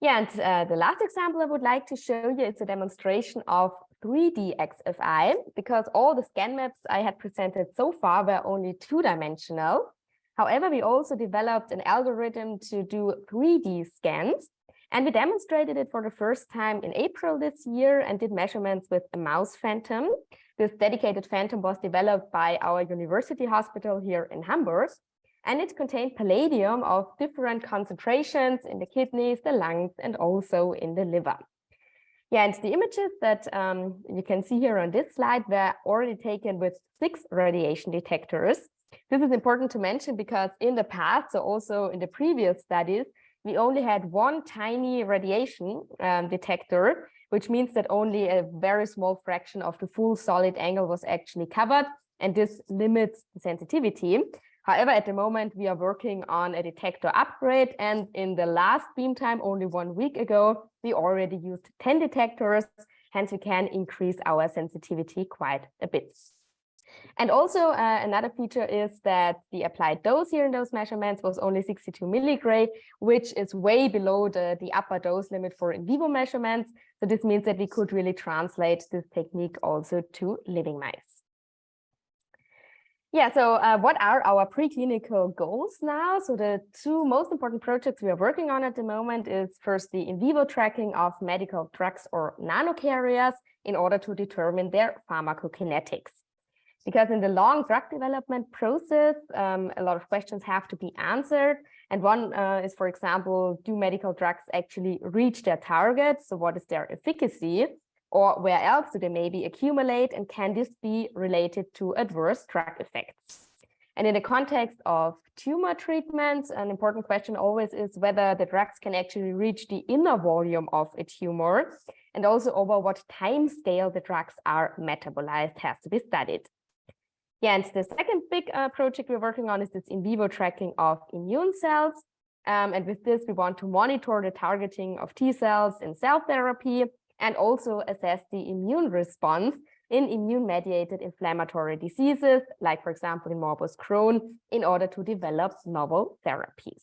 Yeah, and the last example I would like to show you is a demonstration of 3D XFI, because all the scan maps I had presented so far were only 2-dimensional. However, we also developed an algorithm to do 3D scans, and we demonstrated it for the first time in April this year and did measurements with a mouse phantom. This dedicated phantom was developed by our university hospital here in Hamburg, and it contained palladium of different concentrations in the kidneys, the lungs, and also in the liver. Yeah, and the images that you can see here on this slide were already taken with 6 radiation detectors. This is important to mention because in the past, so also in the previous studies, we only had 1 tiny radiation detector, which means that only a very small fraction of the full solid angle was actually covered, and this limits the sensitivity. However, at the moment, we are working on a detector upgrade, and in the last beam time, only 1 week ago, we already used 10 detectors, hence we can increase our sensitivity quite a bit. And also another feature is that the applied dose here in those measurements was only 62 milligray, which is way below the upper dose limit for in vivo measurements. So this means that we could really translate this technique also to living mice. Yeah, so what are our preclinical goals now? So the 2 most important projects we are working on at the moment is first the in vivo tracking of medical drugs or nanocarriers in order to determine their pharmacokinetics. Because in the long drug development process, a lot of questions have to be answered. And one is, for example, do medical drugs actually reach their targets? So what is their efficacy? Or where else do they maybe accumulate? And can this be related to adverse drug effects? And in the context of tumor treatments, an important question always is whether the drugs can actually reach the inner volume of a tumor, and also over what time scale the drugs are metabolized has to be studied. Yeah, and the second big project we're working on is this in vivo tracking of immune cells. And with this, we want to monitor the targeting of T cells in cell therapy and also assess the immune response in immune-mediated inflammatory diseases, like, for example, in morbus Crohn, in order to develop novel therapies.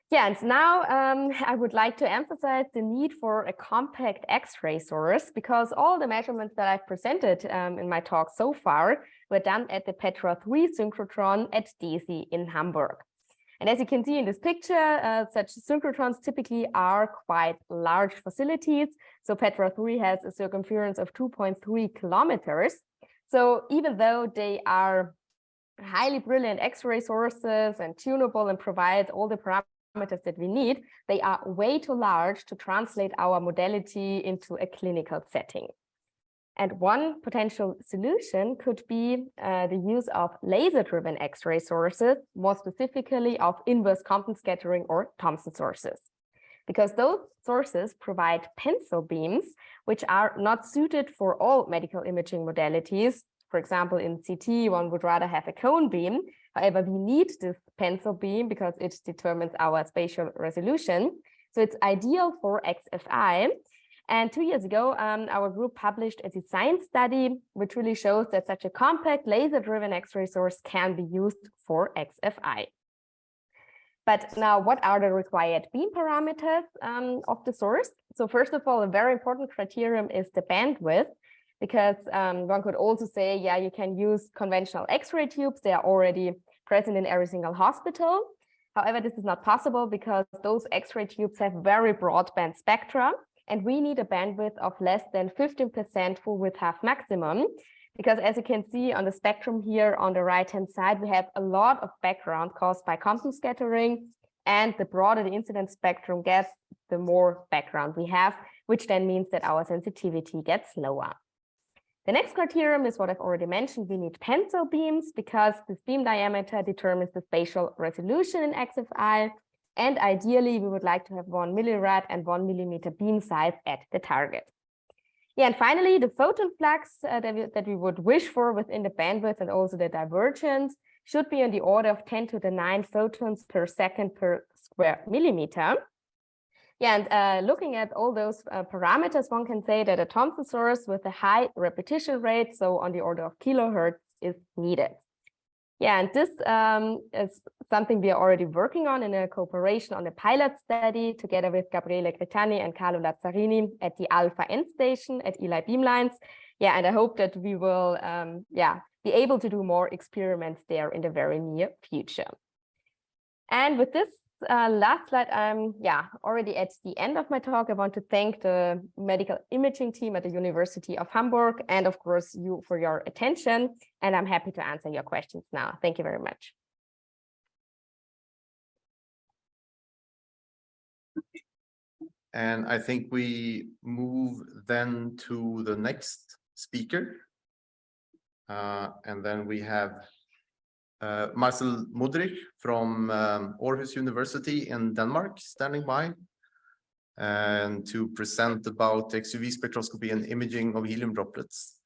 Yeah, and now I would like to emphasize the need for a compact X-ray source, because all the measurements that I've presented in my talk so far were done at the Petra 3 synchrotron at DESY in Hamburg. And as you can see in this picture, such synchrotrons typically are quite large facilities. So Petra 3 has a circumference of 2.3 kilometers. So even though they are highly brilliant X-ray sources and tunable and provide all the parameters that we need, they are way too large to translate our modality into a clinical setting. And one potential solution could be the use of laser-driven X-ray sources, more specifically of inverse Compton scattering or Thomson sources, because those sources provide pencil beams, which are not suited for all medical imaging modalities. For example, in CT, one would rather have a cone beam. However, we need this pencil beam because it determines our spatial resolution. So it's ideal for XFI. And 2 years ago, our group published a design study, which really shows that such a compact laser-driven X-ray source can be used for XFI. But now, what are the required beam parameters of the source? So first of all, a very important criterion is the bandwidth, because one could also say, yeah, you can use conventional X-ray tubes. They are already present in every single hospital. However, this is not possible because those X-ray tubes have very broadband spectra, and we need a bandwidth of less than 15% full width half maximum, because as you can see on the spectrum here on the right-hand side, we have a lot of background caused by Compton scattering, and the broader the incidence spectrum gets, the more background we have, which then means that our sensitivity gets lower. The next criterion is what I've already mentioned. We need pencil beams because this beam diameter determines the spatial resolution in XFI. And ideally, we would like to have 1 millirad and 1 millimeter beam size at the target. Yeah, and finally, the photon flux that we would wish for within the bandwidth and also the divergence should be in the order of 10 to the 9 photons per second per square millimeter. Yeah, and looking at all those parameters, one can say that a Thomson source with a high repetition rate, so on the order of kilohertz, is needed. Yeah, and this is something we are already working on in a cooperation on a pilot study together with Gabriele Gretani and Carlo Lazzarini at the Alpha End station at ELI Beamlines. Yeah, and I hope that we will be able to do more experiments there in the very near future. And with this last slide, I'm already at the end of my talk. I want to thank the medical imaging team at the University of Hamburg and of course you for your attention. And I'm happy to answer your questions now. Thank you very much. And I think we move then to the next speaker. And then we have Marcel Mudrich from Aarhus University in Denmark standing by and to present about XUV spectroscopy and imaging of helium droplets.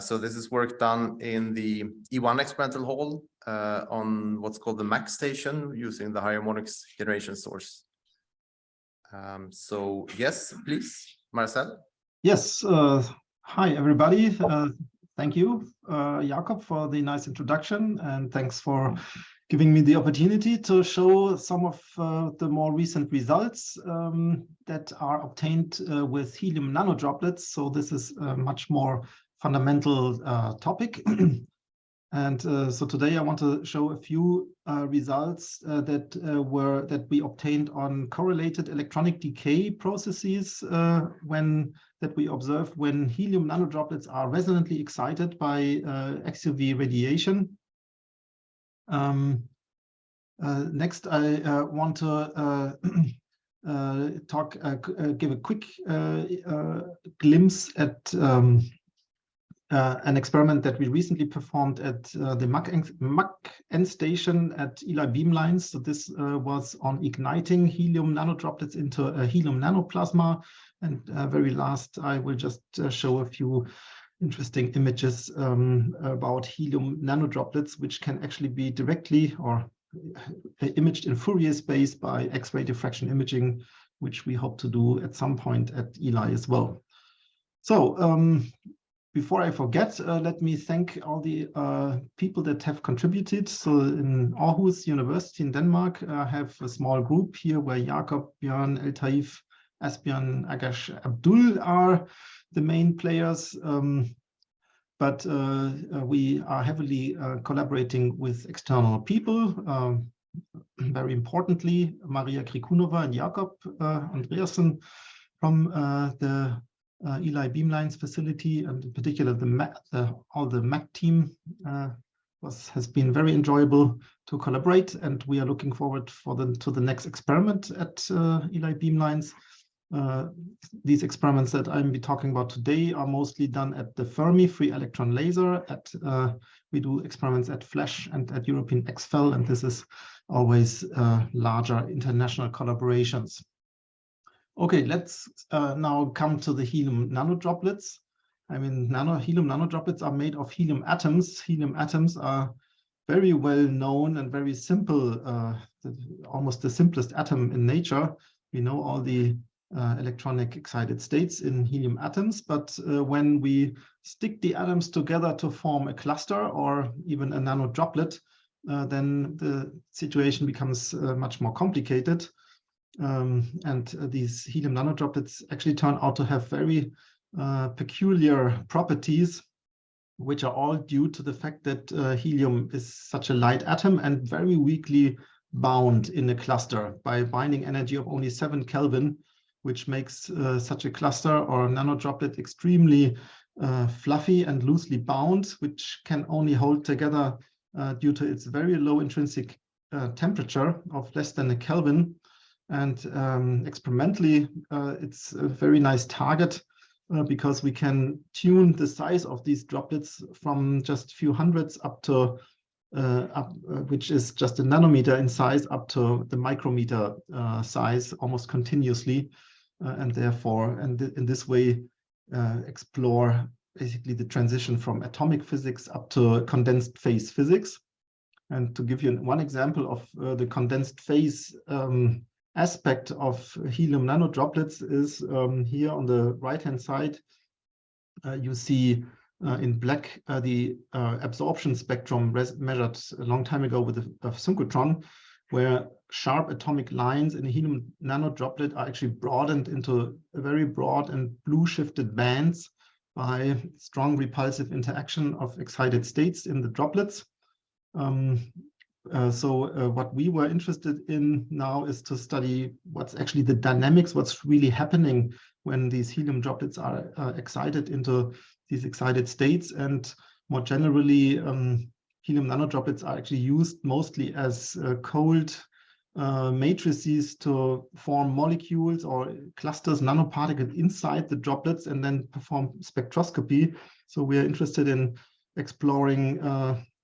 So this is work done in the E1 experimental hall on what's called the MAX station using the harmonics generation source. So yes, please, Marcel. Yes, hi everybody. Thank you, Jakob, for the nice introduction, and thanks for giving me the opportunity to show some of the more recent results that are obtained with helium nanodroplets. So this is a much more fundamental topic. And so today I want to show a few results that we obtained on correlated electronic decay processes that we observed when helium nanodroplets are resonantly excited by XUV radiation. Next, I want to give a quick glimpse at an experiment that we recently performed at the MAC station at ELI Beamlines. So this was on igniting helium nanodroplets into a helium nanoplasma. And very last, I will just show a few interesting images about helium nanodroplets, which can actually be directly or imaged in Fourier space by X-ray diffraction imaging, which we hope to do at some point at ELI as well. So before I forget, let me thank all the people that have contributed. So in Aarhus University in Denmark, I have a small group here where Jakob, Björn, El Taif, Asbjørn, Agash, Abdul are the main players. But we are heavily collaborating with external people. Very importantly, Maria Krikunova and Jakob Andreasen from the ELI Beamlines facility, and in particular all the MAC team has been very enjoyable to collaborate, and we are looking forward to the next experiment at ELI Beamlines. These experiments that I'm be talking about today are mostly done at the Fermi free electron laser. We do experiments at FLASH and at European EXFEL, and this is always larger international collaborations. Okay, let's now come to the helium nanodroplets. I mean, helium nanodroplets are made of helium atoms. Helium atoms are very well known and very simple, almost the simplest atom in nature. We know all the electronic excited states in helium atoms, but when we stick the atoms together to form a cluster or even a nanodroplet, then the situation becomes much more complicated. And these helium nanodroplets actually turn out to have very peculiar properties, which are all due to the fact that helium is such a light atom and very weakly bound in a cluster by binding energy of only 7 Kelvin, which makes such a cluster or nanodroplet extremely fluffy and loosely bound, which can only hold together due to its very low intrinsic temperature of less than a Kelvin. And experimentally, it's a very nice target because we can tune the size of these droplets from just a few hundreds up to which is just a nanometer in size, up to the micrometer size almost continuously, and therefore, in this way, explore basically the transition from atomic physics up to condensed phase physics. And to give you one example of the condensed phase aspect of helium nanodroplets is here on the right-hand side. You see in black the absorption spectrum measured a long time ago with a synchrotron, where sharp atomic lines in a helium nanodroplet are actually broadened into very broad and blue shifted bands by strong repulsive interaction of excited states in the droplets. What we were interested in now is to study what's actually the dynamics, what's really happening when these helium droplets are excited into these excited states. And more generally, helium nanodroplets are actually used mostly as cold matrices to form molecules or clusters, nanoparticles inside the droplets and then perform spectroscopy. So we are interested in exploring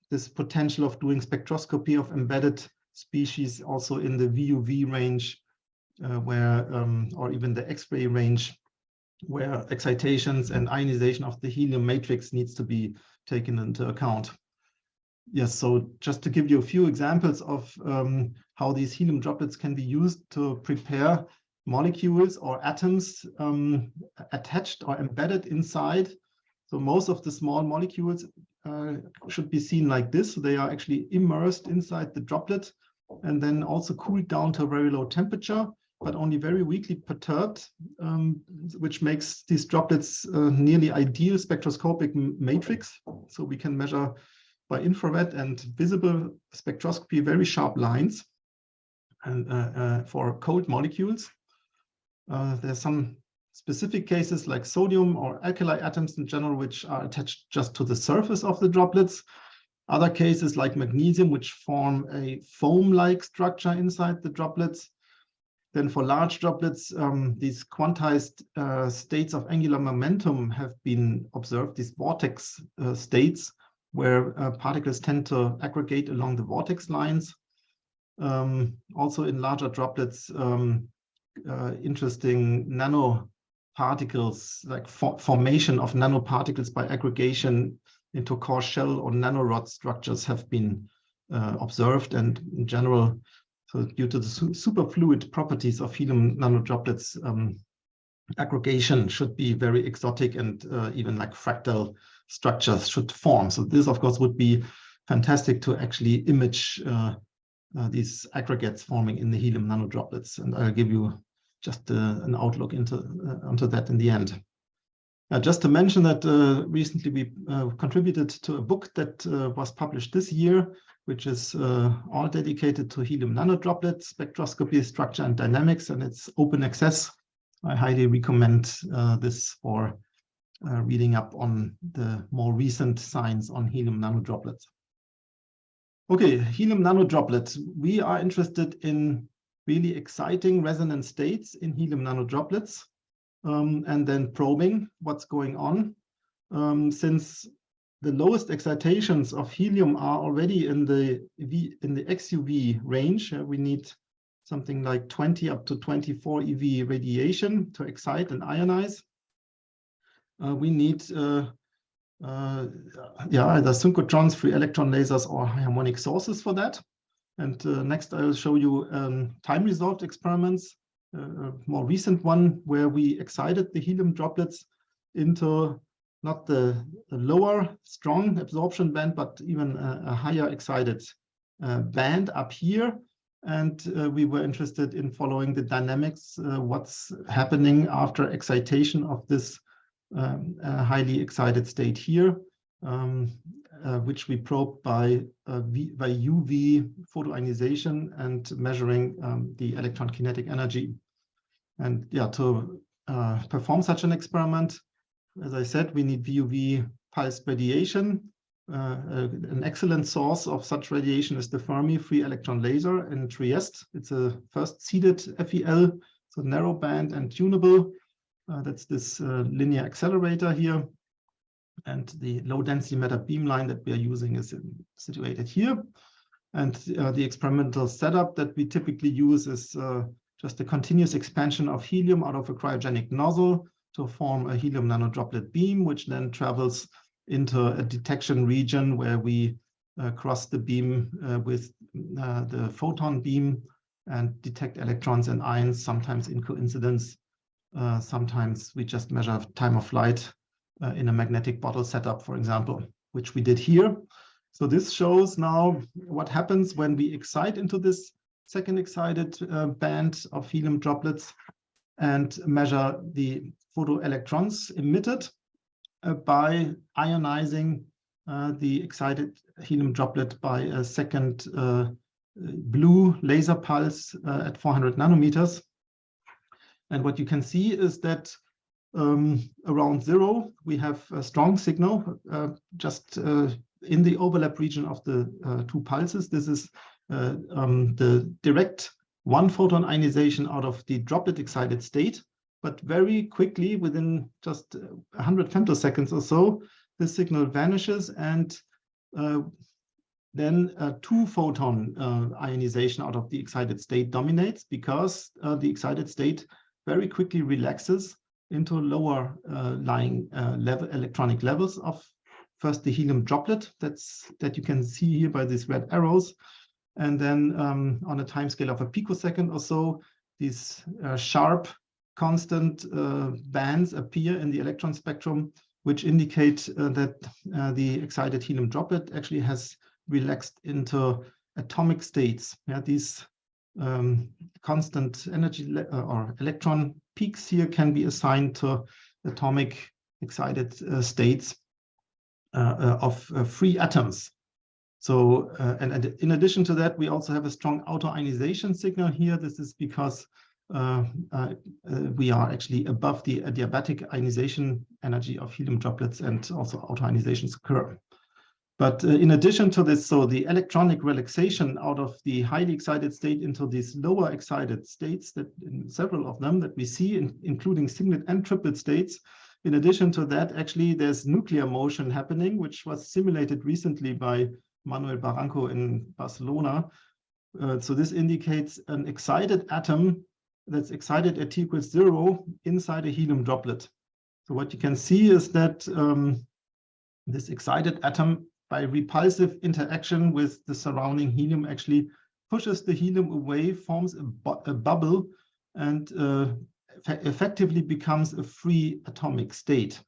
this potential of doing spectroscopy of embedded species also in the VUV range, or even the X-ray range, where excitations and ionization of the helium matrix needs to be taken into account. Yes, so just to give you a few examples of how these helium droplets can be used to prepare molecules or atoms attached or embedded inside. So most of the small molecules should be seen like this. They are actually immersed inside the droplet and then also cooled down to a very low temperature, but only very weakly perturbed, which makes these droplets nearly ideal spectroscopic matrix. So we can measure by infrared and visible spectroscopy very sharp lines and for cold molecules. There's some specific cases like sodium or alkali atoms in general, which are attached just to the surface of the droplets. Other cases like magnesium, which form a foam-like structure inside the droplets. Then for large droplets, these quantized states of angular momentum have been observed, these vortex states, where particles tend to aggregate along the vortex lines. Also in larger droplets, interesting nanoparticles, like formation of nanoparticles by aggregation into core shell or nanorod structures have been observed. And in general, so due to the superfluid properties of helium nanodroplets, aggregation should be very exotic, and even like fractal structures should form. So this, of course, would be fantastic to actually image these aggregates forming in the helium nanodroplets. And I'll give you just an outlook onto that in the end. Just to mention that recently we contributed to a book that was published this year, which is all dedicated to helium nanodroplet spectroscopy, structure and dynamics, and it's open access. I highly recommend this for reading up on the more recent science on helium nanodroplets. Okay, helium nanodroplets. We are interested in really exciting resonance states in helium nanodroplets, and then probing what's going on. Since the lowest excitations of helium are already in the XUV range, we need something like 20 up to 24 EV radiation to excite and ionize. We need either synchrotrons, free electron lasers, or harmonic sources for that. And next I will show you time-resolved experiments, a more recent one where we excited the helium droplets into not the lower strong absorption band, but even a higher excited band up here. And we were interested in following the dynamics, what's happening after excitation of this highly excited state here, which we probed by UV photoionization and measuring the electron kinetic energy. And yeah, to perform such an experiment, as I said, we need VUV pulsed radiation. An excellent source of such radiation is the Fermi free electron laser in Trieste. It's a first seeded FEL, so narrow band and tunable. That's this linear accelerator here. And the low density matter beamline that we are using is situated here. And the experimental setup that we typically use is just a continuous expansion of helium out of a cryogenic nozzle to form a helium nanodroplet beam, which then travels into a detection region where we cross the beam with the photon beam and detect electrons and ions, sometimes in coincidence. Sometimes we just measure time of flight in a magnetic bottle setup, for example, which we did here. So this shows now what happens when we excite into this second excited band of helium droplets and measure the photoelectrons emitted by ionizing the excited helium droplet by a second blue laser pulse at 400 nanometers. And what you can see is that around 0, we have a strong signal just in the overlap region of the two pulses. This is the direct one photon ionization out of the droplet excited state. But very quickly, within just 100 femtoseconds or so, the signal vanishes, and then a 2-photon ionization out of the excited state dominates, because the excited state very quickly relaxes into lower lying electronic levels of first the helium droplet that you can see here by these red arrows, and then on a time scale of a picosecond or so, these sharp constant bands appear in the electron spectrum, which indicate that the excited helium droplet actually has relaxed into atomic states. Yeah, these constant energy or electron peaks here can be assigned to atomic excited states of free atoms. So, and in addition to that, we also have a strong auto-ionization signal here. This is because we are actually above the adiabatic ionization energy of helium droplets, and also auto-ionizations occur. But in addition to this, so the electronic relaxation out of the highly excited state into these lower excited states, that in several of them that we see, including singlet and triplet states. In addition to that, actually, there's nuclear motion happening, which was simulated recently by Manuel Barranco in Barcelona. So this indicates an excited atom that's excited at t=0 inside a helium droplet. So what you can see is that this excited atom, by repulsive interaction with the surrounding helium, actually pushes the helium away, forms a bubble, and effectively becomes a free atomic state,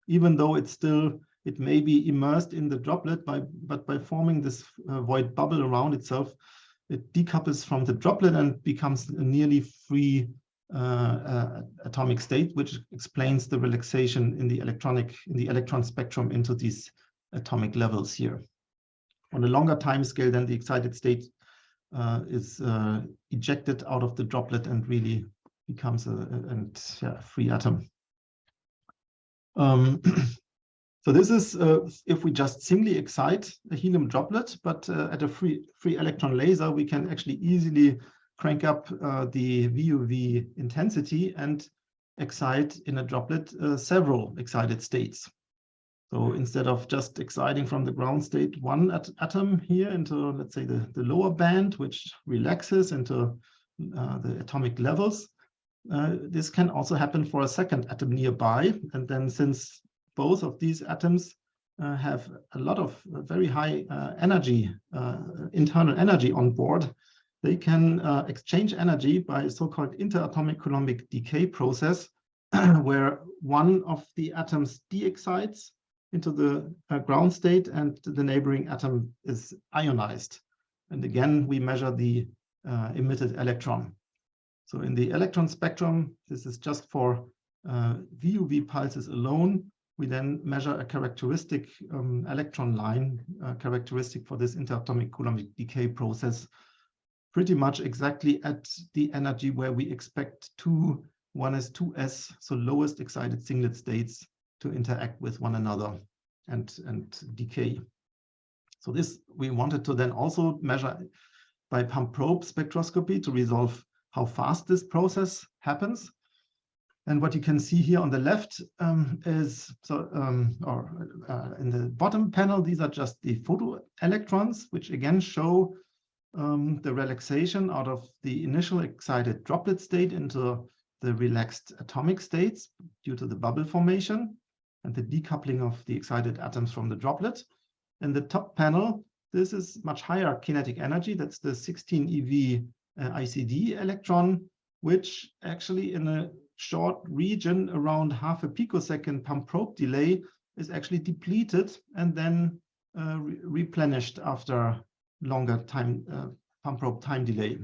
even though it may be immersed in the droplet, but by forming this void bubble around itself, it decouples from the droplet and becomes a nearly free atomic state, which explains the relaxation in the electron spectrum into these atomic levels here. On a longer time scale, then the excited state is ejected out of the droplet and really becomes a free atom. So this is if we just singly excite a helium droplet, but at a free electron laser, we can actually easily crank up the VUV intensity and excite in a droplet several excited states. So instead of just exciting from the ground state one atom here into, let's say, the lower band, which relaxes into the atomic levels, this can also happen for a second atom nearby. And then, since both of these atoms have a lot of very high energy, internal energy on board, they can exchange energy by a so-called interatomic Coulombic decay process, where one of the atoms de-excites into the ground state and the neighboring atom is ionized. And again, we measure the emitted electron. So in the electron spectrum, this is just for VUV pulses alone. We then measure a characteristic electron line, characteristic for this interatomic Coulombic decay process, pretty much exactly at the energy where we expect 1s2s, so lowest excited singlet states, to interact with one another and decay. So this we wanted to then also measure by pump probe spectroscopy to resolve how fast this process happens. And what you can see here on the left is, in the bottom panel, these are just the photoelectrons, which again show the relaxation out of the initial excited droplet state into the relaxed atomic states due to the bubble formation and the decoupling of the excited atoms from the droplet. In the top panel, this is much higher kinetic energy. That's the 16 eV ICD electron, which actually in a short region around half a picosecond pump probe delay is actually depleted and then replenished after longer time pump probe time delay.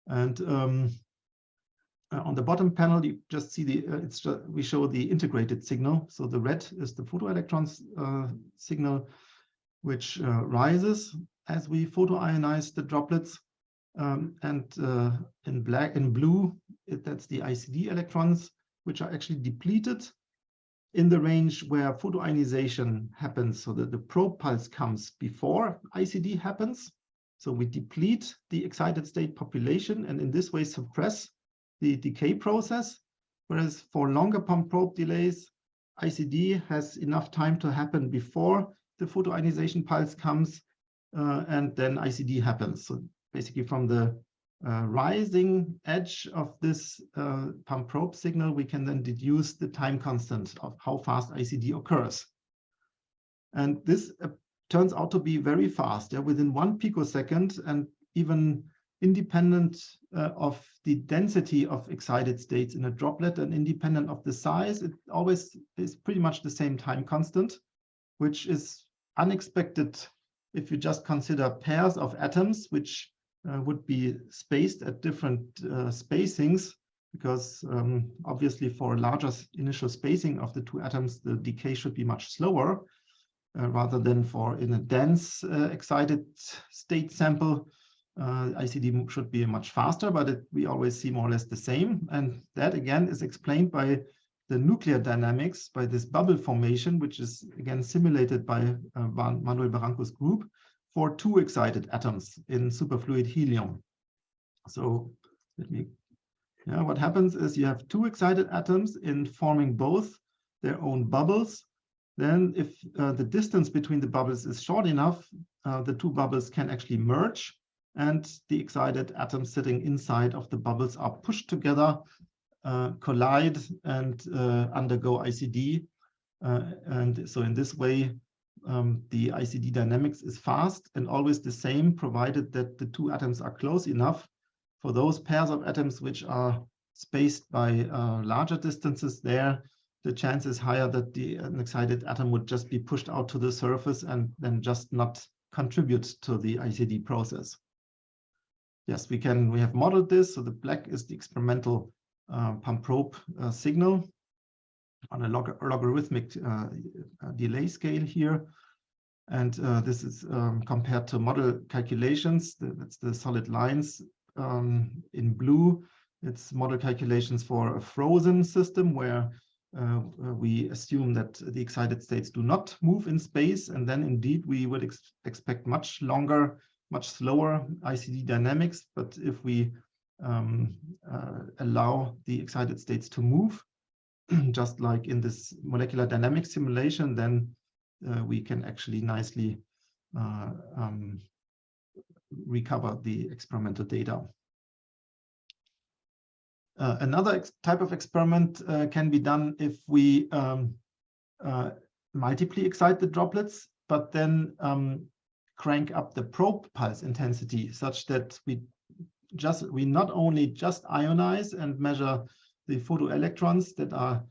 And on the bottom panel, you just see we show the integrated signal. So the red is the photoelectrons signal, which rises as we photoionize the droplets. In blue, that's the ICD electrons, which are actually depleted in the range where photoionization happens, so that the probe pulse comes before ICD happens. So we deplete the excited state population and in this way suppress the decay process. Whereas for longer pump probe delays, ICD has enough time to happen before the photoionization pulse comes and then ICD happens. So basically from the rising edge of this pump probe signal, we can then deduce the time constant of how fast ICD occurs. And this turns out to be very fast, within 1 picosecond, and even independent of the density of excited states in a droplet and independent of the size. It always is pretty much the same time constant, which is unexpected if you just consider pairs of atoms, which would be spaced at different spacings, because obviously for larger initial spacing of the two atoms, the decay should be much slower, rather than for in a dense excited state sample, ICD should be much faster, but we always see more or less the same. And that again is explained by the nuclear dynamics, by this bubble formation, which is again simulated by Manuel Barranco's group for 2 excited atoms in superfluid helium. So what happens is you have 2 excited atoms in forming both their own bubbles. Then if the distance between the bubbles is short enough, the 2 bubbles can actually merge, and the excited atoms sitting inside of the bubbles are pushed together, collide, and undergo ICD. And so in this way, the ICD dynamics is fast and always the same, provided that the 2 atoms are close enough. For those pairs of atoms which are spaced by larger distances there, the chance is higher that an excited atom would just be pushed out to the surface and then just not contribute to the ICD process. Yes, we have modeled this. So the black is the experimental pump probe signal on a logarithmic delay scale here. And this is compared to model calculations. That's the solid lines in blue. It's model calculations for a frozen system where we assume that the excited states do not move in space. And then indeed, we would expect much longer, much slower ICD dynamics. But if we allow the excited states to move, just like in this molecular dynamics simulation, then we can actually nicely recover the experimental data. Another type of experiment can be done if we multiply excite the droplets, but then crank up the probe pulse intensity such that we not only just ionize and measure the photoelectrons that are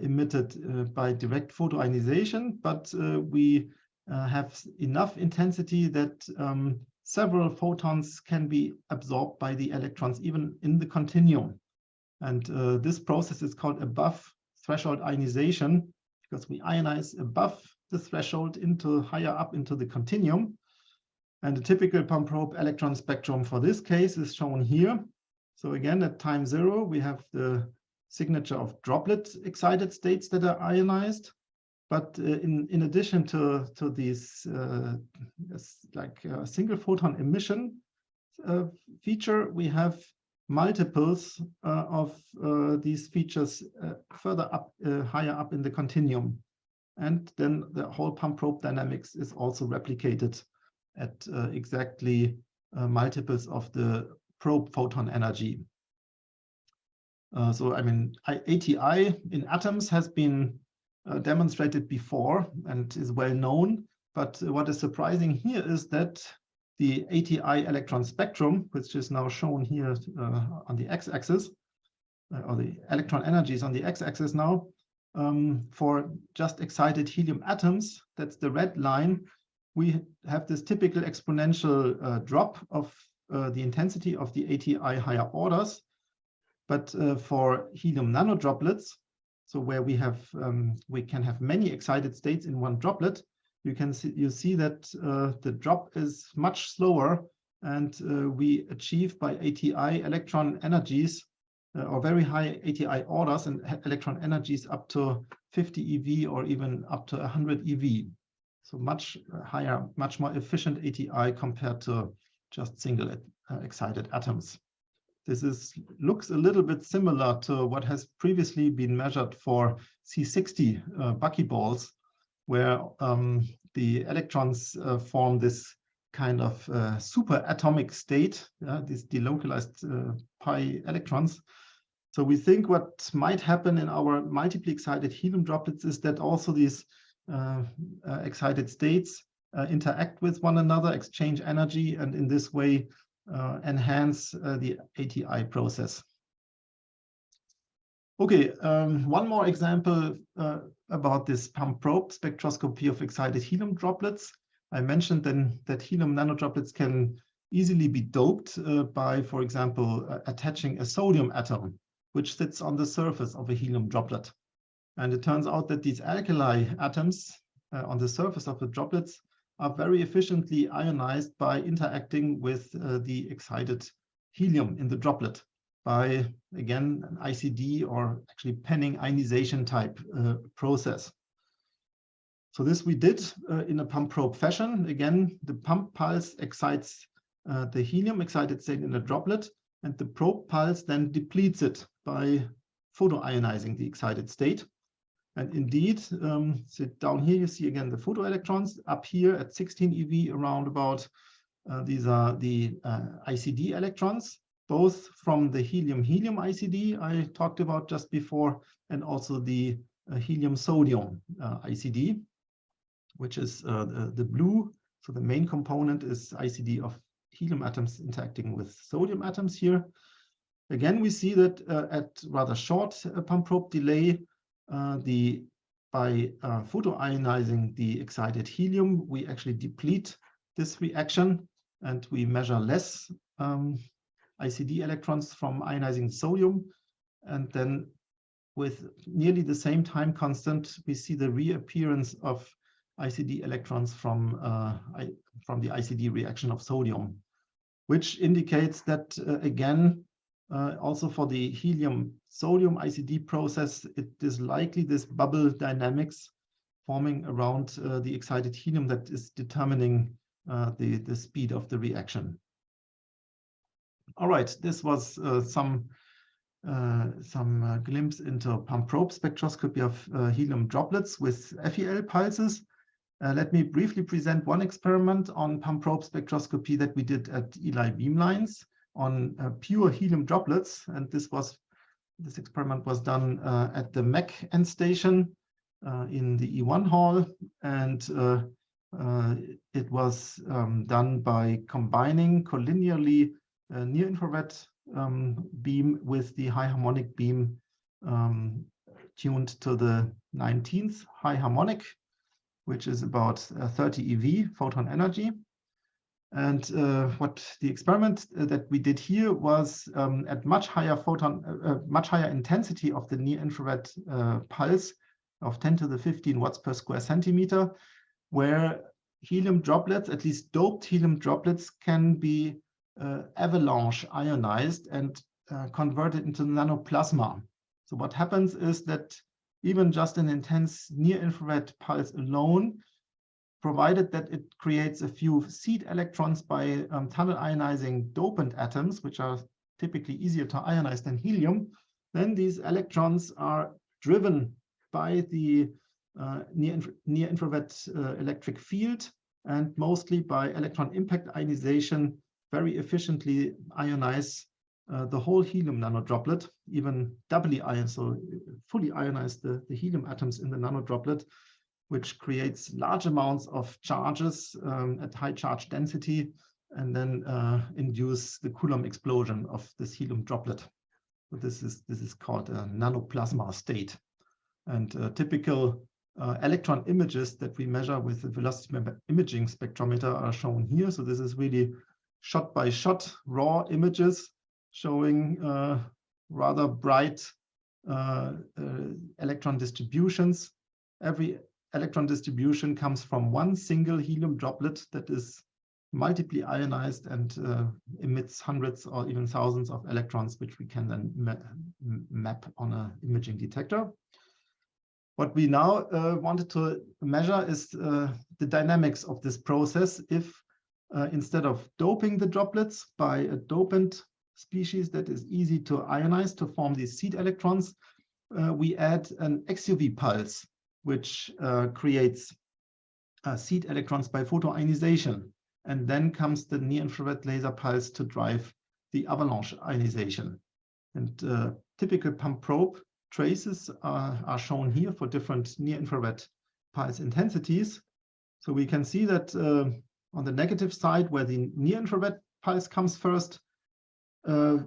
emitted by direct photoionization, but we have enough intensity that several photons can be absorbed by the electrons even in the continuum. And this process is called above threshold ionization, because we ionize above the threshold higher up into the continuum. And the typical pump probe electron spectrum for this case is shown here. So again, at time 0, we have the signature of droplet excited states that are ionized. But in addition to these single photon emission feature, we have multiples of these features further up, higher up in the continuum. And then the whole pump probe dynamics is also replicated at exactly multiples of the probe photon energy. So I mean, ATI in atoms has been demonstrated before and is well known. But what is surprising here is that the ATI electron spectrum, which is now shown here on the x-axis, or the electron energies on the x-axis now, for just excited helium atoms, that's the red line, we have this typical exponential drop of the intensity of the ATI higher orders. But for helium nanodroplets, so where we can have many excited states in one droplet, you see that the drop is much slower, and we achieve by ATI electron energies or very high ATI orders and electron energies up to 50 eV or even up to 100 eV. So much higher, much more efficient ATI compared to just single excited atoms. This looks a little bit similar to what has previously been measured for C60 buckyballs, where the electrons form this kind of superatomic state, these delocalized pi electrons. So we think what might happen in our multiply excited helium droplets is that also these excited states interact with one another, exchange energy, and in this way enhance the ATI process. Okay, one more example about this pump probe spectroscopy of excited helium droplets. I mentioned then that helium nanodroplets can easily be doped by, for example, attaching a sodium atom, which sits on the surface of a helium droplet. And it turns out that these alkali atoms on the surface of the droplets are very efficiently ionized by interacting with the excited helium in the droplet by, again, an ICD or actually Penning ionization type process. So this we did in a pump probe fashion. Again, the pump pulse excites the helium excited state in the droplet, and the probe pulse then depletes it by photoionizing the excited state. And indeed, so down here you see again the photoelectrons. Up here at 16 eV around about, these are the ICD electrons, both from the helium-helium ICD I talked about just before, and also the helium-sodium ICD, which is the blue. So the main component is ICD of helium atoms interacting with sodium atoms here. Again, we see that at rather short pump probe delay, by photoionizing the excited helium, we actually deplete this reaction, and we measure less ICD electrons from ionizing sodium. And then with nearly the same time constant, we see the reappearance of ICD electrons from the ICD reaction of sodium, which indicates that, again, also for the helium-sodium ICD process, it is likely this bubble dynamics forming around the excited helium that is determining the speed of the reaction. All right, this was some glimpse into pump probe spectroscopy of helium droplets with FEL pulses. Let me briefly present one experiment on pump probe spectroscopy that we did at ELI Beamlines on pure helium droplets. And this experiment was done at the MEC end station in the E1 hall. And it was done by combining collinearly near-infrared beam with the high harmonic beam tuned to the 19th high harmonic, which is about 30 eV photon energy. And what the experiment that we did here was at much higher intensity of the near-infrared pulse of 10 to the 15 watts per square centimeter, where helium droplets, at least doped helium droplets, can be avalanche ionized and converted into nanoplasma. So what happens is that even just an intense near-infrared pulse alone, provided that it creates a few seed electrons by tunnel ionizing dopant atoms, which are typically easier to ionize than helium, then these electrons are driven by the near infrared electric field, and mostly by electron impact ionization, very efficiently ionize the whole helium nanodroplet, even doubly ion, so fully ionize the helium atoms in the nanodroplet, which creates large amounts of charges at high charge density, and then induce the Coulomb explosion of this helium droplet. So this is called a nanoplasma state. And typical electron images that we measure with the velocity imaging spectrometer are shown here. So this is really shot by shot raw images showing rather bright electron distributions. Every electron distribution comes from one single helium droplet that is multiply ionized and emits hundreds or even thousands of electrons, which we can then map on an imaging detector. What we now wanted to measure is the dynamics of this process if instead of doping the droplets by a dopant species that is easy to ionize to form these seed electrons, we add an XUV pulse, which creates seed electrons by photoionization. And then comes the near-infrared laser pulse to drive the avalanche ionization. And typical pump probe traces are shown here for different near-infrared pulse intensities. So we can see that on the negative side, where the near-infrared pulse comes first,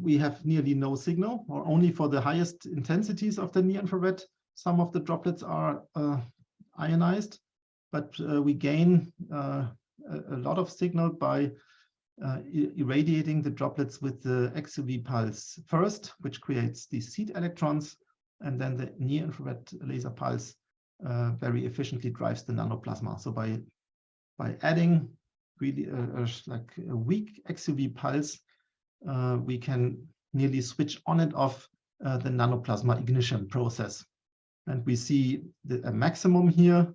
we have nearly no signal, or only for the highest intensities of the near-infrared. Some of the droplets are ionized, but we gain a lot of signal by irradiating the droplets with the XUV pulse first, which creates these seed electrons, and then the near-infrared laser pulse very efficiently drives the nanoplasma. So by adding really like a weak XUV pulse, we can nearly switch on and off the nanoplasma ignition process. And we see a maximum here,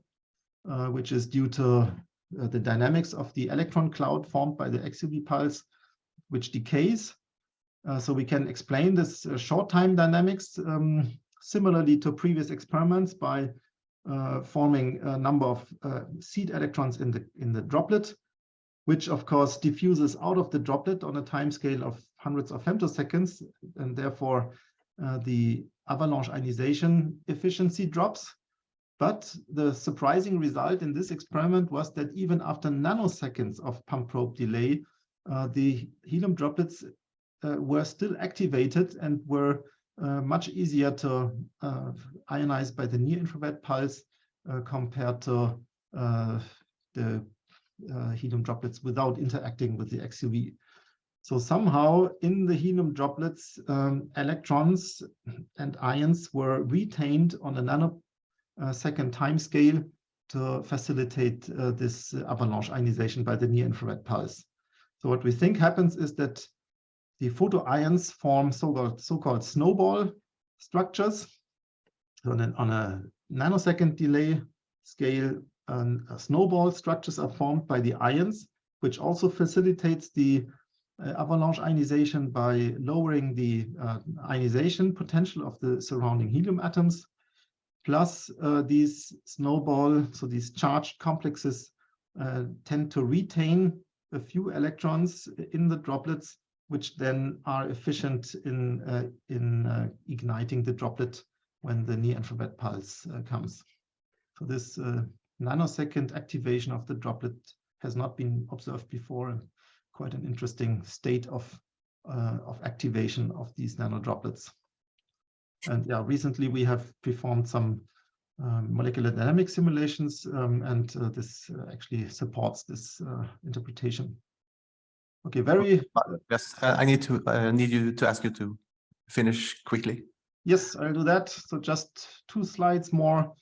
which is due to the dynamics of the electron cloud formed by the XUV pulse, which decays. So we can explain this short time dynamics similarly to previous experiments by forming a number of seed electrons in the droplet, which of course diffuses out of the droplet on a time scale of hundreds of femtoseconds, and therefore the avalanche ionization efficiency drops. But the surprising result in this experiment was that even after nanoseconds of pump probe delay, the helium droplets were still activated and were much easier to ionize by the near-infrared pulse compared to the helium droplets without interacting with the XUV. So somehow in the helium droplets, electrons and ions were retained on a nanosecond time scale to facilitate this avalanche ionization by the near-infrared pulse. So what we think happens is that the photoions form so-called snowball structures. So then on a nanosecond delay scale, snowball structures are formed by the ions, which also facilitates the avalanche ionization by lowering the ionization potential of the surrounding helium atoms. Plus these snowball, so these charged complexes tend to retain a few electrons in the droplets, which then are efficient in igniting the droplet when the near-infrared pulse comes. So this nanosecond activation of the droplet has not been observed before, and quite an interesting state of activation of these nanodroplets. And yeah, recently we have performed some molecular dynamic simulations, and this actually supports this interpretation. Okay, very. Yes, I need you to ask you to finish quickly. Yes, I'll do that. So just 2 slides more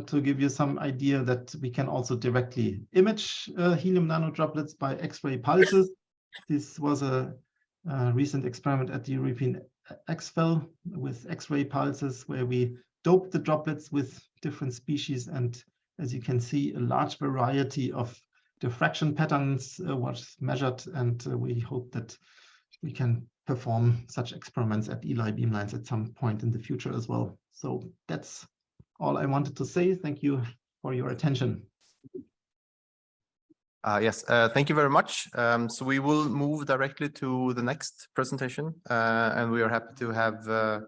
to give you some idea that we can also directly image helium nanodroplets by X-ray pulses. This was a recent experiment at the European EPFL with X-ray pulses, where we doped the droplets with different species, and as you can see, a large variety of diffraction patterns was measured, and we hope that we can perform such experiments at ELI Beamlines at some point in the future as well. So that's all I wanted to say. Thank you for your attention. Yes, thank you very much. So we will move directly to the next presentation, and we are happy to have the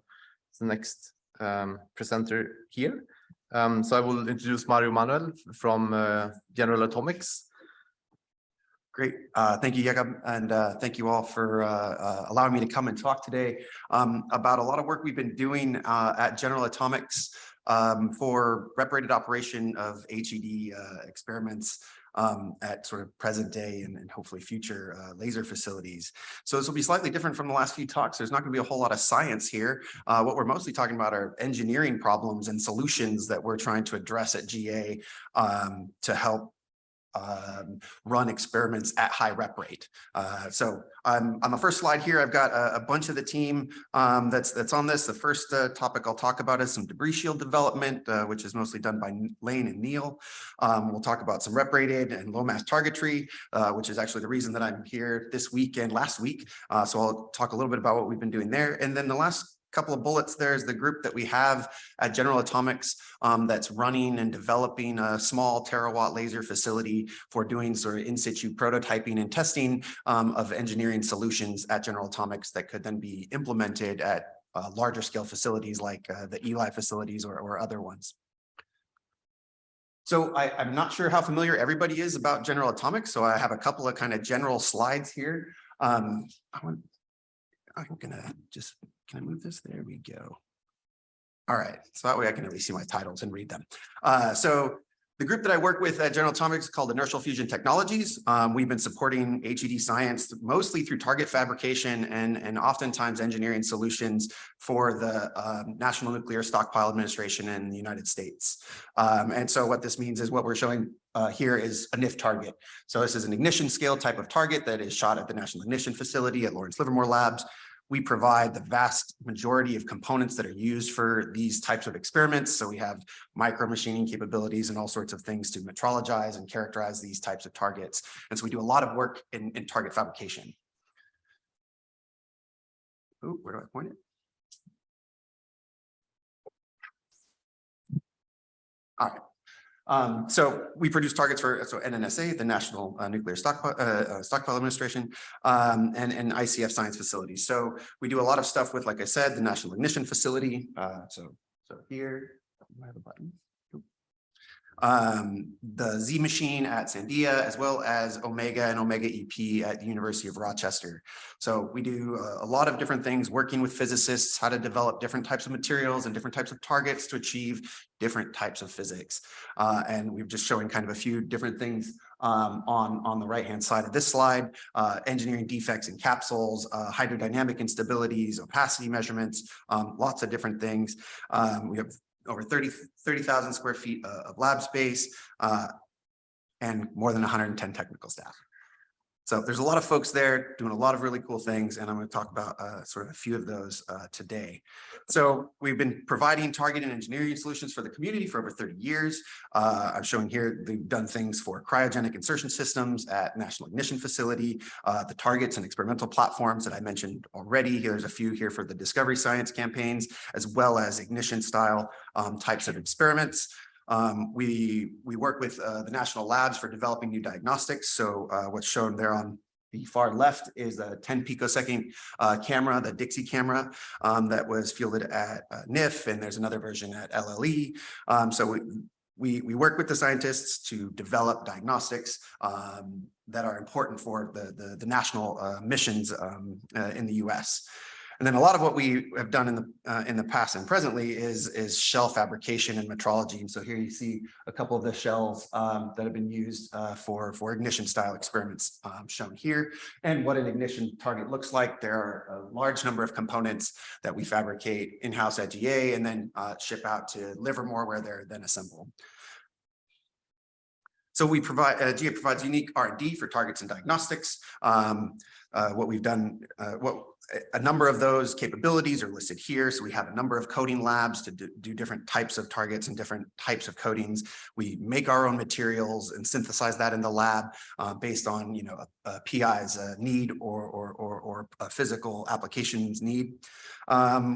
next presenter here. So I will introduce Mario Manuel from General Atomics. Great. Thank you, Jakob, and thank you all for allowing me to come and talk today about a lot of work we've been doing at General Atomics for rep-rated operation of HED experiments at sort of present day and hopefully future laser facilities. So this will be slightly different from the last few talks. There's not going to be a whole lot of science here. What we're mostly talking about are engineering problems and solutions that we're trying to address at GA to help run experiments at high rep rate. So on the first slide here, I've got a bunch of the team that's on this. The first topic I'll talk about is some debris shield development, which is mostly done by Lane and Neil. We'll talk about some rep rated and low mass targetry, which is actually the reason that I'm here this week and last week. So I'll talk a little bit about what we've been doing there. And then the last couple of bullets there is the group that we have at General Atomics that's running and developing a small terawatt laser facility for doing sort of in situ prototyping and testing of engineering solutions at General Atomics that could then be implemented at larger scale facilities like the ELI facilities or other ones. So I'm not sure how familiar everybody is about General Atomics, so I have a couple of kind of general slides here. I'm gonna just, can I move this? There we go. All right, so that way I can at least see my titles and read them. So the group that I work with at General Atomics is called Inertial Fusion Technologies. We've been supporting HED science mostly through target fabrication and oftentimes engineering solutions for the National Nuclear Stockpile Administration in the United States. And so what this means is what we're showing here is a NIF target. So this is an ignition scale type of target that is shot at the National Ignition Facility at Lawrence Livermore Labs. We provide the vast majority of components that are used for these types of experiments. So we have micro machining capabilities and all sorts of things to metrologize and characterize these types of targets. And so we do a lot of work in target fabrication. Ooh, where do I point it? All right. So we produce targets for NNSA, the National Nuclear Stockpile Administration, and ICF science facilities. So we do a lot of stuff with, like I said, the National Ignition Facility. So here, I have a button. The Z machine at Sandia, as well as Omega and Omega EP at the University of Rochester. So we do a lot of different things, working with physicists, how to develop different types of materials and different types of targets to achieve different types of physics. And we're just showing kind of a few different things on the right-hand side of this slide, engineering defects in capsules, hydrodynamic instabilities, opacity measurements, lots of different things. We have over 30,000 square feet of lab space and more than 110 technical staff. So there's a lot of folks there doing a lot of really cool things, and I'm going to talk about sort of a few of those today. So we've been providing targeted engineering solutions for the community for over 30 years. I'm showing here they've done things for cryogenic insertion systems at National Ignition Facility, the targets and experimental platforms that I mentioned already. There's a few here for the discovery science campaigns, as well as ignition style types of experiments. We work with the national labs for developing new diagnostics. So what's shown there on the far left is a 10 picosecond camera, the Dixie camera that was fielded at NIF, and there's another version at LLE. So we work with the scientists to develop diagnostics that are important for the national missions in the US. And then a lot of what we have done in the past and presently is shell fabrication and metrology. And so here you see a couple of the shells that have been used for ignition style experiments shown here. And what an ignition target looks like. There are a large number of components that we fabricate in-house at GA and then ship out to Livermore, where they're then assembled. So we provide, GA provides unique R&D for targets and diagnostics. What we've done, a number of those capabilities are listed here. So we have a number of coding labs to do different types of targets and different types of coatings. We make our own materials and synthesize that in the lab based on, you know, a PI's need or a physical applications need.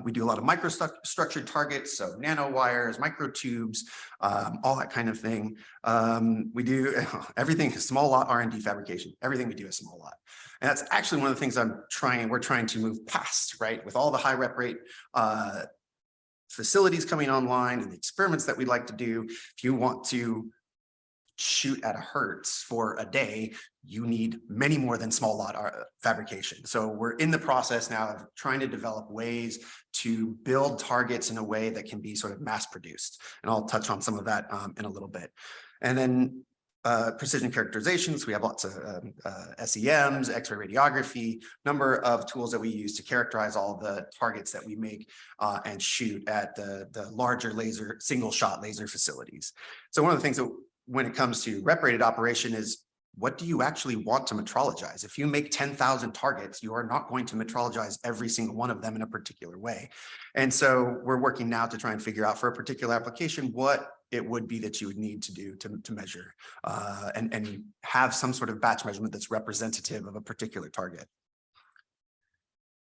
We do a lot of microstructured targets, so nanowires, microtubes, all that kind of thing. We do everything, small lot R&D fabrication. Everything we do is small lot. And that's actually one of the things we're trying to move past, right? With all the high rep rate facilities coming online and the experiments that we like to do, if you want to shoot at a hertz for a day, you need many more than small lot fabrication. So we're in the process now of trying to develop ways to build targets in a way that can be sort of mass produced. And I'll touch on some of that in a little bit. And then precision characterizations, we have lots of SEMs, X-ray radiography, number of tools that we use to characterize all the targets that we make and shoot at the larger laser, single shot laser facilities. So one of the things that when it comes to rep-rated operation is, what do you actually want to metrologize? If you make 10,000 targets, you are not going to metrologize every single one of them in a particular way. And so we're working now to try and figure out for a particular application what it would be that you would need to do to measure and have some sort of batch measurement that's representative of a particular target.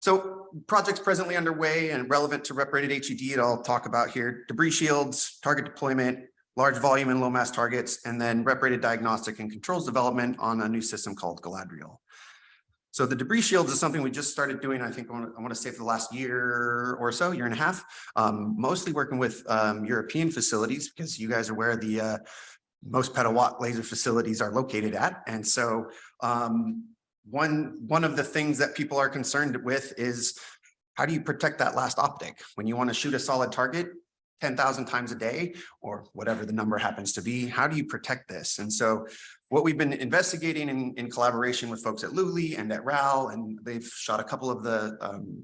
So projects presently underway and relevant to rep-rated HED that I'll talk about here: debris shields, target deployment, large volume and low mass targets, and then rep-rated diagnostic and controls development on a new system called Galadriel. So the debris shields is something we just started doing, I think I want to say for the last year or so, year and a half, mostly working with European facilities, because you guys are where the most petawatt laser facilities are located at. And so one of the things that people are concerned with is, how do you protect that last optic when you want to shoot a solid target 10,000 times a day, or whatever the number happens to be? How do you protect this? And so what we've been investigating in collaboration with folks at Luli and at RAL, and they've shot a couple of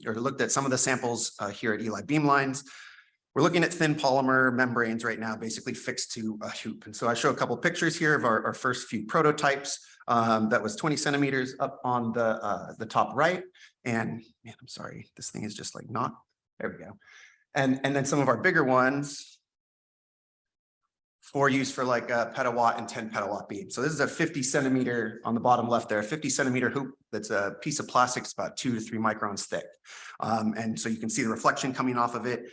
or looked at some of the samples here at ELI Beamlines. We're looking at thin polymer membranes right now, basically fixed to a hoop. And so I show a couple pictures here of our first few prototypes. That was 20 centimeters up on the top right. And man, I'm sorry, this thing is just like not, there we go. And then some of our bigger ones for use for like a petawatt and 10 petawatt beam. So this is a 50 centimeter on the bottom left there, 50 centimeter hoop. That's a piece of plastic, it's about 2 to 3 microns thick. And so you can see the reflection coming off of it.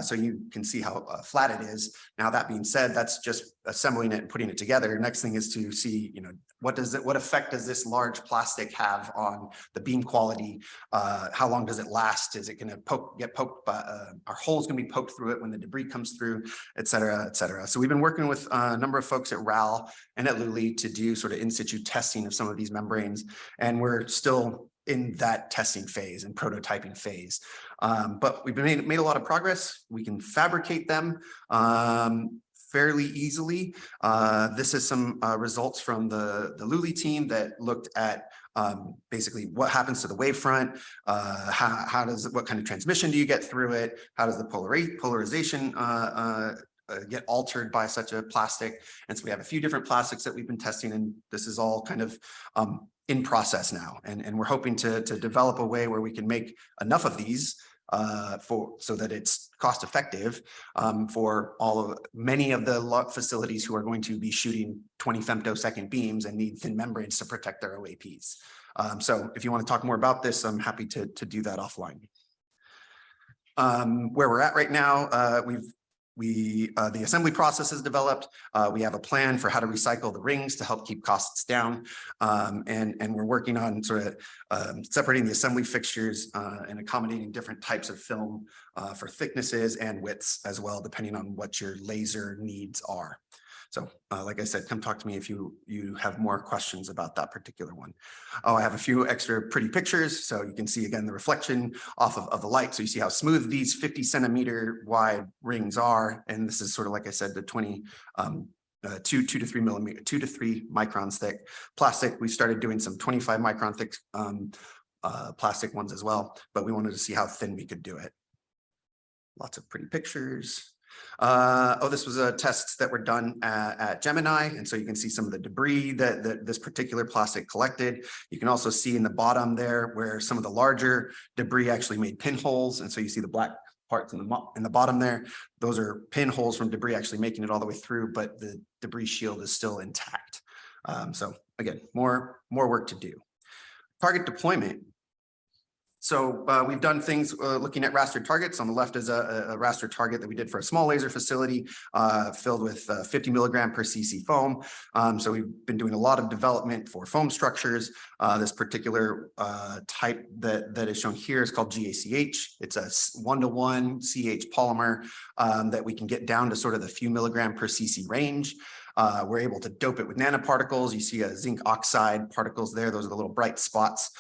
So you can see how flat it is. Now, that being said, that's just assembling it and putting it together. Next thing is to see, you know, what effect does this large plastic have on the beam quality? How long does it last? Is it going to get poked by, are holes going to be poked through it when the debris comes through, et cetera, et cetera. So we've been working with a number of folks at RAL and at Luli to do sort of in situ testing of some of these membranes. And we're still in that testing phase and prototyping phase. But we've made a lot of progress. We can fabricate them fairly easily. This is some results from the Luli team that looked at basically what happens to the wavefront, what kind of transmission do you get through it, how does the polarization get altered by such a plastic. And so we have a few different plastics that we've been testing, and this is all kind of in process now. And we're hoping to develop a way where we can make enough of these so that it's cost effective for many of the facilities who are going to be shooting 20 femtosecond beams and need thin membranes to protect their OAPs. So if you want to talk more about this, I'm happy to do that offline. Where we're at right now, the assembly process is developed. We have a plan for how to recycle the rings to help keep costs down. And we're working on sort of separating the assembly fixtures and accommodating different types of film for thicknesses and widths as well, depending on what your laser needs are. So like I said, come talk to me if you have more questions about that particular one. Oh, I have a few extra pretty pictures. So you can see again the reflection off of the light. So you see how smooth these 50 centimeter wide rings are. And this is sort of, like I said, the 2 to 3 microns thick plastic. We started doing some 25 micron thick plastic ones as well, but we wanted to see how thin we could do it. Lots of pretty pictures. This was a test that were done at Gemini. And so you can see some of the debris that this particular plastic collected. You can also see in the bottom there where some of the larger debris actually made pinholes. And so you see the black parts in the bottom there. Those are pinholes from debris actually making it all the way through, but the debris shield is still intact. So again, more work to do. Target deployment. So we've done things looking at raster targets. On the left is a raster target that we did for a small laser facility filled with 50 milligram per cc foam. So we've been doing a lot of development for foam structures. This particular type that is shown here is called GACH. It's a 1-to-1 CH polymer that we can get down to sort of the few milligram per cc range. We're able to dope it with nanoparticles. You see a zinc oxide particles there. Those are the little bright spots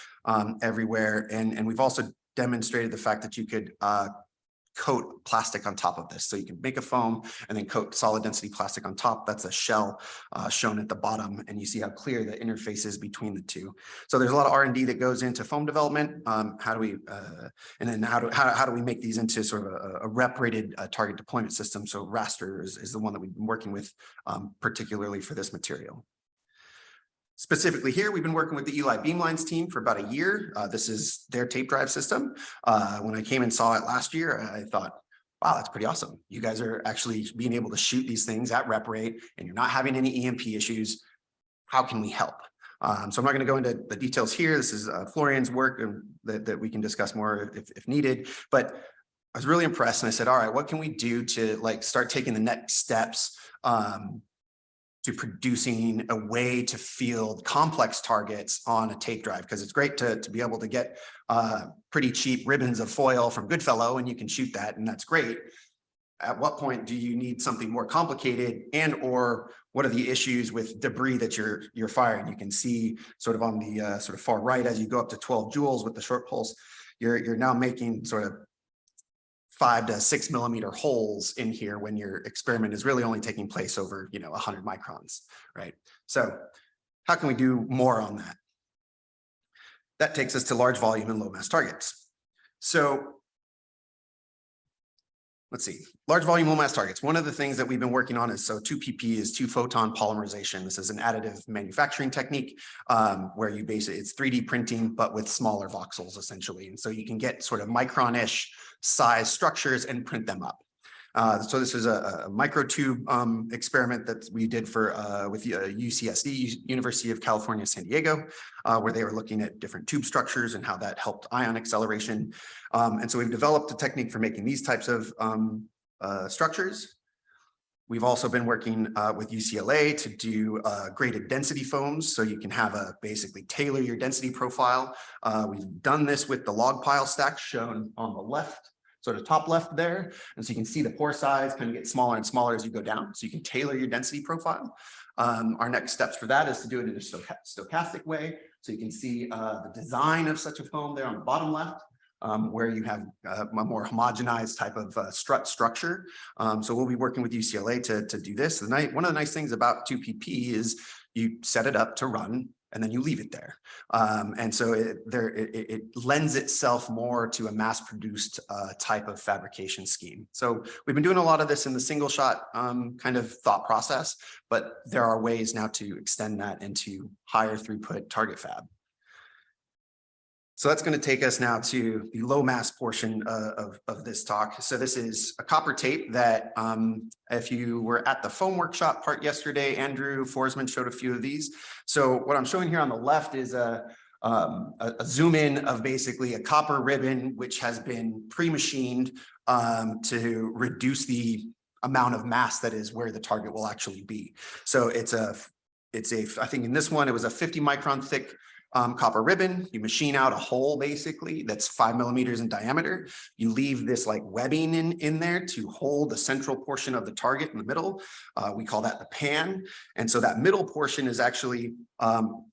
everywhere. And we've also demonstrated the fact that you could coat plastic on top of this. So you can make a foam and then coat solid density plastic on top. That's a shell shown at the bottom. And you see how clear the interface is between the two. So there's a lot of R&D that goes into foam development. How do we make these into sort of a rep-rated target deployment system? So raster is the one that we've been working with particularly for this material. Specifically here, we've been working with the ELI Beamlines team for about a year. This is their tape drive system. When I came and saw it last year, I thought, wow, that's pretty awesome. You guys are actually being able to shoot these things at rep rate and you're not having any EMP issues. How can we help? So I'm not going to go into the details here. This is Florian's work that we can discuss more if needed. But I was really impressed and I said, all right, what can we do to start taking the next steps to producing a way to field complex targets on a tape drive, because it's great to be able to get pretty cheap ribbons of foil from Goodfellow and you can shoot that and that's great. At what point do you need something more complicated, and or what are the issues with debris that you're firing? You can see sort of on the sort of far right, as you go up to 12 joules with the short pulse, you're now making sort of 5 to 6 millimeter holes in here when your experiment is really only taking place over 100 microns, right? So how can we do more on that? That takes us to large volume and low mass targets. So let's see, large volume, low mass targets. One of the things that we've been working on is 2PP is 2-photon polymerization. This is an additive manufacturing technique where you basically, it's 3D printing, but with smaller voxels essentially. And so you can get sort of micron-ish size structures and print them up. So this is a microtube experiment that we did with UCSD, University of California, San Diego, where they were looking at different tube structures and how that helped ion acceleration. And so we've developed a technique for making these types of structures. We've also been working with UCLA to do graded density foams, so you can have basically tailor your density profile. We've done this with the log pile stack shown on the left, sort of top left there. And so you can see the pore size kind of get smaller and smaller as you go down. So you can tailor your density profile. Our next steps for that is to do it in a stochastic way. So you can see the design of such a foam there on the bottom left, where you have a more homogenized type of strut structure. So we'll be working with UCLA to do this. One of the nice things about 2PP is you set it up to run and then you leave it there. And so it lends itself more to a mass-produced type of fabrication scheme. So we've been doing a lot of this in the single shot kind of thought process, but there are ways now to extend that into higher throughput target fab. So that's going to take us now to the low mass portion of this talk. So this is a copper tape that if you were at the foam workshop part yesterday, Andrew Forsman showed a few of these. So what I'm showing here on the left is a zoom in of basically a copper ribbon, which has been pre-machined to reduce the amount of mass that is where the target will actually be. So I think in this one, it was a 50 micron thick copper ribbon. You machine out a hole basically that's 5 millimeters in diameter. You leave this like webbing in there to hold the central portion of the target in the middle. We call that the pan. And so that middle portion is actually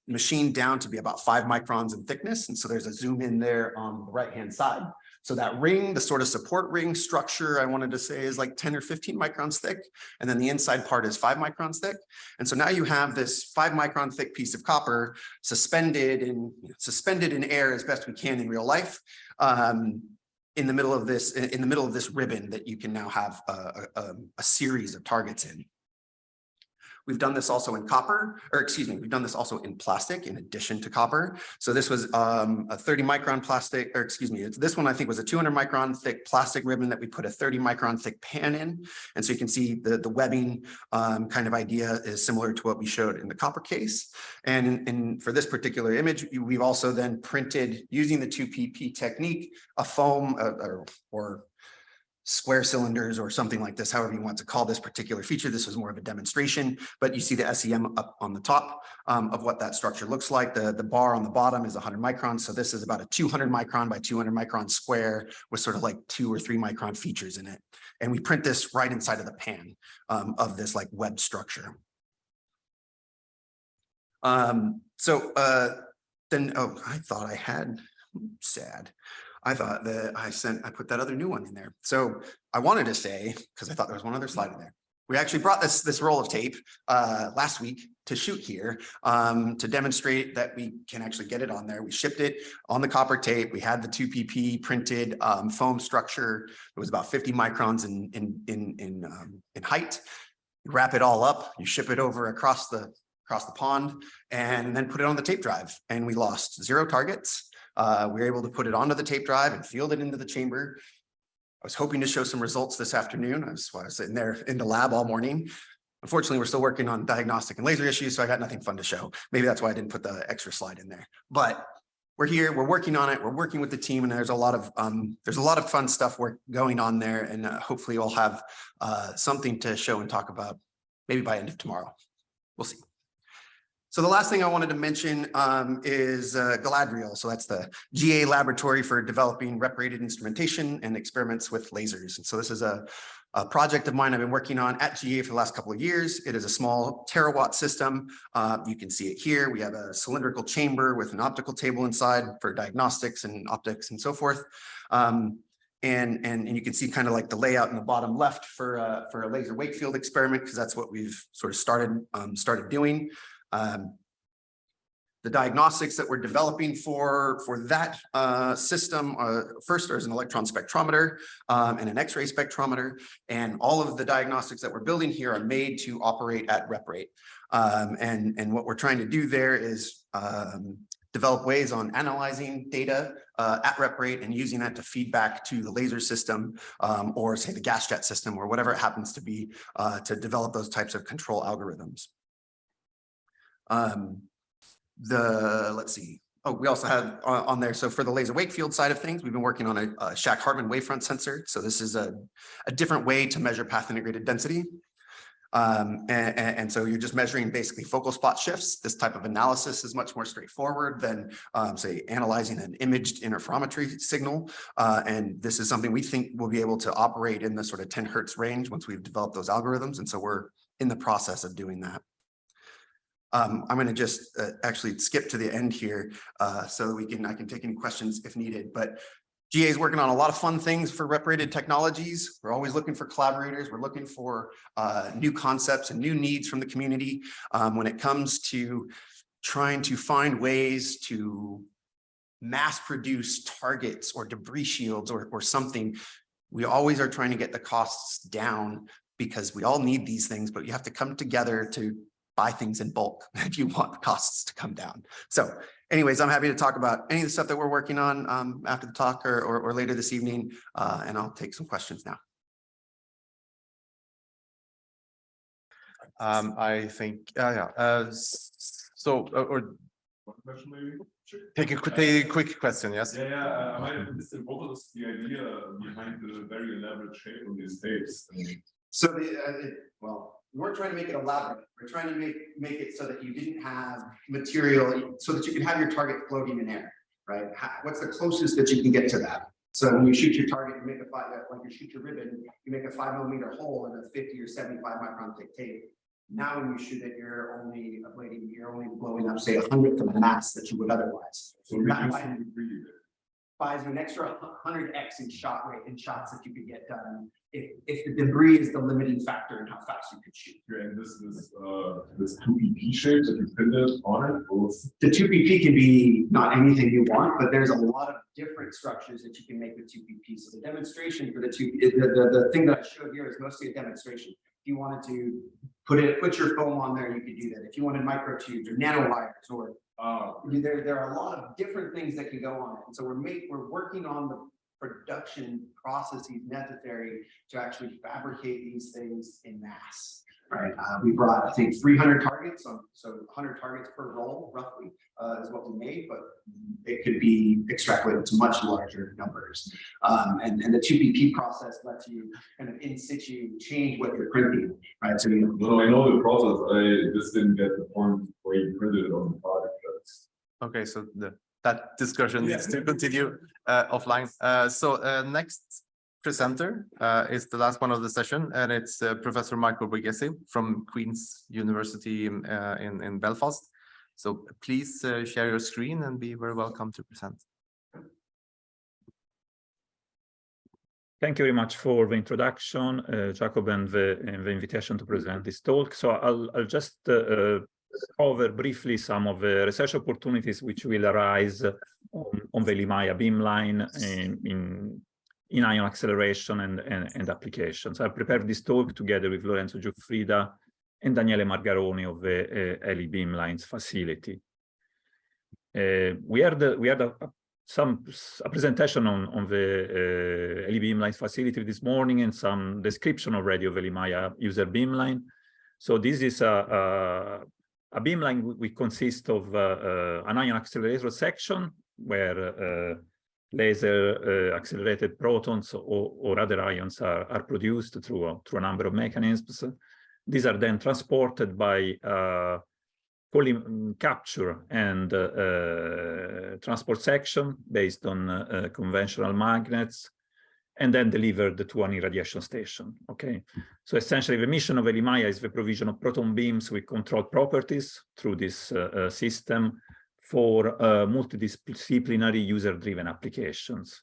machined down to be about 5 microns in thickness. And so there's a zoom in there on the right-hand side. So that ring, the sort of support ring structure, I wanted to say is like 10 or 15 microns thick. And then the inside part is 5 microns thick. And so now you have this 5 micron thick piece of copper suspended in air as best we can in real life. in the middle of this ribbon that you can now have a series of targets in. We've done this also in copper, or excuse me, we've done this also in plastic in addition to copper. So this was a 30 micron plastic, or excuse me, this one I think was a 200 micron thick plastic ribbon that we put a 30 micron thick pan in. And so you can see the webbing kind of idea is similar to what we showed in the copper case. And for this particular image, we've also then printed using the 2PP technique, a foam or square cylinders or something like this, however you want to call this particular feature. This was more of a demonstration, but you see the SEM up on the top of what that structure looks like. The bar on the bottom is 100 microns. So this is about a 200 micron by 200 micron square with sort of like 2 or 3 micron features in it. And we print this right inside of the pan of this like web structure. Then, oh, I thought I had, sad. I thought that I put that other new one in there. So I wanted to say, because I thought there was one other slide in there. We actually brought this roll of tape last week to shoot here to demonstrate that we can actually get it on there. We shipped it on the copper tape. We had the 2PP printed foam structure. It was about 50 microns in height. You wrap it all up, you ship it over across the pond, and then put it on the tape drive. And we lost 0 targets. We were able to put it onto the tape drive and field it into the chamber. I was hoping to show some results this afternoon. I was sitting there in the lab all morning. Unfortunately, we're still working on diagnostic and laser issues, so I got nothing fun to show. Maybe that's why I didn't put the extra slide in there. But we're here, we're working on it, we're working with the team, and there's a lot of fun stuff going on there, and hopefully we'll have something to show and talk about maybe by end of tomorrow. We'll see. So the last thing I wanted to mention is Galadriel. So that's the GA laboratory for developing reparated instrumentation and experiments with lasers. And so this is a project of mine I've been working on at GA for the last couple of years. It is a small terawatt system. You can see it here. We have a cylindrical chamber with an optical table inside for diagnostics and optics and so forth. And you can see kind of like the layout in the bottom left for a laser wake field experiment, because that's what we've sort of started doing. The diagnostics that we're developing for that system, first there's an electron spectrometer and an X-ray spectrometer, and all of the diagnostics that we're building here are made to operate at rep rate. And what we're trying to do there is develop ways on analyzing data at rep rate and using that to feed back to the laser system or say the gas jet system or whatever it happens to be to develop those types of control algorithms. Let's see. Oh, we also had on there. So for the laser wake field side of things, we've been working on a Shack-Hartman wavefront sensor. So this is a different way to measure path integrated density. And so you're just measuring basically focal spot shifts. This type of analysis is much more straightforward than say analyzing an imaged interferometry signal. And this is something we think we'll be able to operate in the sort of 10 Hertz range once we've developed those algorithms. And so we're in the process of doing that. I'm going to just actually skip to the end here so that I can take any questions if needed. But GA is working on a lot of fun things for reparated technologies. We're always looking for collaborators. We're looking for new concepts and new needs from the community when it comes to trying to find ways to mass produce targets or debris shields or something. We always are trying to get the costs down because we all need these things, but you have to come together to buy things in bulk if you want the costs to come down. So anyways, I'm happy to talk about any of the stuff that we're working on after the talk or later this evening, and I'll take some questions now. I think, one question maybe? Sure. Take a quick question, yes? Yeah, I might have missed it. What was the idea behind the very elaborate shape of these tapes? So well, we weren't trying to make it elaborate. We're trying to make it so that you didn't have material, so that you can have your target floating in air, right? What's the closest that you can get to that? So when you shoot your target, you make like you shoot your ribbon, you make a 5 millimeter hole in a 50 or 75 micron thick tape. Now when you shoot it, you're only blowing up, say, 100th of the mass that you would otherwise. So buys you an extra 100x in shot rate in shots that you could get done if the debris is the limiting factor in how fast you could shoot. And this 2PP shape that you printed on it? The 2PP can be not anything you want, but there's a lot of different structures that you can make with 2PP. So the demonstration for the the thing that I showed here is mostly a demonstration. If you wanted to put your foam on there, you could do that. If you wanted microtubes or nanowires or there are a lot of different things that can go on it. And so we're working on the production processes necessary to actually fabricate these things in mass. Right? We brought, I think, 300 targets, so 100 targets per roll, roughly, is what we made, but it could be extrapolated to much larger numbers. And the 2PP process lets you kind of in situ change what you're printing, right? So no, I know the process. I just didn't get the point where you printed it on the product. Okay, so that discussion needs to continue offline. So next presenter is the last one of the session, and it's Professor Michael Borghese from Queen's University in Belfast. So please share your screen and be very welcome to present. Thank you very much for the introduction, Jacob, and the invitation to present this talk. So I'll just cover briefly some of the research opportunities which will arise on the ELI beamline in ion acceleration and applications. I prepared this talk together with Lorenzo Giuffrida and Daniele Margarone of the ELI Beamlines facility. We had a presentation on the ELI Beamlines facility this morning and some description already of ELI user beamline. So this is a beamline which consists of an ion accelerator section where laser accelerated protons or other ions are produced through a number of mechanisms. These are then transported by capture and transport section based on conventional magnets, and then delivered to an irradiation station. Okay, so essentially the mission of ELI is the provision of proton beams with controlled properties through this system for multidisciplinary user-driven applications.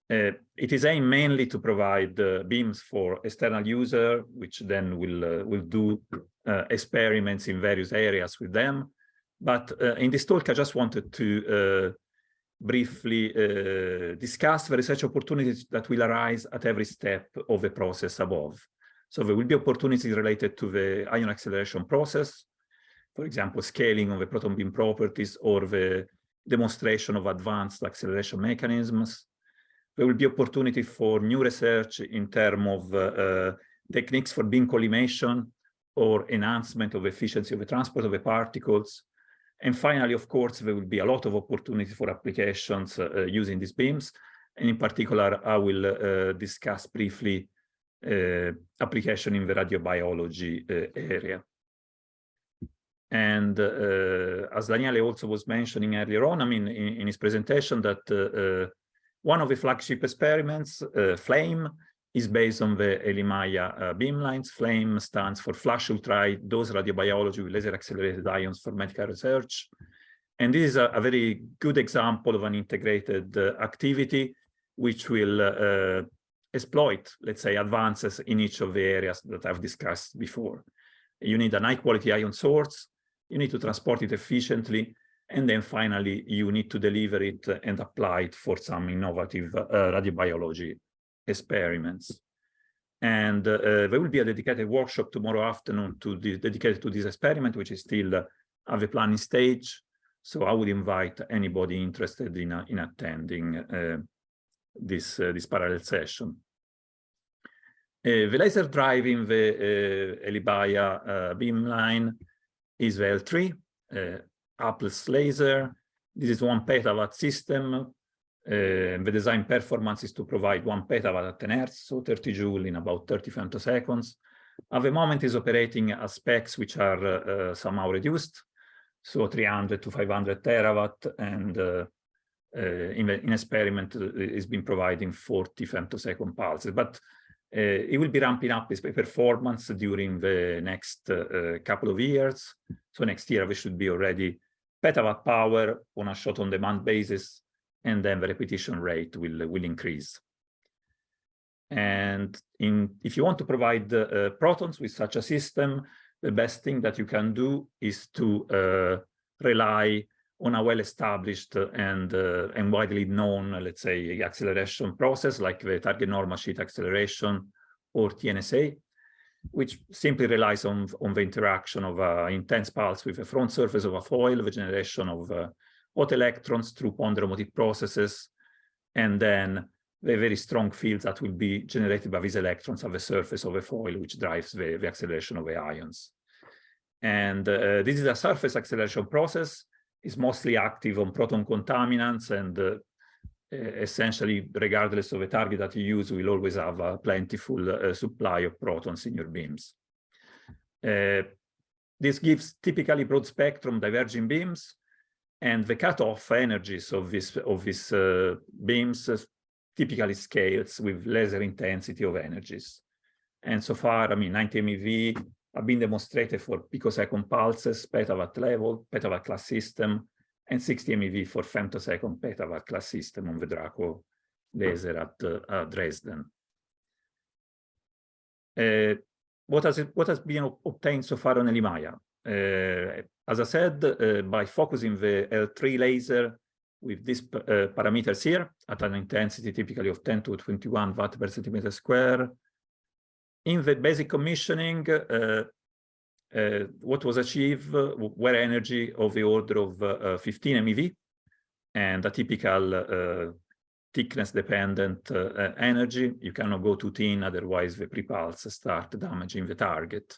It is aimed mainly to provide beams for external user, which then will do experiments in various areas with them. But in this talk, I just wanted to briefly discuss the research opportunities that will arise at every step of the process above. So there will be opportunities related to the ion acceleration process, for example, scaling of the proton beam properties or the demonstration of advanced acceleration mechanisms. There will be opportunity for new research in terms of techniques for beam collimation or enhancement of efficiency of the transport of the particles. And finally, of course, there will be a lot of opportunity for applications using these beams. And in particular, I will discuss briefly application in the radiobiology area. And as Daniele also was mentioning earlier on, I mean, in his presentation, that one of the flagship experiments, FLAME, is based on the ELI beamlines. FLAME stands for Flash Ultra Dose Radiobiology with Laser Accelerated Ions for Medical Research. And this is a very good example of an integrated activity which will exploit, let's say, advances in each of the areas that I've discussed before. You need a high-quality ion source, you need to transport it efficiently, and then finally, you need to deliver it and apply it for some innovative radiobiology experiments. And there will be a dedicated workshop tomorrow afternoon dedicated to this experiment, which is still at the planning stage. So I would invite anybody interested in attending this parallel session. The laser driving the ELI beamline is the L3, ALPS laser. This is 1 petawatt system. The design performance is to provide 1 petawatt at 10 Hz, so 30 joule in about 30 femtoseconds. At the moment is operating at specs which are somehow reduced, so 300 to 500 terawatt, and in experiment it's been providing 40 femtosecond pulses. But it will be ramping up its performance during the next couple of years. So next year we should be already petawatt power on a shot-on-demand basis and then the repetition rate will increase. And if you want to provide protons with such a system, the best thing that you can do is to rely on a well-established and widely known, let's say, acceleration process like the target normal sheet acceleration or TNSA, which simply relies on the interaction of an intense pulse with the front surface of a foil, the generation of hot electrons through ponderomotive processes, and then the very strong fields that will be generated by these electrons at the surface of the foil, which drives the acceleration of the ions. And this is a surface acceleration process. It's mostly active on proton contaminants, and essentially, regardless of the target that you use, you will always have a plentiful supply of protons in your beams. This gives typically broad spectrum diverging beams, and the cutoff energies of these beams typically scales with lesser intensity of energies. And so far, I mean, 90 MeV have been demonstrated for picosecond pulses, petawatt level, petawatt class system, and 60 MeV for femtosecond petawatt class system on the Draco laser at Dresden. What has been obtained so far on ELI-Maya? As I said, by focusing the L3 laser with these parameters here at an intensity typically of 10 to 21 watt per centimeter square, in the basic commissioning, what was achieved were energy of the order of 15 MeV and a typical thickness dependent energy. You cannot go too thin, otherwise the pre-pulse start damaging the target.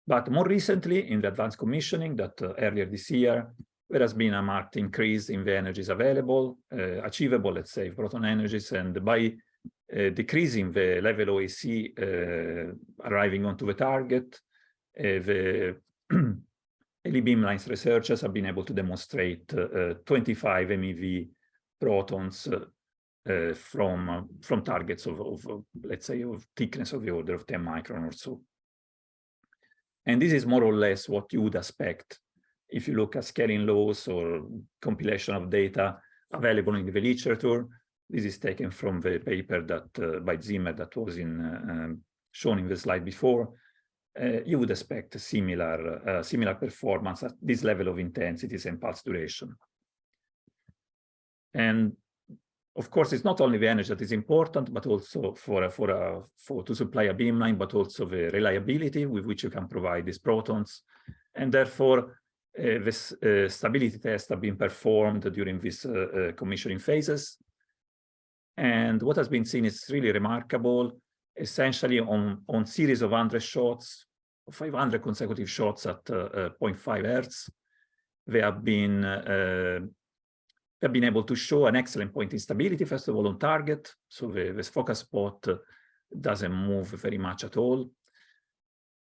But more recently, in the advanced commissioning that earlier this year, there has been a marked increase in the energies available, achievable, let's say, proton energies, and by decreasing the level OAC arriving onto the target, the ELI Beamlines researchers have been able to demonstrate 25 MeV protons from targets of, let's say, of thickness of the order of 10 micron or so. And this is more or less what you would expect if you look at scaling laws or compilation of data available in the literature. This is taken from the paper that by Zimmer that was shown in the slide before. You would expect similar performance at this level of intensities and pulse duration. And of course, it's not only the energy that is important, but also to supply a beamline, but also the reliability with which you can provide these protons. And therefore, this stability tests have been performed during these commissioning phases. And what has been seen is really remarkable. Essentially, on series of 100 shots, 500 consecutive shots at 0.5 Hertz, they have been able to show an excellent point instability, first of all, on target. So the focus spot doesn't move very much at all.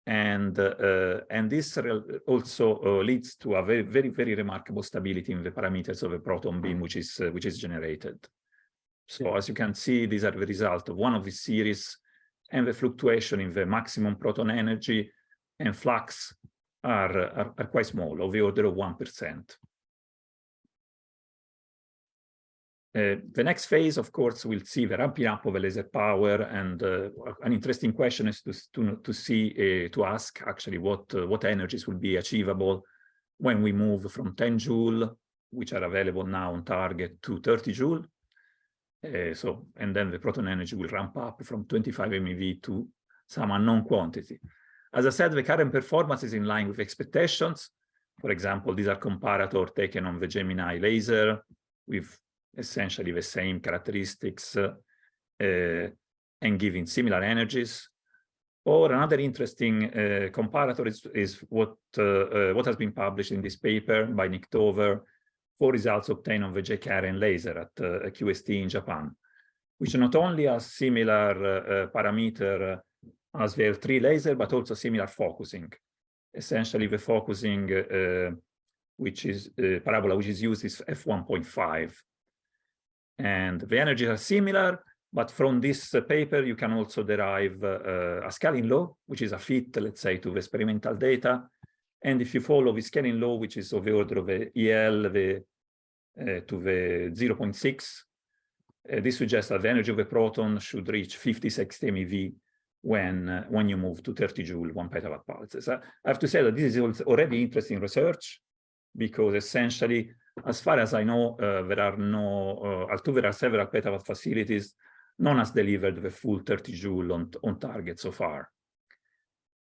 And this also leads to a very, very, very remarkable stability in the parameters of a proton beam, which is generated. So as you can see, these are the result of one of these series, and the fluctuation in the maximum proton energy and flux are quite small, of the order of 1%. The next phase, of course, we'll see the ramping up of the laser power, and an interesting question is to ask actually what energies will be achievable when we move from 10 joule, which are available now on target, to 30 joule. And then the proton energy will ramp up from 25 MeV to some unknown quantity. As I said, the current performance is in line with expectations. For example, these are comparators taken on the Gemini laser with essentially the same characteristics and giving similar energies. Or another interesting comparator is what has been published in this paper by Nick Dover for results obtained on the J-Karen laser at QST in Japan, which not only has similar parameter as the L3 laser, but also similar focusing. Essentially, the focusing, which is parabola, which is used is f1.5. And the energies are similar, but from this paper, you can also derive a scaling law, which is a fit, let's say, to the experimental data. And if you follow the scaling law, which is of the order of the EL, the to the 0.6. This suggests that the energy of a proton should reach 50-60 MeV when you move to 30 joule 1 petawatt pulses. I have to say that this is already interesting research, because essentially, as far as I know, there are several petawatt facilities. None has delivered the full 30 joule on target so far.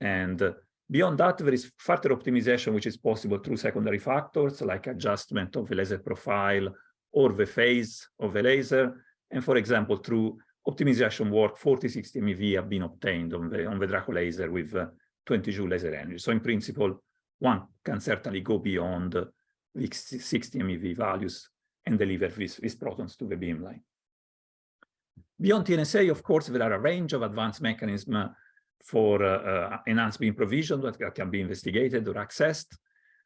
And beyond that, there is further optimization which is possible through secondary factors like adjustment of the laser profile or the phase of the laser. And for example, through optimization work, 40-60 MeV have been obtained on the Draco laser with 20 joule laser energy. So in principle, one can certainly go beyond the 60 MeV values and deliver these protons to the beamline. Beyond TNSA, of course, there are a range of advanced mechanisms for enhanced beam provision that can be investigated or accessed.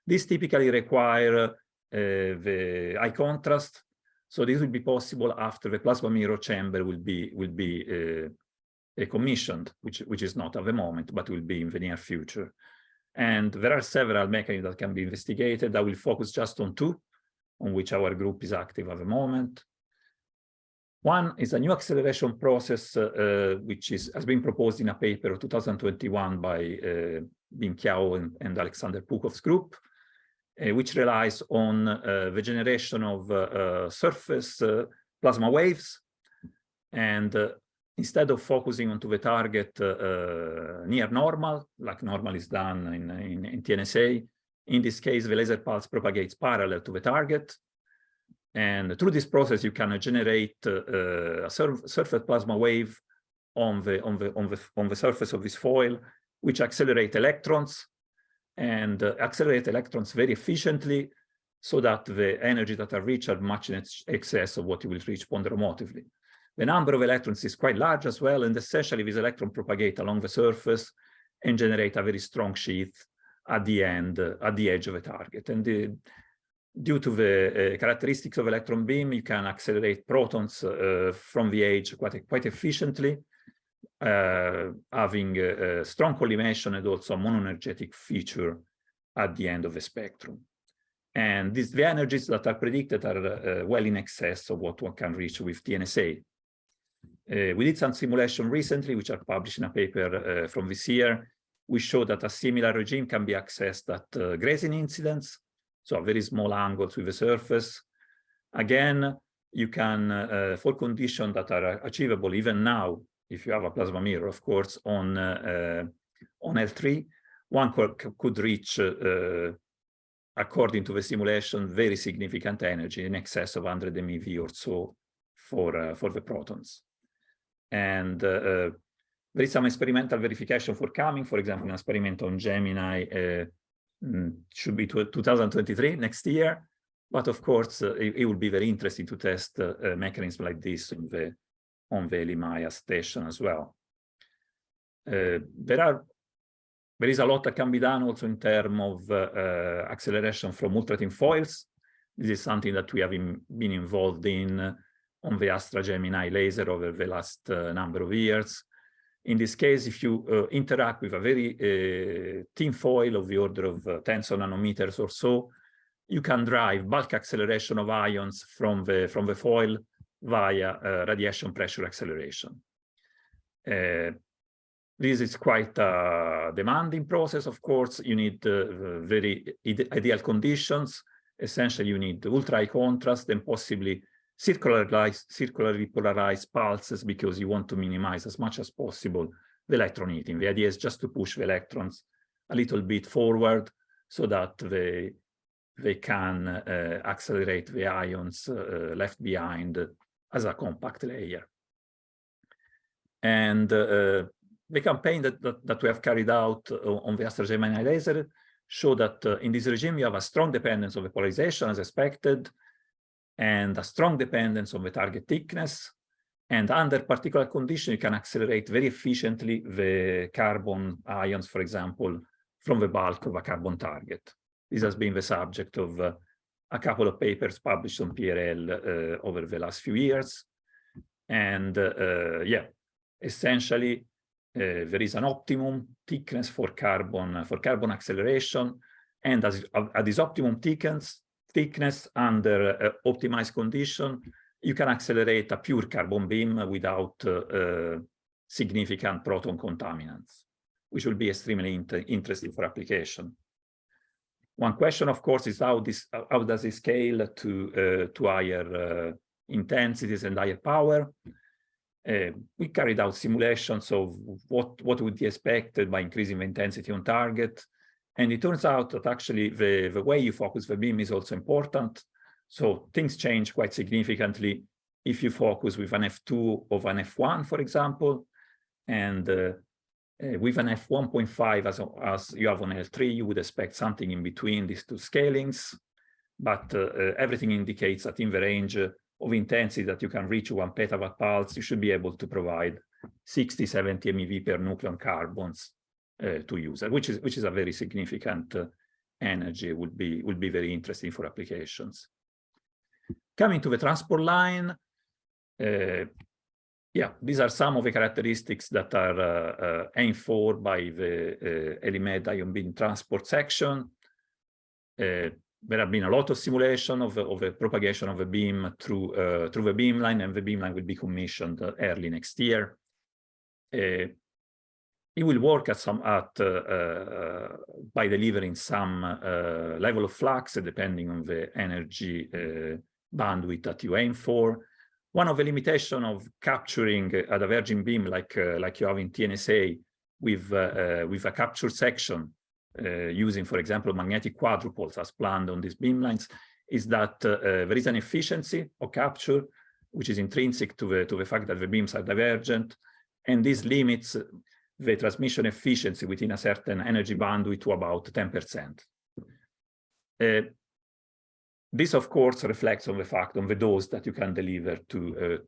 These typically require the high contrast. So this will be possible after the plasma mirror chamber will be commissioned, which is not at the moment, but will be in the near future. And there are several mechanisms that can be investigated. I will focus just on two, on which our group is active at the moment. One is a new acceleration process, which has been proposed in a paper of 2021 by Bing Kiao and Alexander Pukov's group, which relies on the generation of surface plasma waves. And instead of focusing onto the target near normal, like normal is done in TNSA, in this case, the laser pulse propagates parallel to the target. And through this process, you can generate a surface plasma wave on the surface of this foil, which accelerate electrons and accelerate electrons very efficiently, so that the energy that are reached are much in excess of what you will reach ponderomotively. The number of electrons is quite large as well, and essentially these electrons propagate along the surface and generate a very strong sheath at the end, at the edge of the target. And due to the characteristics of electron beam, you can accelerate protons from the edge quite efficiently, having a strong collimation and also a monoenergetic feature at the end of the spectrum. And the energies that are predicted are well in excess of what one can reach with TNSA. We did some simulation recently, which are published in a paper from this year. We showed that a similar regime can be accessed at grazing incidence, so very small angles with the surface. Again, you can, for conditions that are achievable even now, if you have a plasma mirror, of course, on L3, one could reach, according to the simulation, very significant energy in excess of 100 MeV or so for the protons. And there is some experimental verification forthcoming. For example, an experiment on Gemini should be 2023, next year. But of course, it would be very interesting to test mechanisms like this on the ELI station as well. There is a lot that can be done also in terms of acceleration from ultra-thin foils. This is something that we have been involved in on the Astra Gemini laser over the last number of years. In this case, if you interact with a very thin foil of the order of tens of nanometers or so, you can drive bulk acceleration of ions from the foil via radiation pressure acceleration. This is quite a demanding process, of course. You need very ideal conditions. Essentially, you need ultra high contrast and possibly circularly polarized pulses, because you want to minimize as much as possible the electron heating. The idea is just to push the electrons a little bit forward so that they can accelerate the ions left behind as a compact layer. And the campaign that we have carried out on the Astra Gemini laser show that in this regime you have a strong dependence of the polarization as expected, and a strong dependence on the target thickness. And under particular conditions, you can accelerate very efficiently the carbon ions, for example, from the bulk of a carbon target. This has been the subject of a couple of papers published on PRL over the last few years. And yeah, essentially, there is an optimum thickness for carbon acceleration. And at this optimum thickness, thickness under optimized condition, you can accelerate a pure carbon beam without significant proton contaminants, which will be extremely interesting for application. One question, of course, is how does it scale to higher intensities and higher power? We carried out simulations of what would be expected by increasing the intensity on target. And it turns out that actually the way you focus the beam is also important. So things change quite significantly if you focus with an F2 of an F1, for example, and with an F1.5 as you have on L3, you would expect something in between these two scalings. But everything indicates that in the range of intensity that you can reach 1 petawatt pulse, you should be able to provide 60, 70 MeV per nucleon carbons to user, which is a very significant energy, would be very interesting for applications. Coming to the transport line, yeah, these are some of the characteristics that are aimed for by the ELI-Med ion beam transport section. There have been a lot of simulation of the propagation of the beam through the beamline, and the beamline will be commissioned early next year. It will work by delivering some level of flux depending on the energy bandwidth that you aim for. One of the limitations of capturing a diverging beam like you have in TNSA with a capture section using, for example, magnetic quadrupoles as planned on these beamlines is that there is an efficiency of capture which is intrinsic to the fact that the beams are divergent, and this limits the transmission efficiency within a certain energy bandwidth to about 10%. This, of course, reflects on the fact on the dose that you can deliver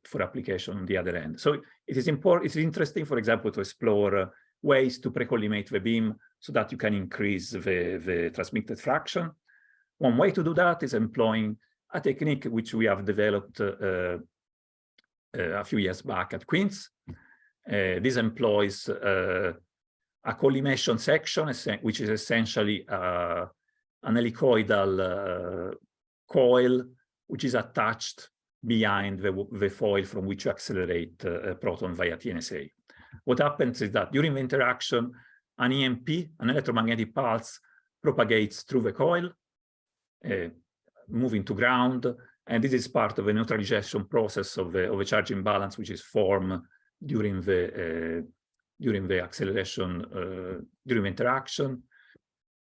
for application on the other end. So it is important. It's interesting, for example, to explore ways to pre-collimate the beam so that you can increase the transmitted fraction. One way to do that is employing a technique which we have developed a few years back at Queen's. This employs a collimation section, which is essentially an helicoidal coil, which is attached behind the foil from which you accelerate a proton via TNSA. What happens is that during the interaction, an EMP, an electromagnetic pulse, propagates through the coil, moving to ground, and this is part of the neutralization process of the charge imbalance, which is formed during the acceleration, during the interaction.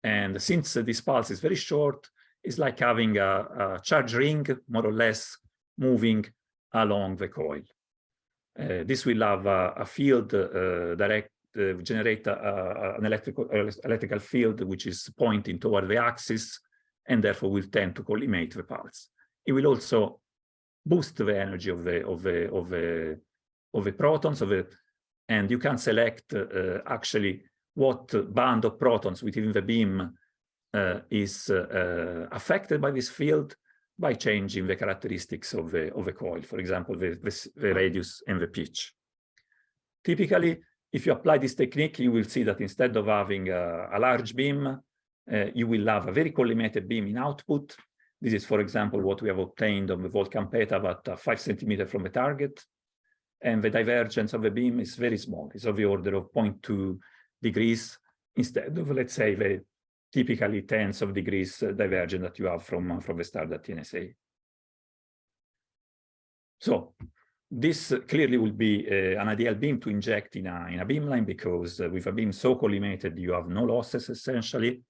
And since this pulse is very short, it's like having a charge ring, more or less, moving along the coil. This will have a field generate an electrical field which is pointing toward the axis, and therefore will tend to collimate the pulse. It will also boost the energy of the protons and you can select actually what band of protons within the beam is affected by this field by changing the characteristics of the coil, for example, the radius and the pitch. Typically, if you apply this technique, you will see that instead of having a large beam, you will have a very collimated beam in output. This is, for example, what we have obtained on the Volcan Petawatt 5 centimeters from the target. And the divergence of the beam is very small. It's of the order of 0.2 degrees instead of, let's say, the typically tens of degrees divergence that you have from the standard TNSA. So this clearly will be an ideal beam to inject in a beamline, because with a beam so collimated, you have no losses essentially.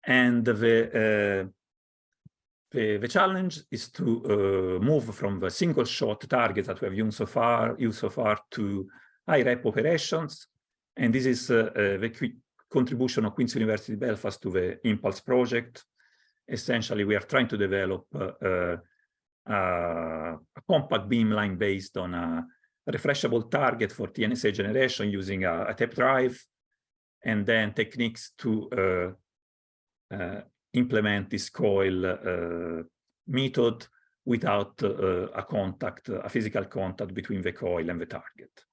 And the challenge is to move from the single shot targets that we have used so far to high rep operations. And this is the contribution of Queen's University Belfast to the Impulse project. Essentially, we are trying to develop a compact beamline based on a refreshable target for TNSA generation using a tape drive, and then techniques to implement this coil method without a physical contact between the coil and the target.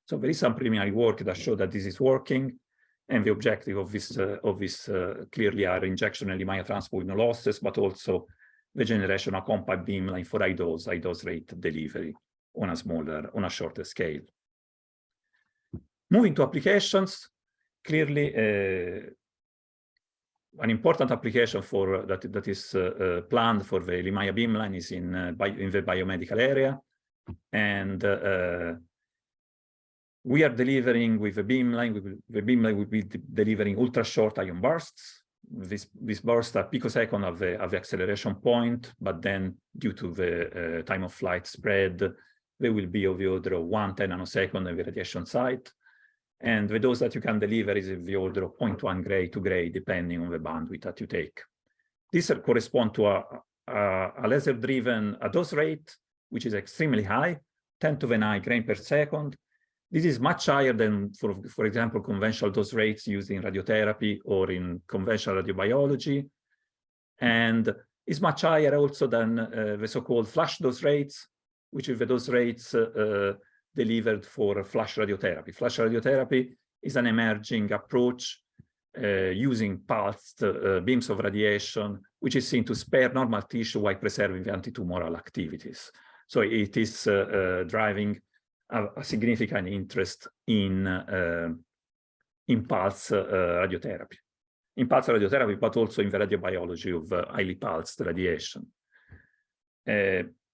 So there is some preliminary work that shows that this is working, and the objective of this clearly are injection and Limaya transport with no losses, but also the generation of compact beamline for high dose rate delivery on a shorter scale. Moving to applications, clearly an important application for that is planned for the ELI beamline is in the biomedical area, and we are delivering with the beamline. The beamline will be delivering ultra short ion bursts. These bursts are picosecond of the acceleration point, but then due to the time of flight spread, they will be of the order of 1/10 nanosecond at the radiation site. And the dose that you can deliver is in the order of 0.1 gray to gray, depending on the bandwidth that you take. This corresponds to a laser-driven dose rate, which is extremely high, 10 to the 9 grain per second. This is much higher than, for example, conventional dose rates used in radiotherapy or in conventional radiobiology. And is much higher also than the so-called flash dose rates, which is the dose rates delivered for flash radiotherapy. Flash radiotherapy is an emerging approach using pulsed beams of radiation, which is seen to spare normal tissue while preserving the anti-tumoral activities. So it is driving a significant interest in pulse radiotherapy. In pulse radiotherapy, but also in the radiobiology of highly pulsed radiation.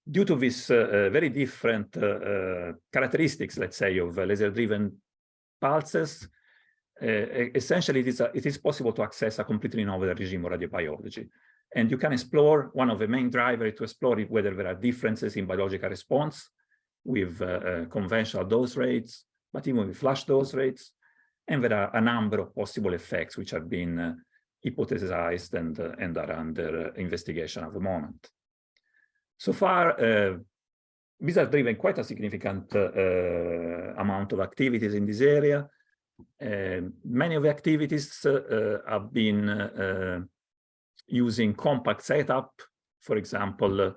Due to this very different characteristics, let's say, of laser-driven pulses, essentially it is possible to access a completely novel regime of radiobiology. And you can explore, one of the main drivers to explore is whether there are differences in biological response with conventional dose rates, but even with flash dose rates. And there are a number of possible effects which have been hypothesized and are under investigation at the moment. So far, these have driven quite a significant amount of activities in this area. Many of the activities have been using compact setup. For example,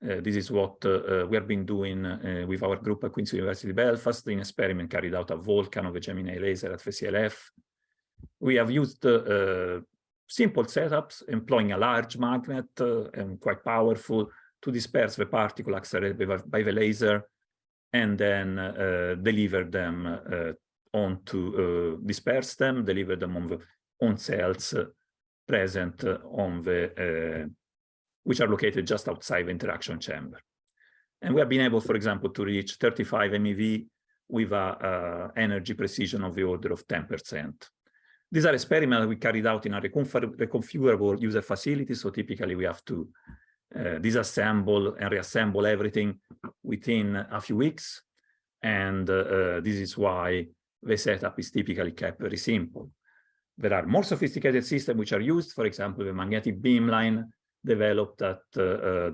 this is what we have been doing with our group at Queen's University Belfast, in experiment carried out at Vulcan of a Gemini laser at the CLF. We have used simple setups, employing a large magnet and quite powerful, to disperse the particle accelerated by the laser, and then deliver them disperse them, deliver them on cells present on the, which are located just outside the interaction chamber. And we have been able, for example, to reach 35 MeV with an energy precision of the order of 10%. These are experiments we carried out in a reconfigurable user facility, so typically we have to disassemble and reassemble everything within a few weeks. And this is why the setup is typically kept very simple. There are more sophisticated systems which are used, for example, the magnetic beamline developed at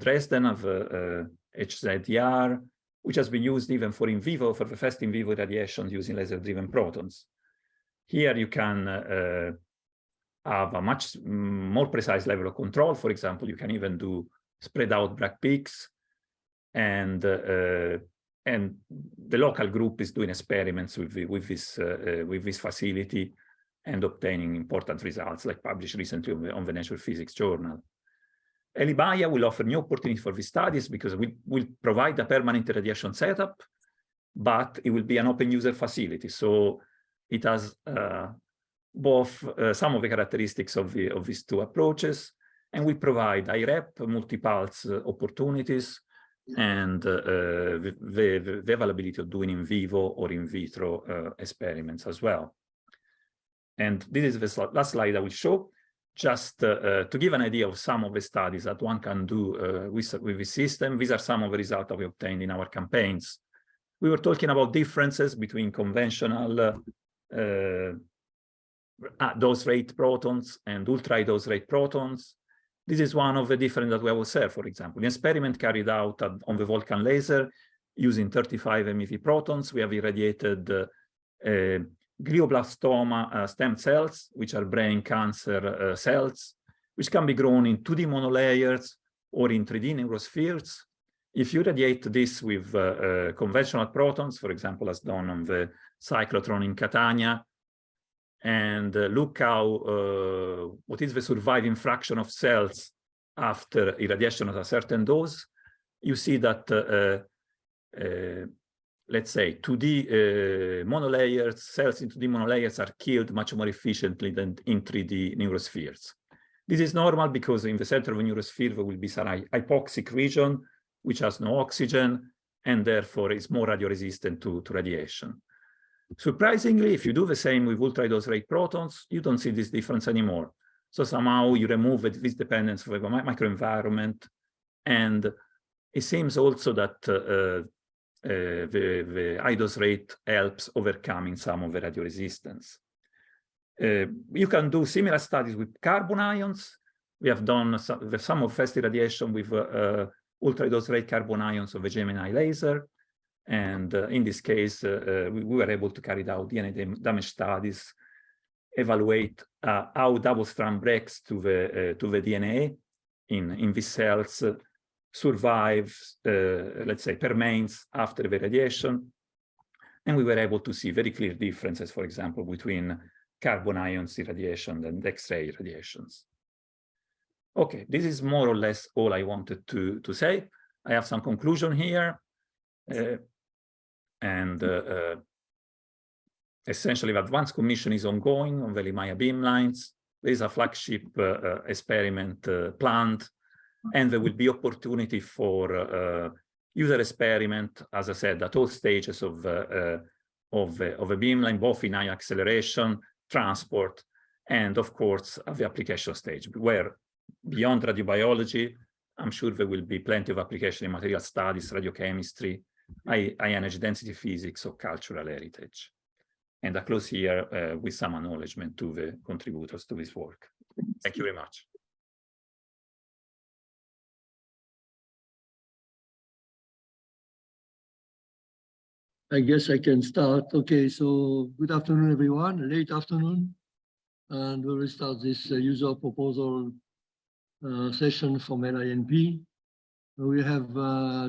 Dresden of HZDR, which has been used even for in vivo, for the first in vivo radiation using laser-driven protons. Here you can have a much more precise level of control. For example, you can even do spread out black peaks, and the local group is doing experiments with this facility and obtaining important results, like published recently on the Nature Physics journal. ELI will offer new opportunities for these studies because we will provide a permanent radiation setup, but it will be an open user facility. So it has both some of the characteristics of these two approaches, and we provide high-rep, multi-pulse opportunities, and the availability of doing in vivo or in vitro experiments as well. And this is the last slide I will show, just to give an idea of some of the studies that one can do with this system. These are some of the results that we obtained in our campaigns. We were talking about differences between conventional dose rate protons and ultra dose rate protons. This is one of the different that we have observed, for example. An experiment carried out on the Vulcan laser using 35 MeV protons. We have irradiated glioblastoma stem cells, which are brain cancer cells, which can be grown in 2D monolayers or in 3D neurospheres. If you irradiate this with conventional protons, for example, as done on the cyclotron in Catania, and look how what is the surviving fraction of cells after irradiation at a certain dose, you see that, let's say, 2D monolayers, cells in 2D monolayers are killed much more efficiently than in 3D neurospheres. This is normal because in the center of a neurosphere, there will be some hypoxic region, which has no oxygen, and therefore is more radioresistant to radiation. Surprisingly, if you do the same with ultra-dose rate protons, you don't see this difference anymore. So somehow you remove this dependence of the microenvironment, and it seems also that the high dose rate helps overcoming some of the radioresistance. You can do similar studies with carbon ions. We have done some of fast irradiation with ultra-dose rate carbon ions of the Gemini laser. And in this case, we were able to carry out DNA damage studies, evaluate how double-strand breaks to the DNA in these cells survives, let's say, permains after the radiation. And we were able to see very clear differences, for example, between carbon ions irradiation and X-ray irradiations. Okay, this is more or less all I wanted to say. I have some conclusion here. Essentially, the advanced commission is ongoing on the Limaya beamlines. There is a flagship experiment planned, and there will be opportunity for user experiment, as I said, at all stages of a beamline, both in high acceleration, transport, and of course, at the application stage, where beyond radiobiology, I'm sure there will be plenty of application in material studies, radiochemistry, high energy density physics, or cultural heritage. And I close here with some acknowledgement to the contributors to this work. Thank you very much. I guess I can start. Okay, so good afternoon, everyone, late afternoon. And we will start this user proposal session from ELI-NP. We have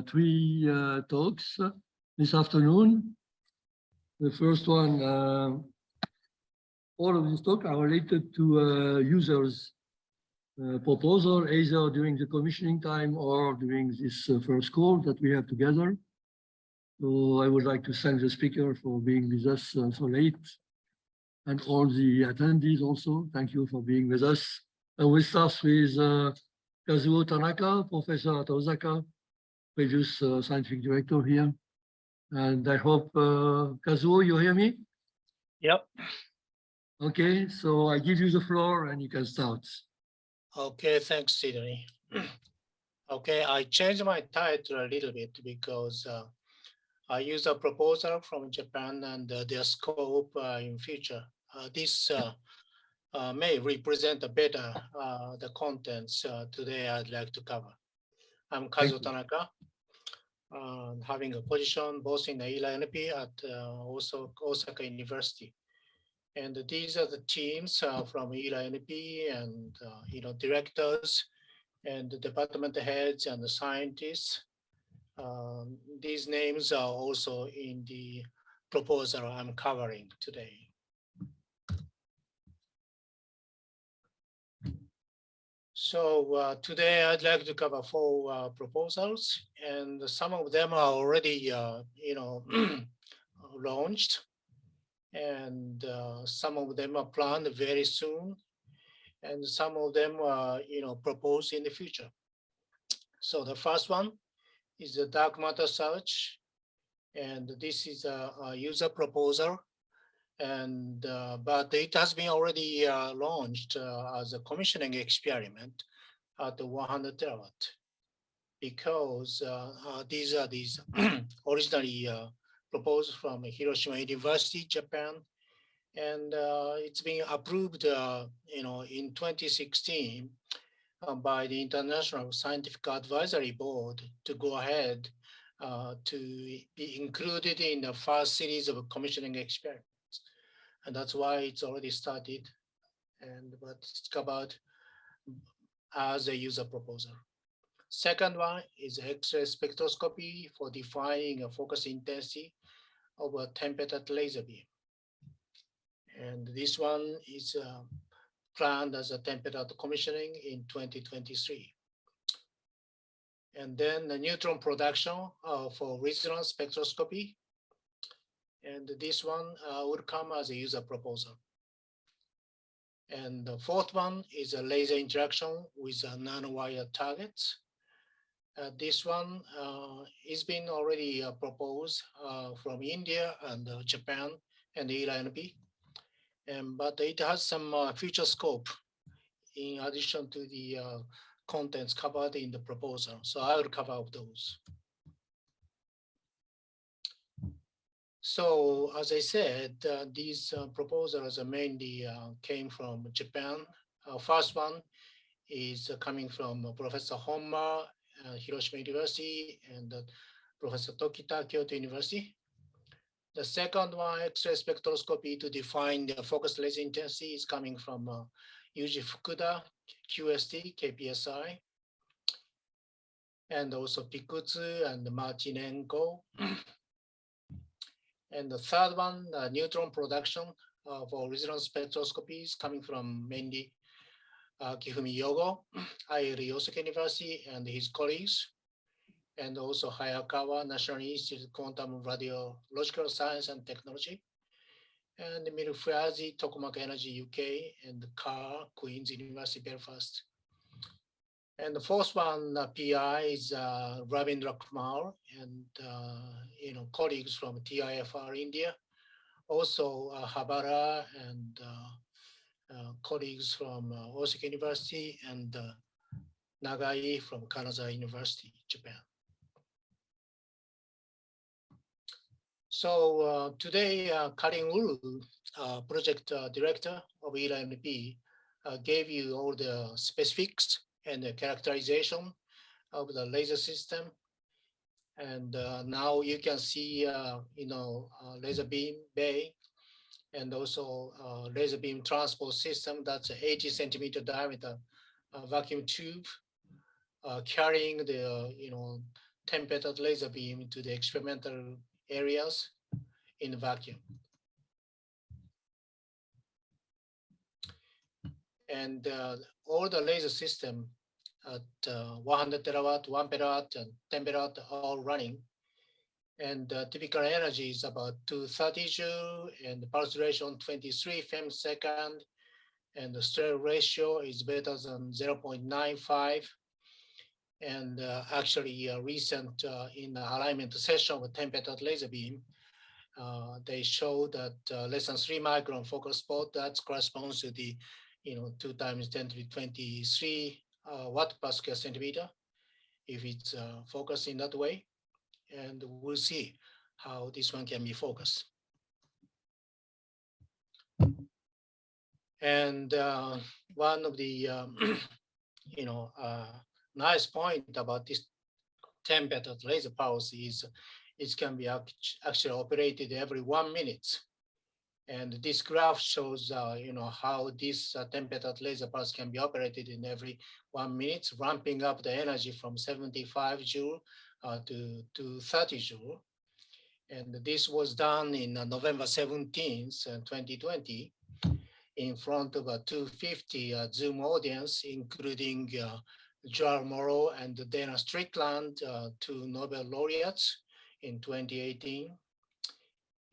3 talks this afternoon. The first one, all of these talks are related to users' proposal, either during the commissioning time or during this first call that we have together. So I would like to thank the speaker for being with us so late, and all the attendees also. Thank you for being with us. And we start with Kazou Tanaka, professor at Osaka, previous scientific director here. And I hope, Kazuo, you hear me? Yep. Okay, so I give you the floor and you can start. Okay, thanks, Sydney. Okay, I changed my title a little bit because I use a proposal from Japan and their scope in future. This may represent better the contents today I'd like to cover. I'm Kazou Tanaka, having a position both in the ELI-NP at also Osaka University. And these are the teams from ELI-NP and directors and the department heads and the scientists. These names are also in the proposal I'm covering today. So today I'd like to cover 4 proposals, and some of them are already, launched, and some of them are planned very soon, and some of them are, proposed in the future. So the first one is the dark matter search, and this is a user proposal, and but it has been already launched as a commissioning experiment at the 100 terawatt, because these are originally proposed from Hiroshima University, Japan, and it's been approved, in 2016 by the International Scientific Advisory Board to go ahead to be included in the first series of commissioning experiments. And that's why it's already started, but it's covered as a user proposal. Second one is X-ray spectroscopy for defining a focus intensity of a tempered laser beam. And this one is planned as a tempered commissioning in 2023. and then the neutron production for resonance spectroscopy. And this one would come as a user proposal. And the fourth one is a laser interaction with nanowire targets. This one is been already proposed from India and Japan and the ELI-NP. But it has some future scope in addition to the contents covered in the proposal. So I will cover up those. So as I said, these proposals mainly came from Japan. First one is coming from Professor Honma, Hiroshima University, and Professor Tokita, Kyoto University. The second one, X-ray spectroscopy to define the focused laser intensity, is coming from Yuji Fukuda, QST, KPSI, and also Pikutsu and Martinenko. And the third one, neutron production for resonance spectroscopy, is coming from mainly Kifumi Yogo, ILI Osaka University, and his colleagues, and also Hayakawa, National Institute of Quantum Radiological Science and Technology, and Milfuazi, Tokamak Energy UK, and Carr, Queen's University, Belfast. And the fourth one, PI, is Ravindra Kumar and colleagues from TIFR India, also Habara and colleagues from Osaka University, and Nagai from Kanazawa University, Japan. So today, Calin, project director of ELI-NP, gave you all the specifics and the characterization of the laser system. And now you can see, laser beam bay, and also laser beam transport system that's 80 centimeter diameter vacuum tube carrying the 10-petal laser beam to the experimental areas in the vacuum. And all the laser system at 100 terawatt, 1 petawatt, and 10 petawatt are all running. And typical energy is about 230 joule, and the pulse duration 23 femtosecond, and the stir ratio is better than 0.95. And actually, recent in the alignment session of a 10-petal laser beam, they show that less than 3 micron focus spot, that corresponds to the 2 times 10 to the 23 watt per square centimeter, if it's focused in that way. And we'll see how this one can be focused. And one of the nice point about this 10-petal laser pulse is it can be actually operated every 1 minute. And this graph shows, how this 10-petal laser pulse can be operated in every 1 minute, ramping up the energy from 75 joule to 30 joule. And this was done in November 17th, 2020, in front of a 250 Zoom audience, including Joel Morrow and Dana Strickland, 2 Nobel laureates in 2018.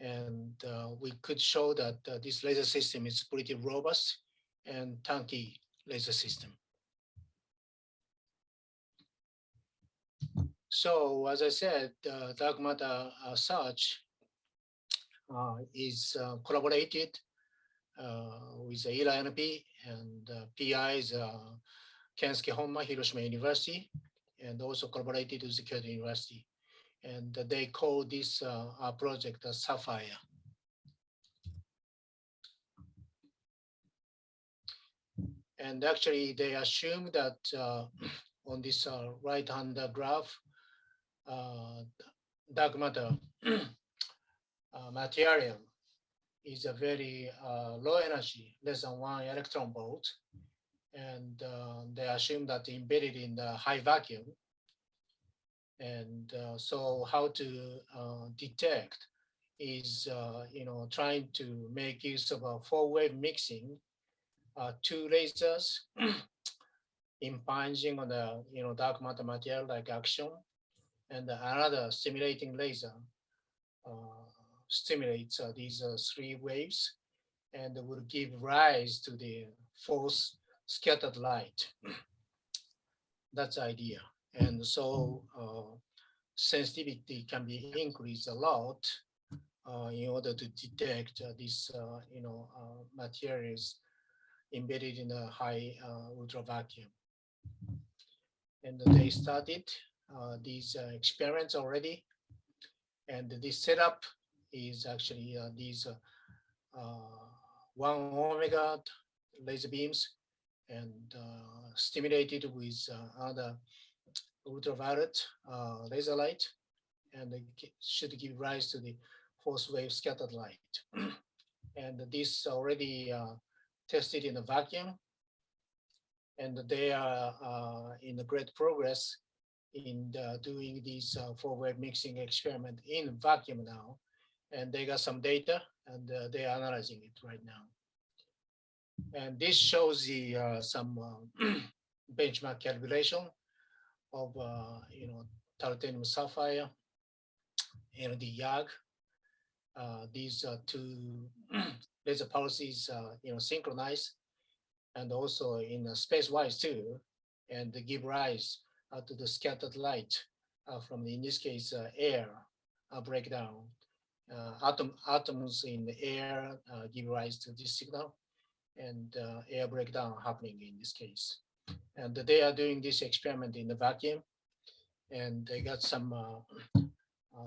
And we could show that this laser system is pretty robust and tanky laser system. So as I said, dark matter search is collaborated with the ELI-NP, and PI is Kensuke Honma, Hiroshima University, and also collaborated with the Kyoto University. And they call this project Sapphire. And actually, they assume that on this right-hand graph, dark matter material is a very low energy, less than 1 electron volt. And they assume that embedded in the high vacuum. And so how to detect is, trying to make use of a 4-wave mixing, 2 lasers impinging on the dark matter material like action, and another stimulating laser stimulates these 3 waves and will give rise to the force scattered light. That's the idea. And so sensitivity can be increased a lot in order to detect these materials embedded in a high ultra vacuum. And they started these experiments already. And this setup is actually these 1 omega laser beams and stimulated with other ultraviolet laser light, and it should give rise to the force wave scattered light. And this already tested in a vacuum, and they are in a great progress in doing these 4-wave mixing experiment in vacuum now. And they got some data, and they are analyzing it right now. And this shows the some benchmark calculation of titanium sapphire and the YAG. These 2 laser pulses synchronized, and also in space-wise too, and they give rise to the scattered light from, in this case, air breakdown. Atoms in the air give rise to this signal, and air breakdown happening in this case. And they are doing this experiment in the vacuum, and they got some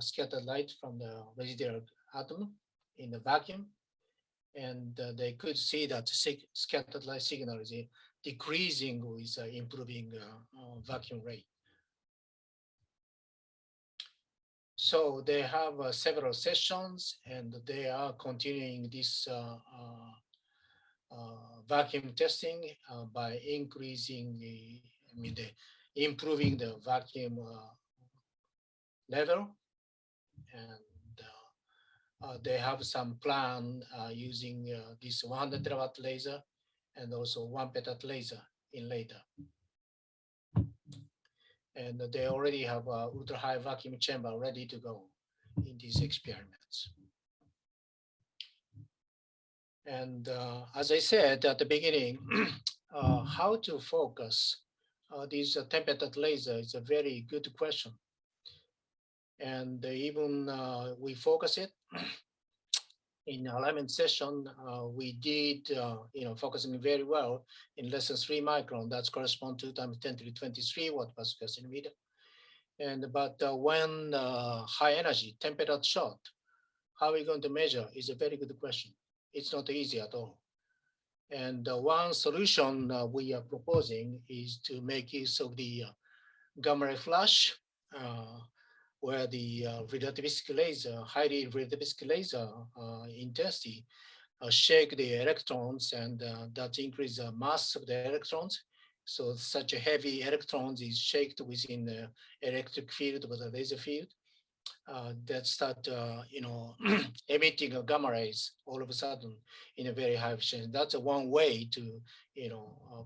scattered light from the residual atom in the vacuum, and they could see that scattered light signal is decreasing with improving vacuum rate. So they have several sessions, and they are continuing this vacuum testing by increasing improving the vacuum level, and they have some plan using this 100 terawatt laser and also 1 petat laser in later. And they already have a ultra high vacuum chamber ready to go in these experiments. And as I said at the beginning, how to focus these 10 petat laser is a very good question. And even we focus it in alignment session. We did, focusing very well in less than 3 micron. That's correspond to 10 to the 23 watt per square centimeter. And but when high energy 10 petat shot, how are we going to measure is a very good question. It's not easy at all. And one solution we are proposing is to make use of the gamma ray flash, where the relativistic laser, highly relativistic laser intensity shake the electrons, and that increase the mass of the electrons. So such a heavy electrons is shaped within the electric field with a laser field that start, emitting gamma rays all of a sudden in a very high efficiency. That's one way to,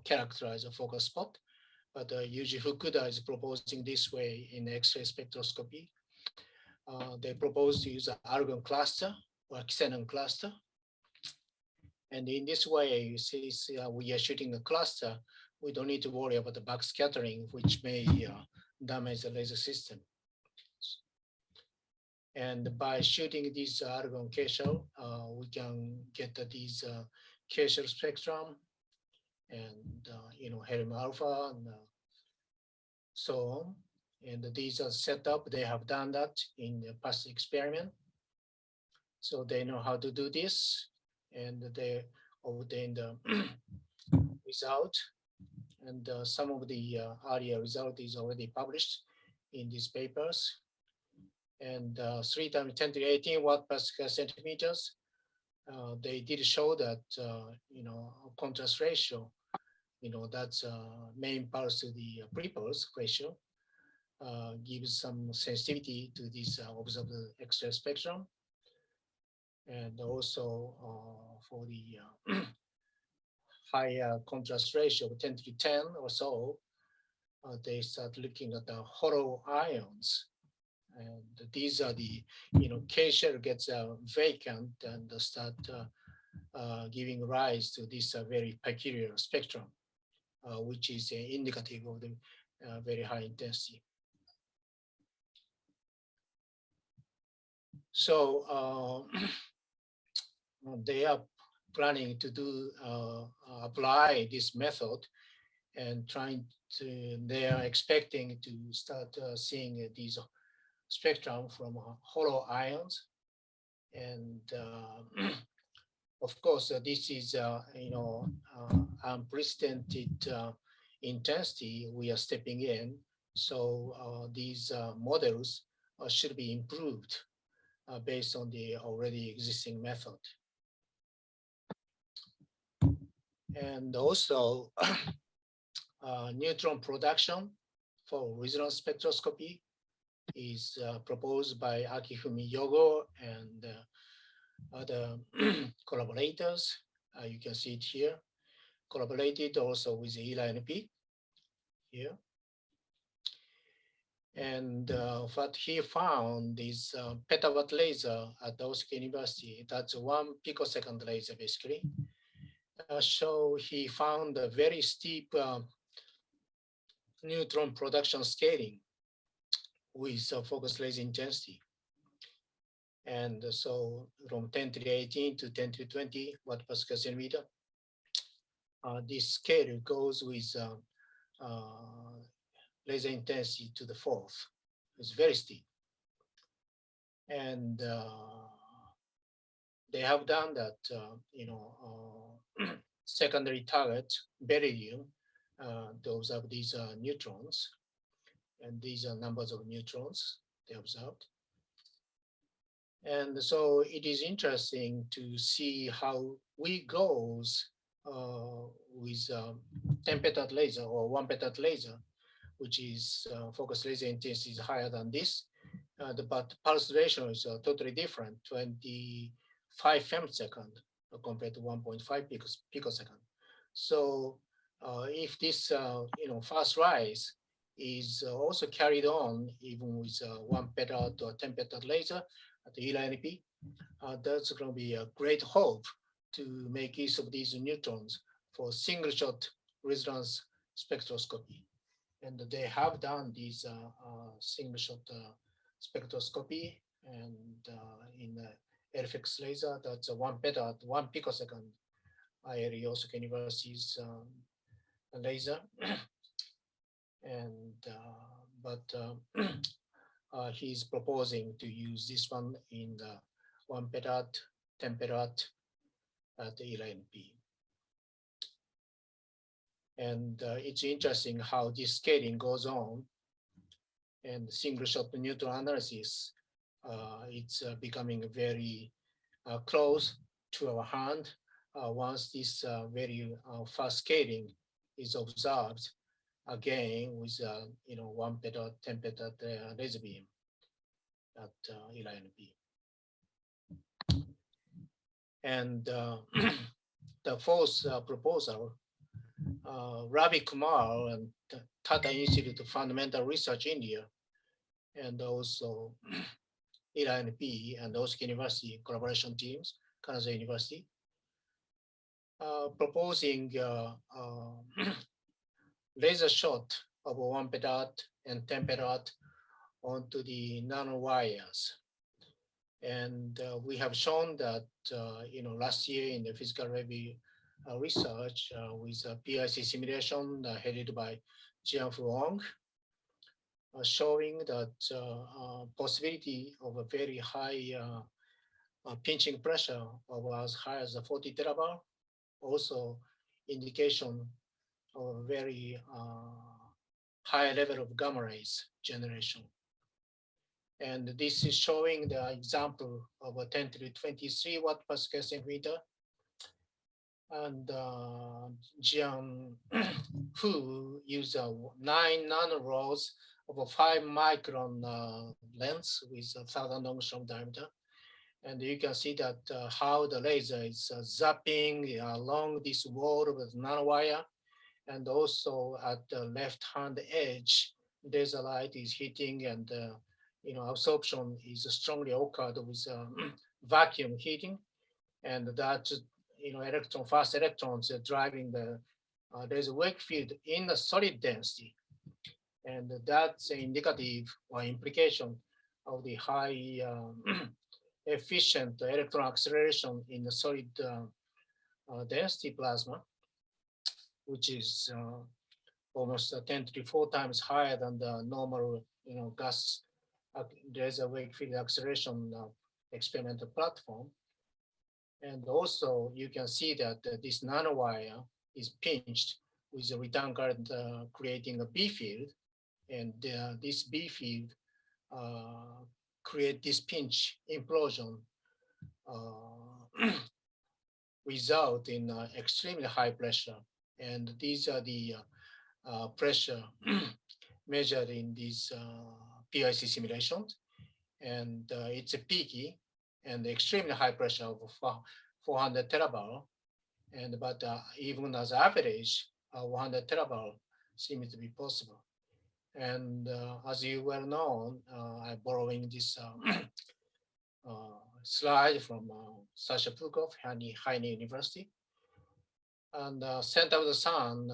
characterize a focus spot. But Yuji Fukuda is proposing this way in X-ray spectroscopy. They propose to use an argon cluster or xenon cluster. And in this way, since we are shooting a cluster, we don't need to worry about the backscattering, which may damage the laser system. And by shooting this argon K-shell, we can get these K-shell spectrum and helium alpha and so on. And these are set up. They have done that in the past experiment. So they know how to do this, and they obtain the result. And some of the earlier result is already published in these papers. And 3 times 10 to 18 watt per square centimeters. They did show that, contrast ratio, that's main pulse to the pre-pulse ratio, gives some sensitivity to this observed X-ray spectrum. And also for the higher contrast ratio of 10 to the 10 or so, they start looking at the hollow ions. And these are the, K shell gets vacant and start giving rise to this very peculiar spectrum, which is indicative of the very high intensity. So they are planning to do apply this method and they are expecting to start seeing these spectrum from hollow ions. And of course, this is unprecedented intensity we are stepping in. So these models should be improved based on the already existing method. And also neutron production for resonance spectroscopy is proposed by Akifumi Yogo and other collaborators. You can see it here. Collaborated also with the ELI-NP here. And what he found is petawatt laser at Osaka University. That's 1 picosecond laser basically. So he found a very steep neutron production scaling with focused laser intensity. And so from 10 to the 18 to 10 to the 20 watt per square centimeter, this scale goes with laser intensity to the 4th. It's very steep. And they have done that, secondary target, beryllium, those are these neutrons. And these are numbers of neutrons they observed. And so it is interesting to see how we goes with 10 petawatt laser or 1 petawatt laser, which is focus laser intensity is higher than this, but pulse ratio is totally different, 25 femtosecond compared to 1.5 picosecond. So if this fast rise is also carried on even with 1 petawatt or 10 petawatt laser at the ELI-NP, that's going to be a great hope to make use of these neutrons for single shot resonance spectroscopy. And they have done these single shot spectroscopy, and in LFX laser, that's a 1 petawatt, 1 picosecond IRE Osaka University's laser. And he's proposing to use this one in the 1 petawatt, 10 petawatt at the ELI-NP. And it's interesting how this scaling goes on, and single shot neutron analysis, it's becoming very close to our hand once this very fast scaling is observed again with 1 petawatt, 10 petawatt laser beam at ELI-NP. And the fourth proposal, Ravi Kumar and Tata Institute of Fundamental Research India, and also ELI-NP and Osaka University collaboration teams, Kazou University, proposing laser shot of 1 petawatt and 10 petawatt onto the nanowires. And we have shown that, last year in the physical review research with a PIC simulation headed by Jianfu Wong, showing that possibility of a very high pinching pressure of as high as 40 terabar, also indication of a very high level of gamma rays generation. And this is showing the example of a 10 to the 23 watt per square centimeter. And Jian Hu used 9 nanorods of a 5 micron length with 1,000 angstrom diameter. And you can see that how the laser is zapping along this wall with nanowire. And also at the left-hand edge, there's a light is hitting, and absorption is strongly occurred with vacuum heating. And that fast electrons are driving there's a wake field in the solid density. And that's indicative or implication of the high efficient electron acceleration in the solid density plasma, which is almost 10 to the 4 times higher than the normal gas laser wake field acceleration experimental platform. And also you can see that this nanowire is pinched with a return current creating a B field, and this B field create this pinch implosion result in extremely high pressure. And these are the pressure measured in these PIC simulations. And it's a peaky and extremely high pressure of 400 terabar. And but even as average, 100 terabar seems to be possible. And as you well know, I'm borrowing this slide from Sasha Pukov, Heine University. And center of the sun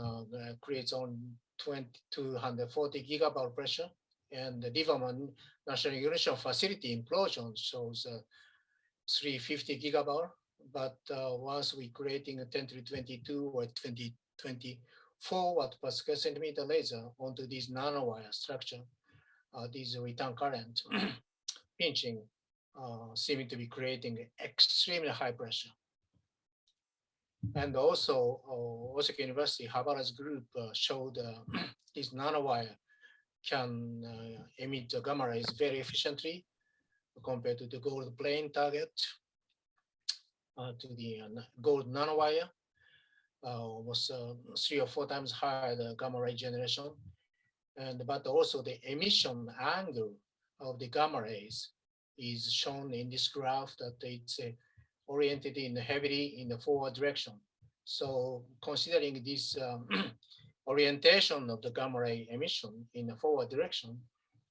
creates on 240 gigabar pressure, and the Liverman National Ignition Facility implosion shows 350 gigabar. But once we creating a 10 to the 22 or 24 watt per square centimeter laser onto this nanowire structure, these return current pinching seeming to be creating extremely high pressure. And also, Osaka University, Habara's group showed this nanowire can emit the gamma rays very efficiently compared to the gold plane target, to the gold nanowire, was 3 or 4 times higher the gamma ray generation. And but also the emission angle of the gamma rays is shown in this graph, that it's oriented in heavily in the forward direction. So considering this orientation of the gamma ray emission in the forward direction,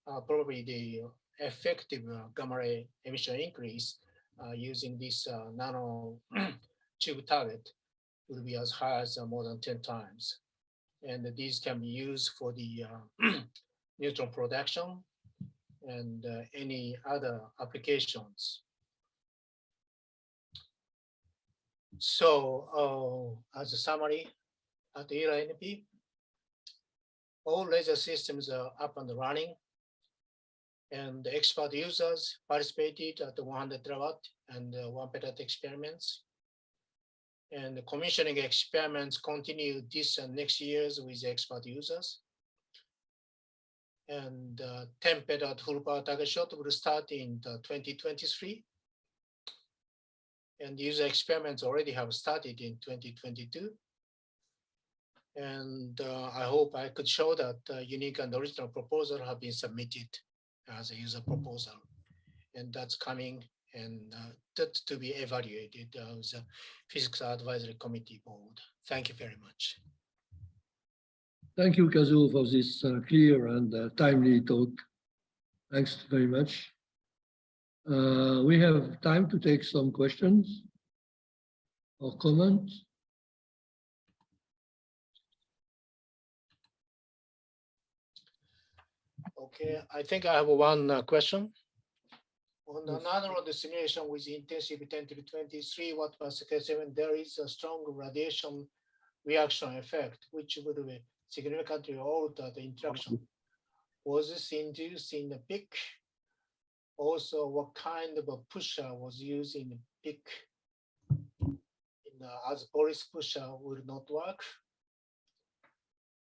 probably the effective gamma ray emission increase using this nano tube target will be as high as more than 10 times. And these can be used for the neutron production and any other applications. So as a summary, at the ELI-NP, all laser systems are up and running, and the expert users participated at the 100 terawatt and 1 petawatt experiments. And the commissioning experiments continue this and next years with the expert users. And 10 petawatt full power target shot will start in 2023. And user experiments already have started in 2022. And I hope I could show that unique and original proposal have been submitted as a user proposal. And that's coming, and that to be evaluated as a Physics Advisory Committee board. Thank you very much. Thank you, Kazou, for this clear and timely talk. Thanks very much. We have time to take some questions or comments. Okay, I think I have one question. On another of the simulation with intensity 10 to the 23 watt per second, there is a strong radiation reaction effect, which would be significantly alter the interaction. Was this induced in the peak? Also, what kind of a pusher was used in the peak? As Boris pusher would not work.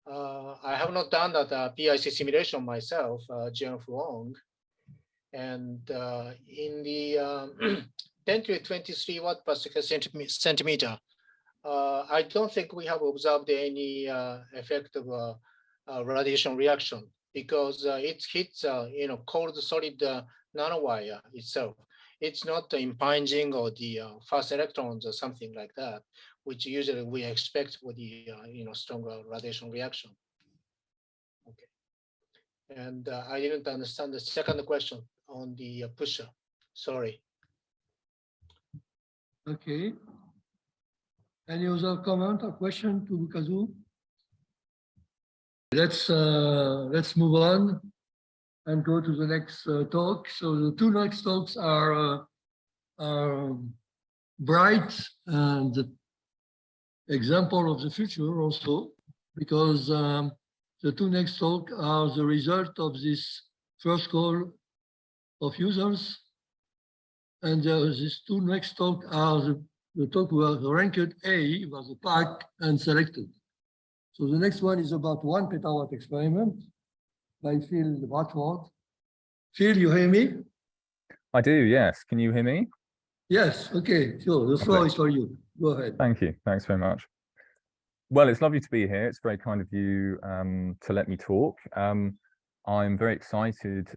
I have not done that PIC simulation myself, Jean Fuong. And in the 10 to 23 watt per centimeter, I don't think we have observed any effect of radiation reaction, because it hits cold solid nanowire itself. It's not the impinging or the fast electrons or something like that, which usually we expect for the stronger radiation reaction. Okay, and I didn't understand the second question on the pusher. Sorry. Okay. Any other comment or question to Kazou? Let's move on and go to the next talk. So the two next talks are bright and example of the future also, because the two next talk are the result of this first call of users, and these two next talk are the talk was ranked A, was a pack and selected. So the next one is about 1 petawatt experiment by Phil Watford. Phil, you hear me? I do, yes. Can you hear me? Yes, okay, sure. The floor is for you. Go ahead. Thank you. Thanks very much. Well, it's lovely to be here. It's very kind of you to let me talk. I'm very excited,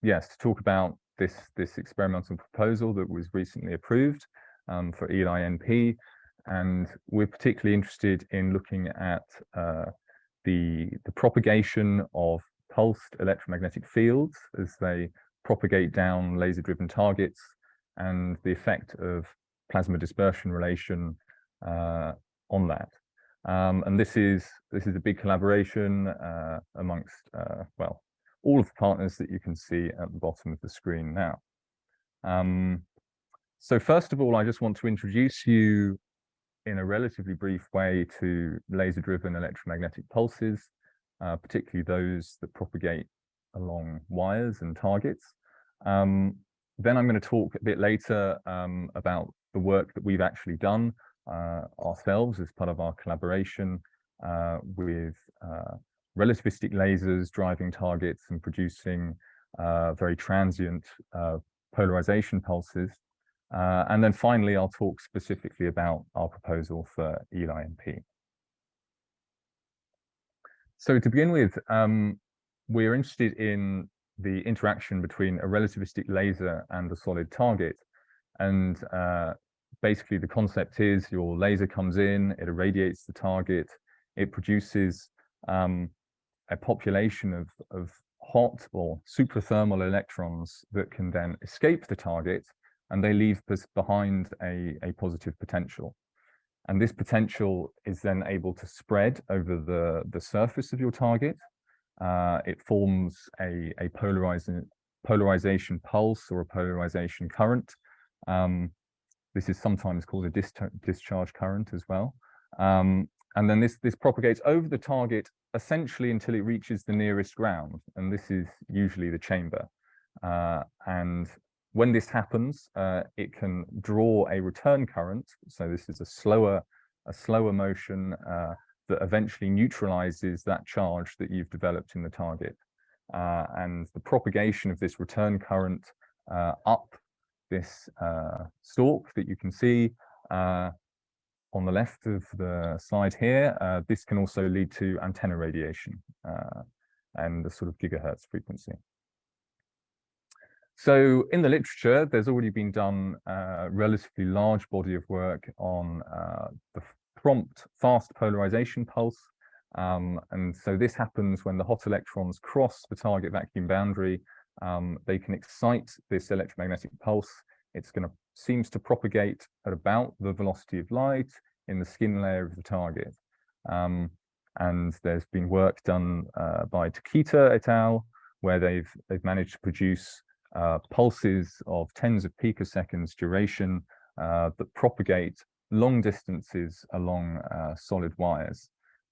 yes, to talk about this experimental proposal that was recently approved for ELI-NP. And we're particularly interested in looking at the propagation of pulsed electromagnetic fields as they propagate down laser-driven targets, and the effect of plasma dispersion relation on that. And this is a big collaboration amongst well, all of the partners that you can see at the bottom of the screen now. So first of all, I just want to introduce you in a relatively brief way to laser-driven electromagnetic pulses, particularly those that propagate along wires and targets. Then I'm going to talk a bit later about the work that we've actually done ourselves as part of our collaboration with relativistic lasers driving targets and producing very transient polarization pulses. And then finally, I'll talk specifically about our proposal for ELI-NP. So to begin with, we're interested in the interaction between a relativistic laser and a solid target. And basically the concept is your laser comes in, it irradiates the target, it produces a population of hot or superthermal electrons that can then escape the target, and they leave behind a positive potential. And this potential is then able to spread over the surface of your target. It forms a polarization pulse or a polarization current. This is sometimes called a discharge current as well. And then this propagates over the target essentially until it reaches the nearest ground. And this is usually the chamber. And when this happens, it can draw a return current. So this is a slower motion that eventually neutralizes that charge that you've developed in the target. And the propagation of this return current up this stalk that you can see on the left of the slide here, this can also lead to antenna radiation and the sort of gigahertz frequency. So in the literature, there's already been done a relatively large body of work on the prompt fast polarization pulse. And so this happens when the hot electrons cross the target vacuum boundary. They can excite this electromagnetic pulse. It's going to seems to propagate at about the velocity of light in the skin layer of the target. And there's been work done by Takita et al., where they've managed to produce pulses of tens of picoseconds duration that propagate long distances along solid wires.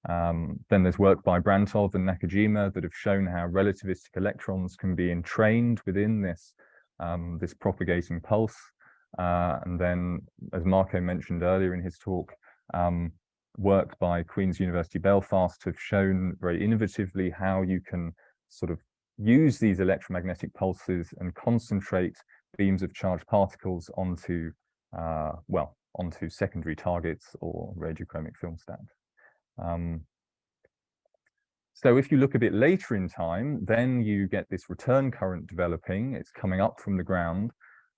Then there's work by Brantov and Nakajima that have shown how relativistic electrons can be entrained within this this propagating pulse. And then, as Marco mentioned earlier in his talk, work by Queen's University Belfast have shown very innovatively how you can sort of use these electromagnetic pulses and concentrate beams of charged particles onto, well, onto secondary targets or radiochromic film stands. So if you look a bit later in time, then you get this return current developing. It's coming up from the ground.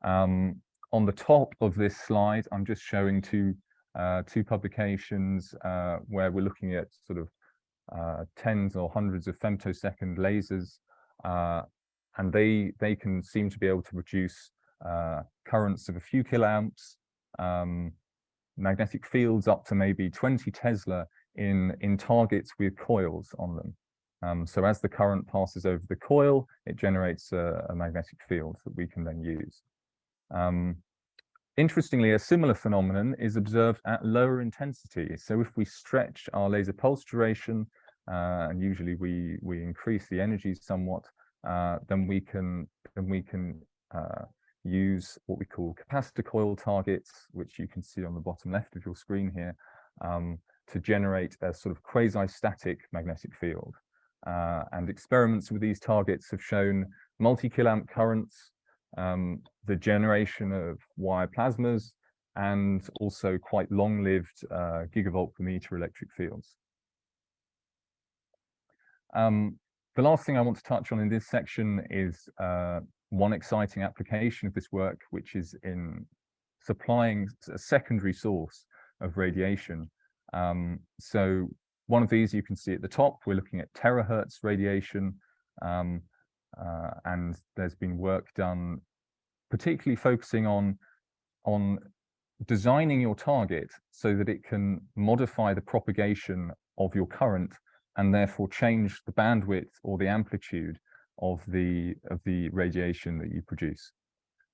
On the top of this slide, I'm just showing two publications where we're looking at sort of tens or hundreds of femtosecond lasers, and they can seem to be able to produce currents of a few kiloamps, magnetic fields up to maybe 20 Tesla in targets with coils on them. So as the current passes over the coil, it generates a magnetic field that we can then use. Interestingly, a similar phenomenon is observed at lower intensity. So if we stretch our laser pulse duration, and usually we increase the energy somewhat, then we can use what we call capacitor coil targets, which you can see on the bottom left of your screen here, to generate a sort of quasi-static magnetic field. And experiments with these targets have shown multi-kiloamp currents, the generation of wire plasmas, and also quite long-lived gigavolt per meter electric fields. The last thing I want to touch on in this section is one exciting application of this work, which is in supplying a secondary source of radiation. So one of these you can see at the top, we're looking at terahertz radiation, and there's been work done particularly focusing on designing your target so that it can modify the propagation of your current and therefore change the bandwidth or the amplitude of the radiation that you produce.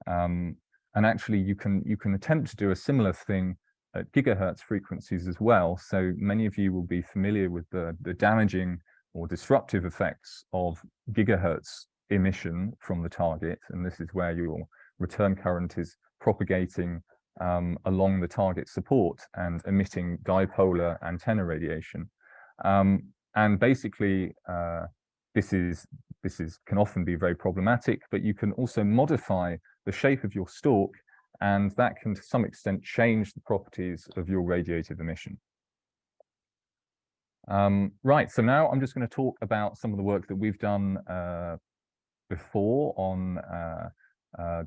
And actually you can attempt to do a similar thing at gigahertz frequencies as well. So many of you will be familiar with the damaging or disruptive effects of gigahertz emission from the target, and this is where your return current is propagating along the target support and emitting dipolar antenna radiation. And basically, this can often be very problematic, but you can also modify the shape of your stalk, and that can to some extent change the properties of your radiative emission. Right, so now I'm just going to talk about some of the work that we've done before on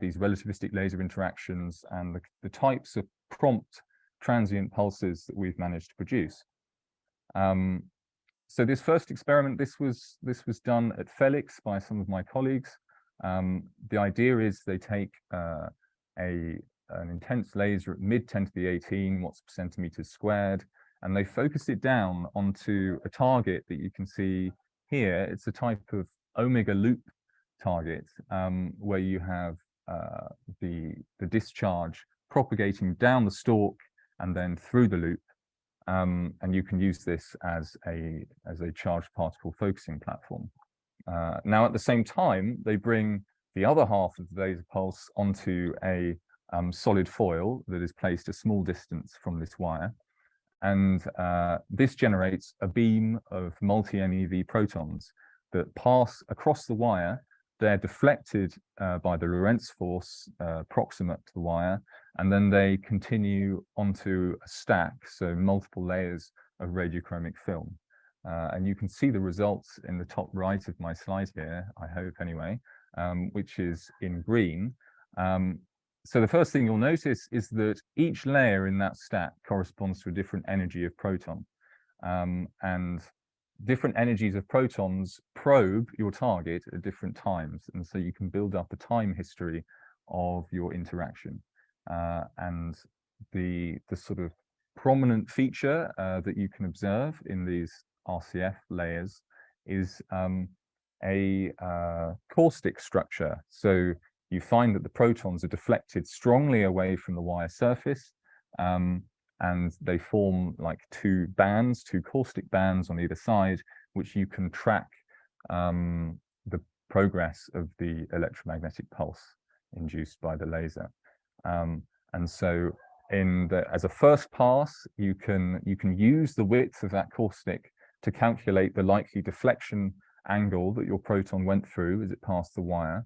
these relativistic laser interactions and the types of prompt transient pulses that we've managed to produce. So this first experiment, this was done at Felix by some of my colleagues. The idea is they take an intense laser at mid 10 to the 18 watts per centimeters squared, and they focus it down onto a target that you can see here. It's a type of omega loop target where you have the discharge propagating down the stalk and then through the loop. And you can use this as a charged particle focusing platform. Now, at the same time, they bring the other half of the laser pulse onto a solid foil that is placed a small distance from this wire. And this generates a beam of multi-MeV protons that pass across the wire. They're deflected by the Lorentz force proximate to the wire, and then they continue onto a stack, so multiple layers of radiochromic film. And you can see the results in the top right of my slide here, I hope anyway, which is in green. So the first thing you'll notice is that each layer in that stack corresponds to a different energy of proton. And different energies of protons probe your target at different times. And so you can build up a time history of your interaction. And the sort of prominent feature that you can observe in these RCF layers is a caustic structure. So you find that the protons are deflected strongly away from the wire surface, and they form like two caustic bands on either side, which you can track the progress of the electromagnetic pulse induced by the laser. And so as a first pass, you can use the width of that caustic to calculate the likely deflection angle that your proton went through as it passed the wire.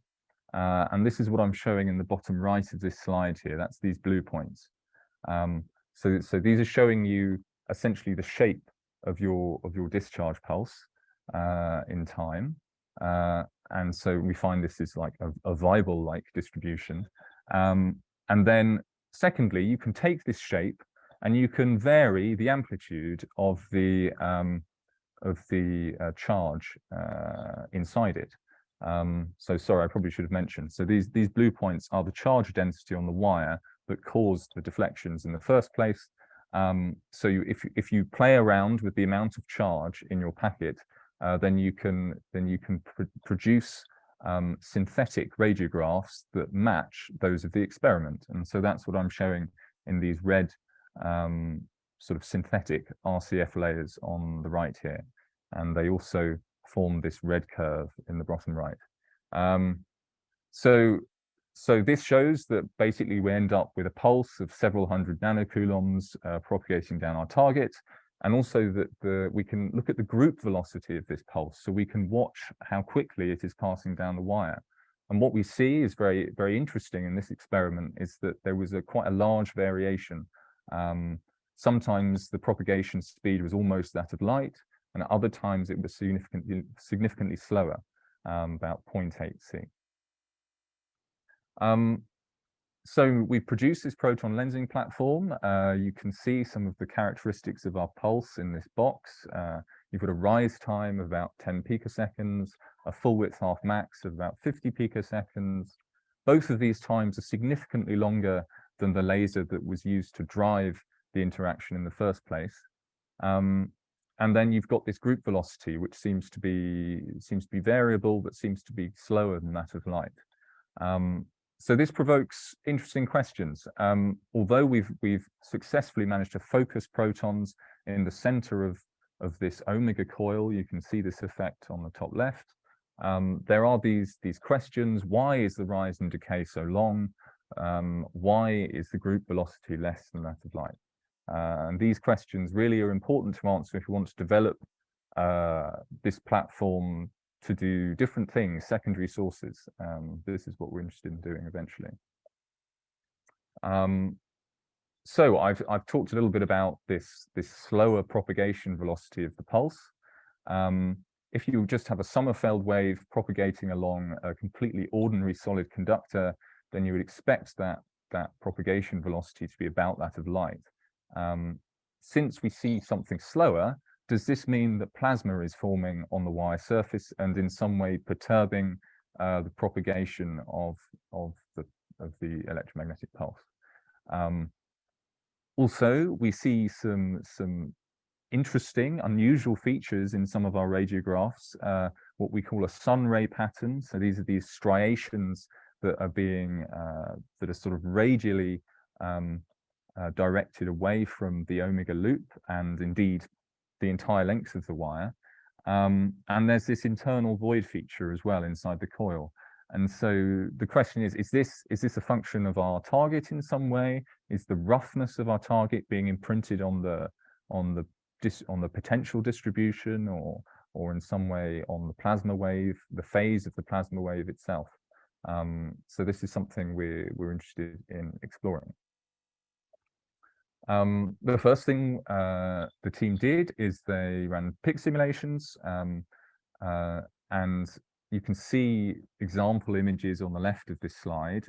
And this is what I'm showing in the bottom right of this slide here. That's these blue points. So these are showing you essentially the shape of your discharge pulse in time. And so we find this is like a Weibull-like distribution. And then secondly, you can take this shape and you can vary the amplitude of the charge inside it. So sorry, I probably should have mentioned. So these blue points are the charge density on the wire that caused the deflections in the first place. So if you play around with the amount of charge in your packet, then you can produce synthetic radiographs that match those of the experiment. And so that's what I'm showing in these red sort of synthetic RCF layers on the right here. And they also form this red curve in the bottom right. So this shows that basically we end up with a pulse of several hundred nanocoulombs propagating down our target, and also that we can look at the group velocity of this pulse, so we can watch how quickly it is passing down the wire. And what we see is very, very interesting in this experiment is that there was quite a large variation. Sometimes the propagation speed was almost that of light, and at other times it was significantly slower, about 0.8 C. So we produced this proton lensing platform. You can see some of the characteristics of our pulse in this box. You've got a rise time of about 10 picoseconds, a full width half max of about 50 picoseconds. Both of these times are significantly longer than the laser that was used to drive the interaction in the first place. And then you've got this group velocity, which seems to be variable, but seems to be slower than that of light. So this provokes interesting questions. Although we've successfully managed to focus protons in the center of this omega coil, you can see this effect on the top left. There are these questions: why is the rise and decay so long? Why is the group velocity less than that of light? And these questions really are important to answer if you want to develop this platform to do different things, secondary sources. This is what we're interested in doing eventually. So I've talked a little bit about this slower propagation velocity of the pulse. If you just have a Sommerfeld wave propagating along a completely ordinary solid conductor, then you would expect that propagation velocity to be about that of light. Since we see something slower, does this mean that plasma is forming on the wire surface and in some way perturbing the propagation of the electromagnetic pulse? Also, we see some interesting, unusual features in some of our radiographs, what we call a sun ray pattern. So these are these striations that are being that are sort of radially directed away from the omega loop, and indeed the entire length of the wire. And there's this internal void feature as well inside the coil. And so the question is this a function of our target in some way? Is the roughness of our target being imprinted on the potential distribution, or in some way on the plasma wave, the phase of the plasma wave itself? So this is something we're interested in exploring. The first thing the team did is they ran PIC simulations, and you can see example images on the left of this slide.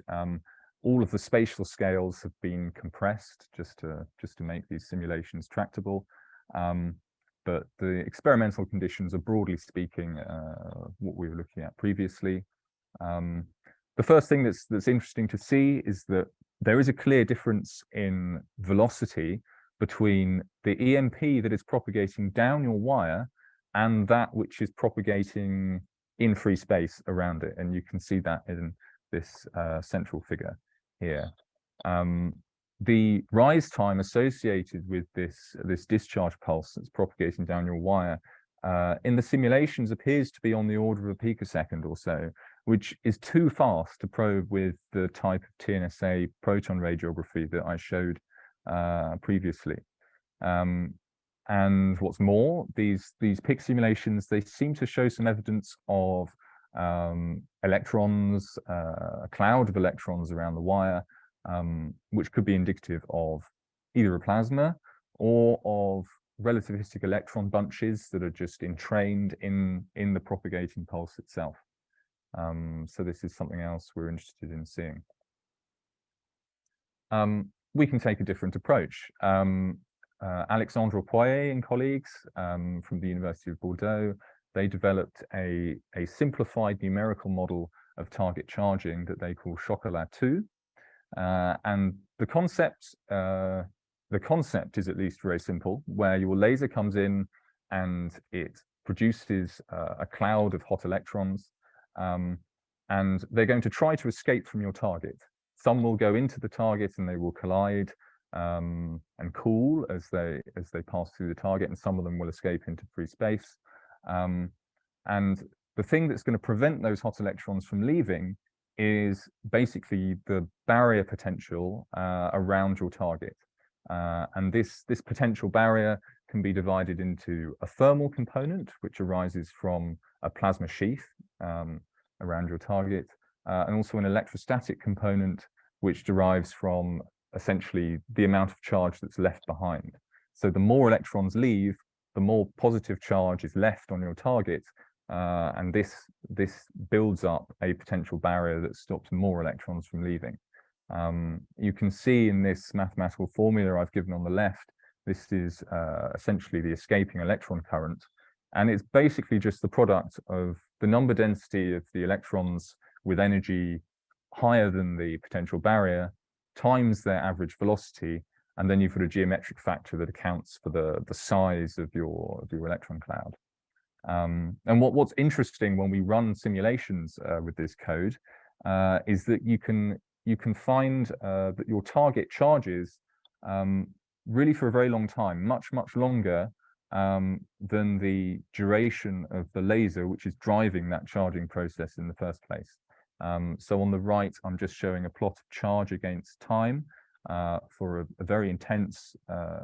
All of the spatial scales have been compressed just to make these simulations tractable. But the experimental conditions are, broadly speaking, what we were looking at previously. The first thing that's interesting to see is that there is a clear difference in velocity between the EMP that is propagating down your wire and that which is propagating in free space around it. And you can see that in this central figure here. The rise time associated with this discharge pulse that's propagating down your wire in the simulations appears to be on the order of a picosecond or so, which is too fast to probe with the type of TNSA proton radiography that I showed previously. And what's more, these PIC simulations, they seem to show some evidence of electrons, a cloud of electrons around the wire, which could be indicative of either a plasma or of relativistic electron bunches that are just entrained in the propagating pulse itself. So this is something else we're interested in seeing. we can take a different approach. Alexandre Poirier and colleagues from the University of Bordeaux, they developed a simplified numerical model of target charging that they call Chocolat 2. And the concept is at least very simple, where your laser comes in and it produces a cloud of hot electrons, and they're going to try to escape from your target. Some will go into the target and they will collide and cool as they pass through the target, and some of them will escape into free space. And the thing that's going to prevent those hot electrons from leaving is basically the barrier potential around your target. And this potential barrier can be divided into a thermal component, which arises from a plasma sheath around your target, and also an electrostatic component, which derives from essentially the amount of charge that's left behind. So the more electrons leave, the more positive charge is left on your target, and this builds up a potential barrier that stops more electrons from leaving. You can see in this mathematical formula I've given on the left, this is essentially the escaping electron current, and it's basically just the product of the number density of the electrons with energy higher than the potential barrier times their average velocity, and then you've got a geometric factor that accounts for the size of your electron cloud. And what's interesting when we run simulations with this code is that you can find that your target charges really for a very long time, much longer than the duration of the laser, which is driving that charging process in the first place. So on the right, I'm just showing a plot of charge against time for a very intense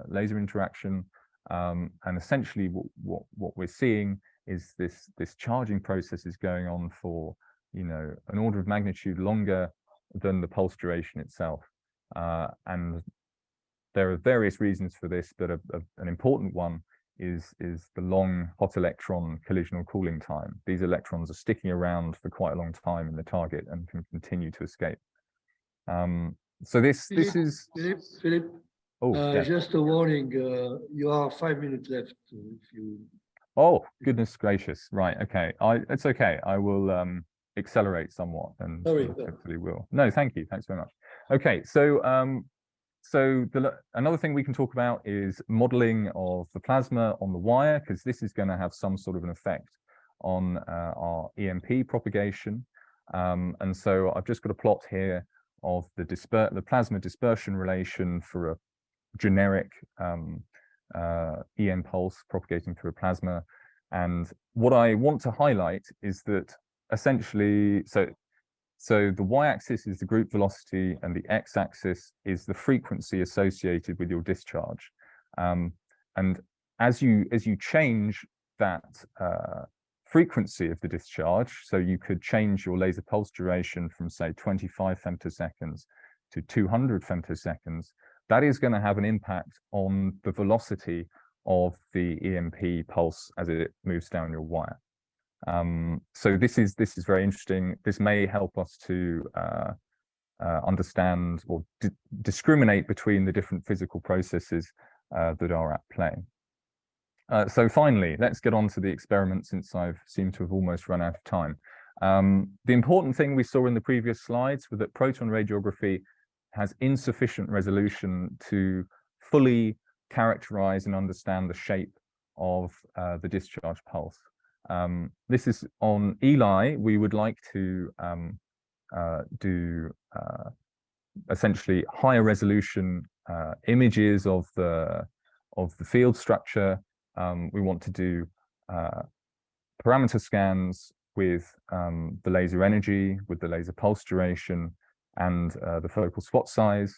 laser interaction, and essentially what we're seeing is this charging process is going on for, you know, an order of magnitude longer than the pulse duration itself. And there are various reasons for this, but an important one is the long hot electron collisional cooling time. These electrons are sticking around for quite a long time in the target and can continue to escape. So this is Philip. Yeah. Just a warning. You are 5 minutes left. If you. Oh goodness gracious! Right. Okay. It's okay. I will accelerate somewhat, and hopefully will. No, thank you. Thanks very much. Okay. So another thing we can talk about is modeling of the plasma on the wire, because this is going to have some sort of an effect on our EMP propagation. And so I've just got a plot here of the plasma dispersion relation for a generic EM pulse propagating through a plasma. And what I want to highlight is that essentially, so the y-axis is the group velocity and the x-axis is the frequency associated with your discharge. And as you change that frequency of the discharge, so you could change your laser pulse duration from say 25 femtoseconds to 200 femtoseconds, that is going to have an impact on the velocity of the EMP pulse as it moves down your wire. So this is very interesting. This may help us to understand or discriminate between the different physical processes that are at play. So finally, let's get on to the experiment, since I've seemed to have almost run out of time. The important thing we saw in the previous slides was that proton radiography has insufficient resolution to fully characterize and understand the shape of the discharge pulse. This is on ELI. We would like to do essentially higher resolution images of the field structure. We want to do parameter scans with the laser energy, with the laser pulse duration, and the focal spot size.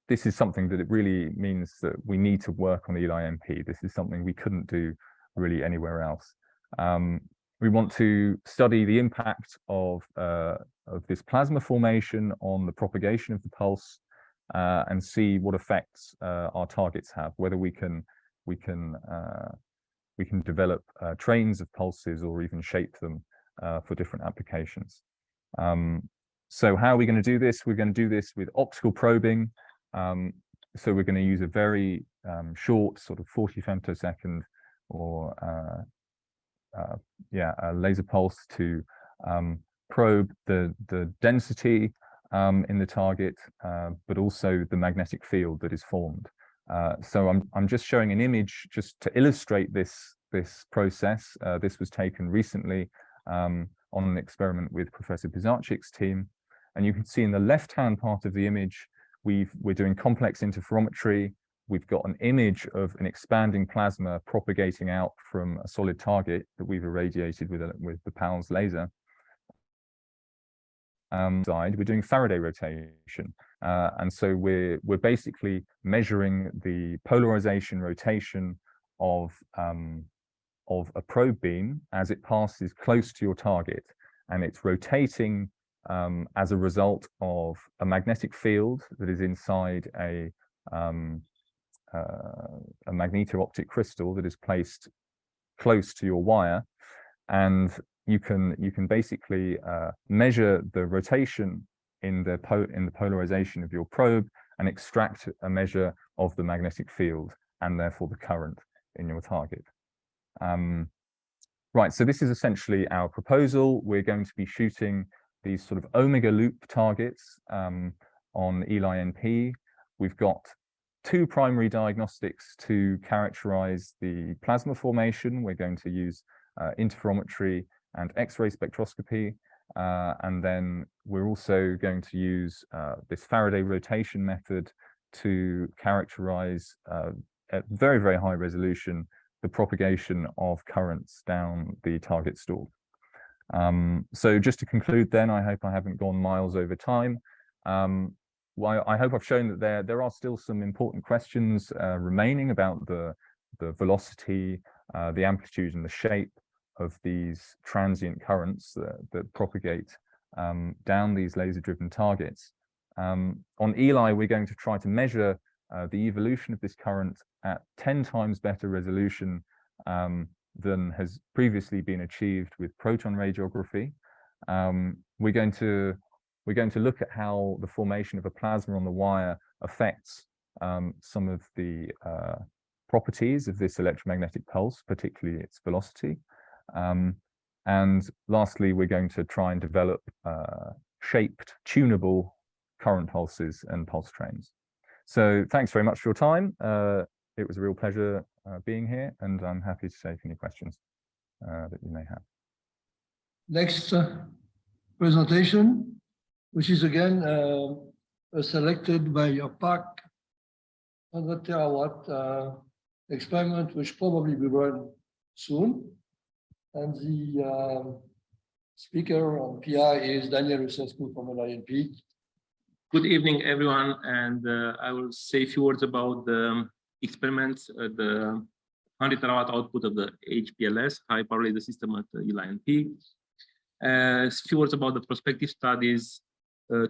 This is something that it really means that we need to work on the ELI-NP. This is something we couldn't do really anywhere else. We want to study the impact of this plasma formation on the propagation of the pulse, and see what effects our targets have, whether we can develop trains of pulses or even shape them for different applications. So how are we going to do this? We're going to do this with optical probing. So we're going to use a very short, sort of 40 femtosecond or a laser pulse to probe the density in the target, but also the magnetic field that is formed. So I'm just showing an image just to illustrate this process. This was taken recently on an experiment with Professor Pisarcik's team, and you can see in the left-hand part of the image we're doing complex interferometry. We've got an image of an expanding plasma propagating out from a solid target that we've irradiated with the PALS laser. Side, we're doing Faraday rotation, and so we're basically measuring the polarization rotation of a probe beam as it passes close to your target, and it's rotating as a result of a magnetic field that is inside a magneto-optic crystal that is placed close to your wire, and you can basically measure the rotation in the polarization of your probe and extract a measure of the magnetic field and therefore the current in your target. Right, so this is essentially our proposal. We're going to be shooting these sort of omega loop targets on ELI-NP. We've got 2 primary diagnostics to characterize the plasma formation. We're going to use interferometry and X-ray spectroscopy, and then we're also going to use this Faraday rotation method to characterize at very, very high resolution the propagation of currents down the target stall. So just to conclude then, I hope I haven't gone miles over time. Well, I hope I've shown that there are still some important questions remaining about the velocity, the amplitude and the shape of these transient currents that propagate down these laser-driven targets. On ELI, we're going to try to measure the evolution of this current at 10 times better resolution than has previously been achieved with proton radiography. We're going to look at how the formation of a plasma on the wire affects some of the properties of this electromagnetic pulse, particularly its velocity. And lastly, we're going to try and develop shaped, tunable current pulses and pulse trains. So thanks very much for your time. It was a real pleasure being here, and I'm happy to take any questions that you may have. Next presentation, which is again selected by your PAC 100 terawatt experiment, which probably will run soon. And the speaker on PI is Daniele from ELI-NP. Good evening, everyone, and I will say a few words about the experiments, the 100 terawatt output of the HPLS, high power laser system at ELI-NP. A few words about the prospective studies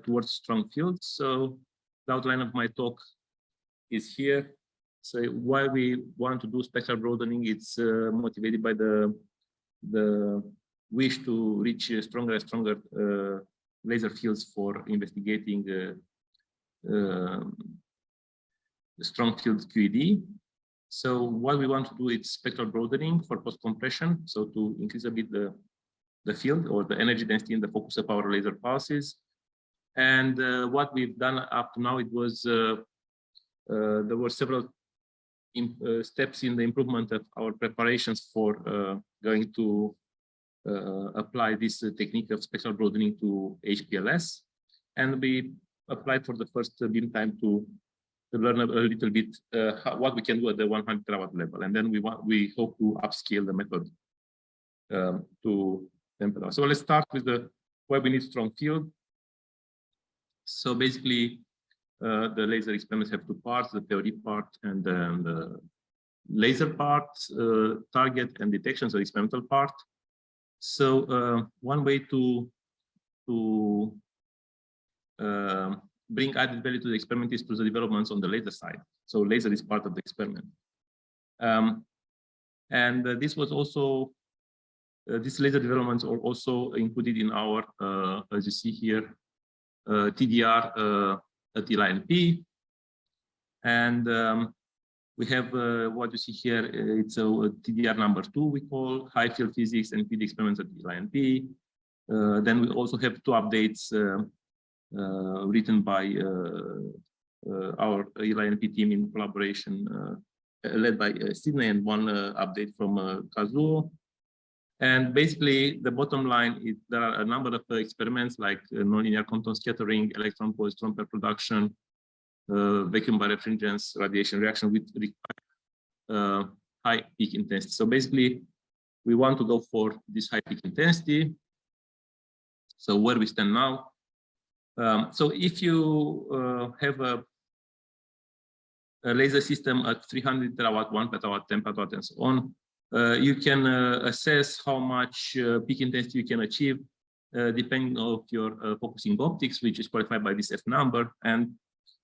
towards strong fields. So the outline of my talk is here. So why we want to do spectral broadening, it's motivated by the wish to reach stronger and stronger laser fields for investigating the strong field QED. So what we want to do is spectral broadening for post-compression, so to increase a bit the field or the energy density in the focus of our laser pulses. And what we've done up to now, it was there were several steps in the improvement of our preparations for going to apply this technique of spectral broadening to HPLS. And we applied for the first beam time to learn a little bit what we can do at the 100 terawatt level. And then we hope to upscale the method to 10 terawatt. So let's start with why we need strong field. So basically, the laser experiments have 2 parts, the theory part and then the laser part, target and detection, so experimental part. So one way to bring added value to the experiment is through the developments on the laser side. So laser is part of the experiment. And this was also, these laser developments are also included in our, as you see here, TDR at ELI-NP. And we have what you see here, it's a TDR number 2, we call high field physics and field experiments at ELI-NP. Then we also have 2 updates written by our ELI-NP team in collaboration, led by Sydney, and 1 update from Kazou. And basically, the bottom line is there are a number of experiments like nonlinear quantum scattering, electron-positron pair production, vacuum birefringence, radiation reaction with high peak intensity. So basically, we want to go for this high peak intensity. So where we stand now. So if you have a laser system at 300 terawatt, 1 petawatt, 10 petawatt, and so on, you can assess how much peak intensity you can achieve depending on your focusing optics, which is qualified by this F number. And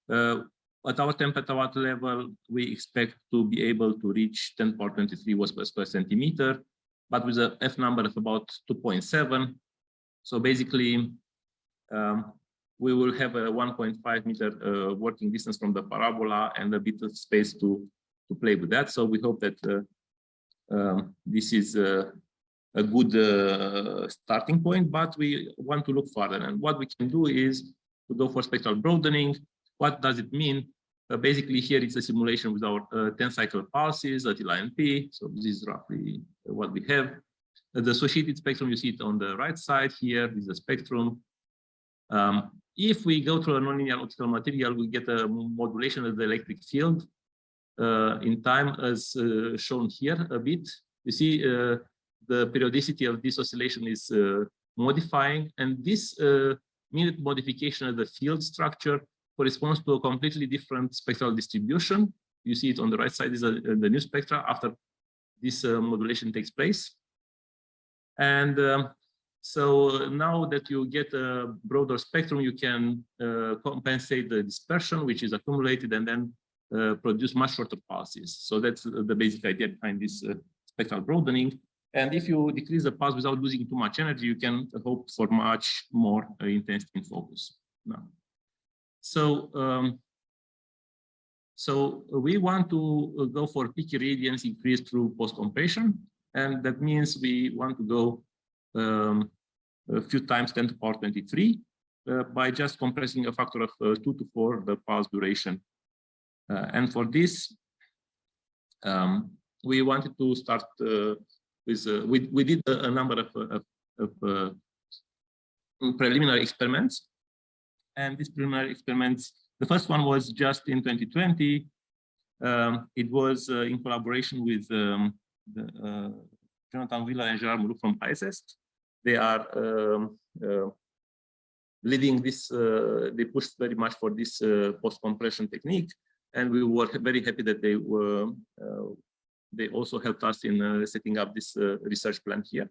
at our 10 petawatt level, we expect to be able to reach 10 power 23 watts per centimeter, but with a F number of about 2.7. So basically, we will have a 1.5 meter working distance from the parabola and a bit of space to play with that. So we hope that this is a good starting point, but we want to look further. And what we can do is to go for spectral broadening. What does it mean? Basically, here it's a simulation with our 10 cycle pulses at ELI-NP. So this is roughly what we have. The associated spectrum, you see it on the right side here. This is the spectrum. If we go through a nonlinear optical material, we get a modulation of the electric field in time, as shown here a bit. You see the periodicity of this oscillation is modifying, and this minute modification of the field structure corresponds to a completely different spectral distribution. You see it on the right side is the new spectra after this modulation takes place. And so now that you get a broader spectrum, you can compensate the dispersion, which is accumulated, and then produce much shorter pulses. So that's the basic idea behind this spectral broadening. And if you decrease the pulse without losing too much energy, you can hope for much more intensity in focus. Now, so we want to go for peak irradiance increase through post-compression, and that means we want to go a few times 10 to the power 23 by just compressing a factor of 2 to 4 the pulse duration. And for this, we wanted to start with, we did a number of preliminary experiments. And these preliminary experiments, the first one was just in 2020. It was in collaboration with Jonathan Villa and Gerard Mouloud from ISS. They are leading this, they pushed very much for this post-compression technique. And we were very happy that they also helped us in setting up this research plan here.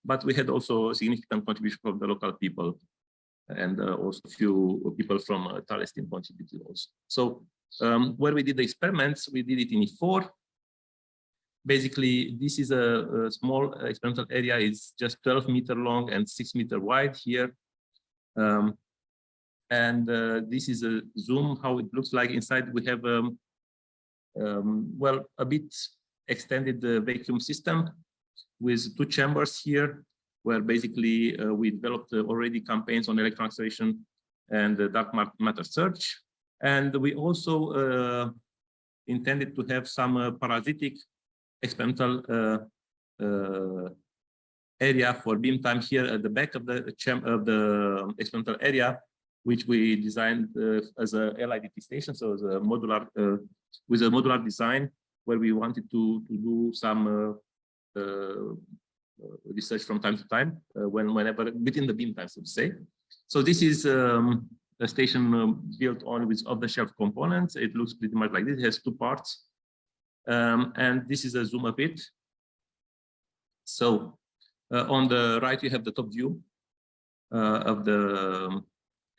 But we had also significant contribution from the local people, and also a few people from Thales team contributed also. So where we did the experiments, we did it in E4. Basically, this is a small experimental area. It's just 12 meter long and 6 meter wide here. This is a zoom, how it looks like inside. We have, well, a bit extended vacuum system with 2 chambers here, where basically we developed already campaigns on electron acceleration and dark matter search. And we also intended to have some parasitic experimental area for beam time here at the back of the experimental area, which we designed as a LIDT station, so as a modular, with a modular design, where we wanted to do some research from time to time, whenever within the beam time, so to say. So this is a station built on with off-the-shelf components. It looks pretty much like this. It has 2 parts, and this is a zoom of it. So on the right, you have the top view of the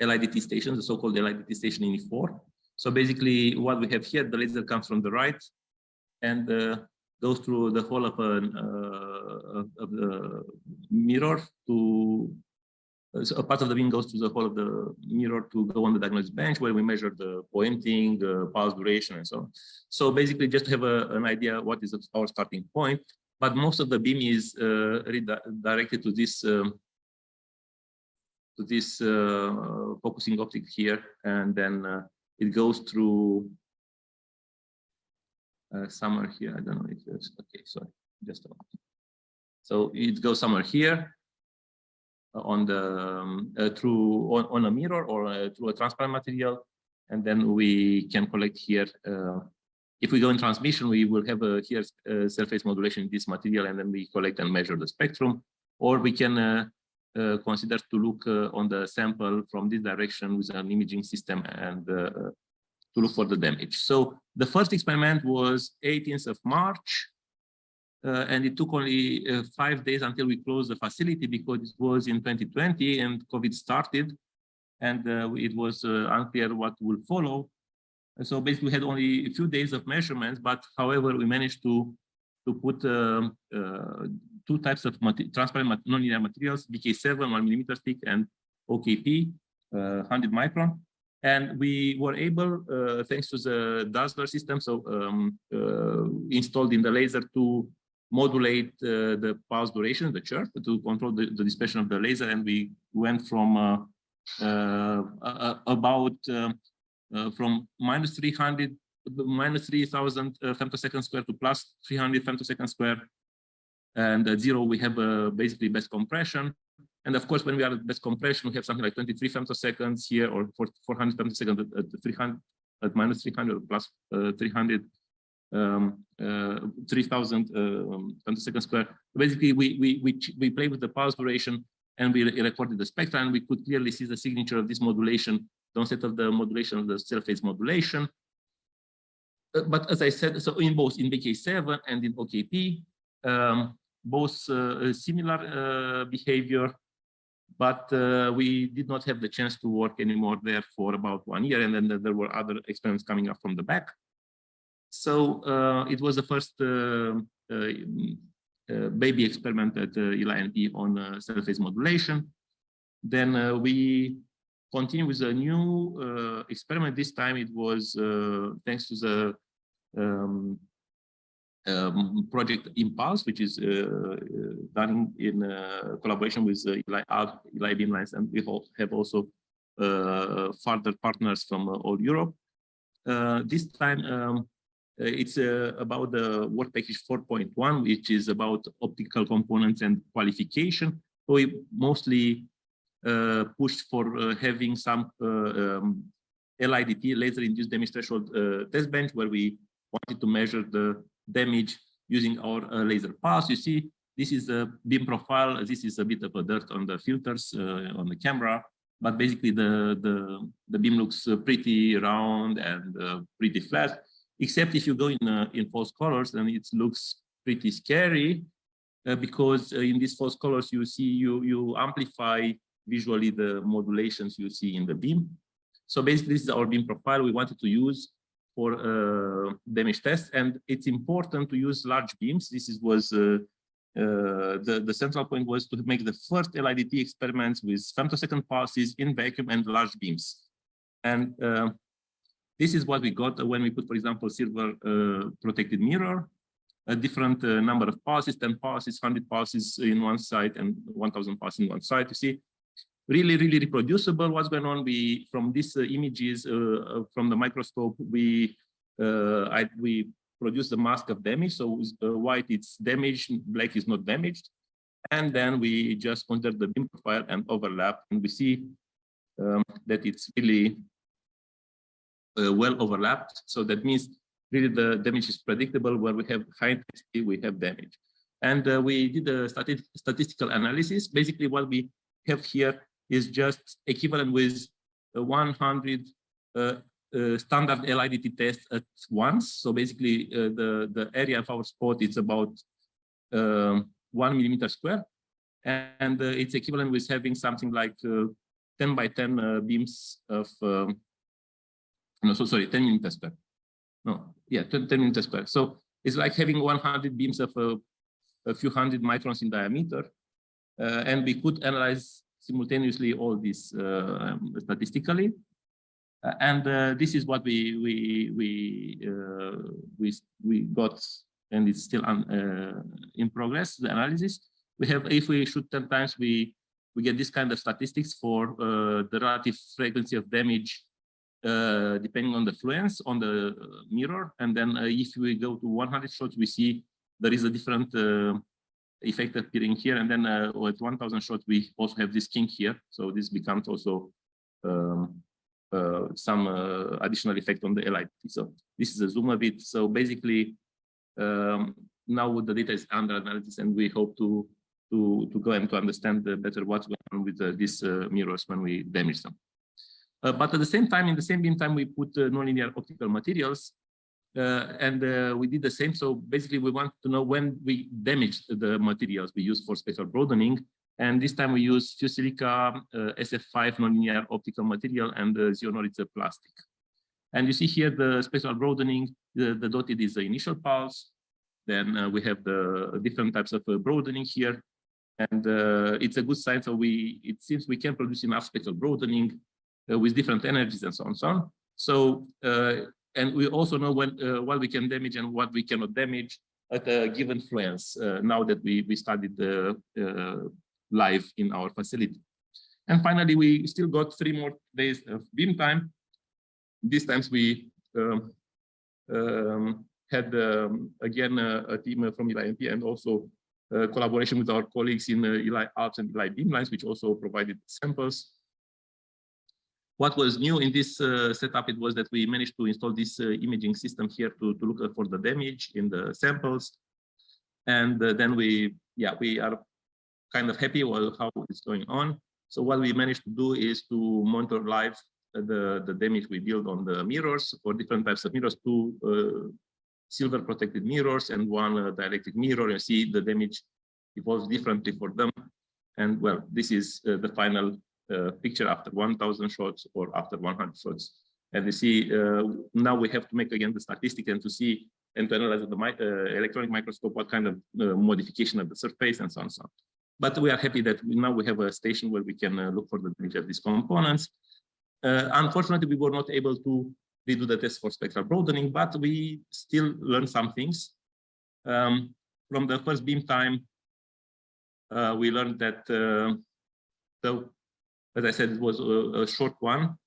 LIDT station, the so-called LIDT station in E4. So basically, what we have here, the laser comes from the right and goes through the whole of the mirror to so a part of the beam goes to the hole of the mirror to go on the diagnosis bench where we measure the pointing, pulse duration, and so on. So basically, just to have an idea what is our starting point. But most of the beam is redirected to this focusing optic here, and then it goes through somewhere here. I don't know if there's okay. Sorry, just a moment. So it goes somewhere here on the through on a mirror or through a transparent material, and then we can collect here. If we go in transmission, we will have here surface modulation in this material, and then we collect and measure the spectrum, or we can consider to look on the sample from this direction with an imaging system and to look for the damage. So the first experiment was 18th of March, and it took only 5 days until we closed the facility because it was in 2020 and COVID started, and it was unclear what will follow. So basically, we had only a few days of measurements, but however, we managed to put 2 types of transparent nonlinear materials, BK7 1 millimeter thick and OKP 100 micron, and we were able, thanks to the Dazzler system, so installed in the laser, to modulate the pulse duration, the chirp, to control the dispersion of the laser, and we went from about from -300, -3000 femtosecond square to +300 femtosecond square, and at 0 we have basically best compression. And of course, when we are at best compression, we have something like 23 femtoseconds here, or 400 femtoseconds at 300 at -300 plus 300 3000 femtosecond square. Basically, we play with the pulse duration, and we recorded the spectra, and we could clearly see the signature of this modulation, the onset of the modulation of the surface modulation. But as I said, so in both in BK7 and in OKP, both similar behavior, but we did not have the chance to work anymore there for about 1 year, and then there were other experiments coming up from the back. So it was the first baby experiment at ELI-NP on surface modulation. Then we continue with a new experiment. This time it was thanks to the project Impulse, which is done in collaboration with ELI Beamlines, and we have also further partners from all Europe. This time it's about the work package 4.1, which is about optical components and qualification. So we mostly pushed for having some LIDT, laser-induced damage threshold test bench, where we wanted to measure the damage using our laser pulse. You see, this is a beam profile. This is a bit of a dirt on the filters on the camera, but basically the beam looks pretty round and pretty flat. Except if you go in false colors, then it looks pretty scary because in these false colors you see you amplify visually the modulations you see in the beam. So basically, this is our beam profile we wanted to use for damage tests, and it's important to use large beams. This was the central point was to make the first LIDT experiments with femtosecond pulses in vacuum and large beams, and this is what we got when we put, for example, silver protected mirror, a different number of pulses, 10 pulses, 100 pulses in one side, and 1000 pulses in one side. You see, really reproducible what's going on. We, from these images from the microscope, we produce the mask of damage. So white it's damaged, black is not damaged. And then we just consider the beam profile and overlap, and we see that it's really well overlapped. So that means really the damage is predictable. Where we have high intensity, we have damage. And we did a statistical analysis. Basically, what we have here is just equivalent with 100 standard LIDT tests at once. So basically, the area of our spot is about 1 millimeter square, and it's equivalent with having something like 10 by 10 beams of 10 millimeter square. No, yeah, 10 millimeter square. So it's like having 100 beams of a few hundred microns in diameter, and we could analyze simultaneously all this statistically. This is what we got, and it's still in progress, the analysis. We have, if we shoot 10 times, we get this kind of statistics for the relative frequency of damage depending on the fluence on the mirror. And then if we go to 100 shots, we see there is a different effect appearing here. And then with 1000 shots, we also have this kink here. So this becomes also some additional effect on the LIT. So this is a zoom a bit. So basically, now the data is under analysis, and we hope to go and to understand better what's going on with these mirrors when we damage them. But at the same time, in the same beam time, we put nonlinear optical materials, and we did the same. So basically, we want to know when we damaged the materials we use for spectral broadening. And this time we use Fusilica SF5 nonlinear optical material and Zionoritz plastic. And you see here the spectral broadening, the dotted is the initial pulse. Then we have the different types of broadening here. And it's a good sign. So it seems we can produce enough spectral broadening with different energies and so on and so on. So, and we also know when, what we can damage and what we cannot damage at a given fluence, now that we studied the live in our facility. And finally, we still got 3 more days of beam time. These times we had again a team from ELI-NP and also collaboration with our colleagues in ELI ALPS and ELI Beamlines, which also provided samples. What was new in this setup, it was that we managed to install this imaging system here to look for the damage in the samples. And then we are kind of happy with how it's going on. So what we managed to do is to monitor live the damage we build on the mirrors for different types of mirrors, 2 silver protected mirrors and 1 dielectric mirror. You see the damage evolves differently for them. And well, this is the final picture after 1000 shots or after 100 shots. And you see now we have to make again the statistic and to see and to analyze the electronic microscope what kind of modification of the surface and so on and so on. But we are happy that now we have a station where we can look for the damage of these components. Unfortunately, we were not able to redo the test for spectral broadening, but we still learned some things. From the first beam time, we learned that, so as I said, it was a short one.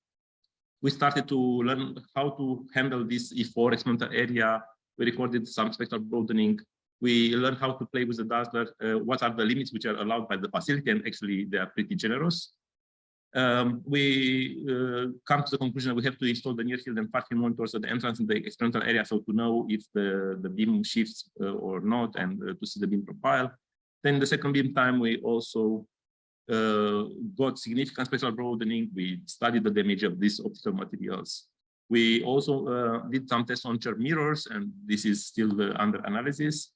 We started to learn how to handle this E4 experimental area. We recorded some spectral broadening. We learned how to play with the dazzler, what are the limits which are allowed by the facility, and actually they are pretty generous. We come to the conclusion that we have to install the near field and far field monitors at the entrance in the experimental area, so to know if the beam shifts or not, and to see the beam profile. Then the second beam time, we also got significant spectral broadening. We studied the damage of these optical materials. We also did some tests on Chergui mirrors, and this is still under analysis.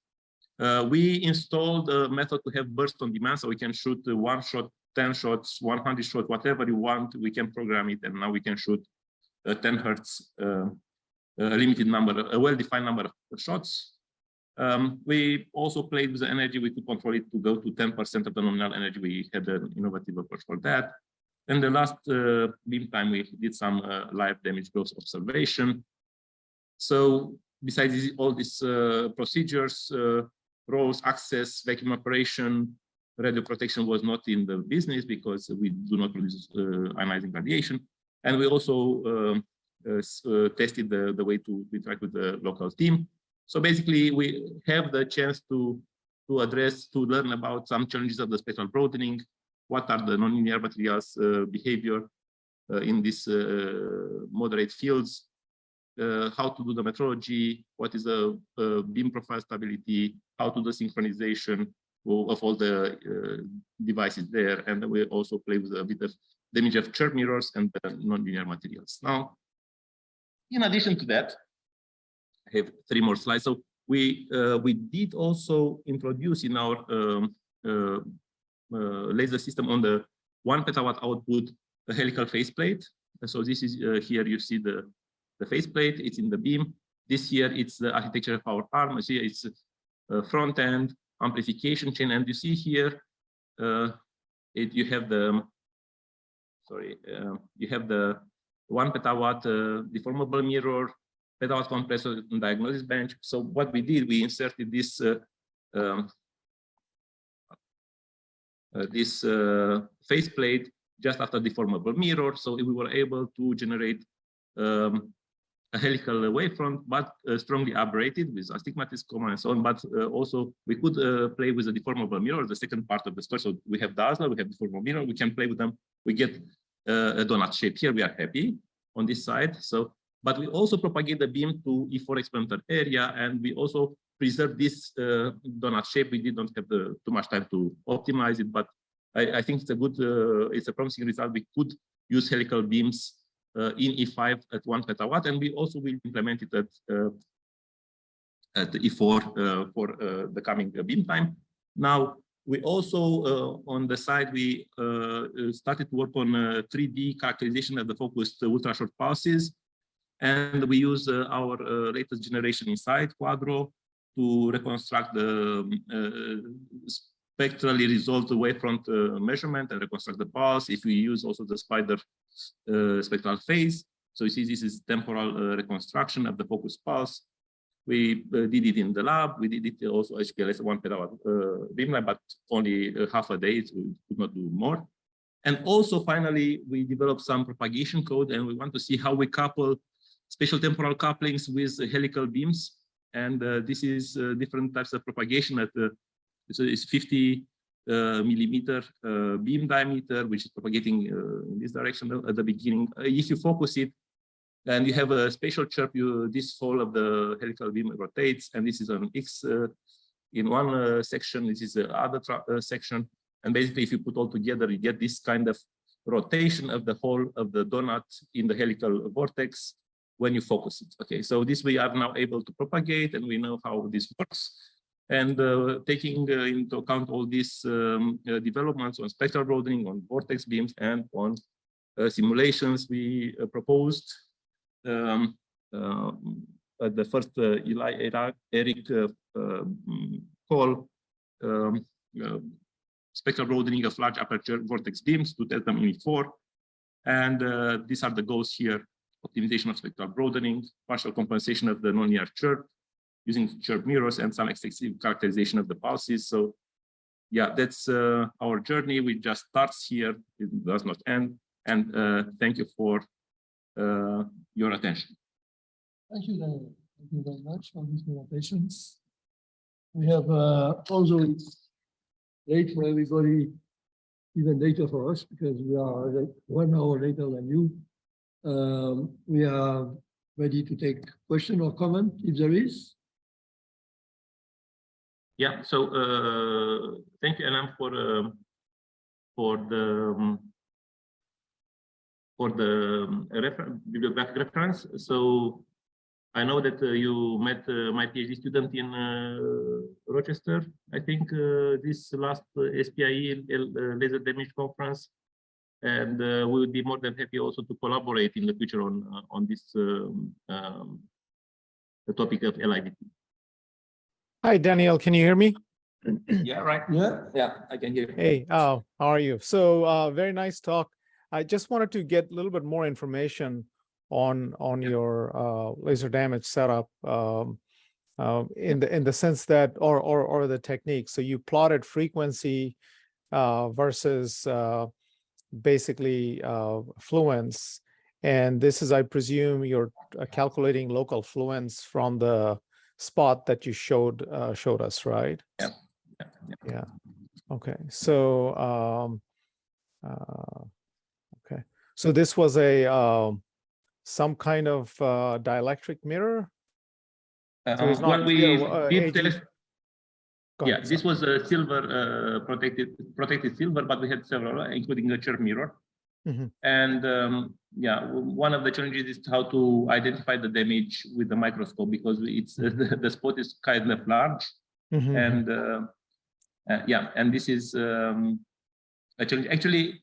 We installed a method to have burst on demand, so we can shoot 1 shot, 10 shots, 100 shots, whatever you want, we can program it, and now we can shoot 10 hertz, a limited number, a well-defined number of shots. We also played with the energy. We could control it to go to 10% of the nominal energy. We had an innovative approach for that. And the last beam time, we did some live damage growth observation. So besides all these procedures, roles, access, vacuum operation, radio protection was not in the business because we do not produce ionizing radiation. And we also tested the way to interact with the local team. So basically, we have the chance to learn about some challenges of the spectral broadening, what are the nonlinear materials behavior in these moderate fields, how to do the metrology, what is the beam profile stability, how to do synchronization of all the devices there. And we also play with a bit of damage of Chergui mirrors and the nonlinear materials. Now, in addition to that, I have 3 more slides. So we did also introduce in our laser system on the 1 petawatt output a helical faceplate. So this is here you see the faceplate. It's in the beam. This here it's the architecture of our arm. See it's front end amplification chain, and you see here you have the sorry, you have the 1 petawatt deformable mirror, petawatt compressor and diagnosis bench. So what we did, we inserted this faceplate just after deformable mirror. So we were able to generate a helical wavefront, but strongly aberrated with astigmatism and so on. But also we could play with the deformable mirror, the second part of the story. So we have dazzler, we have deformable mirror, we can play with them. We get a donut shape here. We are happy on this side. So, but we also propagate the beam to E4 experimental area, and we also preserve this donut shape. We did not have too much time to optimize it, but I think it's a good, it's a promising result. We could use helical beams in E5 at 1 petawatt, and we also will implement it at E4 for the coming beam time. Now, we also, on the side, we started to work on 3D characterization of the focused ultra short pulses. And we use our latest generation inside Quadro to reconstruct the spectrally resolved wavefront measurement and reconstruct the pulse. If we use also the spider spectral phase. So you see, this is temporal reconstruction of the focused pulse. We did it in the lab. We did it also HPLS 1 petawatt beamline, but only half a day. So we could not do more. And also, finally, we developed some propagation code, and we want to see how we couple spatial temporal couplings with helical beams. And this is different types of propagation at so it's 50 millimeter beam diameter, which is propagating in this direction at the beginning. If you focus it, and you have a spatial chirp, this whole of the helical beam rotates, and this is an X in one section, this is the other section. And basically, if you put all together, you get this kind of rotation of the whole of the donut in the helical vortex when you focus it. Okay, so this we are now able to propagate, and we know how this works. And taking into account all these developments on spectral broadening, on vortex beams, and on simulations, we proposed at the first ELI ERIC call spectral broadening of large aperture vortex beams to test them in E4. And these are the goals here: optimization of spectral broadening, partial compensation of the nonlinear chirp, using chirp mirrors, and some extensive characterization of the pulses. So yeah, that's our journey. We just starts here, it does not end. And thank you for your attention. Thank you, Daniele. Thank you very much for these presentations. We have also, it's late for everybody, even later for us, because we are 1 hour later than you. We are ready to take question or comment if there is. Yeah, so thank you, Alan, for the bibliographic reference. So I know that you met my PhD student in Rochester, I think, this last SPIE laser damage conference, and we would be more than happy also to collaborate in the future on this the topic of ELI-NP. Hi, Danielle, can you hear me? Yeah, right. Yeah, I can hear you. Hey, how are you? So very nice talk. I just wanted to get a little bit more information on your laser damage setup in the sense that or the technique. So you plotted frequency versus basically fluence, and this is, I presume, you're calculating local fluence from the spot that you showed us, right? Yeah. Okay. So okay. So this was a some kind of dielectric mirror. So it's not yeah, this was a silver protected silver, but we had several, including the chirp mirror. Mm-hmm. And yeah, one of the challenges is how to identify the damage with the microscope, because it's the spot is kind of large. Mm-hmm. And yeah, and this is a challenge. Actually,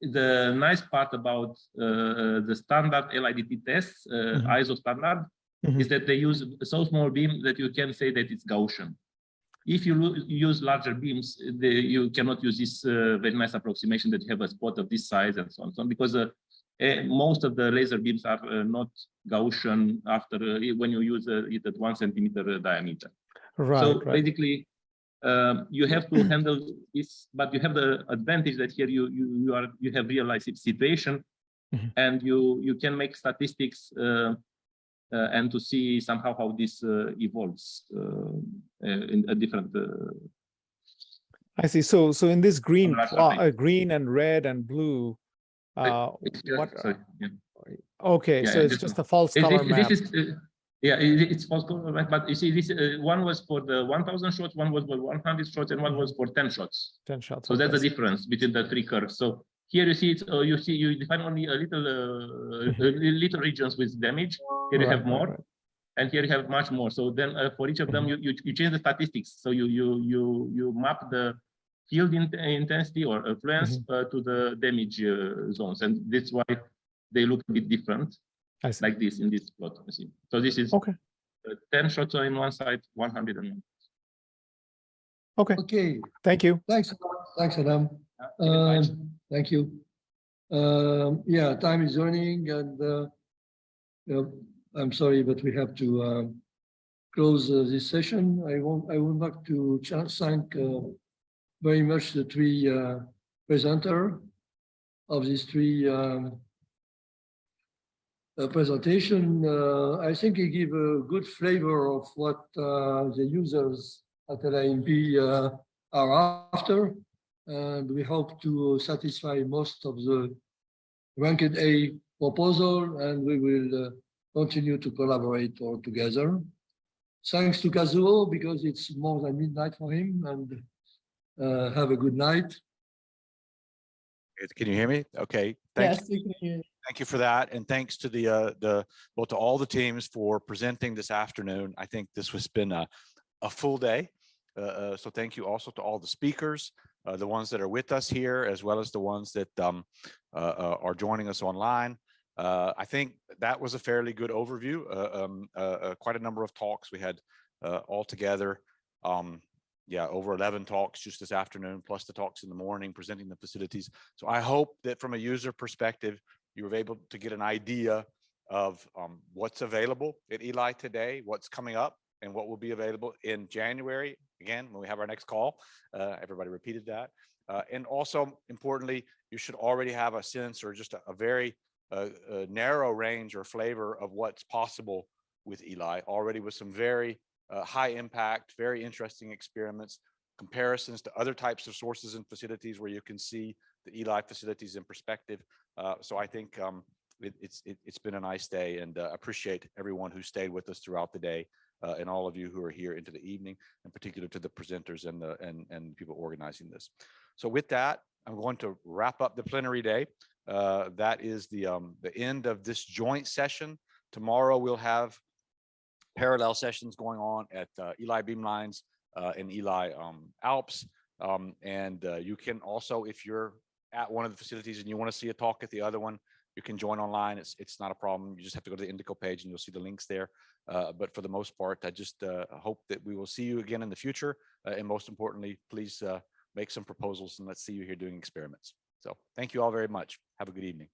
the nice part about the standard LIDT tests, ISO standard, is that they use so small beam that you can say that it's Gaussian. if you use larger beams, you cannot use this very nice approximation that you have a spot of this size and so on, because most of the laser beams are not Gaussian after when you use it at 1 centimeter diameter. Right. So right. basically, you have to handle this, but you have the advantage that here you have real life situation, and you can make statistics and to see somehow how this evolves in a different. I see. So in this green, larger green and red and blue, sorry, yeah. Okay, Yeah, so it's just a false color map. This is, yeah, it's false color map, but you see, this one was for the 1,000 shots, one was for 100 shots, and one was for 10 shots. 10 shots. So that's the difference between the three curves. So here you see it. You define only a little little regions with damage. Here you have more, and here you have much more. So then for each of them, you change the statistics. So you map the field intensity or affluence to the damage zones, and that's why they look a bit different, like this in this plot. You see. So this is 10 shots on one side, 100 on one. Okay. Okay. Thank you. Thanks, Adam. Thank you. Yeah, time is running, and I'm sorry, but we have to close this session. I would like to thank very much the three presenters of these three presentation. I think it gives a good flavor of what the users at ELI-NP are after, and we hope to satisfy most of the ranked A proposal, and we will continue to collaborate all together. Thanks to Kazoo, because it's more than midnight for him, and have a good night. Can you hear me? Okay. Thank Yes, we can hear you. Thank you for that, and thanks to to all the teams for presenting this afternoon. I think this has been a full day. So thank you also to all the speakers, the ones that are with us here, as well as the ones that are joining us online. I think that was a fairly good overview. Quite a number of talks we had all together. Yeah, over 11 talks just this afternoon, plus the talks in the morning presenting the facilities. So I hope that from a user perspective, you were able to get an idea of what's available at ELI today, what's coming up, and what will be available in January, again, when we have our next call. Everybody repeated that. And also, importantly, you should already have a sense or just a very narrow range or flavor of what's possible with ELI, already with some very high impact, very interesting experiments, comparisons to other types of sources and facilities where you can see the ELI facilities in perspective. So I think it's been a nice day, and appreciate everyone who stayed with us throughout the day, and all of you who are here into the evening, in particular to the presenters and the people organizing this. So with that, I'm going to wrap up the plenary day. That is the end of this joint session. Tomorrow we'll have parallel sessions going on at ELI Beamlines and ELI ALPS. And you can also, if you're at one of the facilities and you want to see a talk at the other one, you can join online. It's not a problem. You just have to go to the Indico page and you'll see the links there. But for the most part, I just hope that we will see you again in the future. And most importantly, please make some proposals, and let's see you here doing experiments. So thank you all very much. Have a good evening.